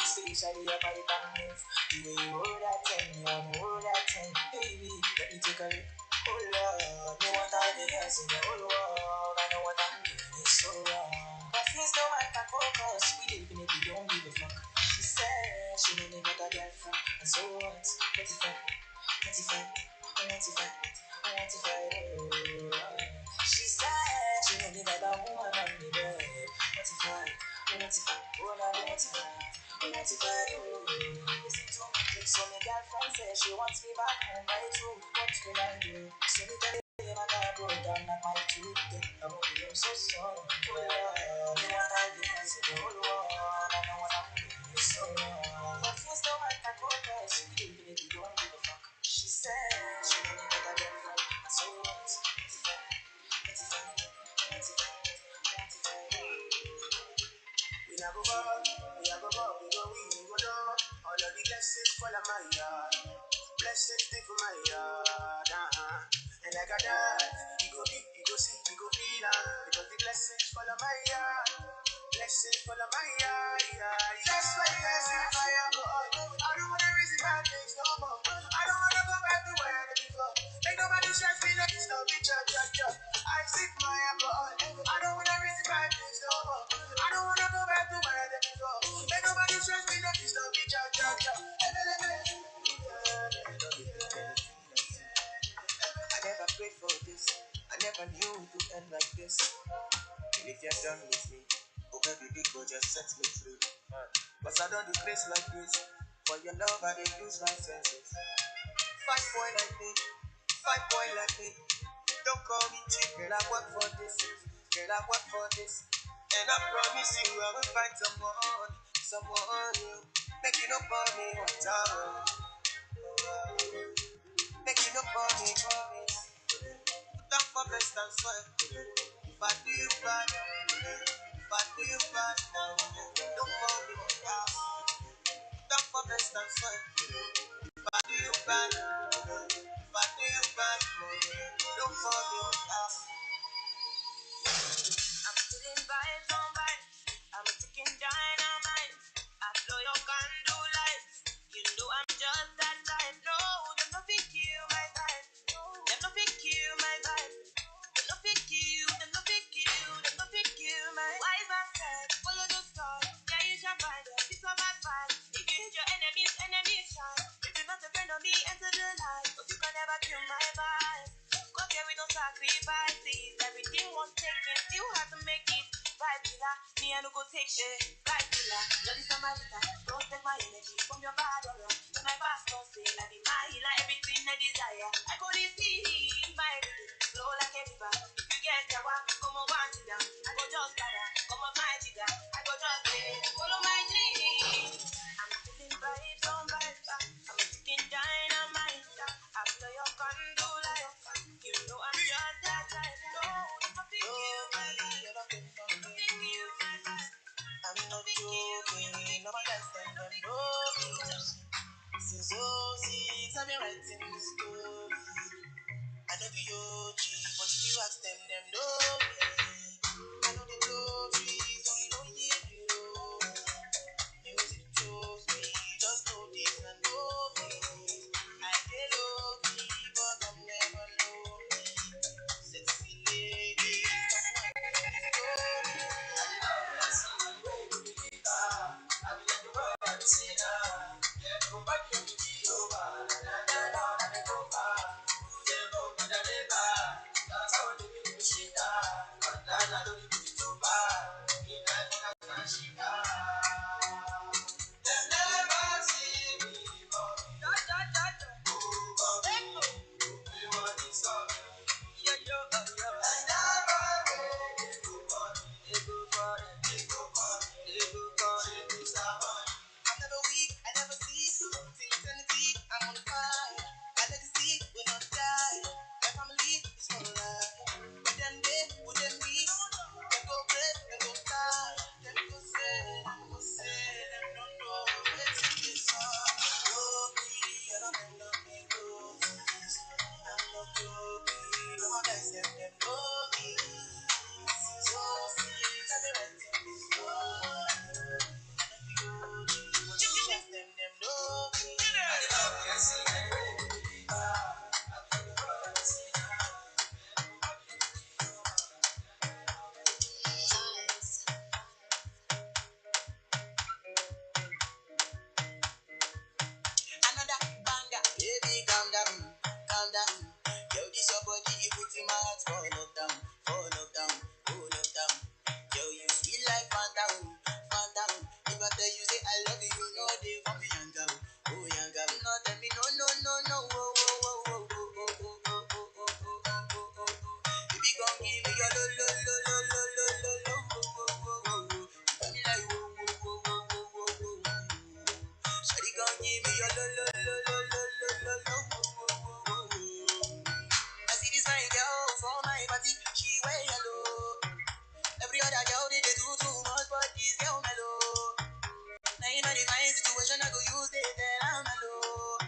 Especially your body balance. The way you hold that thing, you want to hold that thing. Baby, let me take a look. Oh Lord, no one time the girls in the whole world. I know what I'm doing is so wrong. But things don't matter, focus. We definitely don't give a fuck. She said she never got a girlfriend. And so what? What if I? What if I? What if I? What if I? She said she never got a woman on the bed. What if I? What if I? Oh no, what if I? What if I do? Listen to me, so my girlfriend says she wants me back home by 2. What will I do? So me tell him I gotta go down at my 2. I won't be so sorry. Oh Lord, you want all the guys in the whole world. I know what I'm doing is so wrong. But things don't matter, focus. You really don't give a fuck. She said she really got a girlfriend. And so what? What if I? What if I? What if I? What if I? We a go ball, we a go ball, we go down. All of the blessings fall on my yard. Blessings stay for my yard. And like a dad, you go big, you go see, you go feel because the blessings fall on my yard. Blessings fall on my yard. That's why blessings fly on go up. I don't wanna raise bad things no more. I don't wanna go back to where I before. Ain't nobody stress me like it's no bitch, I sip my alcohol. I don't wanna raise bad things no more. I don't wanna go back to where I before. Ain't nobody stress me like it's no bitch, I never prayed for this. I never knew it would end like this. And if you're done with me, oh baby, big God just set me free. Cause I don't do grace like this. For your love, I didn't lose my senses. 5 boy like me, 5 boy like me. Don't call me cheap, girl, I work for this. Girl, I work for this. And I promise you I will find someone new. Make you no for me one time. Make you no for me, promise. Put up for best and sweat. If I do you bad, don't for me one time. Put up for best and sweat. If I do you bad, don't for me one time. I'm putting vibes on vibes. I'm ticking dynamite. I blow your candle lights. You know I'm just that type. No, them no fit kill my vibe. Them no fit kill my vibe. Them no fit kill. Them no fit kill. Them no fit kill my. Wise man said, follow the star. Yeah, you shall find a piece of advice. If you hit your enemies shine. If you're not a friend of me, enter the light. But you can never kill my vibe. Cause here we don't sacrifices. Everything was taken, still had to make it. Vibe killer, me I no go take shit. Vibe killer, bloody Samaritan. Don't take my energy from your bad aura. My pastor say I be my healer, everything I desire. I go this easy, my rhythm, flow like a river. If you get jawa, come on one down. I go just para, come on my jigger. I go just follow my dreams. I'm feeling vibes on vibes. I'm sticking dynamite. After your candle light, you know I'm just that type. No, nothing you, my life. Nothing you, my life. I'm not joking, no one can stand them, no. Since 06, I've been writing this story. I know the OG, but if you ask them know me. I know the blow trees, only know you. Music chose me, just know this and know me. I get low key, but I'm never lonely. Sexy ladies, I'm never weak, I never see. Till eternity, I'm on fire. My legacy will not die. My family is for life. With them day, with them be. Them go great, them go star. Them go say, them don't know where to get some. Low key, I don't end up in roses. I'm not joking, no one can send them know me. So sweet, I've been writing this story. Another banger, baby, calm down. Yo, this your body, you put in my heart for lockdown. Oh lockdown. Yo, you sweet like phantom. If I tell you say I love you, you know they for me yanga. Oh yanga, no tell me no. Oh. Baby, come give me your lo. Oh. You got me like whoa. Shawty, come give me your lo. I see this fine girl for my party, she wear yellow. Every other girl they do too much, but this girl mellow. Now in my divine situation, I go use it, then I'm mellow.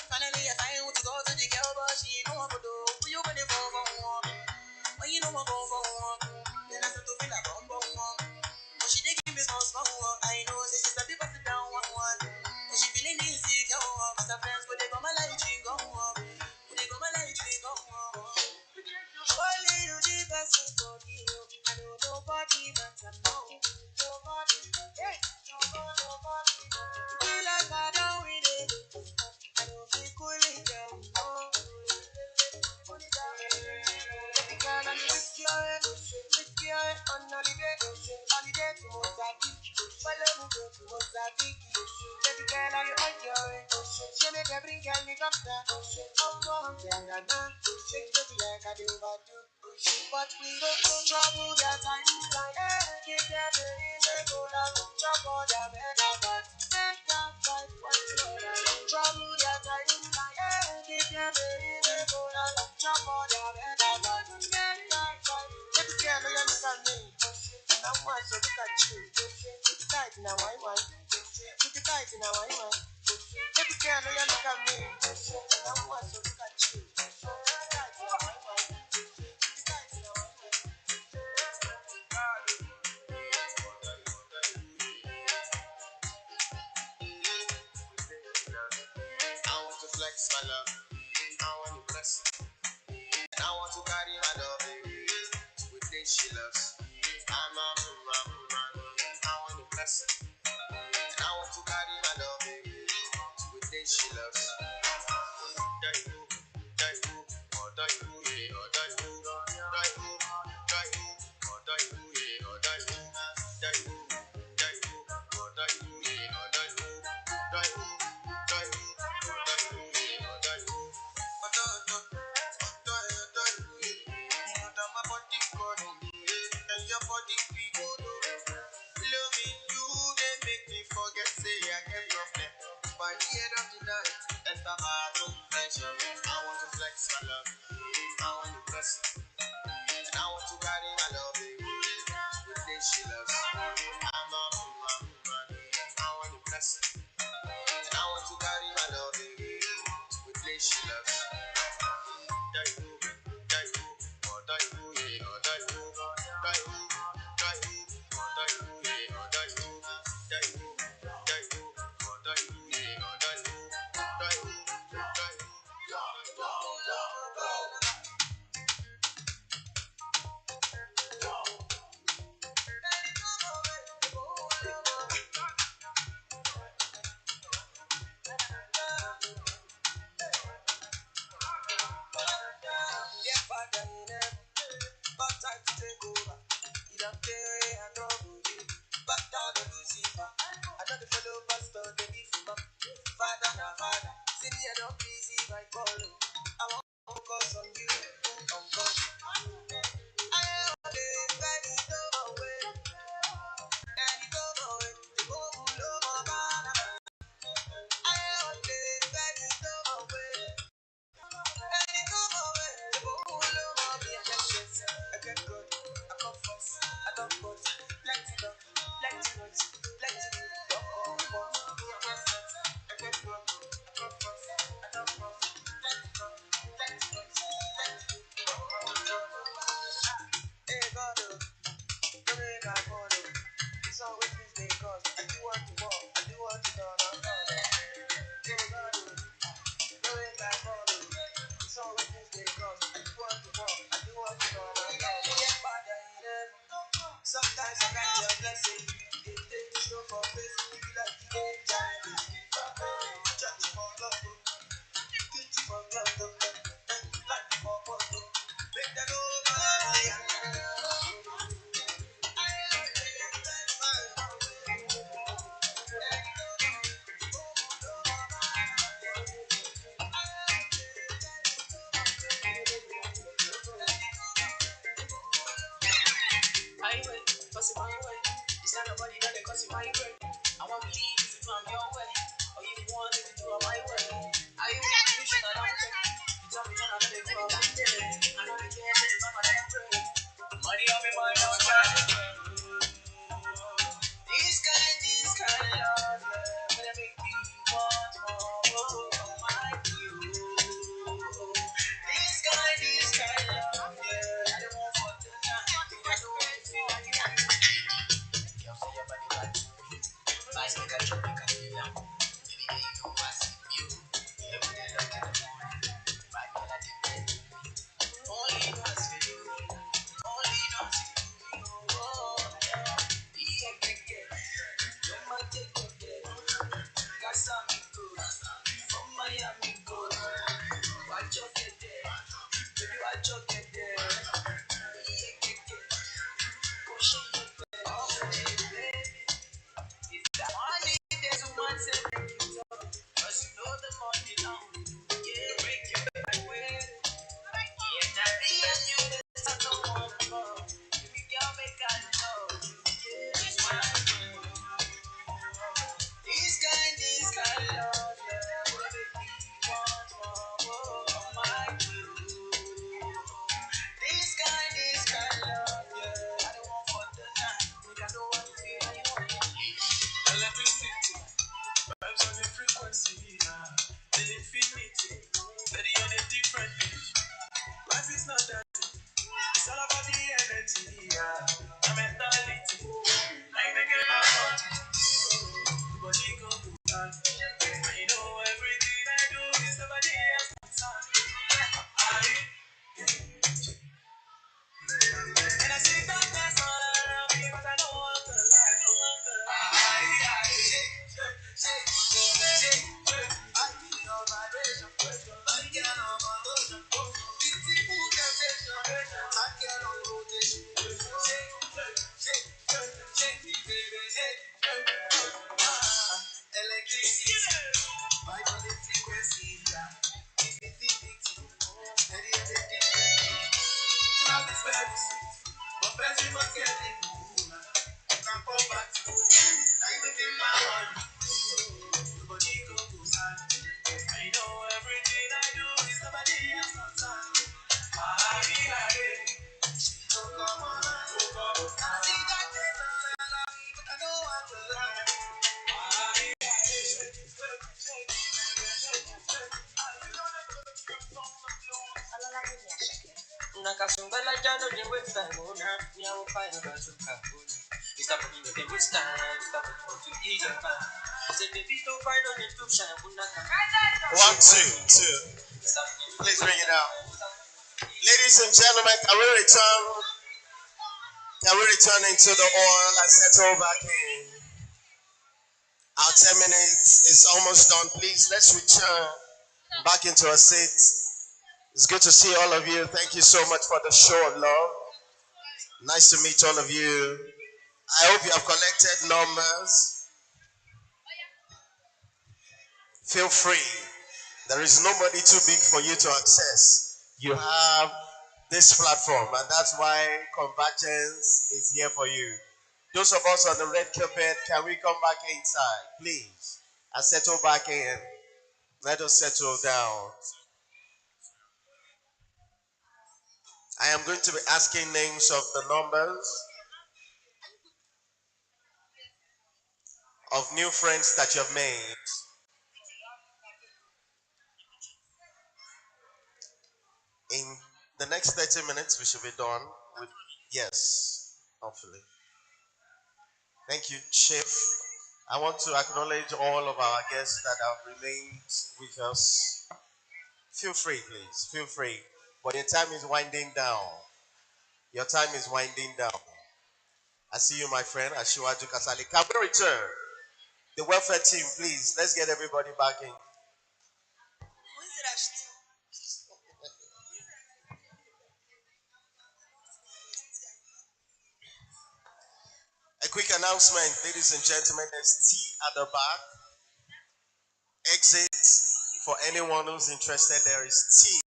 Finally, I find what to go to the girl, but she ain't no one for do. Who you gonna phone for one? When you know I go for one, then I start to feel a bum. But she dey give me small one. I know, say she's a bit sit down one. But she feeling insecure, cause her friends, but they go my light ring go up. Only you the best for me, I know nobody better, no. Nobody, hey, nobody. Feel like I don't win it, I don't feel cool it down, no. Put it down, baby girl, I'm with you, on holiday to Mozambique. Follow me go to Mozambique. Baby girl, are you on your way? She make every girl me come down. Oh, yeah, shake baby like I do overdo. But we don't trouble their timeline. Give them a reason to trouble their mental but make them fight for trouble their timeline. Give them a reason to trouble their mental but make them fight. Let the girl look at me. And I want to look at you. Put the tight in our mind. Put the tight in our mind. Let the girl look at me. And I want to look at you. Put the tight in our mind. Put the tight in our mind. I want to flex my love. I want to bless. And I want to carry my love, baby. With this she loves. I want to bless. And I want to carry my love, baby. With this she loves. By the end of the night, and the battle, I want to flex my love. I want to press. And I want to carry my love, baby. With this she loves. I'm a woman. I want to press. And I want to carry my love, baby. With this she loves. Sometimes I got your blessing. It takes to show for face. If you like to get time, church for love, kitchen for love, life for photo. Make them highway, cause my way. It's not nobody that they cause my way. I want to leave if I'm your way. Or if you want to do it my way. I you should not have it. You tell me that I know they go about it. I know they can't say it's not my pray. Money on me, money on me. This kind of love, yeah, gonna make me want more. My you. This kind of love, yeah, I don't want for the night. I don't want to feel like you. Yo, see your body right. But first you must get it. Now come back to now you making my money. Nobody goes on. I know everything I do is nobody else concerned. So come on, so come on. I see that there's a lot, but I don't want to lie. Nakasumbala jano de westa mona, nya ufanya bazuka mona. Stop it, the waste time, stop it for to eat a man. Say baby don't find on YouTube shine mona. 1, 2, 2. Please bring it out. Ladies and gentlemen, can we return into the oil and settle back in? Our 10 minutes is almost done. Please, let's return back into our seats. It's good to see all of you. Thank you so much for the show of love. Nice to meet all of you. I hope you have collected numbers. Feel free. There is nobody too big for you to access. You have this platform, and that's why Convergence is here for you. Those of us on the red carpet, can we come back inside, please? And settle back in. Let us settle down. I am going to be asking names of the numbers of new friends that you have made. In the next 30 minutes, we should be done with, yes, hopefully. Thank you, Chief. I want to acknowledge all of our guests that have remained with us. Feel free, please. Feel free. But your time is winding down. Your time is winding down. I see you, my friend, Ashiwaju Kasali. Can we return? The welfare team, please. Let's get everybody back in. A quick announcement, ladies and gentlemen. There's tea at the back. Exit for anyone who's interested. There is tea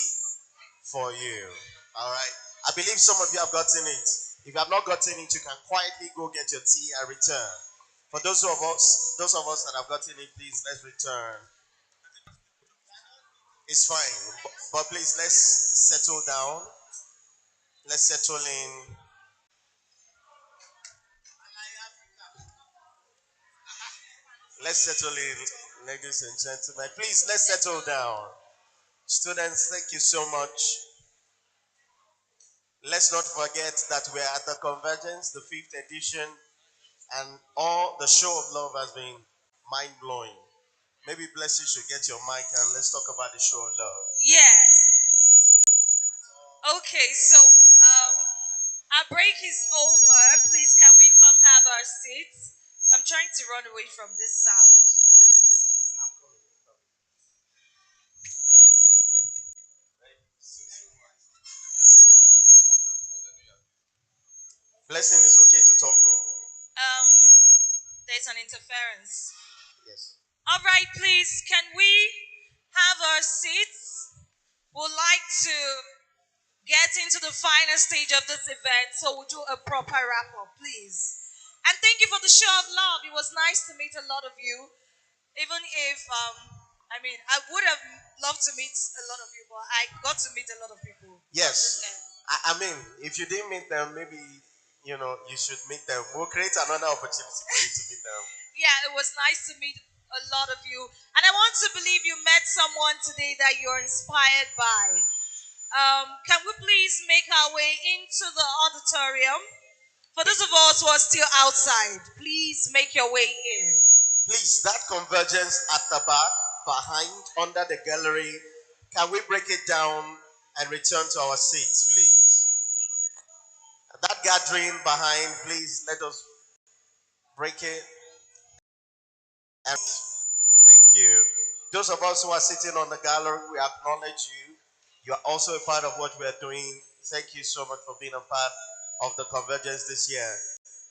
for you. All right. I believe some of you have gotten it. If you have not gotten it, you can quietly go get your tea and return. For those of us that have gotten it, please let's return. It's fine, but please let's settle down. Let's settle in. Let's settle in, ladies and gentlemen. Please let's settle down. Students, thank you so much. Let's not forget that we're at the Convergence, the 5th edition, and all the show of love has been mind-blowing. Maybe Blessing should get your mic and let's talk about the show of love. Yes. Okay, so our break is over. Please, can we come have our seats? I'm trying to run away from this sound. Blessing, is okay to talk. There's an interference. Yes. All right, please, can we have our seats? We'd like to get into the final stage of this event, so we'll do a proper wrap-up, please. And thank you for the show of love. It was nice to meet a lot of you, even if, I would have loved to meet a lot of you, but I got to meet a lot of people. Yes. If you didn't meet them, maybe, you should meet them. We'll create another opportunity for you to meet them. Yeah, it was nice to meet a lot of you. And I want to believe you met someone today that you're inspired by. Can we please make our way into the auditorium? For those of us who are still outside, please make your way in. Please, that Convergence at the back, behind, under the gallery, can we break it down and return to our seats, please? That gathering behind, please let us break it. And thank you. Those of us who are sitting on the gallery, we acknowledge you. You are also a part of what we are doing. Thank you so much for being a part of the Convergence this year.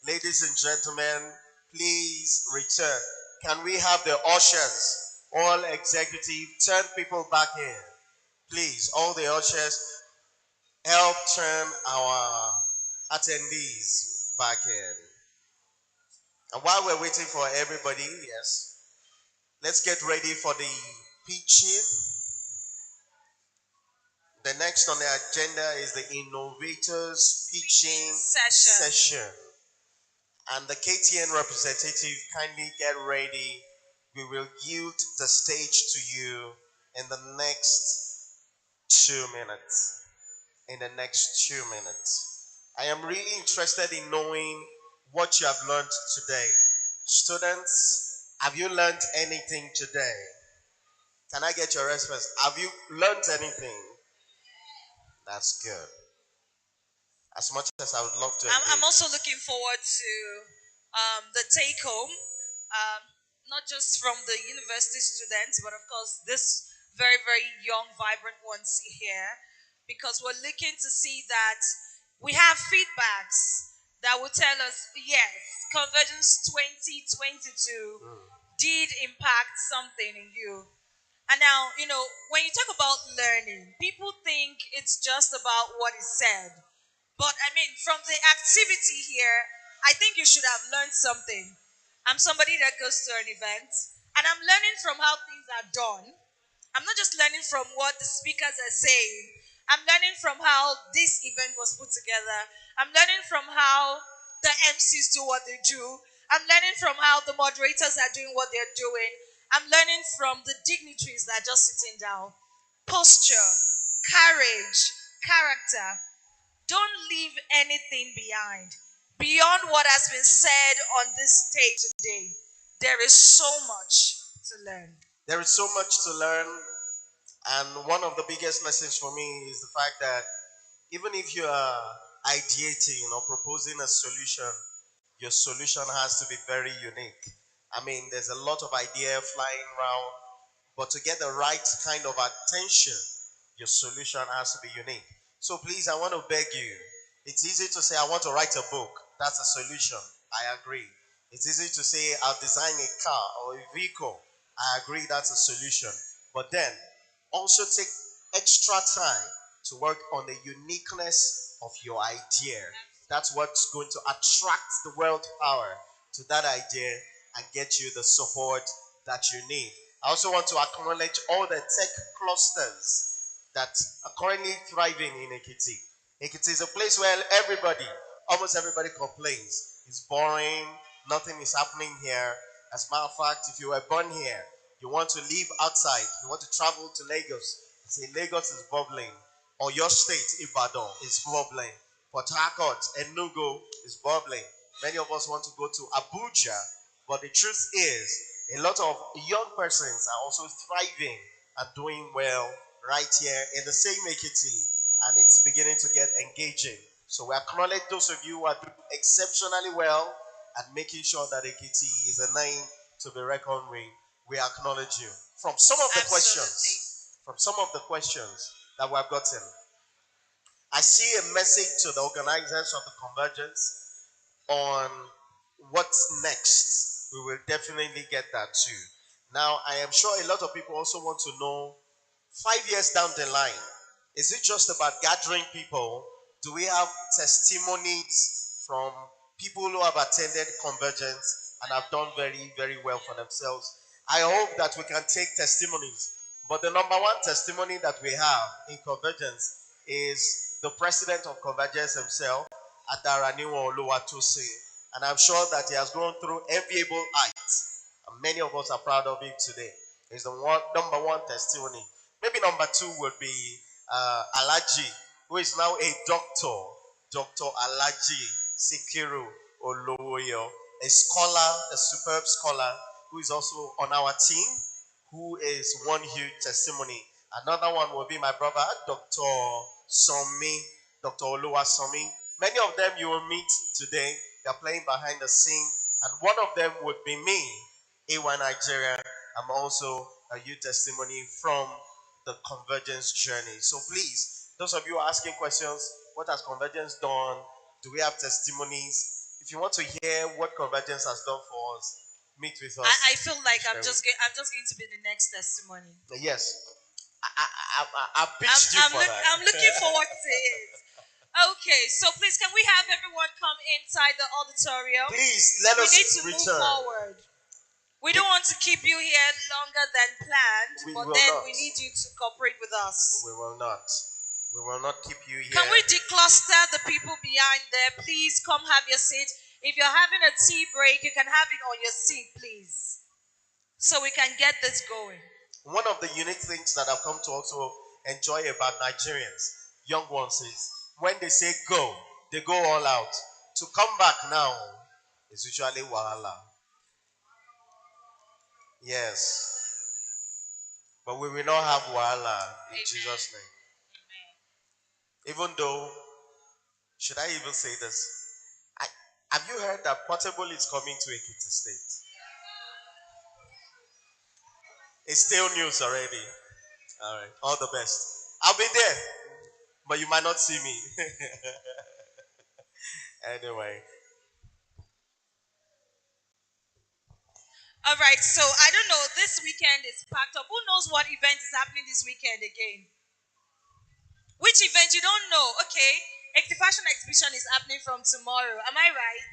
Ladies and gentlemen, please return. Can we have the ushers, all executive, turn people back in? Please, all the ushers, help turn our attendees back in. And while we're waiting for everybody, yes, let's get ready for the pitching. The next on the agenda is the innovators pitching session. And the KTN representative, kindly get ready. We will yield the stage to you in the next 2 minutes. In the next 2 minutes. I am really interested in knowing what you have learned today. Students, have you learned anything today? Can I get your response? Have you learned anything? That's good. As much as I would love to. I'm also looking forward to the take home, not just from the university students, but of course, this very, very young, vibrant ones here, because we're looking to see that we have feedbacks that will tell us, yes, Convergence 2022 did impact something in you. And now, when you talk about learning, people think it's just about what is said. But I mean, from the activity here, I think you should have learned something. I'm somebody that goes to an event, and I'm learning from how things are done. I'm not just learning from what the speakers are saying. I'm learning from how this event was put together. I'm learning from how the MCs do what they do. I'm learning from how the moderators are doing what they're doing. I'm learning from the dignitaries that are just sitting down. Posture, courage, character. Don't leave anything behind. Beyond what has been said on this stage today, there is so much to learn. There is so much to learn, and one of the biggest lessons for me is the fact that even if you are ideating or proposing a solution, your solution has to be very unique. I mean, there's a lot of idea flying around, but to get the right kind of attention, your solution has to be unique. So please, I want to beg you. It's easy to say, I want to write a book. That's a solution. I agree. It's easy to say, I'll design a car or a vehicle. I agree, that's a solution. But then, also take extra time to work on the uniqueness of your idea. That's what's going to attract the world power to that idea and get you the support that you need. I also want to acknowledge all the tech clusters that are currently thriving in Ekiti. Ekiti is a place where almost everybody complains. It's boring, nothing is happening here. As a matter of fact, if you were born here, you want to live outside, you want to travel to Lagos, say Lagos is bubbling, or your state, Ibadan, is bubbling. Port Harcourt, Enugu is bubbling. Many of us want to go to Abuja, but the truth is, a lot of young persons are also thriving and doing well right here in the same Ekiti, and it's beginning to get engaging. So we acknowledge those of you who are doing exceptionally well and making sure that Ekiti is a name to be reckoned with. We acknowledge you. From some of the questions that we have gotten, I see a message to the organizers of the Convergence on what's next. We will definitely get that too. Now, I am sure a lot of people also want to know 5 years down the line, is it just about gathering people? Do we have testimonies from people who have attended Convergence and have done very, very well for themselves? I hope that we can take testimonies. But the number one testimony that we have in Convergence is the president of Convergence himself, Adaraniwo Oluwatosin. And I'm sure that he has gone through enviable heights. And many of us are proud of him today. He's the number one testimony. Maybe number two would be Alaji, who is now a doctor. Dr. Alaji Sikiru Olowoyo, a scholar, a superb scholar, who is also on our team, who is one huge testimony. Another one will be my brother, Dr. Somi, Dr. Oluwa Somi. Many of them you will meet today. They're playing behind the scene. And one of them would be me, AY Nigeria. I'm also a huge testimony from the Convergence journey. So please, those of you asking questions, what has Convergence done? Do we have testimonies? If you want to hear what Convergence has done for us, meet with us. I feel like I'm just going to be the next testimony. Yes. I pitched you for that. I'm looking forward to it. Okay, so please can we have everyone come inside the auditorium? Please let We us need to move return. forward. We don't want to keep you here longer than planned, We but will then not. we need you to cooperate with us. We will not. We will not keep you here. Can we decluster the people behind there? Please come have your seat. If you're having a tea break, you can have it on your seat, please. So we can get this going. One of the unique things that I've come to also enjoy about Nigerians, young ones, is when they say go, they go all out. To come back now is usually wahala. Yes. But we will not have wahala in Amen. Jesus' name. Even though, should I even say this? Have you heard that Portable is coming to Ekiti State? It's still news already. All right. All the best. I'll be there, but you might not see me. Anyway. All right, so I don't know. This weekend is packed up. Who knows what event is happening this weekend again? Which event you don't know? Okay, the fashion exhibition is happening from tomorrow. Am I right?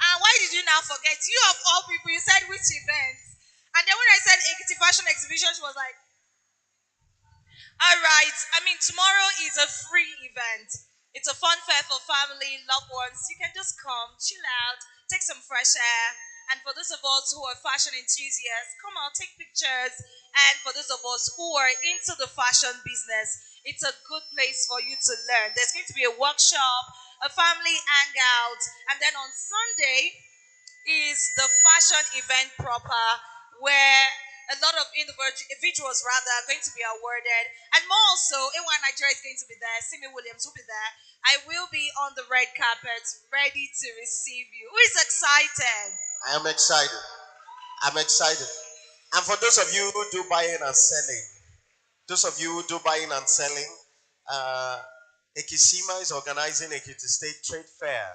And why did you now forget? You of all people, you said which event? And then when I said Ekiti fashion exhibition, she was like, all right. I mean, tomorrow is a free event. It's a fun fair for family, loved ones. You can just come, chill out, take some fresh air. And for those of us who are fashion enthusiasts, come out, take pictures. And for those of us who are into the fashion business, it's a good place for you to learn. There's going to be a workshop, a family hangout, and then on Sunday is the fashion event proper, where a lot of individuals rather are going to be awarded, and more also, A1 Nigeria is going to be there. Simi Williams will be there. I will be on the red carpet, ready to receive you. Who is excited? I am excited. I'm excited. And for those of you who do buying and selling, Ekisima is organizing Ekiti State Trade Fair,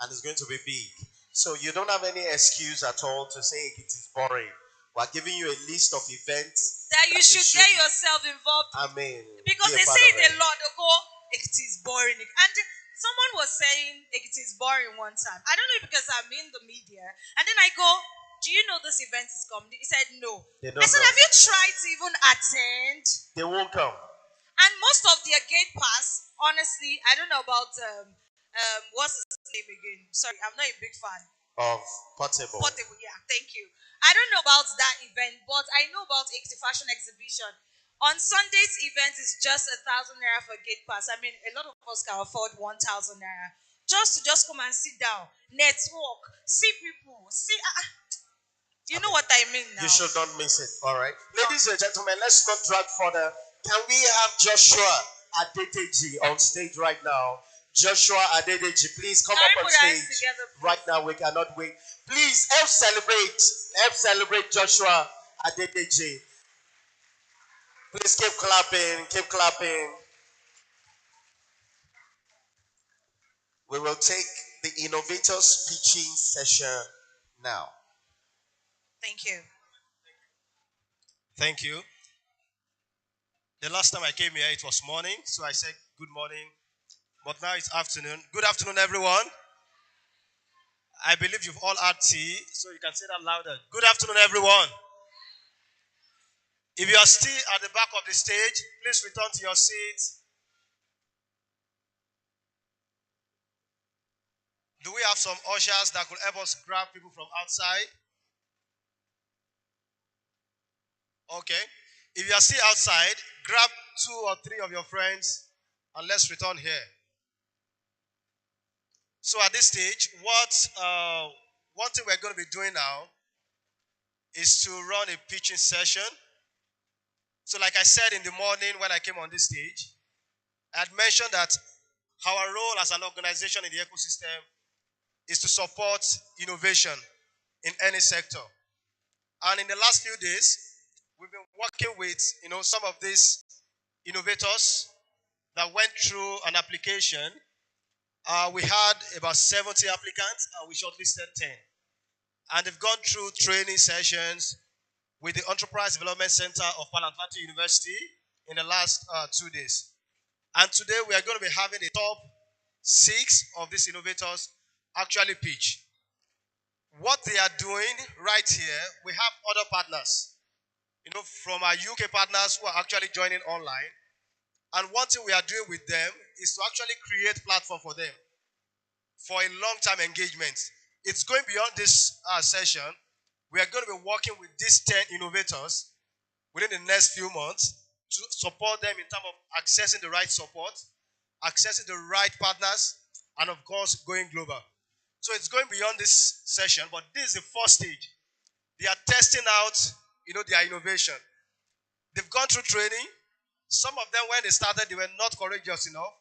and it's going to be big. So you don't have any excuse at all to say Ekiti is boring. We're giving you a list of events that you should get yourself involved. I mean, because they say it a lot. They go, Ekiti is boring. And someone was saying Ekiti is boring one time. I don't know because I'm in the media. And then I go, do you know this event is coming? He said, no. I said, have you tried to even attend? They won't come. And most of their gate pass, honestly, I don't know about, what's his name again? Sorry, I'm not a big fan. Of Portable. Portable, yeah, thank you. I don't know about that event, but I know about Ekiti Fashion Exhibition. On Sunday's event is just 1,000 naira for gate pass. I mean, a lot of us can afford 1,000 naira. Just to come and sit down, network, see people, see. You know what I mean now. You should not miss it. All right, ladies and gentlemen, let's not drag further. Can we have Joshua Adedeji on stage right now? Joshua Adedeji, please come up on stage right now. We cannot wait. Please help celebrate Joshua Adedeji. Please keep clapping. We will take the innovators pitching session now. Thank you. Thank you. The last time I came here, it was morning, so I said good morning. But now it's afternoon. Good afternoon, everyone. I believe you've all had tea, so you can say that louder. Good afternoon, everyone. If you are still at the back of the stage, please return to your seats. Do we have some ushers that could help us grab people from outside? Okay. If you are still outside, grab 2 or 3 of your friends and let's return here. So at this stage, one thing we're going to be doing now is to run a pitching session. So like I said in the morning when I came on this stage, I had mentioned that our role as an organization in the ecosystem is to support innovation in any sector. And in the last few days, we've been working with some of these innovators that went through an application. We had about 70 applicants and we shortlisted 10. And they've gone through training sessions with the Enterprise Development Center of Palanfati University in the last 2 days. And today we are going to be having a top 6 of these innovators actually pitch. What they are doing right here, we have other partners, from our UK partners who are actually joining online. And one thing we are doing with them is to actually create platform for them for a long-term engagement. It's going beyond this session. We are going to be working with these 10 innovators within the next few months to support them in terms of accessing the right support, accessing the right partners, and of course, going global. So it's going beyond this session, but this is the first stage. They are testing out, their innovation. They've gone through training. Some of them, when they started, they were not courageous enough.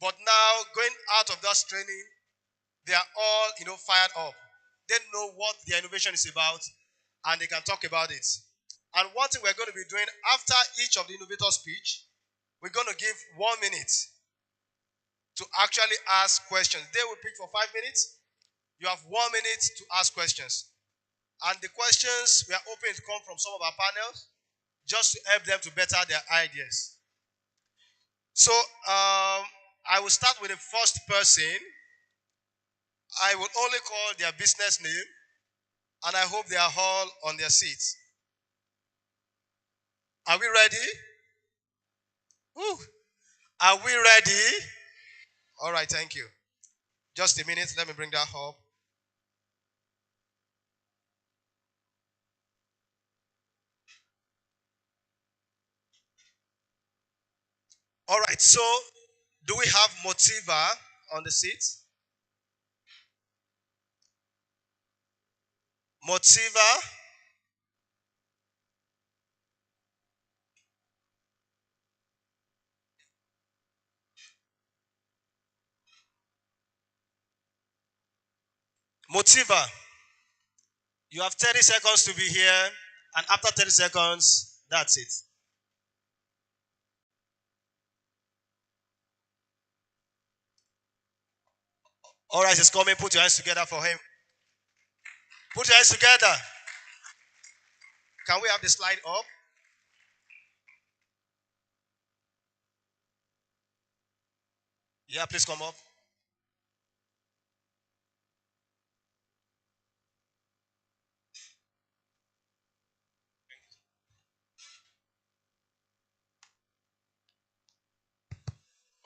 But now, going out of that training, they are all, fired up. They know what their innovation is about, and they can talk about it. And one thing we're going to be doing after each of the innovators' speech, we're going to give 1 minute to actually ask questions. They will pitch for 5 minutes. You have 1 minute to ask questions. And the questions we are hoping to come from some of our panels just to help them to better their ideas. So I will start with the first person. I will only call their business name, and I hope they are all on their seats. Are we ready? Woo. Are we ready? All right, thank you. Just a minute, let me bring that up. All right, so do we have Motiva on the seat? Motiva. Motiva, you have 30 seconds to be here, and after 30 seconds, that's it. All right, he's coming. Put your hands together for him. Put your hands together. Can we have the slide up? Yeah, please come up.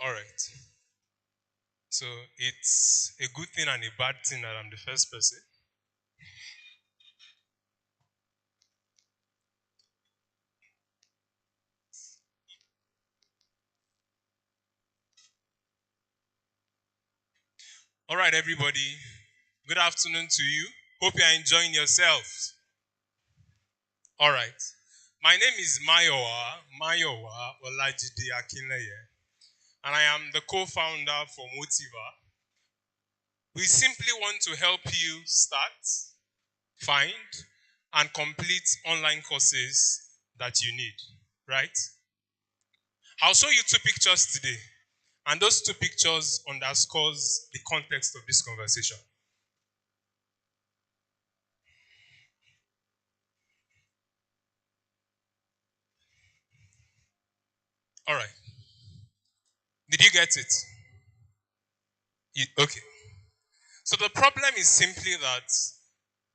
All right. So it's a good thing and a bad thing that I'm the first person. All right, everybody. Good afternoon to you. Hope you are enjoying yourselves. All right. My name is Mayowa Olajide Akinleye, and I am the co-founder for Motiva. We simply want to help you start, find, and complete online courses that you need, right? I'll show you 2 pictures today, and those 2 pictures underscores the context of this conversation. All right. Did you get it? Okay. So the problem is simply that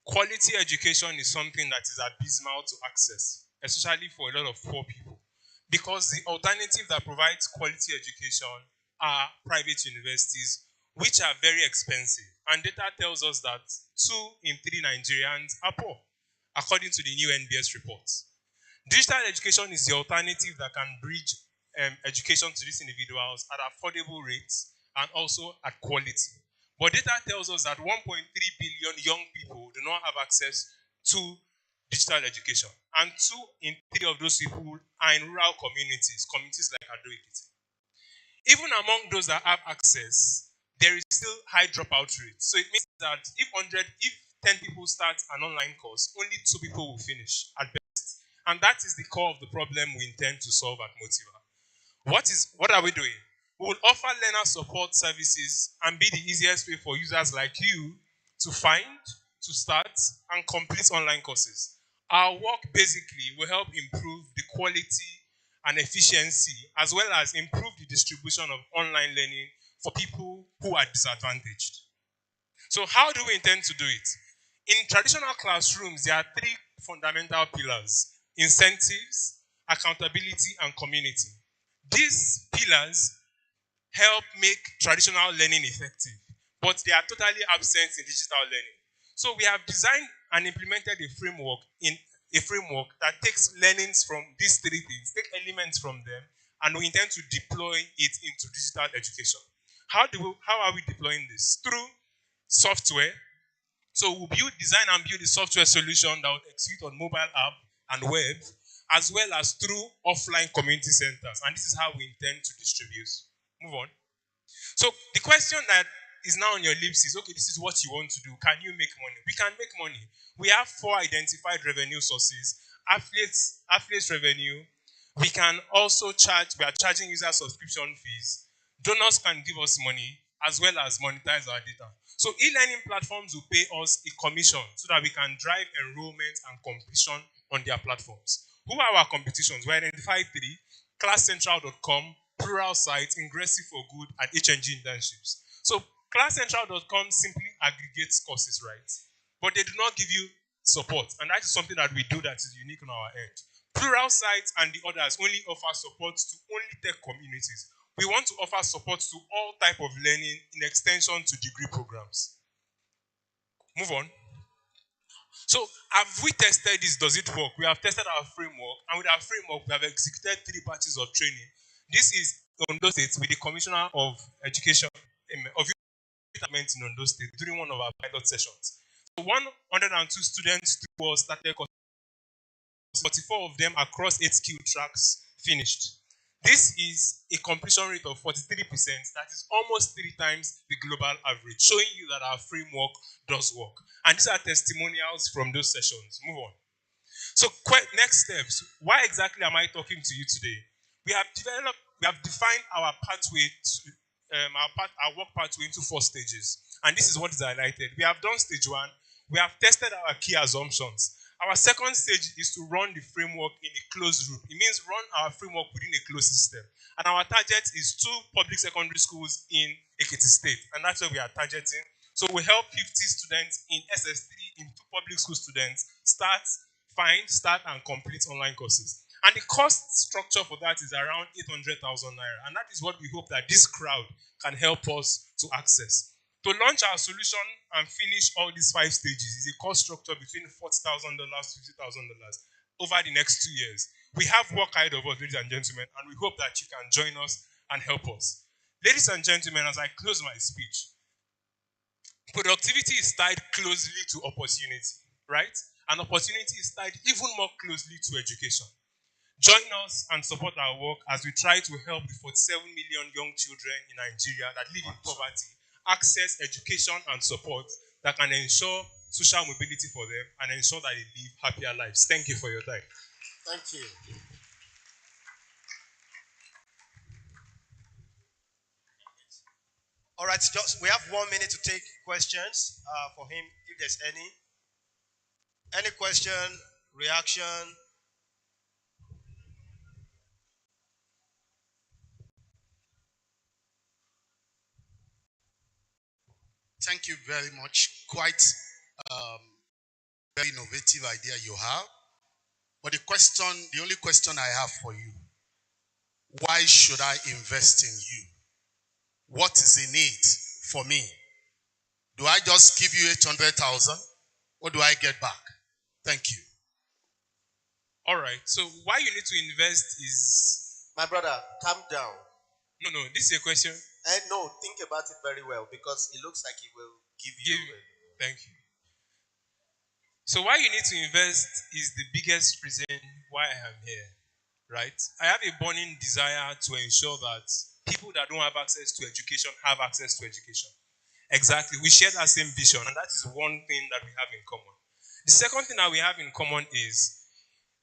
quality education is something that is abysmal to access, especially for a lot of poor people. Because the alternative that provides quality education are private universities, which are very expensive. And data tells us that 2 in 3 Nigerians are poor, according to the new NBS report. Digital education is the alternative that can bridge education to these individuals at affordable rates and also at quality. But data tells us that 1.3 billion young people do not have access to digital education. And 2 in 3 of those people are in rural communities like Ekiti. Even among those that have access, there is still high dropout rate. So it means that if 10 people start an online course, only 2 people will finish at best. And that is the core of the problem we intend to solve at Motiva. What are we doing? We will offer learner support services and be the easiest way for users like you to find, to start, and complete online courses. Our work basically will help improve the quality and efficiency, as well as improve the distribution of online learning for people who are disadvantaged. So how do we intend to do it? In traditional classrooms, there are three fundamental pillars: incentives, accountability, and community. These pillars help make traditional learning effective, but they are totally absent in digital learning. So we have designed and implemented a framework that takes learnings from these three things, take elements from them, and we intend to deploy it into digital education. How are we deploying this? Through software. So we'll design and build a software solution that will execute on mobile app and web, as well as through offline community centers. And this is how we intend to distribute. Move on. So the question that is now on your lips is, okay, this is what you want to do. Can you make money? We can make money. We have 4 identified revenue sources: affiliates revenue. We can also we are charging user subscription fees. Donors can give us money as well as monetize our data. So e-learning platforms will pay us a commission so that we can drive enrollment and competition on their platforms. Who are our competitions? We identified 3: ClassCentral.com, Plural Site, Ingressive for Good, and HNG internships. So ClassCentral.com simply aggregates courses, right? But they do not give you support, and that is something that we do that is unique on our end. Plural Site and the others only offer support to only tech communities. We want to offer support to all type of learning in extension to degree programs. Move on. So have we tested this? Does it work? We have tested our framework, and with our framework, we have executed 3 batches of training. This is Ondo State with the Commissioner of Education of Youth in Ondo State during one of our pilot sessions. So 102 students started, 44 of them across 8 skill tracks finished. This is a completion rate of 43%. That is almost 3 times the global average, showing you that our framework does work. And these are testimonials from those sessions. Move on. So next steps. Why exactly am I talking to you today? We have defined our pathway our work pathway into 4 stages. And this is what is highlighted. We have done stage 1. We have tested our key assumptions. Our second stage is to run the framework in a closed loop. It means run our framework within a closed system. And our target is 2 public secondary schools in Ekiti State. And that's where we are targeting. So we help 50 students in SS3, in 2 public school students, start, and complete online courses. And the cost structure for that is around 800,000 naira. And that is what we hope that this crowd can help us to access. To launch our solution and finish all these 5 stages is a cost structure between $40,000 to $50,000 over the next 2 years. We have work ahead of us, ladies and gentlemen, and we hope that you can join us and help us. Ladies and gentlemen, as I close my speech, productivity is tied closely to opportunity, right? And opportunity is tied even more closely to education. Join us and support our work as we try to help the 47 million young children in Nigeria that live in poverty access education and support that can ensure social mobility for them and ensure that they live happier lives. Thank you for your time. Thank you. All right, we have 1 minute to take questions for him, if there's any. Any question, reaction? Thank you very much. Quite very innovative idea you have. But the only question I have for you, why should I invest in you? What is in it for me? Do I just give you 800,000? What do I get back? Thank you. All right. So why you need to invest is... My brother, calm down. No, this is a question. No, think about it very well because it looks like he will give you. Thank you. So why you need to invest is the biggest reason why I am here, right? I have a burning desire to ensure that people that don't have access to education have access to education. Exactly. We share that same vision, and that is one thing that we have in common. The second thing that we have in common is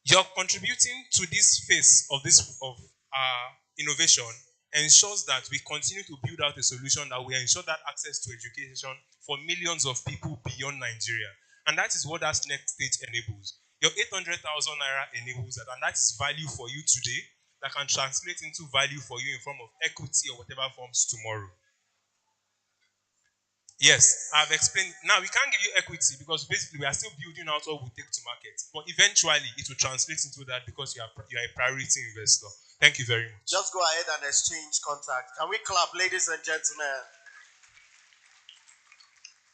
you're contributing to this phase of innovation ensures that we continue to build out a solution that will ensure that access to education for millions of people beyond Nigeria. And that is what that next stage enables. Your 800,000 naira enables that, and that is value for you today that can translate into value for you in form of equity or whatever forms tomorrow. Yes, I've explained. Now we can't give you equity because basically we are still building out what we take to market. But eventually it will translate into that because you are a priority investor. Thank you very much. Just go ahead and exchange contact. Can we clap, ladies and gentlemen?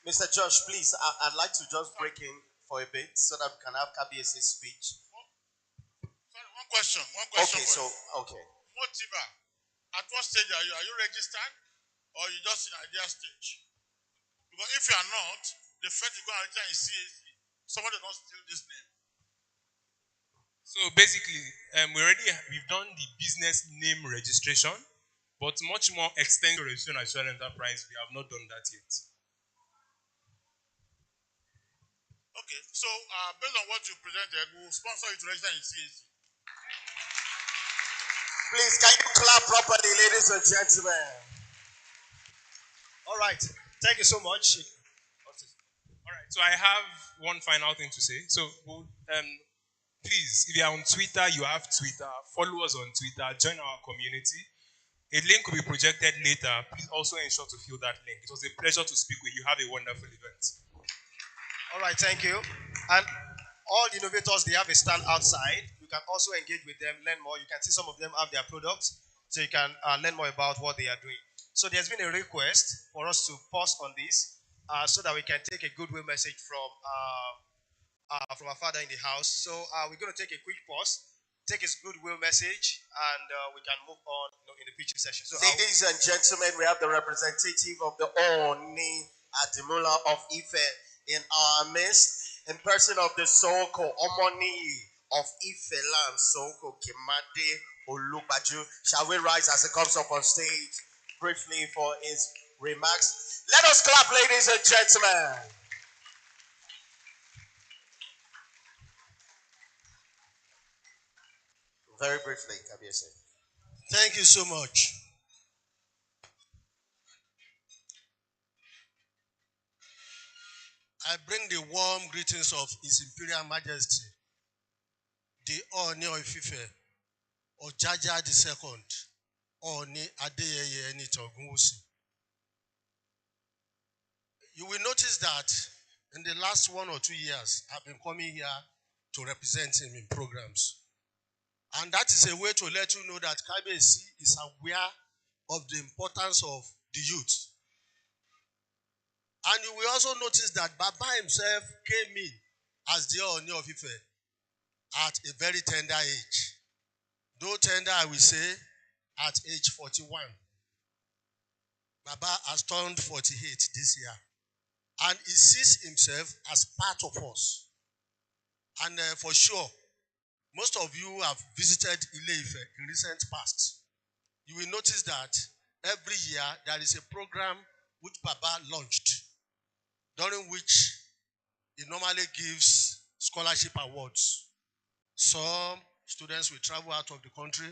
Mr. Josh, please, I'd like to just break in for a bit so that we can have KBS's speech. Sorry, one question. Okay, so, okay. Motiva, at what stage are you? Are you registered or you just in idea stage? Because if you are not, the first you go and register is CAC. Somebody don't steal this name. So basically, we've done the business name registration, but much more extensive registration as an enterprise, we have not done that yet. Okay, so based on what you presented, we'll sponsor you to register in CAC. Please, can you clap properly, ladies and gentlemen? All right. Thank you so much. All right. So I have one final thing to say. So, please, if you are on Twitter, you have Twitter. Follow us on Twitter. Join our community. A link will be projected later. Please also ensure to fill that link. It was a pleasure to speak with you. Have a wonderful event. All right. Thank you. And all innovators, they have a stand outside. You can also engage with them, learn more. You can see some of them have their products, so you can learn more about what they are doing. So there's been a request for us to pause on this so that we can take a goodwill message from our father in the house. So we're going to take a quick pause, take his goodwill message, and we can move on in the pitching session. So ladies and gentlemen, we have the representative of the Oni Adimula of Ife in our midst, in person of the Soko Omoni of Ife land, Soko Kimade Olubaju. Shall we rise as he comes up on stage briefly for his remarks? Let us clap, ladies and gentlemen. Very briefly, Kabiese. Thank you so much. I bring the warm greetings of His Imperial Majesty, the Oni of Ife, Ojaja II, Oni Adeyeye Enitogunwusi. You will notice that in the last 1 or 2 years, I've been coming here to represent him in programs. And that is a way to let you know that KBC is aware of the importance of the youth. And you will also notice that Baba himself came in as the Oni of Ife at a very tender age. Though tender, I will say, at age 41. Baba has turned 48 this year. And he sees himself as part of us. And for sure, most of you have visited Ile-Ife in recent past. You will notice that every year there is a program which Baba launched, during which he normally gives scholarship awards. Some students will travel out of the country.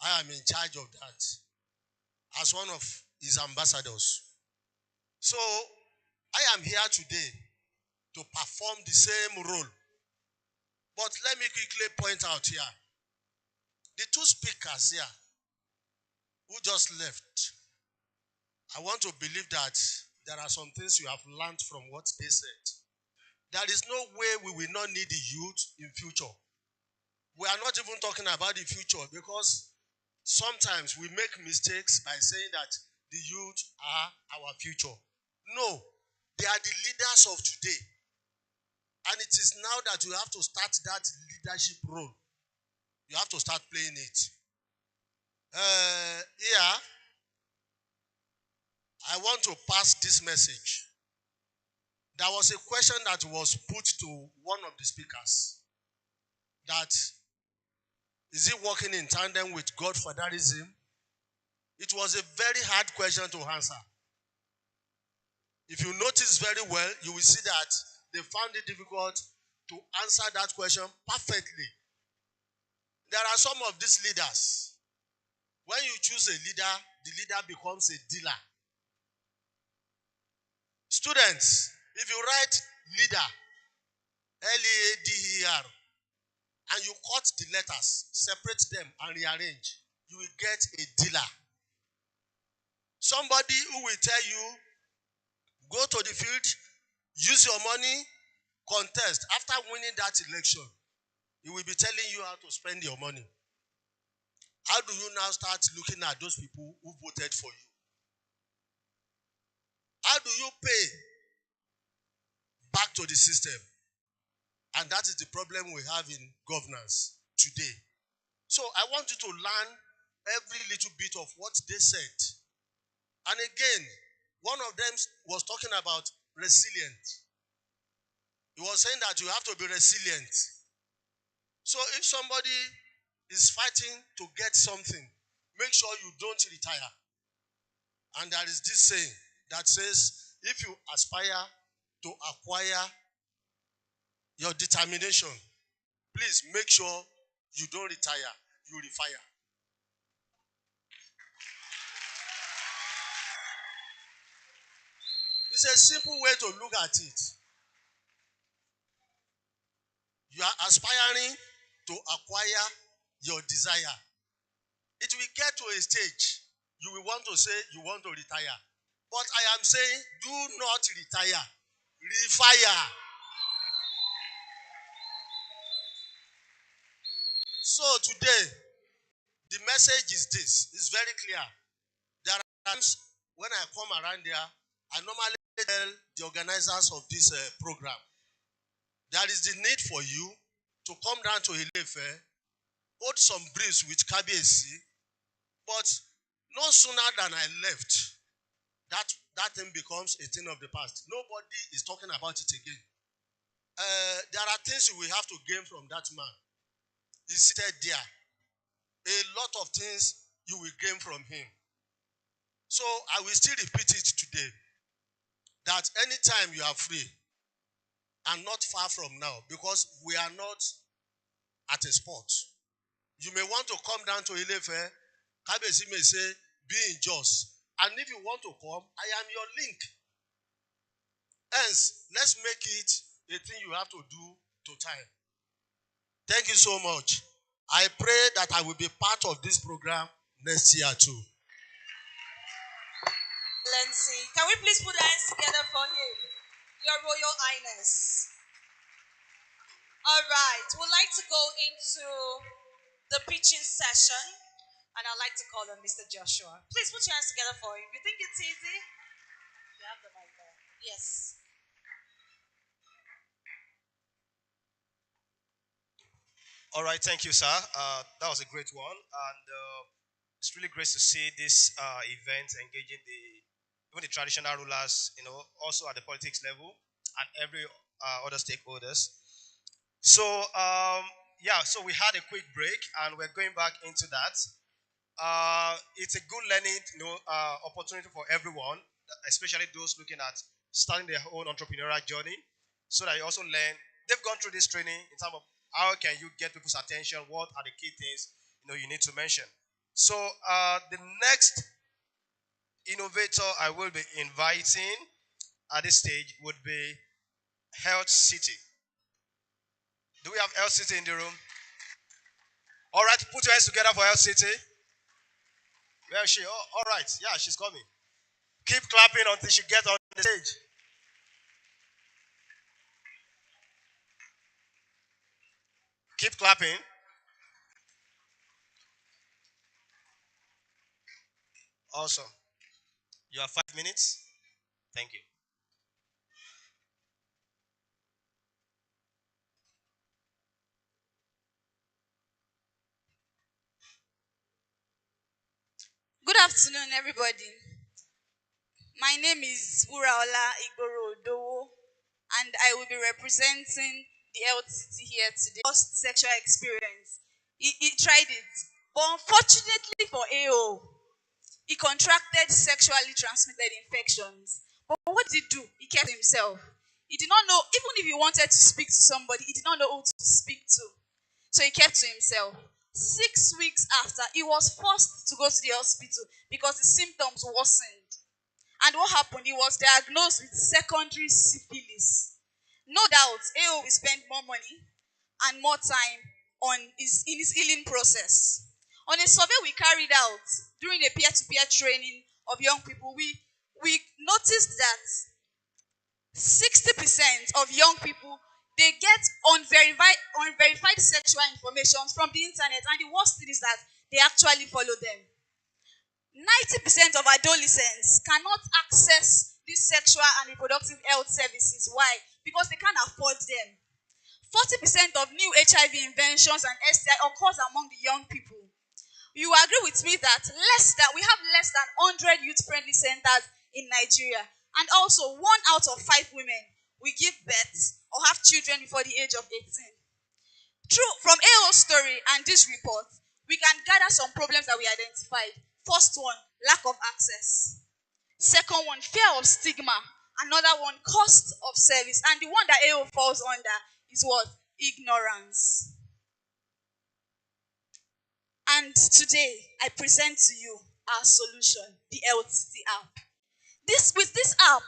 I am in charge of that as one of his ambassadors. So I am here today to perform the same role. But let me quickly point out here, the two speakers here who just left, I want to believe that there are some things you have learned from what they said. There is no way we will not need the youth in future. We are not even talking about the future because sometimes we make mistakes by saying that the youth are our future. No, they are the leaders of today. And it is now that you have to start that leadership role. You have to start playing it. Here, I want to pass this message. There was a question that was put to one of the speakers. That, is he working in tandem with Godfatherism? It was a very hard question to answer. If you notice very well, you will see that they found it difficult to answer that question perfectly. There are some of these leaders. When you choose a leader, the leader becomes a dealer. Students, if you write leader, L-E-A-D-E-R, and you cut the letters, separate them and rearrange, you will get a dealer. Somebody who will tell you go to the field, use your money, contest. After winning that election, he will be telling you how to spend your money. How do you now start looking at those people who voted for you? How do you pay back to the system? And that is the problem we have in governance today. So I want you to learn every little bit of what they said. And again, one of them was talking about resilient. He was saying that you have to be resilient. So if somebody is fighting to get something, make sure you don't retire. And there is this saying that says, if you aspire to acquire your determination, please make sure you don't retire, you refire. It's a simple way to look at it. You are aspiring to acquire your desire. It will get to a stage you will want to say you want to retire. But I am saying, do not retire. Refire. So today, the message is this. It's very clear. There are times when I come around there, I normally tell the organizers of this program, there is the need for you to come down to Ilefe, hold some briefs with KBSC, but no sooner than I left, that thing becomes a thing of the past. Nobody is talking about it again. There are things we have to gain from that man. He's seated there. A lot of things you will gain from him. So I will still repeat it today, that anytime you are free, and not far from now, because we are not at a spot. You may want to come down to Ilefe. Kabesi may say, be in Jos. And if you want to come, I am your link. Hence, let's make it a thing you have to do to time. Thank you so much. I pray that I will be part of this program next year too. Excellency, can we please put our hands together for him? Your Royal Highness. All right, we'd like to go into the pitching session, and I'd like to call on Mr. Joshua. Please put your hands together for him. You think it's easy? You have the mic there. Yes. All right, thank you, sir. That was a great one, and it's really great to see this event engaging even the traditional rulers, also at the politics level and every other stakeholders. So, so we had a quick break, and we're going back into that. It's a good learning, opportunity for everyone, especially those looking at starting their own entrepreneurial journey, so that you also learn. They've gone through this training in terms of how can you get people's attention, what are the key things you need to mention. So the next innovator I will be inviting at this stage would be Health City. Do we have Health City in the room? All right, put your hands together for Health City. Where is she? Oh, all right. Yeah, she's coming. Keep clapping until she gets on the stage. Keep clapping. Awesome. You have 5 minutes. Thank you. Good afternoon, everybody. My name is Uraola Igoro, and I will be representing the health city here today. First sexual experience. He tried it, but unfortunately for AO, he contracted sexually transmitted infections. But what did he do? He kept to himself. He did not know, even if he wanted to speak to somebody, he did not know who to speak to. So he kept to himself. 6 weeks after, he was forced to go to the hospital because the symptoms worsened. And what happened? He was diagnosed with secondary syphilis. No doubt, AO will spend more money and more time in his healing process. On a survey we carried out during a peer-to-peer training of young people, we noticed that 60% of young people, they get unverified sexual information from the internet, and the worst thing is that they actually follow them. 90% of adolescents cannot access these sexual and reproductive health services. Why? Because they can't afford them. 40% of new HIV inventions and STI occurs among the young people. You agree with me that we have less than 100 youth-friendly centers in Nigeria, and also 1 out of 5 women will give birth or have children before the age of 18. From AO's story and this report, we can gather some problems that we identified. First one, lack of access. Second one, fear of stigma. Another one, cost of service. And the one that AO falls under is what? Ignorance. And today, I present to you our solution, the LTT app. With this app,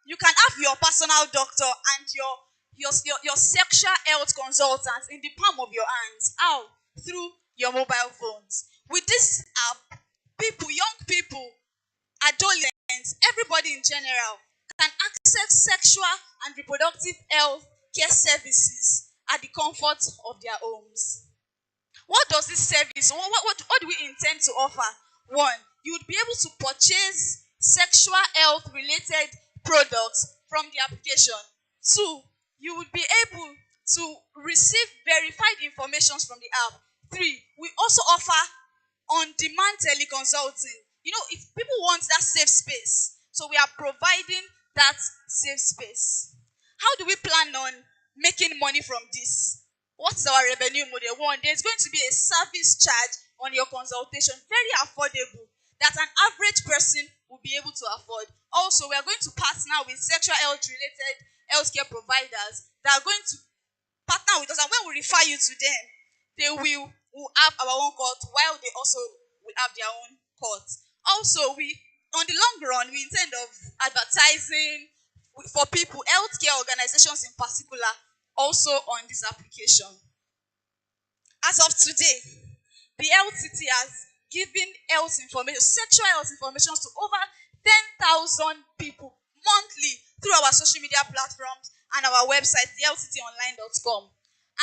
you can have your personal doctor and your sexual health consultant in the palm of your hands. How? Through your mobile phones. With this app, young people, adolescents, everybody in general can access sexual and reproductive health care services at the comfort of their homes. What does this service, what do we intend to offer? One, you would be able to purchase sexual health related products from the application. Two, you would be able to receive verified information from the app. Three, we also offer on-demand teleconsulting. If people want that safe space, so we are providing that safe space. How do we plan on making money from this? What's our revenue model? One, there's going to be a service charge on your consultation, very affordable, that an average person will be able to afford. Also, we are going to partner with sexual health related healthcare providers that are going to partner with us, and when we refer you to them, they will have our own court, while they also will have their own court. Also, on the long run, we intend of advertising for people, healthcare organizations in particular, also on this application. As of today, the LTT has given health information, sexual health information to over 10,000 people monthly through our social media platforms and our website, thelttonline.com.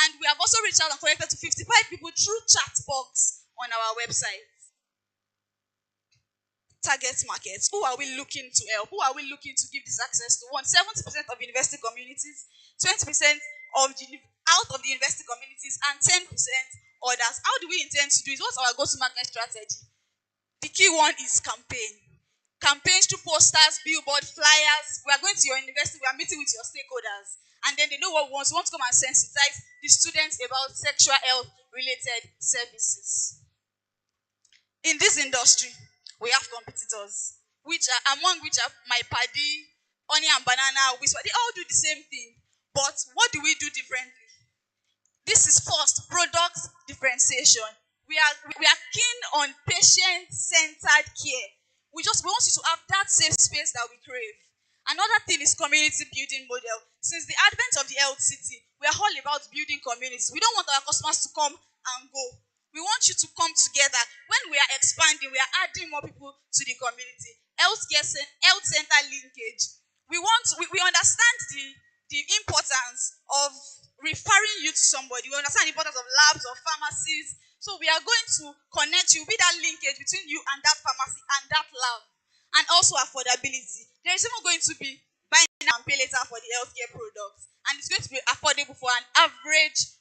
And we have also reached out and connected to 55 people through chat box on our website. Target markets. Who are we looking to help? Who are we looking to give this access to? 70% of university communities, 20% out of the university communities, and 10% others. How do we intend to do it? What's our go-to-market strategy? The key one is campaign. Campaigns through posters, billboard, flyers. We are going to your university. We are meeting with your stakeholders. And then they know what we want. We want to come and sensitize the students about sexual health-related services. In this industry, we have competitors, among which are my paddy, honey and banana, whisper. They all do the same thing. But what do we do differently? This is first, product differentiation. We are keen on patient-centered care. We want you to have that safe space that we crave. Another thing is community building model. Since the advent of the health city, we are all about building communities. We don't want our customers to come and go. We want you to come together. When we are expanding, we are adding more people to the community. Health center linkage. We understand the importance of referring you to somebody. We understand the importance of labs or pharmacies. So we are going to connect you with that linkage between you and that pharmacy and that lab. And also affordability. There is even going to be buy now and pay later for the healthcare products. And it's going to be affordable for an average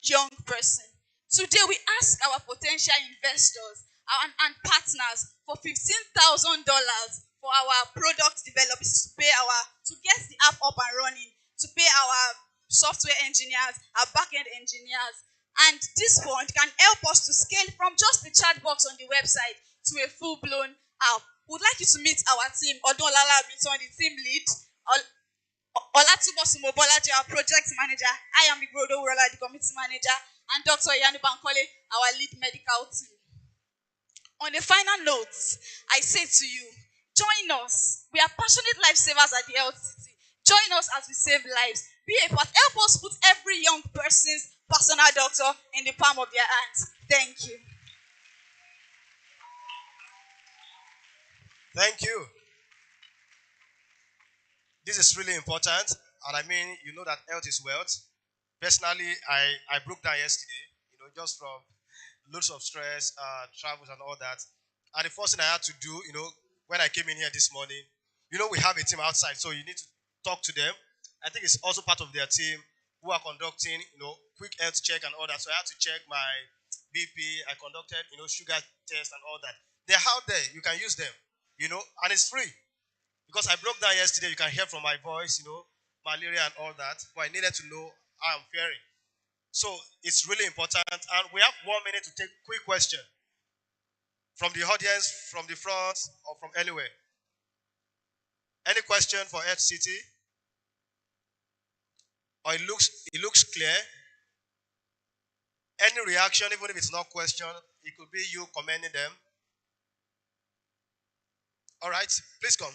young person. Today, we ask our potential investors and partners for $15,000 for our product developers to get the app up and running, to pay our software engineers, our back-end engineers. And this fund can help us to scale from just the chat box on the website to a full-blown app. We'd like you to meet our team. Odolala Binton, the team lead. Olatubosumo Bolaji, our project manager. I am Igbodo Urala, the committee manager. And Dr. Yanu Bankole, our lead medical team. On a final note, I say to you, join us. We are passionate lifesavers at the Health City. Join us as we save lives. Be a part. Help us put every young person's personal doctor in the palm of their hands. Thank you. Thank you. This is really important. And I mean, you know that health is wealth. Personally, I broke down yesterday, just from loads of stress, travels and all that. And the first thing I had to do, when I came in here this morning, we have a team outside, so you need to talk to them. I think it's also part of their team who are conducting, quick health check and all that. So I had to check my BP. I conducted, sugar test and all that. They're out there. You can use them, and it's free. Because I broke down yesterday, you can hear from my voice, malaria and all that. But I needed to know how I'm faring. So it's really important. And we have 1 minute to take quick question from the audience, from the front, or from anywhere. Any question for FCT? Or it looks clear? Any reaction, even if it's not question, it could be you commending them. All right, please come.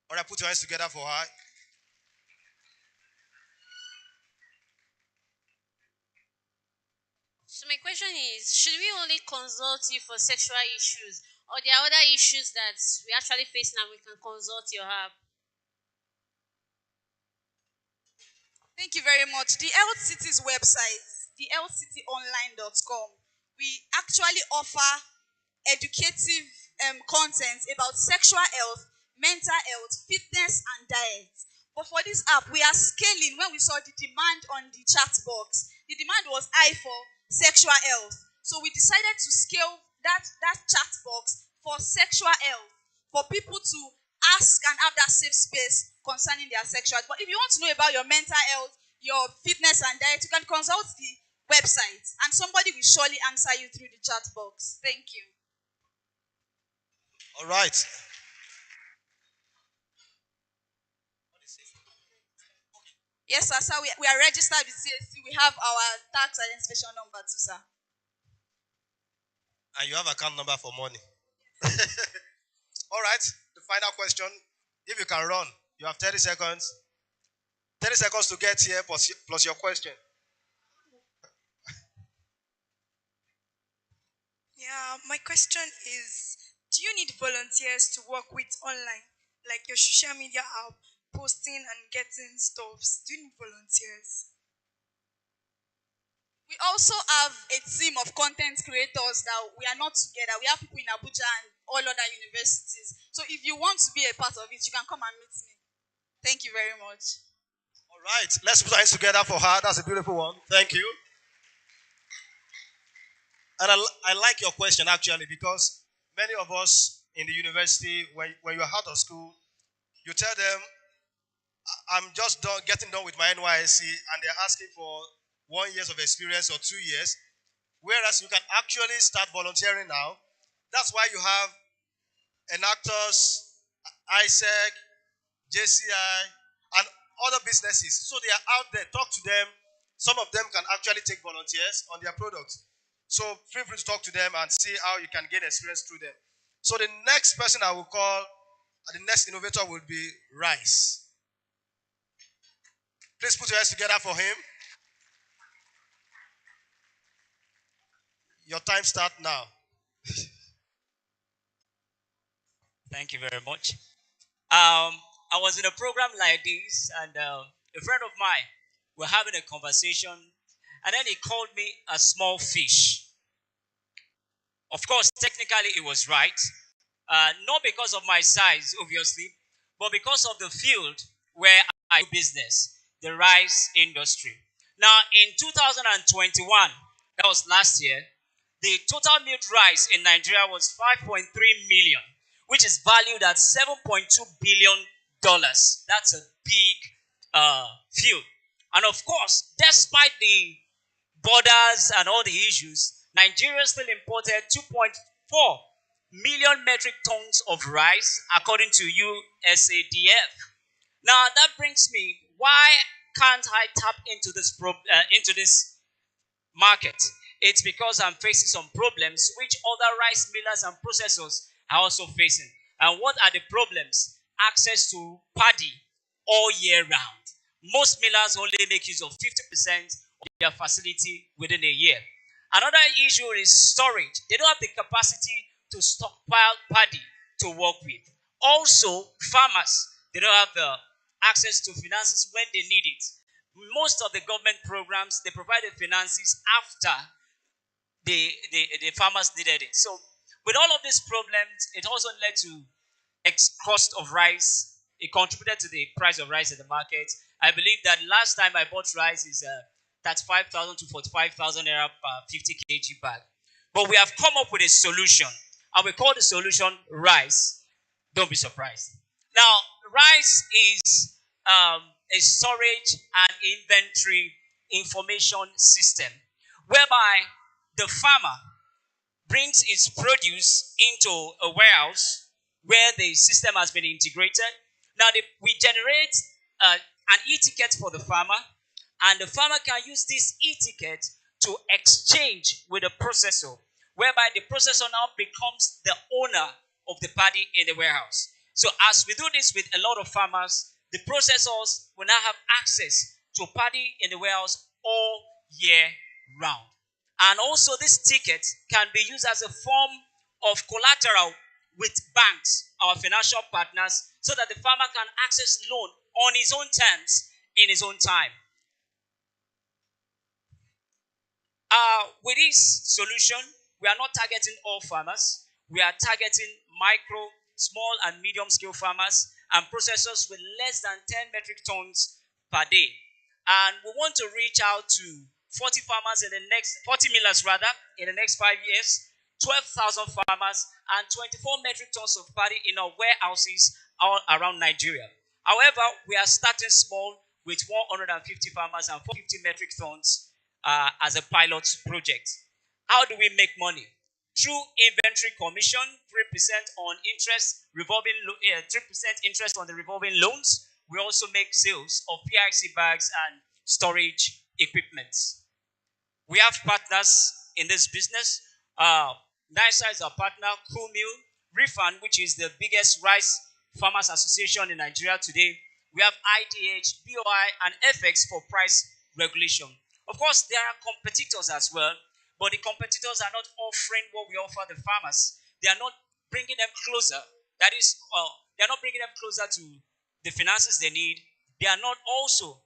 All right, put your hands together for her. So my question is, should we only consult you for sexual issues, or there are other issues that we actually face now we can consult your help? Thank you very much. The Health City's website, the healthcityonline.com, we actually offer educative content about sexual health, mental health, fitness, and diet. But for this app, we are scaling. When we saw the demand on the chat box, the demand was high for sexual health. So we decided to scale that chat box for sexual health, for people to ask and have that safe space concerning their sexual. But if you want to know about your mental health, your fitness and diet, you can consult the website and somebody will surely answer you through the chat box. Thank you. All right. Yes, sir. Sir, we are registered with CSC. We have our tax identification number too, sir. And you have account number for money. All right. The final question. If you can run, you have 30 seconds. 30 seconds to get here plus your question. Yeah, my question is, do you need volunteers to work with online, like your social media app, posting and getting stuffs? Do you need volunteers? We also have a team of content creators that we are not together. We have people in Abuja and all other universities. So if you want to be a part of it, you can come and meet me. Thank you very much. All right. Let's put our hands together for her. That's a beautiful one. Thank you. And I like your question actually, because many of us in the university, when you're out of school, you tell them, I'm just getting done with my NYSC, and they're asking for 1 year of experience or 2 years. Whereas you can actually start volunteering now. That's why you have enactors, ISEC, JCI, and other businesses. So they are out there. Talk to them. Some of them can actually take volunteers on their products. So feel free to talk to them and see how you can gain experience through them. So the next person I will call, the next innovator will be Rice. Please put your hands together for him. Your time starts now. Thank you very much. I was in a program like this, and a friend of mine were having a conversation, and then he called me a small fish. Of course, technically, it was right. Not because of my size, obviously, but because of the field where I do business, the rice industry. Now, in 2021, that was last year, the total milled rice in Nigeria was 5.3 million, which is valued at $7.2 billion. That's a big field. And of course, despite the borders and all the issues, Nigeria still imported 2.4 million metric tons of rice, according to USADF. Now that brings me, why can't I tap into this market? It's because I'm facing some problems which other rice millers and processors are also facing. And what are the problems? Access to paddy all year round. Most millers only make use of 50% of their facility within a year. Another issue is storage. They don't have the capacity to stockpile paddy to work with. Also, farmers, they don't have the access to finances when they need it. Most of the government programs, they provide the finances after the farmers needed it. So with all of these problems, it also led to cost of rice. It contributed to the price of rice in the market. I believe that last time I bought rice is 35,000 to 45,000 naira per 50 kg bag. But we have come up with a solution, and we call the solution rice. Don't be surprised. Now, rice is a storage and inventory information system whereby the farmer brings its produce into a warehouse where the system has been integrated. Now, we generate an e-ticket for the farmer, and the farmer can use this e-ticket to exchange with the processor, whereby the processor now becomes the owner of the paddy in the warehouse. So, as we do this with a lot of farmers, the processors will now have access to paddy in the warehouse all year round. And also, this ticket can be used as a form of collateral with banks, our financial partners, so that the farmer can access loan on his own terms in his own time. With this solution, we are not targeting all farmers. We are targeting micro, small, and medium scale farmers and processors with less than 10 metric tons per day. And we want to reach out to 40 farmers in the next 40 millers rather in the next 5 years, 12,000 farmers, and 24 metric tons of paddy in our warehouses all around Nigeria. However, we are starting small with 150 farmers and 450 metric tons as a pilot project. How do we make money? Through inventory commission, 3% on interest, 3% interest on the revolving loans. We also make sales of PIC bags and storage equipment. We have partners in this business. NISA is our partner, Cool Mill, Refund, which is the biggest rice farmers association in Nigeria today. We have IDH, BOI, and FX for price regulation. Of course, there are competitors as well, but the competitors are not offering what we offer the farmers. They are not bringing them closer. That is, they are not bringing them closer to the finances they need. They are not also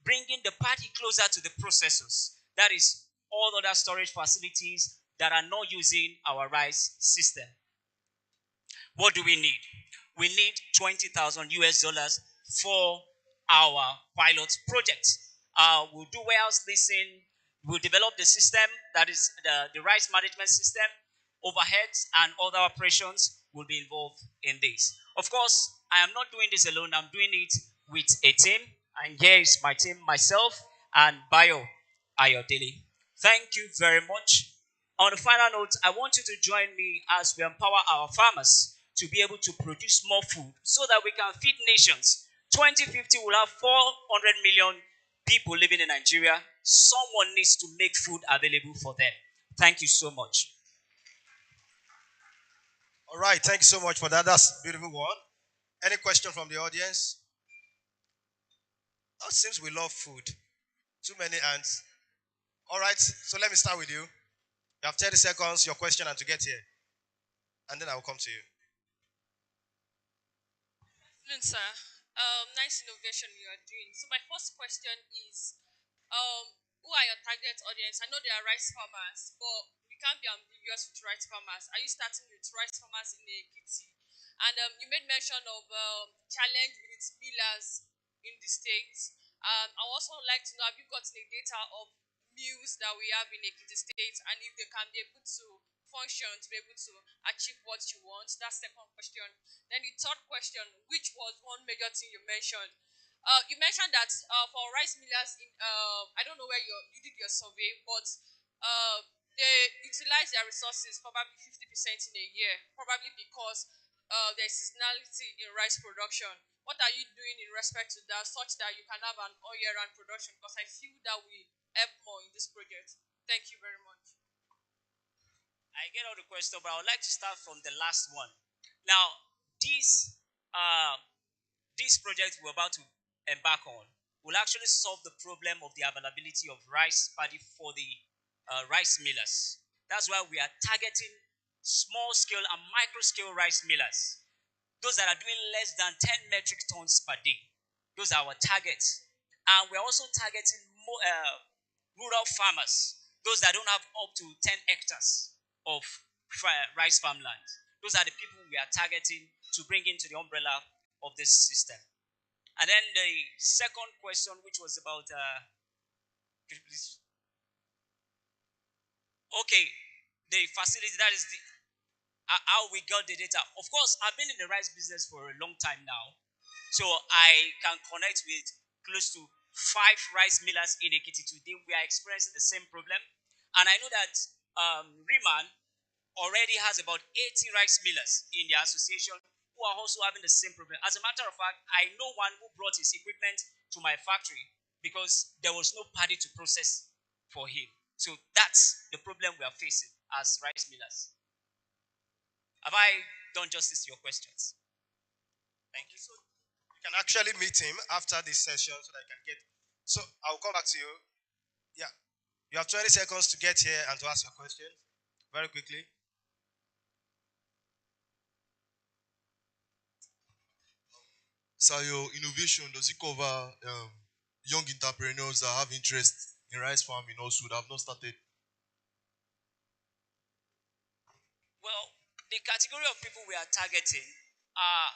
bringing the paddy closer to the processors. That is, all other storage facilities that are not using our rice system. What do we need? We need 20,000 US dollars for our pilot project. We'll do warehouse leasing. We'll develop the system, that is the rice management system. Overheads and other operations will be involved in this. Of course, I am not doing this alone. I'm doing it with a team. And here is my team, myself and Bayo Ayodele. Thank you very much. On the final note, I want you to join me as we empower our farmers to be able to produce more food so that we can feed nations. 2050 will have 400 million people living in Nigeria. Someone needs to make food available for them. Thank you so much. All right, thank you so much for that. That's a beautiful one. Any question from the audience? Oh, it seems we love food. Too many hands. All right, so let me start with you. You have 30 seconds, your question, and to get here. And then I will come to you. Sir. Nice innovation you are doing. So my first question is, who are your target audience? I know they are rice farmers, but we can't be ambiguous with rice farmers. Are you starting with rice farmers in Ekiti? And you made mention of challenge with millers in the states. I also like to know, have you gotten a data of mills that we have in Ekiti State, and if they can be able to function to be able to achieve what you want? That's the second question. Then the third question, which was one major thing you mentioned. You mentioned that for rice millers, in I don't know where you did your survey, but they utilize their resources probably 50% in a year, probably because there's seasonality in rice production. What are you doing in respect to that, such that you can have an all-year-round production? Because I feel that we help more in this project. Thank you very much. I get all the questions, but I would like to start from the last one. Now, this project we're about to embark on will actually solve the problem of the availability of rice paddy for the rice millers. That's why we are targeting small scale and micro scale rice millers, those that are doing less than 10 metric tons per day. Those are our targets. And we're also targeting rural farmers, those that don't have up to 10 hectares of rice farmland. Those are the people we are targeting to bring into the umbrella of this system. And then the second question, which was about, could you please? Okay, the facility, that is the how we got the data. Of course, I've been in the rice business for a long time now, so I can connect with close to 5 rice millers in Ekiti today. We are experiencing the same problem, and I know that Riemann already has about 80 rice millers in the association who are also having the same problem. As a matter of fact, I know one who brought his equipment to my factory because there was no paddy to process for him. So that's the problem we are facing as rice millers. Have I done justice to your questions? Thank you. So you can actually meet him after this session so that I can get. So I'll come back to you. Yeah. You have 20 seconds to get here and to ask your question very quickly. So your innovation, does it cover young entrepreneurs that have interest in rice farming also that have not started? Well, the category of people we are targeting are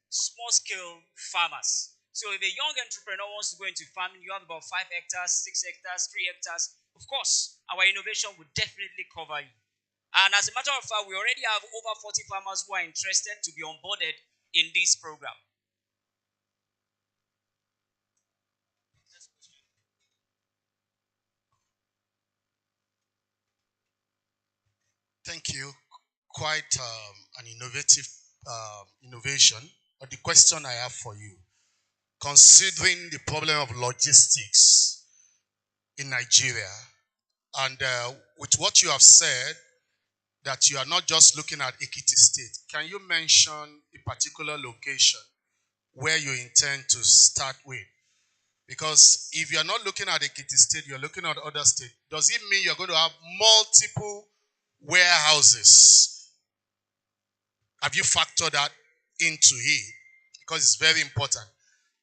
small scale farmers. So if a young entrepreneur wants to go into farming, you have about 5 hectares, 6 hectares, 3 hectares. Of course, our innovation will definitely cover you. And as a matter of fact, we already have over 40 farmers who are interested to be onboarded in this program. Thank you. Quite an innovative innovation. But the question I have for you, considering the problem of logistics in Nigeria, and with what you have said, that you are not just looking at Ekiti State, can you mention a particular location where you intend to start with? Because if you are not looking at Ekiti State, you're looking at other states. Does it mean you're going to have multiple warehouses? Have you factored that into it? Because it's very important.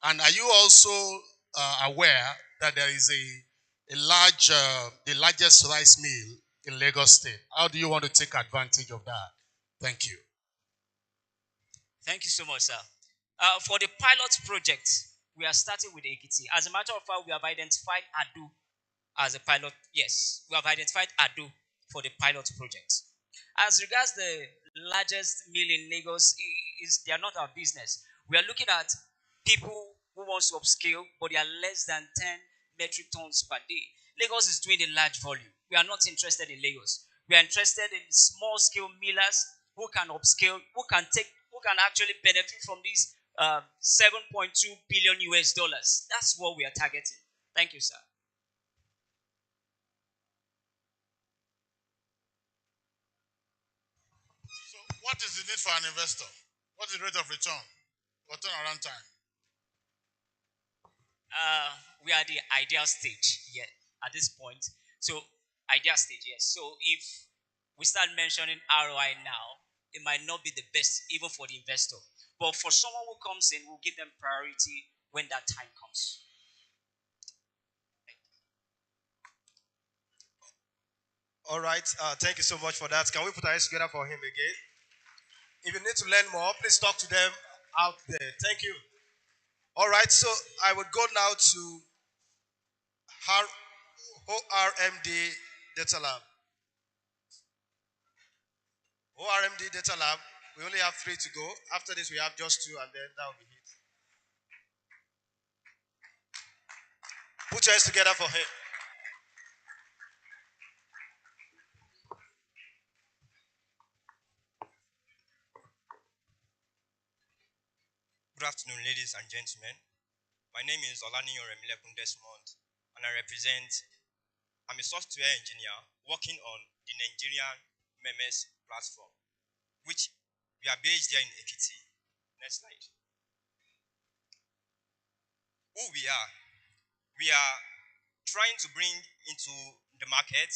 And are you also aware that there is a large, the largest rice mill in Lagos State? How do you want to take advantage of that? Thank you. Thank you so much, sir. For the pilot project, we are starting with Ekiti. As a matter of fact, we have identified Adu as a pilot. Yes, we have identified Adu for the pilot project. As regards the largest mill in Lagos, they are not our business. We are looking at people who want to upscale, but they are less than 10 metric tons per day. Lagos is doing a large volume. We are not interested in Lagos. We are interested in small scale millers who can upscale, who can actually benefit from these 7.2 billion US dollars. That's what we are targeting. Thank you, sir. So what is the need for an investor? What is the rate of return or turnaround time? We are the ideal stage yet at this point. So ideal stage, yes. So if we start mentioning ROI now, it might not be the best even for the investor. But for someone who comes in, we'll give them priority when that time comes. All right. Thank you so much for that. Can we put our hands together for him again? If you need to learn more, please talk to them out there. Thank you. All right. So I would go now to ORMD Data Lab. ORMD Data Lab. We only have 3 to go. After this, we have just 2, and then that will be it. Put your hands together for him. Good afternoon, ladies and gentlemen. My name is Olaniyo Remilekun Desmond, and I'm a software engineer working on the Nigerian MEMS platform, which we are based here in Ekiti. Next slide. Who we are trying to bring into the market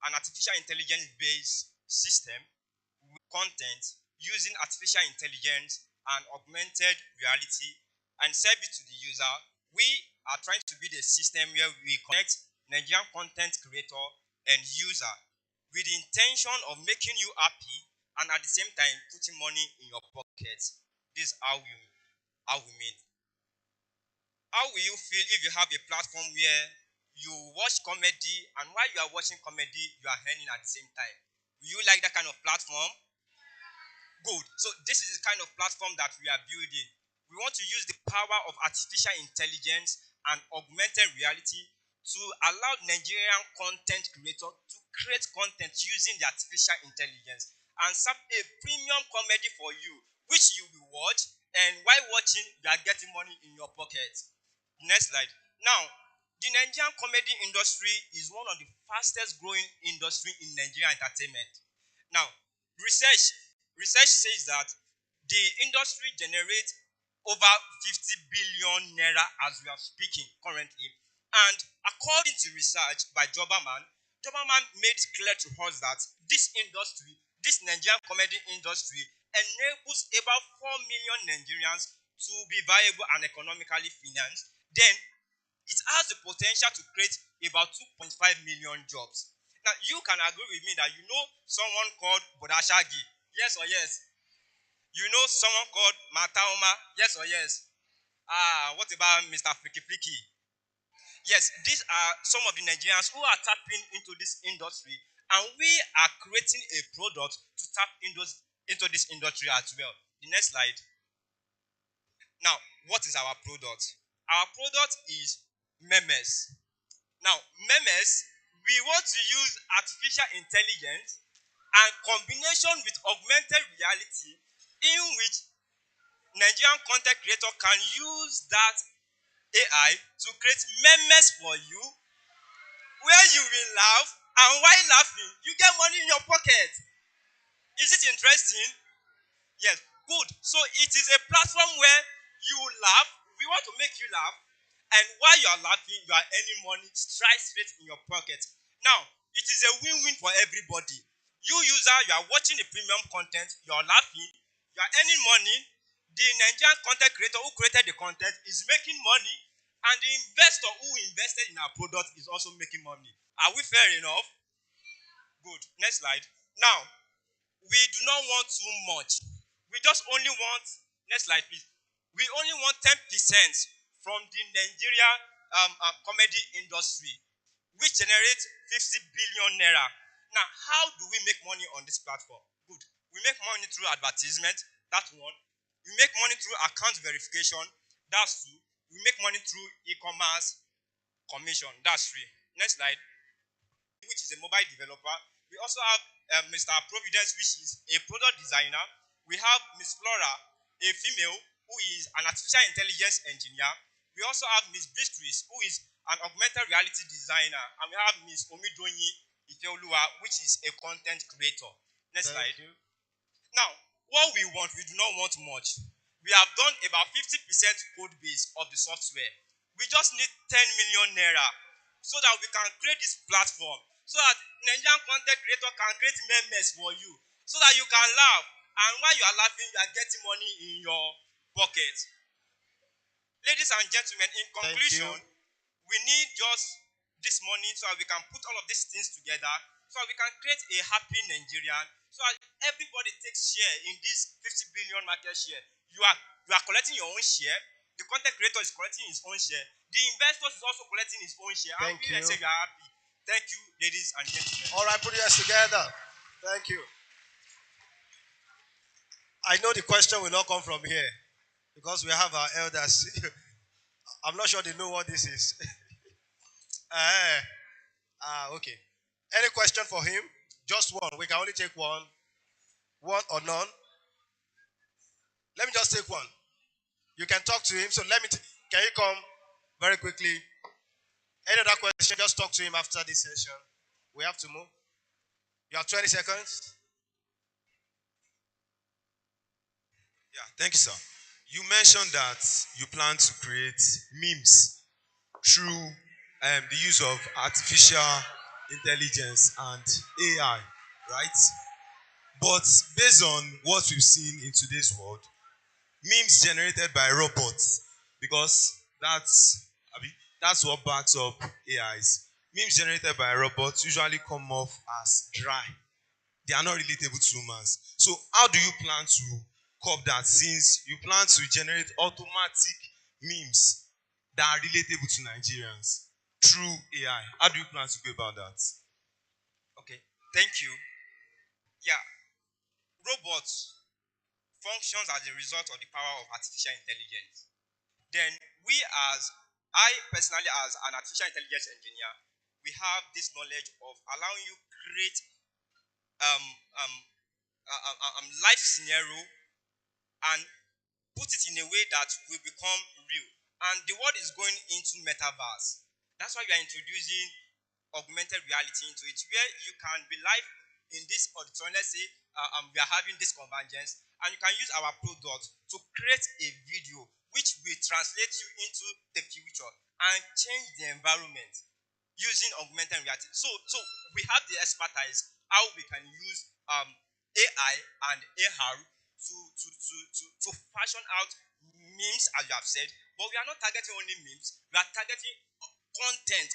an artificial intelligence-based system content using artificial intelligence and augmented reality and serve it to the user. We are trying to build a system where we connect Nigerian content creator and user with the intention of making you happy and at the same time putting money in your pocket. This is how we mean. How will you feel if you have a platform where you watch comedy and while you are watching comedy, you are earning at the same time? Will you like that kind of platform? Good. So this is the kind of platform that we are building. We want to use the power of artificial intelligence and augmented reality to allow Nigerian content creators to create content using the artificial intelligence and serve a premium comedy for you, which you will watch, and while watching, you are getting money in your pocket. Next slide. Now, the Nigerian comedy industry is one of the fastest growing industry in Nigerian entertainment. Now, research says that the industry generates over 50 billion naira as we are speaking currently. And according to research by Joberman made it clear to us that this industry, this Nigerian comedy industry, enables about 4 million Nigerians to be viable and economically financed. Then it has the potential to create about 2.5 million jobs. Now, you can agree with me that you know someone called Bodashagi. Yes or yes? You know someone called Mataoma? Yes or yes? What about Mr. Fiki Fiki? Yes, these are some of the Nigerians who are tapping into this industry, and we are creating a product to tap into this industry as well. The next slide. Now, what is our product? Our product is memes. Now, memes, we want to use artificial intelligence and combination with augmented reality in which Nigerian content creator can use that AI to create memes for you where you will laugh, and while laughing, you get money in your pocket. Is it interesting? Yes, good. So it is a platform where you laugh. We want to make you laugh, and while you are laughing, you are earning money straight in your pocket. Now, it is a win-win for everybody. You user, you are watching the premium content, you are laughing, you are earning money. The Nigerian content creator who created the content is making money, and the investor who invested in our product is also making money. Are we fair enough? Good. Next slide. Now, we do not want too much. We just only want, next slide please. We only want 10% from the Nigeria comedy industry, which generates 50 billion naira. Now, how do we make money on this platform? Good. We make money through advertisement, that's one. We make money through account verification, that's two. We make money through e-commerce commission, that's three. Next slide. Which is a mobile developer. We also have Mr. Providence, which is a product designer. We have Miss Flora, a female who is an artificial intelligence engineer. We also have Miss Beatrice, who is an augmented reality designer. And we have Miss Omidonyi Ifeoluwa, which is a content creator. Next slide. Now, what we want, we do not want much. We have done about 50% code base of the software. We just need 10 million naira so that we can create this platform, so that Nigerian content creator can create memes for you, so that you can laugh, and while you are laughing, you are getting money in your pocket. Ladies and gentlemen, in conclusion, we need just this money so that we can put all of these things together, so that we can create a happy Nigerian, so that everybody takes share in this 50 billion market share. You are collecting your own share. The content creator is collecting his own share. The investor is also collecting his own share. Thank you. And we say we are happy. Thank you, ladies and gentlemen. All right, put your hands together. Thank you. I know the question will not come from here because we have our elders. I'm not sure they know what this is. Okay. Any question for him? Just one. We can only take one. One or none. Let me just take one. You can talk to him. So can you come very quickly? Any other question? Just talk to him after this session. We have to move. You have 20 seconds. Yeah, thank you, sir. You mentioned that you plan to create memes through the use of artificial intelligence and AI, right? But based on what we've seen in today's world, memes generated by robots, because I mean, that's what backs up AIs. Memes generated by robots usually come off as dry. They are not relatable to humans. So how do you plan to curb that, since you plan to generate automatic memes that are relatable to Nigerians through AI? How do you plan to go about that? Okay, thank you. Yeah, robots functions as a result of the power of artificial intelligence. Then we as I personally as an artificial intelligence engineer, we have this knowledge of allowing you create um, um, life scenario and put it in a way that will become real. And the world is going into metaverse. That's why we are introducing augmented reality into it, where you can be live in this auditorium. Let's say we are having this convergence, and you can use our product to create a video which will translate you into the future and change the environment using augmented reality. So we have the expertise how we can use AI and AR to fashion out memes, as you have said. But we are not targeting only memes. We are targeting content.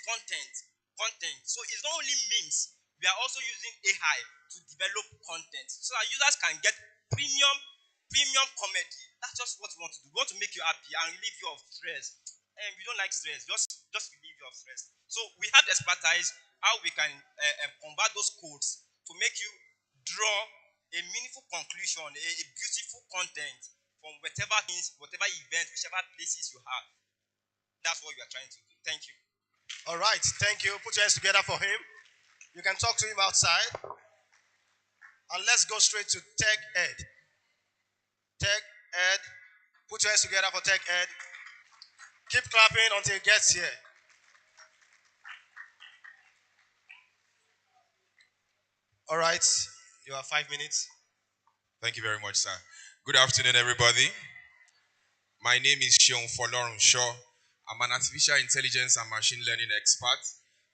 So it's not only memes. We are also using AI to develop content so that users can get premium comedy. That's just what we want to do. We want to make you happy and relieve you of stress. And we don't like stress. Just relieve you of stress. So we have the expertise how we can convert those codes to make you draw a meaningful conclusion, a beautiful content from whatever things, whatever event, whichever places you have. That's what we are trying to do. Thank you. All right, thank you. Put your hands together for him. You can talk to him outside. And let's go straight to Tech Ed. Tech Ed. Put your hands together for Tech Ed. Keep clapping until he gets here. All right, you have 5 minutes. Thank you very much, sir. Good afternoon, everybody. My name is Sean Folorun Shaw. I'm an artificial intelligence and machine learning expert,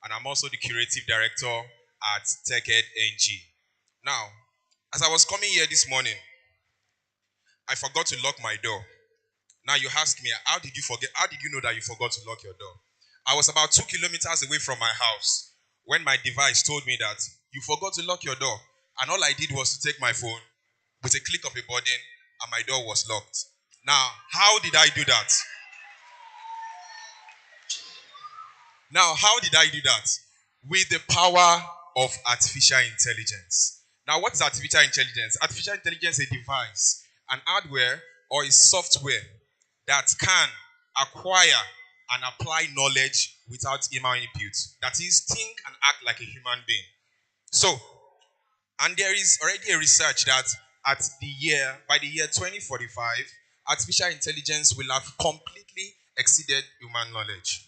and I'm also the creative director at TechEd NG. Now, as I was coming here this morning, I forgot to lock my door. Now you ask me, how did you forget? How did you know that you forgot to lock your door? I was about 2 kilometers away from my house when my device told me that you forgot to lock your door. And all I did was to take my phone with a click of a button, and my door was locked. Now, how did I do that? With the power of artificial intelligence. Now, what is artificial intelligence? Artificial intelligence is a device, an hardware, or a software that can acquire and apply knowledge without human input. That is, think and act like a human being. So, and there is already a research that by the year 2045, artificial intelligence will have completely exceeded human knowledge.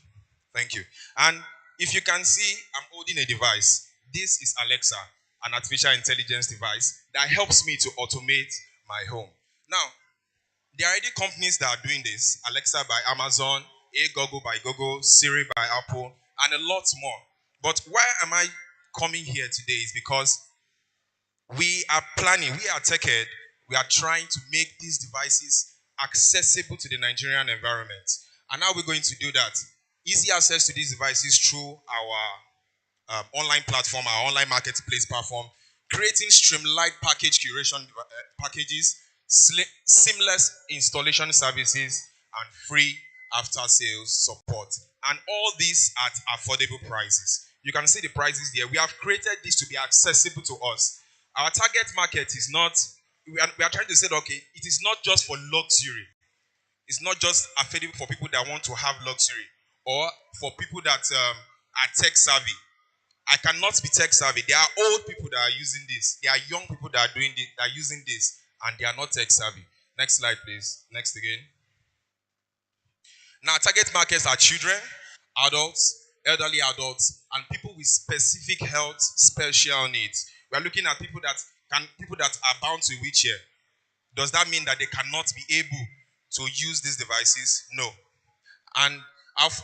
Thank you. And if you can see, I'm holding a device. This is Alexa, an artificial intelligence device that helps me to automate my home. Now, there are already companies that are doing this. Alexa by Amazon, Google by Google, Siri by Apple, and a lot more. But why am I coming here today is because we are TechEd, we are trying to make these devices accessible to the Nigerian environment. And how we're going to do that? Easy access to these devices through our online platform, our online marketplace platform, creating streamlined package curation packages, seamless installation services, and free after-sales support. And all these at affordable prices. You can see the prices there. We have created this to be accessible to us. Our target market is not, we are trying to say, okay, it is not just for luxury. It's not just affordable for people that want to have luxury or for people that are tech savvy. I cannot be tech savvy. There are old people that are using this. There are young people that are doing this, that are using this, and they are not tech savvy. Next slide, please. Next again. Now, target markets are children, adults, elderly adults, and people with specific health special needs. We are looking at people that are bound to a wheelchair. Does that mean that they cannot be able to use these devices? No. And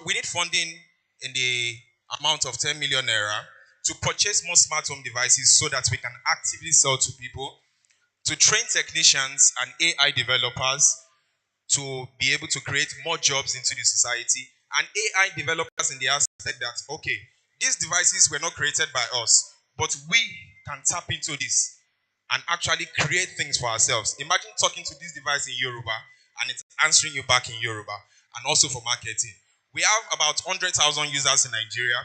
we need funding in the amount of 10 million naira to purchase more smart home devices so that we can actively sell to people to train technicians and AI developers to be able to create more jobs into the society, and AI developers in the aspect that, okay, these devices were not created by us, but we can tap into this and actually create things for ourselves. Imagine talking to this device in Yoruba and it's answering you back in Yoruba, and also for marketing. We have about 100,000 users in Nigeria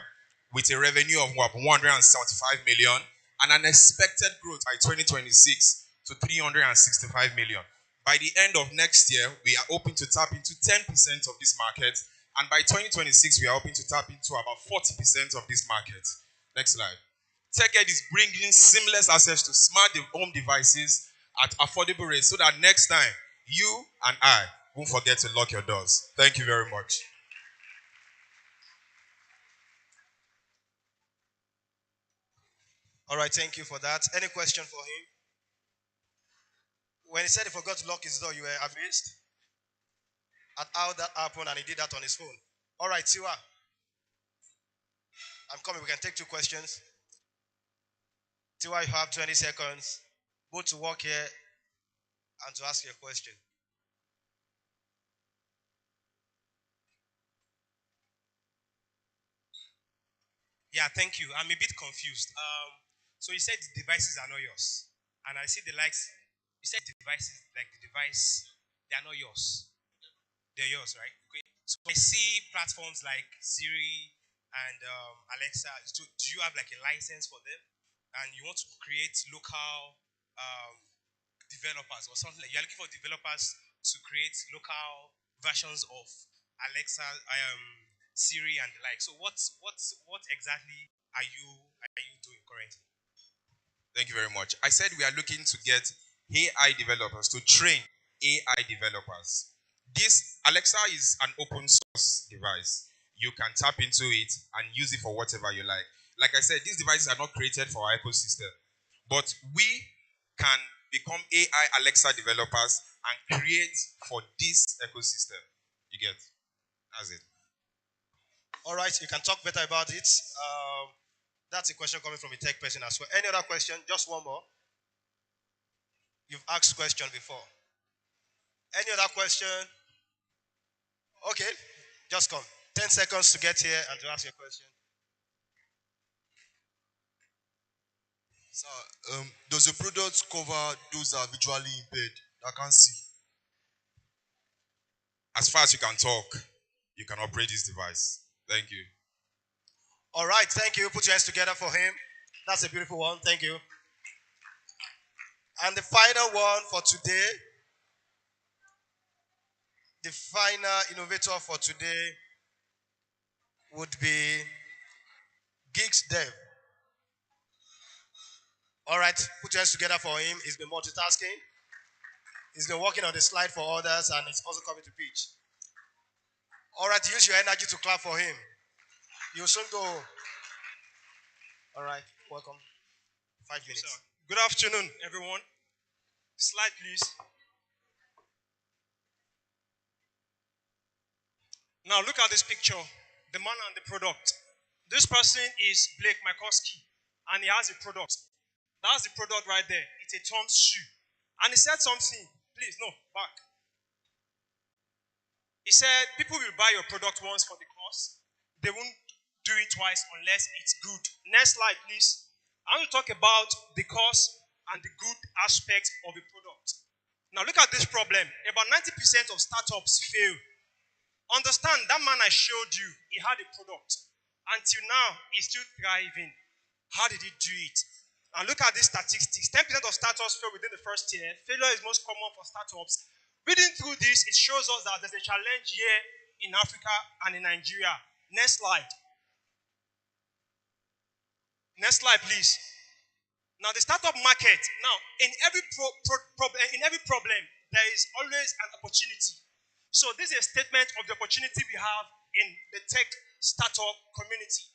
with a revenue of what, 175 million, and an expected growth by 2026 to 365 million. By the end of next year, we are hoping to tap into 10% of this market, and by 2026, we are hoping to tap into about 40% of this market. Next slide. TechEd is bringing seamless access to smart home devices at affordable rates so that next time you and I won't forget to lock your doors. Thank you very much. All right, thank you for that. Any question for him? When he said he forgot to lock his door, you were amazed at how that happened, and he did that on his phone. All right, Siwa. I'm coming. We can take 2 questions. Tiwa, you have 20 seconds, both to walk here and to ask your question. Yeah, thank you. I'm a bit confused. So you said the devices are not yours, and I see the likes. You said the devices, like the device, they are not yours. They're yours, right? Okay. So I see platforms like Siri and Alexa. So do you have like a license for them? And you want to create local developers or something like you're looking for developers to create local versions of Alexa, Siri, and the like. So what exactly are you doing currently? Thank you very much. I said we are looking to get AI developers, to train AI developers. This Alexa is an open source device. You can tap into it and use it for whatever you like. Like I said, these devices are not created for our ecosystem, but we can become AI Alexa developers and create for this ecosystem. You get? That's it. All right, you can talk better about it. That's a question coming from a tech person as well. Any other question? Just one more. You've asked question before. Any other question? Okay, just come. 10 seconds to get here and to ask your question. So, does the product cover those that are visually impaired that can't see? As far as you can talk, you can operate this device. Thank you. All right, thank you. Put your hands together for him. That's a beautiful one. Thank you. And the final one for today, the final innovator for today would be Geeks Dev. All right, put your hands together for him. He's been multitasking. He's been working on the slide for others, and he's also coming to pitch. All right, use your energy to clap for him. You'll soon go. All right, welcome. 5 minutes. Good afternoon, everyone. Slide, please. Now look at this picture, the man and the product. This person is Blake Mikoski, and he has a product. That's the product right there. It's a Tom's shoe. And he said something. Please, no, back. He said, people will buy your product once for the cost. They won't do it twice unless it's good. Next slide, please. I want to talk about the cost and the good aspect of a product. Now look at this problem. About 90% of startups fail. Understand, that man I showed you, he had a product. Until now, he's still thriving. How did he do it? And look at these statistics. 10% of startups fail within the first year. Failure is most common for startups. Reading through this, it shows us that there's a challenge here in Africa and in Nigeria. Next slide. Next slide, please. Now, the startup market. Now, in every problem, there is always an opportunity. So this is a statement of the opportunity we have in the tech startup community.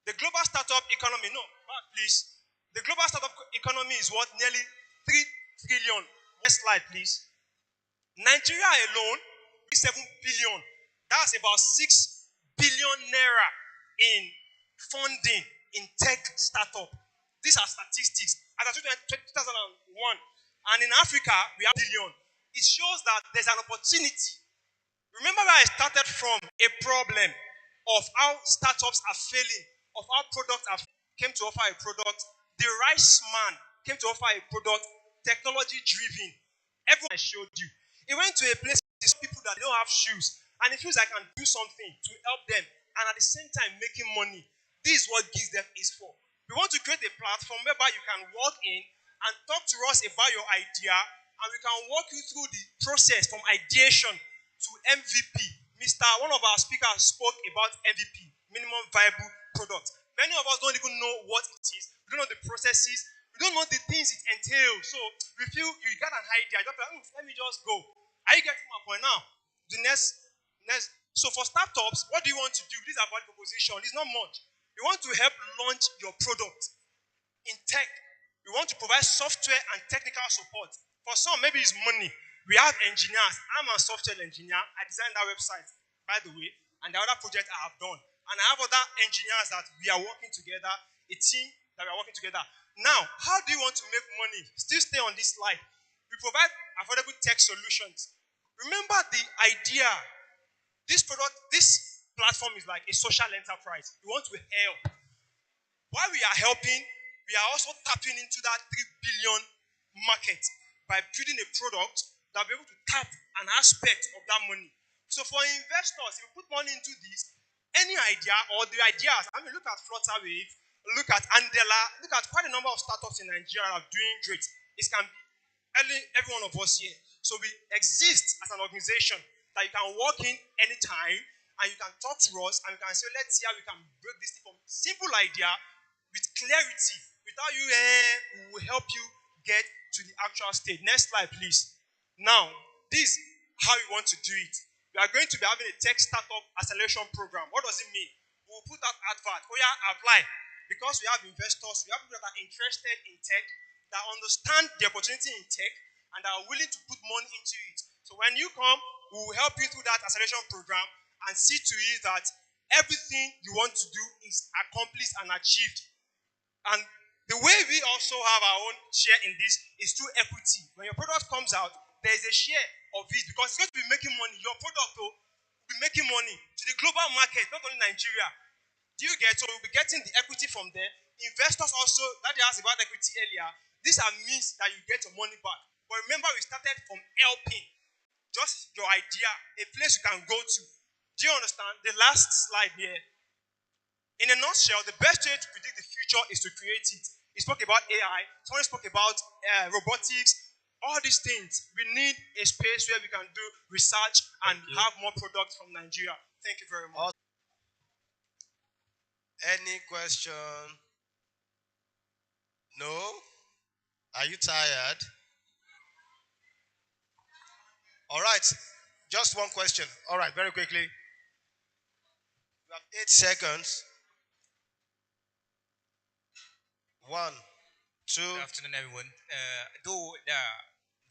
The global startup economy, no, back please. The global startup economy is worth nearly 3 trillion. Next slide, please. Nigeria alone, 7 billion. That's about 6 billion naira in funding in tech startup. These are statistics. As of 2001, And in Africa, we have billion. It shows that there's an opportunity. Remember where I started from, a problem of how startups are failing, of how products are came to offer a product. The rice man came to offer a product, technology driven. Everyone I showed you. He went to a place with people that don't have shoes, and he feels I can do something to help them, and at the same time making money. This is what GiveDev is for. We want to create a platform whereby you can walk in and talk to us about your idea, and we can walk you through the process from ideation to MVP. One of our speakers spoke about MVP, minimum viable product. Many of us don't even know what it is. We don't know the processes. We don't know the things it entails. So we feel you got an idea. Just like, let me just go. Are you getting my point now? The next. So for startups, what do you want to do? This is our value proposition. It's not much. You want to help launch your product in tech. We want to provide software and technical support. For some, maybe it's money. We have engineers. I'm a software engineer. I designed that website, by the way, and the other project I have done. And I have other engineers that we are working together, a team that we are working together. Now, how do you want to make money? Still stay on this slide. We provide affordable tech solutions. Remember the idea. This platform is like a social enterprise. We want to help. While we are helping, we are also tapping into that 3 billion market by building a product that will be able to tap an aspect of that money. So for investors, if you put money into this, any idea or the ideas, look at Flutterwave, look at Andela, look at quite a number of startups in Nigeria that are doing great. It can be every one of us here. So we exist as an organization that you can walk in anytime and you can talk to us and you can say, let's see how we can break this thing from simple idea with clarity. Without you, we will help you get to the actual state. Next slide, please. Now, this is how we want to do it. We are going to be having a tech startup acceleration program. What does it mean? We will put out advert. Oh yeah, apply. Because we have investors, we have people that are interested in tech, that understand the opportunity in tech, and that are willing to put money into it. So when you come, we will help you through that acceleration program and see to it that everything you want to do is accomplished and achieved. And the way we also have our own share in this is through equity. When your product comes out, there is a share of it because it's going to be making money. Your product will be making money to the global market, not only Nigeria. Do you get? So we'll be getting the equity from there. Investors also, that they asked about equity earlier, these are means that you get your money back. But remember, we started from helping. Just your idea, a place you can go to. Do you understand? The last slide here. In a nutshell, the best way to predict the future is to create it. He spoke about AI. Someone spoke about robotics. All these things. We need a space where we can do research and have more products from Nigeria. Thank you very much. Any question? No? Are you tired? All right. Just one question. All right, very quickly. You have 8 seconds. 1, 2. Good afternoon, everyone. Though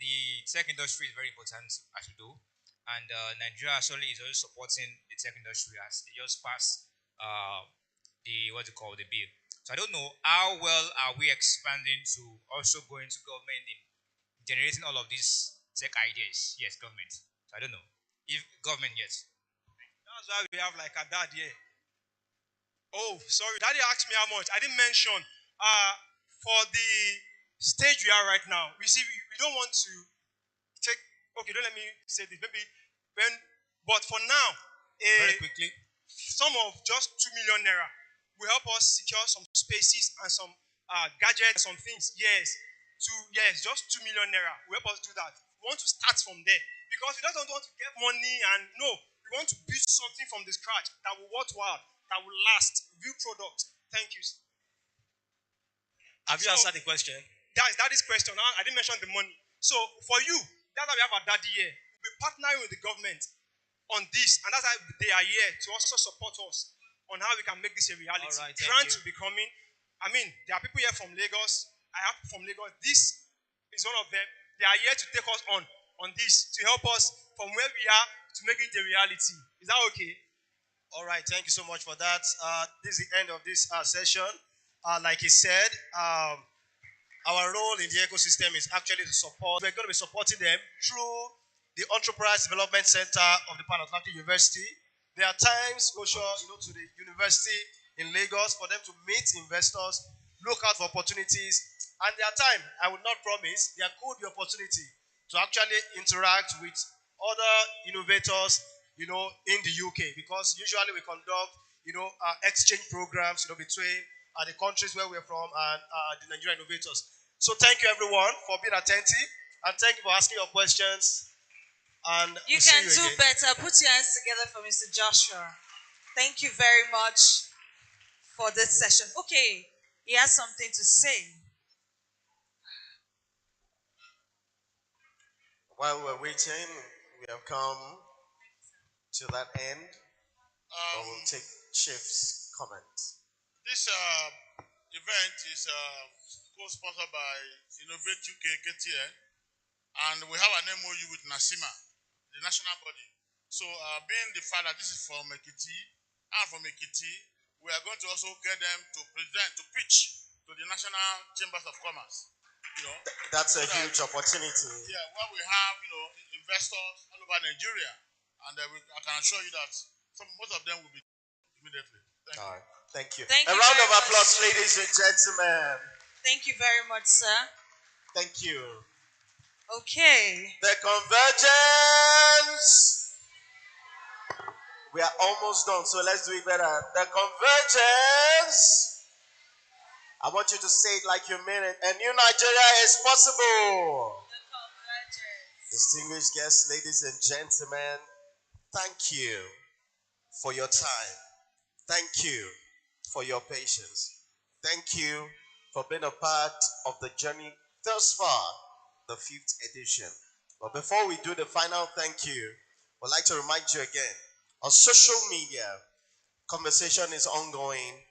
the tech industry is very important, as you know, and Nigeria actually is also supporting the tech industry as they just passed the bill. So I don't know how well are we expanding to also go into government in generating all of these tech ideas. Yes, government. So I don't know if government, yes. That's why we have like a dad here. Oh, sorry. Daddy asked me how much. I didn't mention. For the stage we are right now, we see we don't want to take. Okay, don't let me say this. Maybe but for now, very quickly, sum of just 2 million naira will help us secure some spaces and some gadgets, some things. Yes, just 2 million naira will help us do that. We want to start from there because we don't want to get money and no, we want to build something from the scratch that will worthwhile, that will last, real product. Thank you. Have you answered the question? Daddy's question. I didn't mention the money. So for you, that's why we have our daddy here. We're partnering with the government on this, and that's why they are here to also support us on how we can make this a reality. All right, Grants will be coming. There are people here from Lagos. I have from Lagos. This is one of them. They are here to take us on this, to help us from where we are to make it a reality. Is that okay? All right, thank you so much for that. This is the end of this session. Like he said, our role in the ecosystem is actually to support. We're going to be supporting them through the Enterprise Development Center of the Pan Atlantic University. There are times go sure, to the university in Lagos for them to meet investors, look out for opportunities, and there are times I would not promise there could be opportunity to actually interact with other innovators, in the UK because usually we conduct, exchange programs, between the countries where we're from and the Nigerian innovators. So thank you everyone for being attentive and thank you for asking your questions. And You we'll see can you do again. better. Put your hands together for Mr. Joshua. Thank you very much for this session. Okay, he has something to say. While we're waiting, we have come to that end. But we'll take Chief's comment. This event is co-sponsored by IUK KTN, and we have an MOU with NASIMA, the national body. So, being the fact that this is from Ekiti, and from Ekiti, we are going to also get them to present, to pitch to the national chambers of commerce. That's a huge opportunity. Yeah, where we have investors all over Nigeria, and I can assure you that most of them will be immediately. Thank you. All right. Thank you. Thank a you round very of applause, much. ladies and gentlemen. Thank you very much, sir. Thank you. Okay. The Convergence. We are almost done, so let's do it better. The Convergence. I want you to say it like you mean it. A new Nigeria is possible. The Convergence. Distinguished guests, ladies and gentlemen, thank you for your time. Thank you for your patience. Thank you for being a part of the journey thus far, the 5th edition. But before we do the final thank you, I'd like to remind you again, on social media, conversation is ongoing,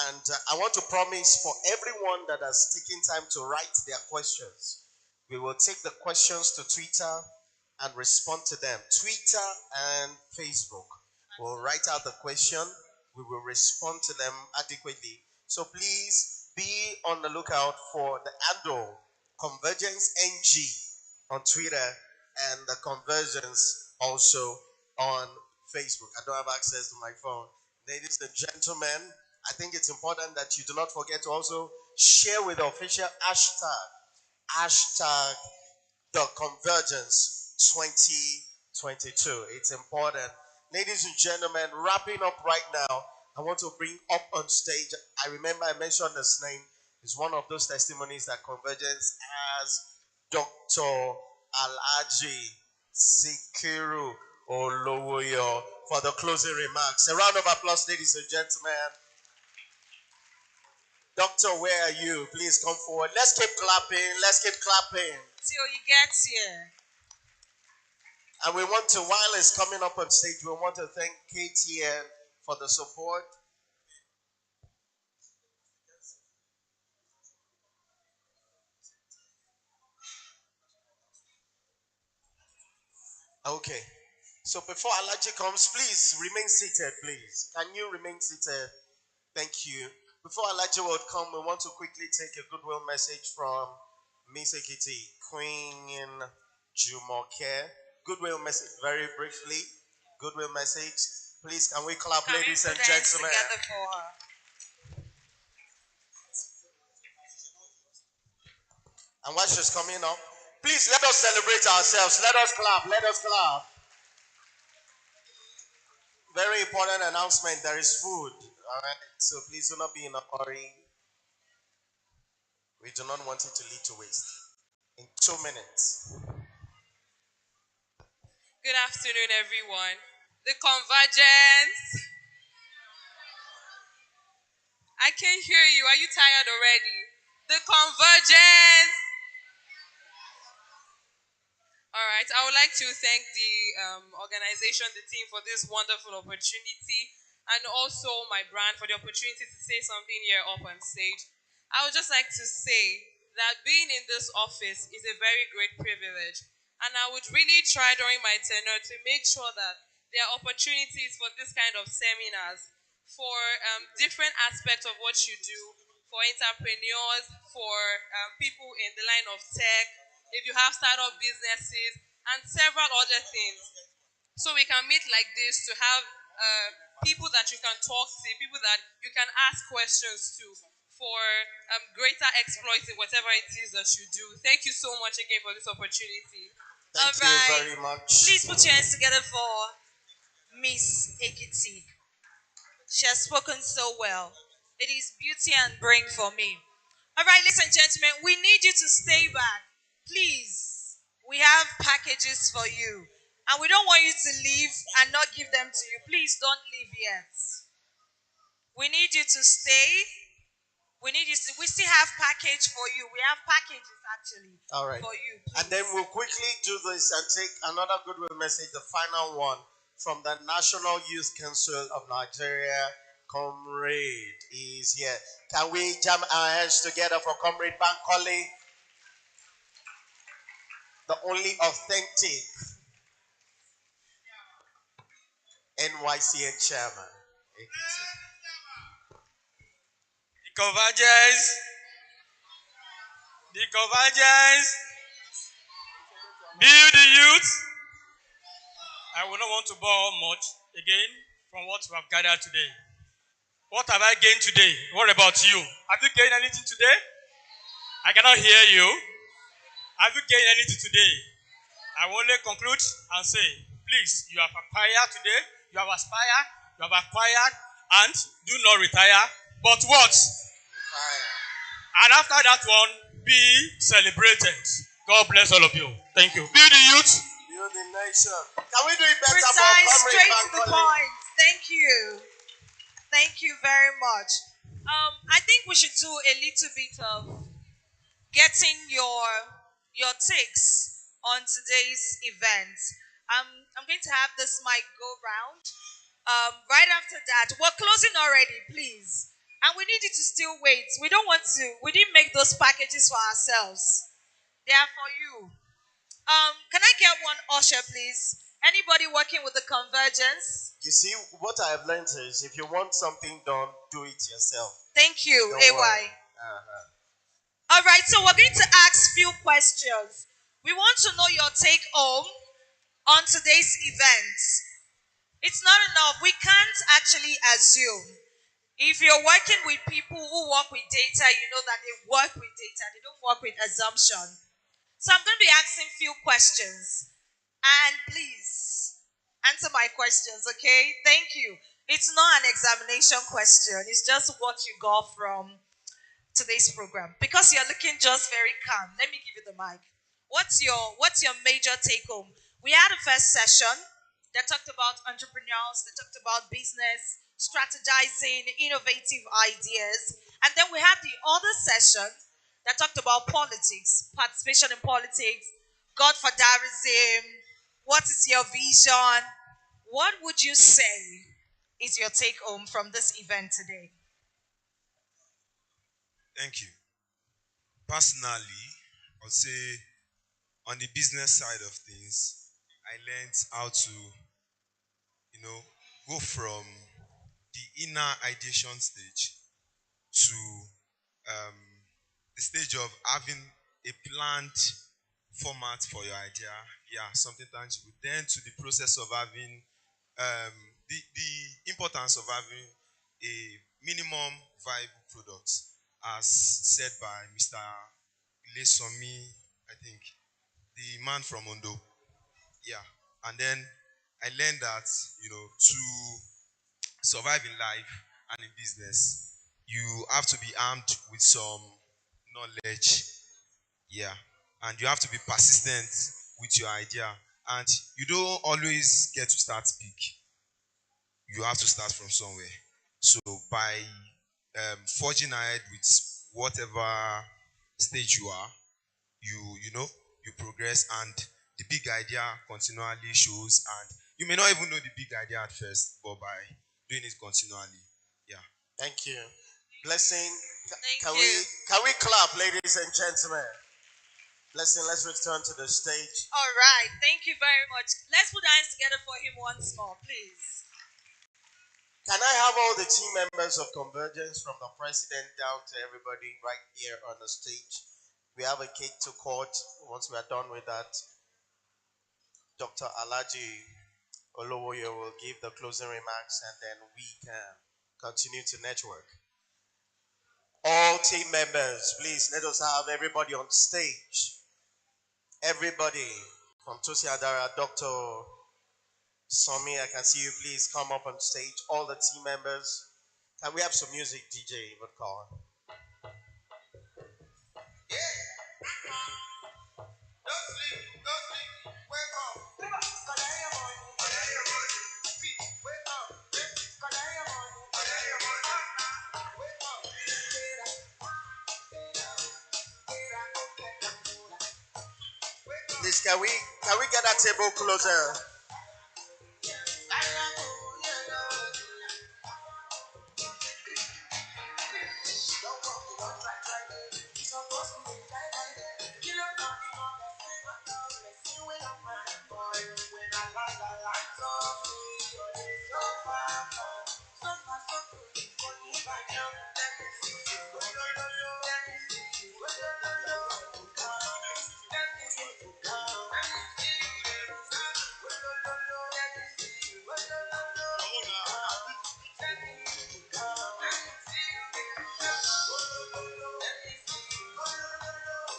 and I want to promise for everyone that has taken time to write their questions, we will take the questions to Twitter and respond to them. Twitter and Facebook. We'll write out the question. We will respond to them adequately. So please be on the lookout for the handle Convergence NG on Twitter and the Convergence also on Facebook. I don't have access to my phone. Ladies and gentlemen, I think it's important that you do not forget to also share with the official hashtag the Convergence 2022. It's important. Ladies and gentlemen, wrapping up right now, I want to bring up on stage. I remember I mentioned his name. It's one of those testimonies that Convergence has Dr. Alaji Sikiru Olowoyo for the closing remarks. A round of applause, ladies and gentlemen. Doctor, where are you? Please come forward. Let's keep clapping. Let's keep clapping. Till he gets here. And we want to, while it's coming up on stage, we want to thank KTN for the support. Okay. So before Alaji comes, please remain seated, please. Can you remain seated? Thank you. Before Alaji would come, we want to quickly take a goodwill message from Miss Ekiti, Queen Jumoke. Goodwill message, very briefly. Goodwill message. Please, can we clap, Can ladies we and put hands gentlemen? together for her? And while she's coming up, please let us celebrate ourselves. Let us clap. Let us clap. Very important announcement. There is food. All right. So please do not be in a hurry. We do not want it to lead to waste. In 2 minutes. Good afternoon, everyone. The Convergence. I can't hear you. Are you tired already? The Convergence. All right. I would like to thank the organization, the team, for this wonderful opportunity, and also my brand for the opportunity to say something here up on stage. I would just like to say that being in this office is a very great privilege, and I would really try during my tenure to make sure that there are opportunities for this kind of seminars, for different aspects of what you do, for entrepreneurs, for people in the line of tech, if you have startup businesses, and several other things. So we can meet like this to have people that you can talk to, people that you can ask questions to for greater exploits in whatever it is that you do. Thank you so much again for this opportunity. Thank you very much. Please put your hands together for Miss Ekiti. She has spoken so well. It is beauty and brain for me. All right, ladies and gentlemen, we need you to stay back. Please, we have packages for you. And we don't want you to leave and not give them to you. Please don't leave yet. We need you to stay. We still have package for you. We have packages actually All right. for you. And then we'll quickly do this and take another goodwill message, the final one from the National Youth Council of Nigeria. Comrade is here. Can we jam our hands together for Comrade Bankole, the only authentic NYCN chairman? Convergence. The convergence. Build the youth. I will not want to bore much again from what we have gathered today. What have I gained today? What about you? Have you gained anything today? I cannot hear you. Have you gained anything today? I will only conclude and say, please, you have acquired today, you have aspired, you have acquired, and do not retire. But what? And after that one, be celebrated. God bless all of you. Thank you. Build the youth. Build the nation. Can we do it better? Precise, straight to the point. Thank you. Thank you very much. I think we should do a little bit of getting your takes on today's event. I'm going to have this mic go round. Right after that, we're closing already, please. And we need you to still wait. We didn't make those packages for ourselves. They are for you. Can I get one usher, please? Anybody working with the Convergence? You see, what I have learned is if you want something done, do it yourself. Thank you, Don't AY. worry. All right, so we're going to ask few questions. We want to know your take home on today's event. It's not enough. We can't actually assume. If you're working with people who work with data, you know that they work with data. They don't work with assumption. So I'm going to be asking few questions. And please answer my questions, okay? Thank you. It's not an examination question. It's just what you got from today's program. Because you're looking just very calm. Let me give you the mic. What's your major take home? We had a first session that talked about entrepreneurs, that talked about business, strategizing, innovative ideas. And then we had the other session that talked about politics, participation in politics, godfatherism. What is your vision? What would you say is your take home from this event today? Thank you. Personally, I would say on the business side of things, I learned how to, go from the inner ideation stage to um, the stage of having a planned format for your idea, something tangible. Then to the process of having the importance of having a minimum viable product, as said by Mr. Lesomi, I think, the man from Ondo. Yeah. And then I learned that, to survive in life and in business, you have to be armed with some knowledge. Yeah. And you have to be persistent with your idea. And you don't always get to start big. You have to start from somewhere. So by forging ahead with whatever stage you are, you progress, and the big idea continually shows, and you may not even know the big idea at first, but by doing it continually. Yeah. Thank you. Blessing. Thank you. Can we clap, ladies and gentlemen? Blessing, let's return to the stage. All right. Thank you very much. Let's put our hands together for him once more, please. Can I have all the team members of Convergence from the president down to everybody right here on the stage? We have a cake to cut. Once we are done with that, Dr. Alaji Olowoye will give the closing remarks and then we can continue to network. All team members, please let us have everybody on stage. Everybody from Tosi Adara, Dr. Somi, I can see you. Please come up on stage. All the team members. Can we have some music, DJ Vodka? Please, can we get that table closer?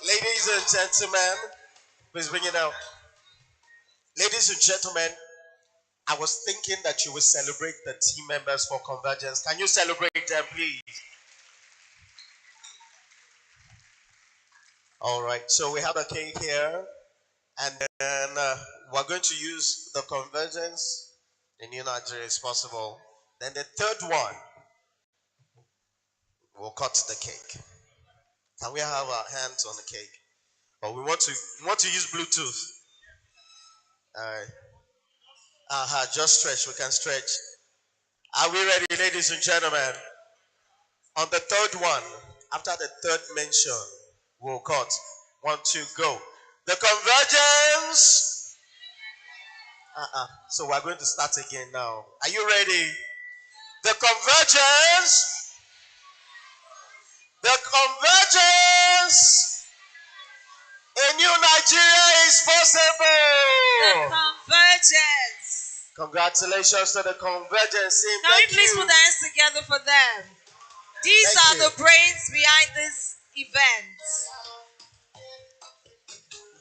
Ladies and gentlemen, please bring it out. Ladies and gentlemen, I was thinking that you will celebrate the team members for Convergence. Can you celebrate them, please? All right, so we have a cake here, and then we're going to use the Convergence in New Nigeria as possible. Then the third one, we'll cut the cake. Can we have our hands on the cake? But we want to use Bluetooth. All right. Just stretch. We can stretch. Are we ready, ladies and gentlemen? On the third one, after the third mention, we'll cut. 1, 2, go. The Convergence. So we're going to start again now. Are you ready? The Convergence. The Convergence. A new Nigeria is possible. The Convergence. Congratulations to the Convergence team. Can we please put our hands together for them? These are the brains behind this event.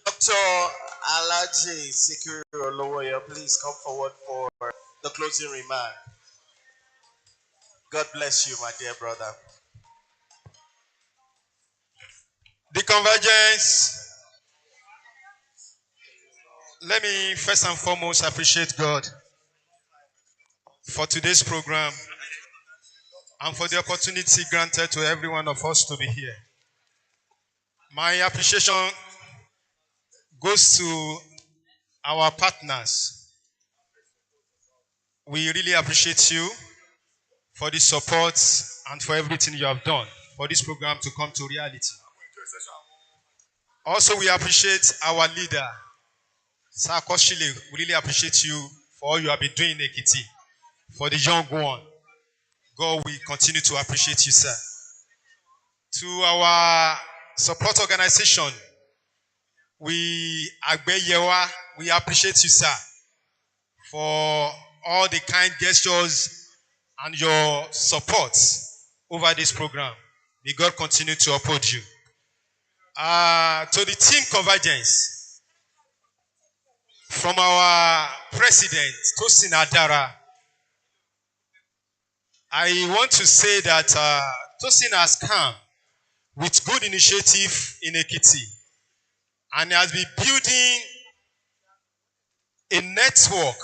Dr. Alaji Sikiru Olowoye, please come forward for the closing remark. God bless you, my dear brother. The Convergence. Let me first and foremost appreciate God for today's program and for the opportunity granted to every one of us to be here. My appreciation goes to our partners. We really appreciate you for the support and for everything you have done for this program to come to reality. Also, we appreciate our leader, Sir Koshile. We really appreciate you for all you have been doing in Ekiti. For the young one, God will continue to appreciate you, sir. To our support organization, we appreciate you, sir, for all the kind gestures and your support over this program. May God continue to uphold you. To the team Convergence, from our president, Tosin Adara, I want to say that Tosin has come with good initiative in Ekiti and has been building a network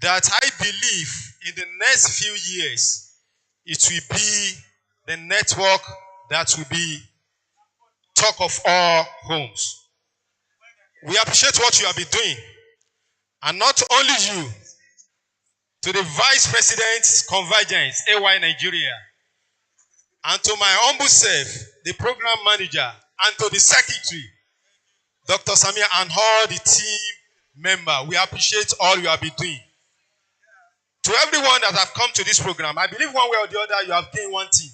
that I believe in the next few years it will be the network that will be talk of all homes. We appreciate what you have been doing, and not only you, to the Vice President Convergence, AY Nigeria, and to my humble self, the Program Manager, and to the Secretary, Dr. Samia, and all the team members. We appreciate all you have been doing. To everyone that have come to this program, I believe one way or the other you have gained one thing.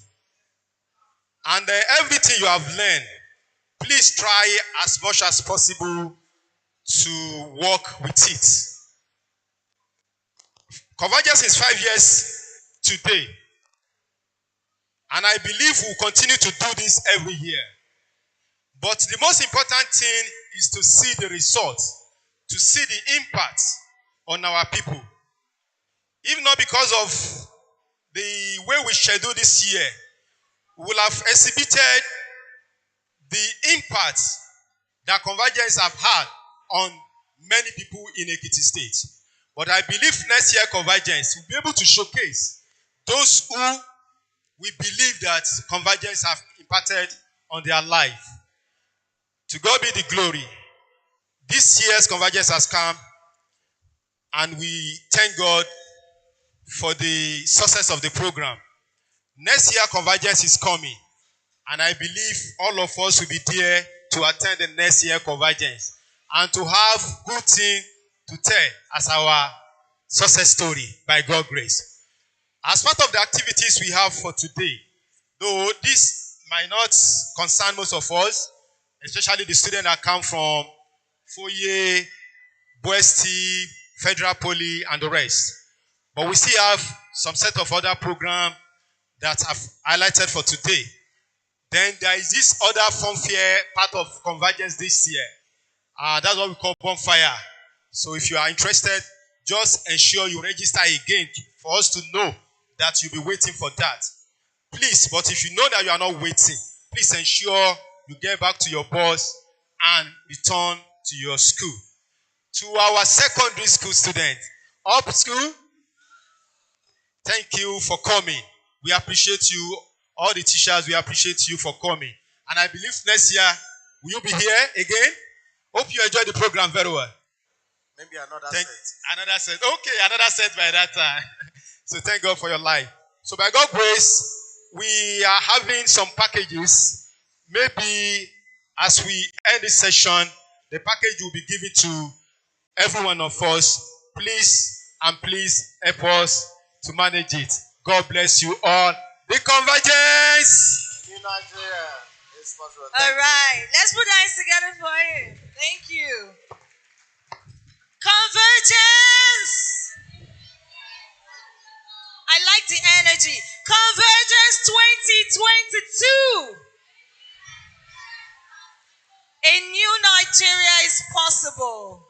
And everything you have learned, please try as much as possible to work with it. Convergence is 5 years today. And I believe we'll continue to do this every year. But the most important thing is to see the results, to see the impact on our people. If not because of the way we schedule this year, we will have exhibited the impact that Convergence have had on many people in Ekiti State. But I believe next year Convergence will be able to showcase those who we believe that Convergence have impacted on their life. To God be the glory. This year's Convergence has come, and we thank God for the success of the program. Next year Convergence is coming, and I believe all of us will be there to attend the next year Convergence and to have good thing to tell as our success story by God's grace. As part of the activities we have for today, though this might not concern most of us, especially the students that come from Foye, Boesti, Federal Poly, and the rest. But we still have some set of other programs that I've highlighted for today. Then there is this other fun fair part of Convergence this year. That's what we call bonfire. So if you are interested, just ensure you register again for us to know that you'll be waiting for that. Please, but if you know that you are not waiting, please ensure you get back to your boss and return to your school. To our secondary school students, up school, thank you for coming. We appreciate you. All the teachers, we appreciate you for coming. And I believe next year, will you be here again? Hope you enjoy the program very well. Maybe another set. Another set. Okay, another set by that time. So thank God for your life. So by God's grace, we are having some packages. Maybe as we end this session, the package will be given to every one of us. Please help us to manage it. God bless you all. The Convergence! New Nigeria is possible. All right. Let's put hands together for him. Thank you. Convergence! I like the energy. Convergence 2022. A new Nigeria is possible.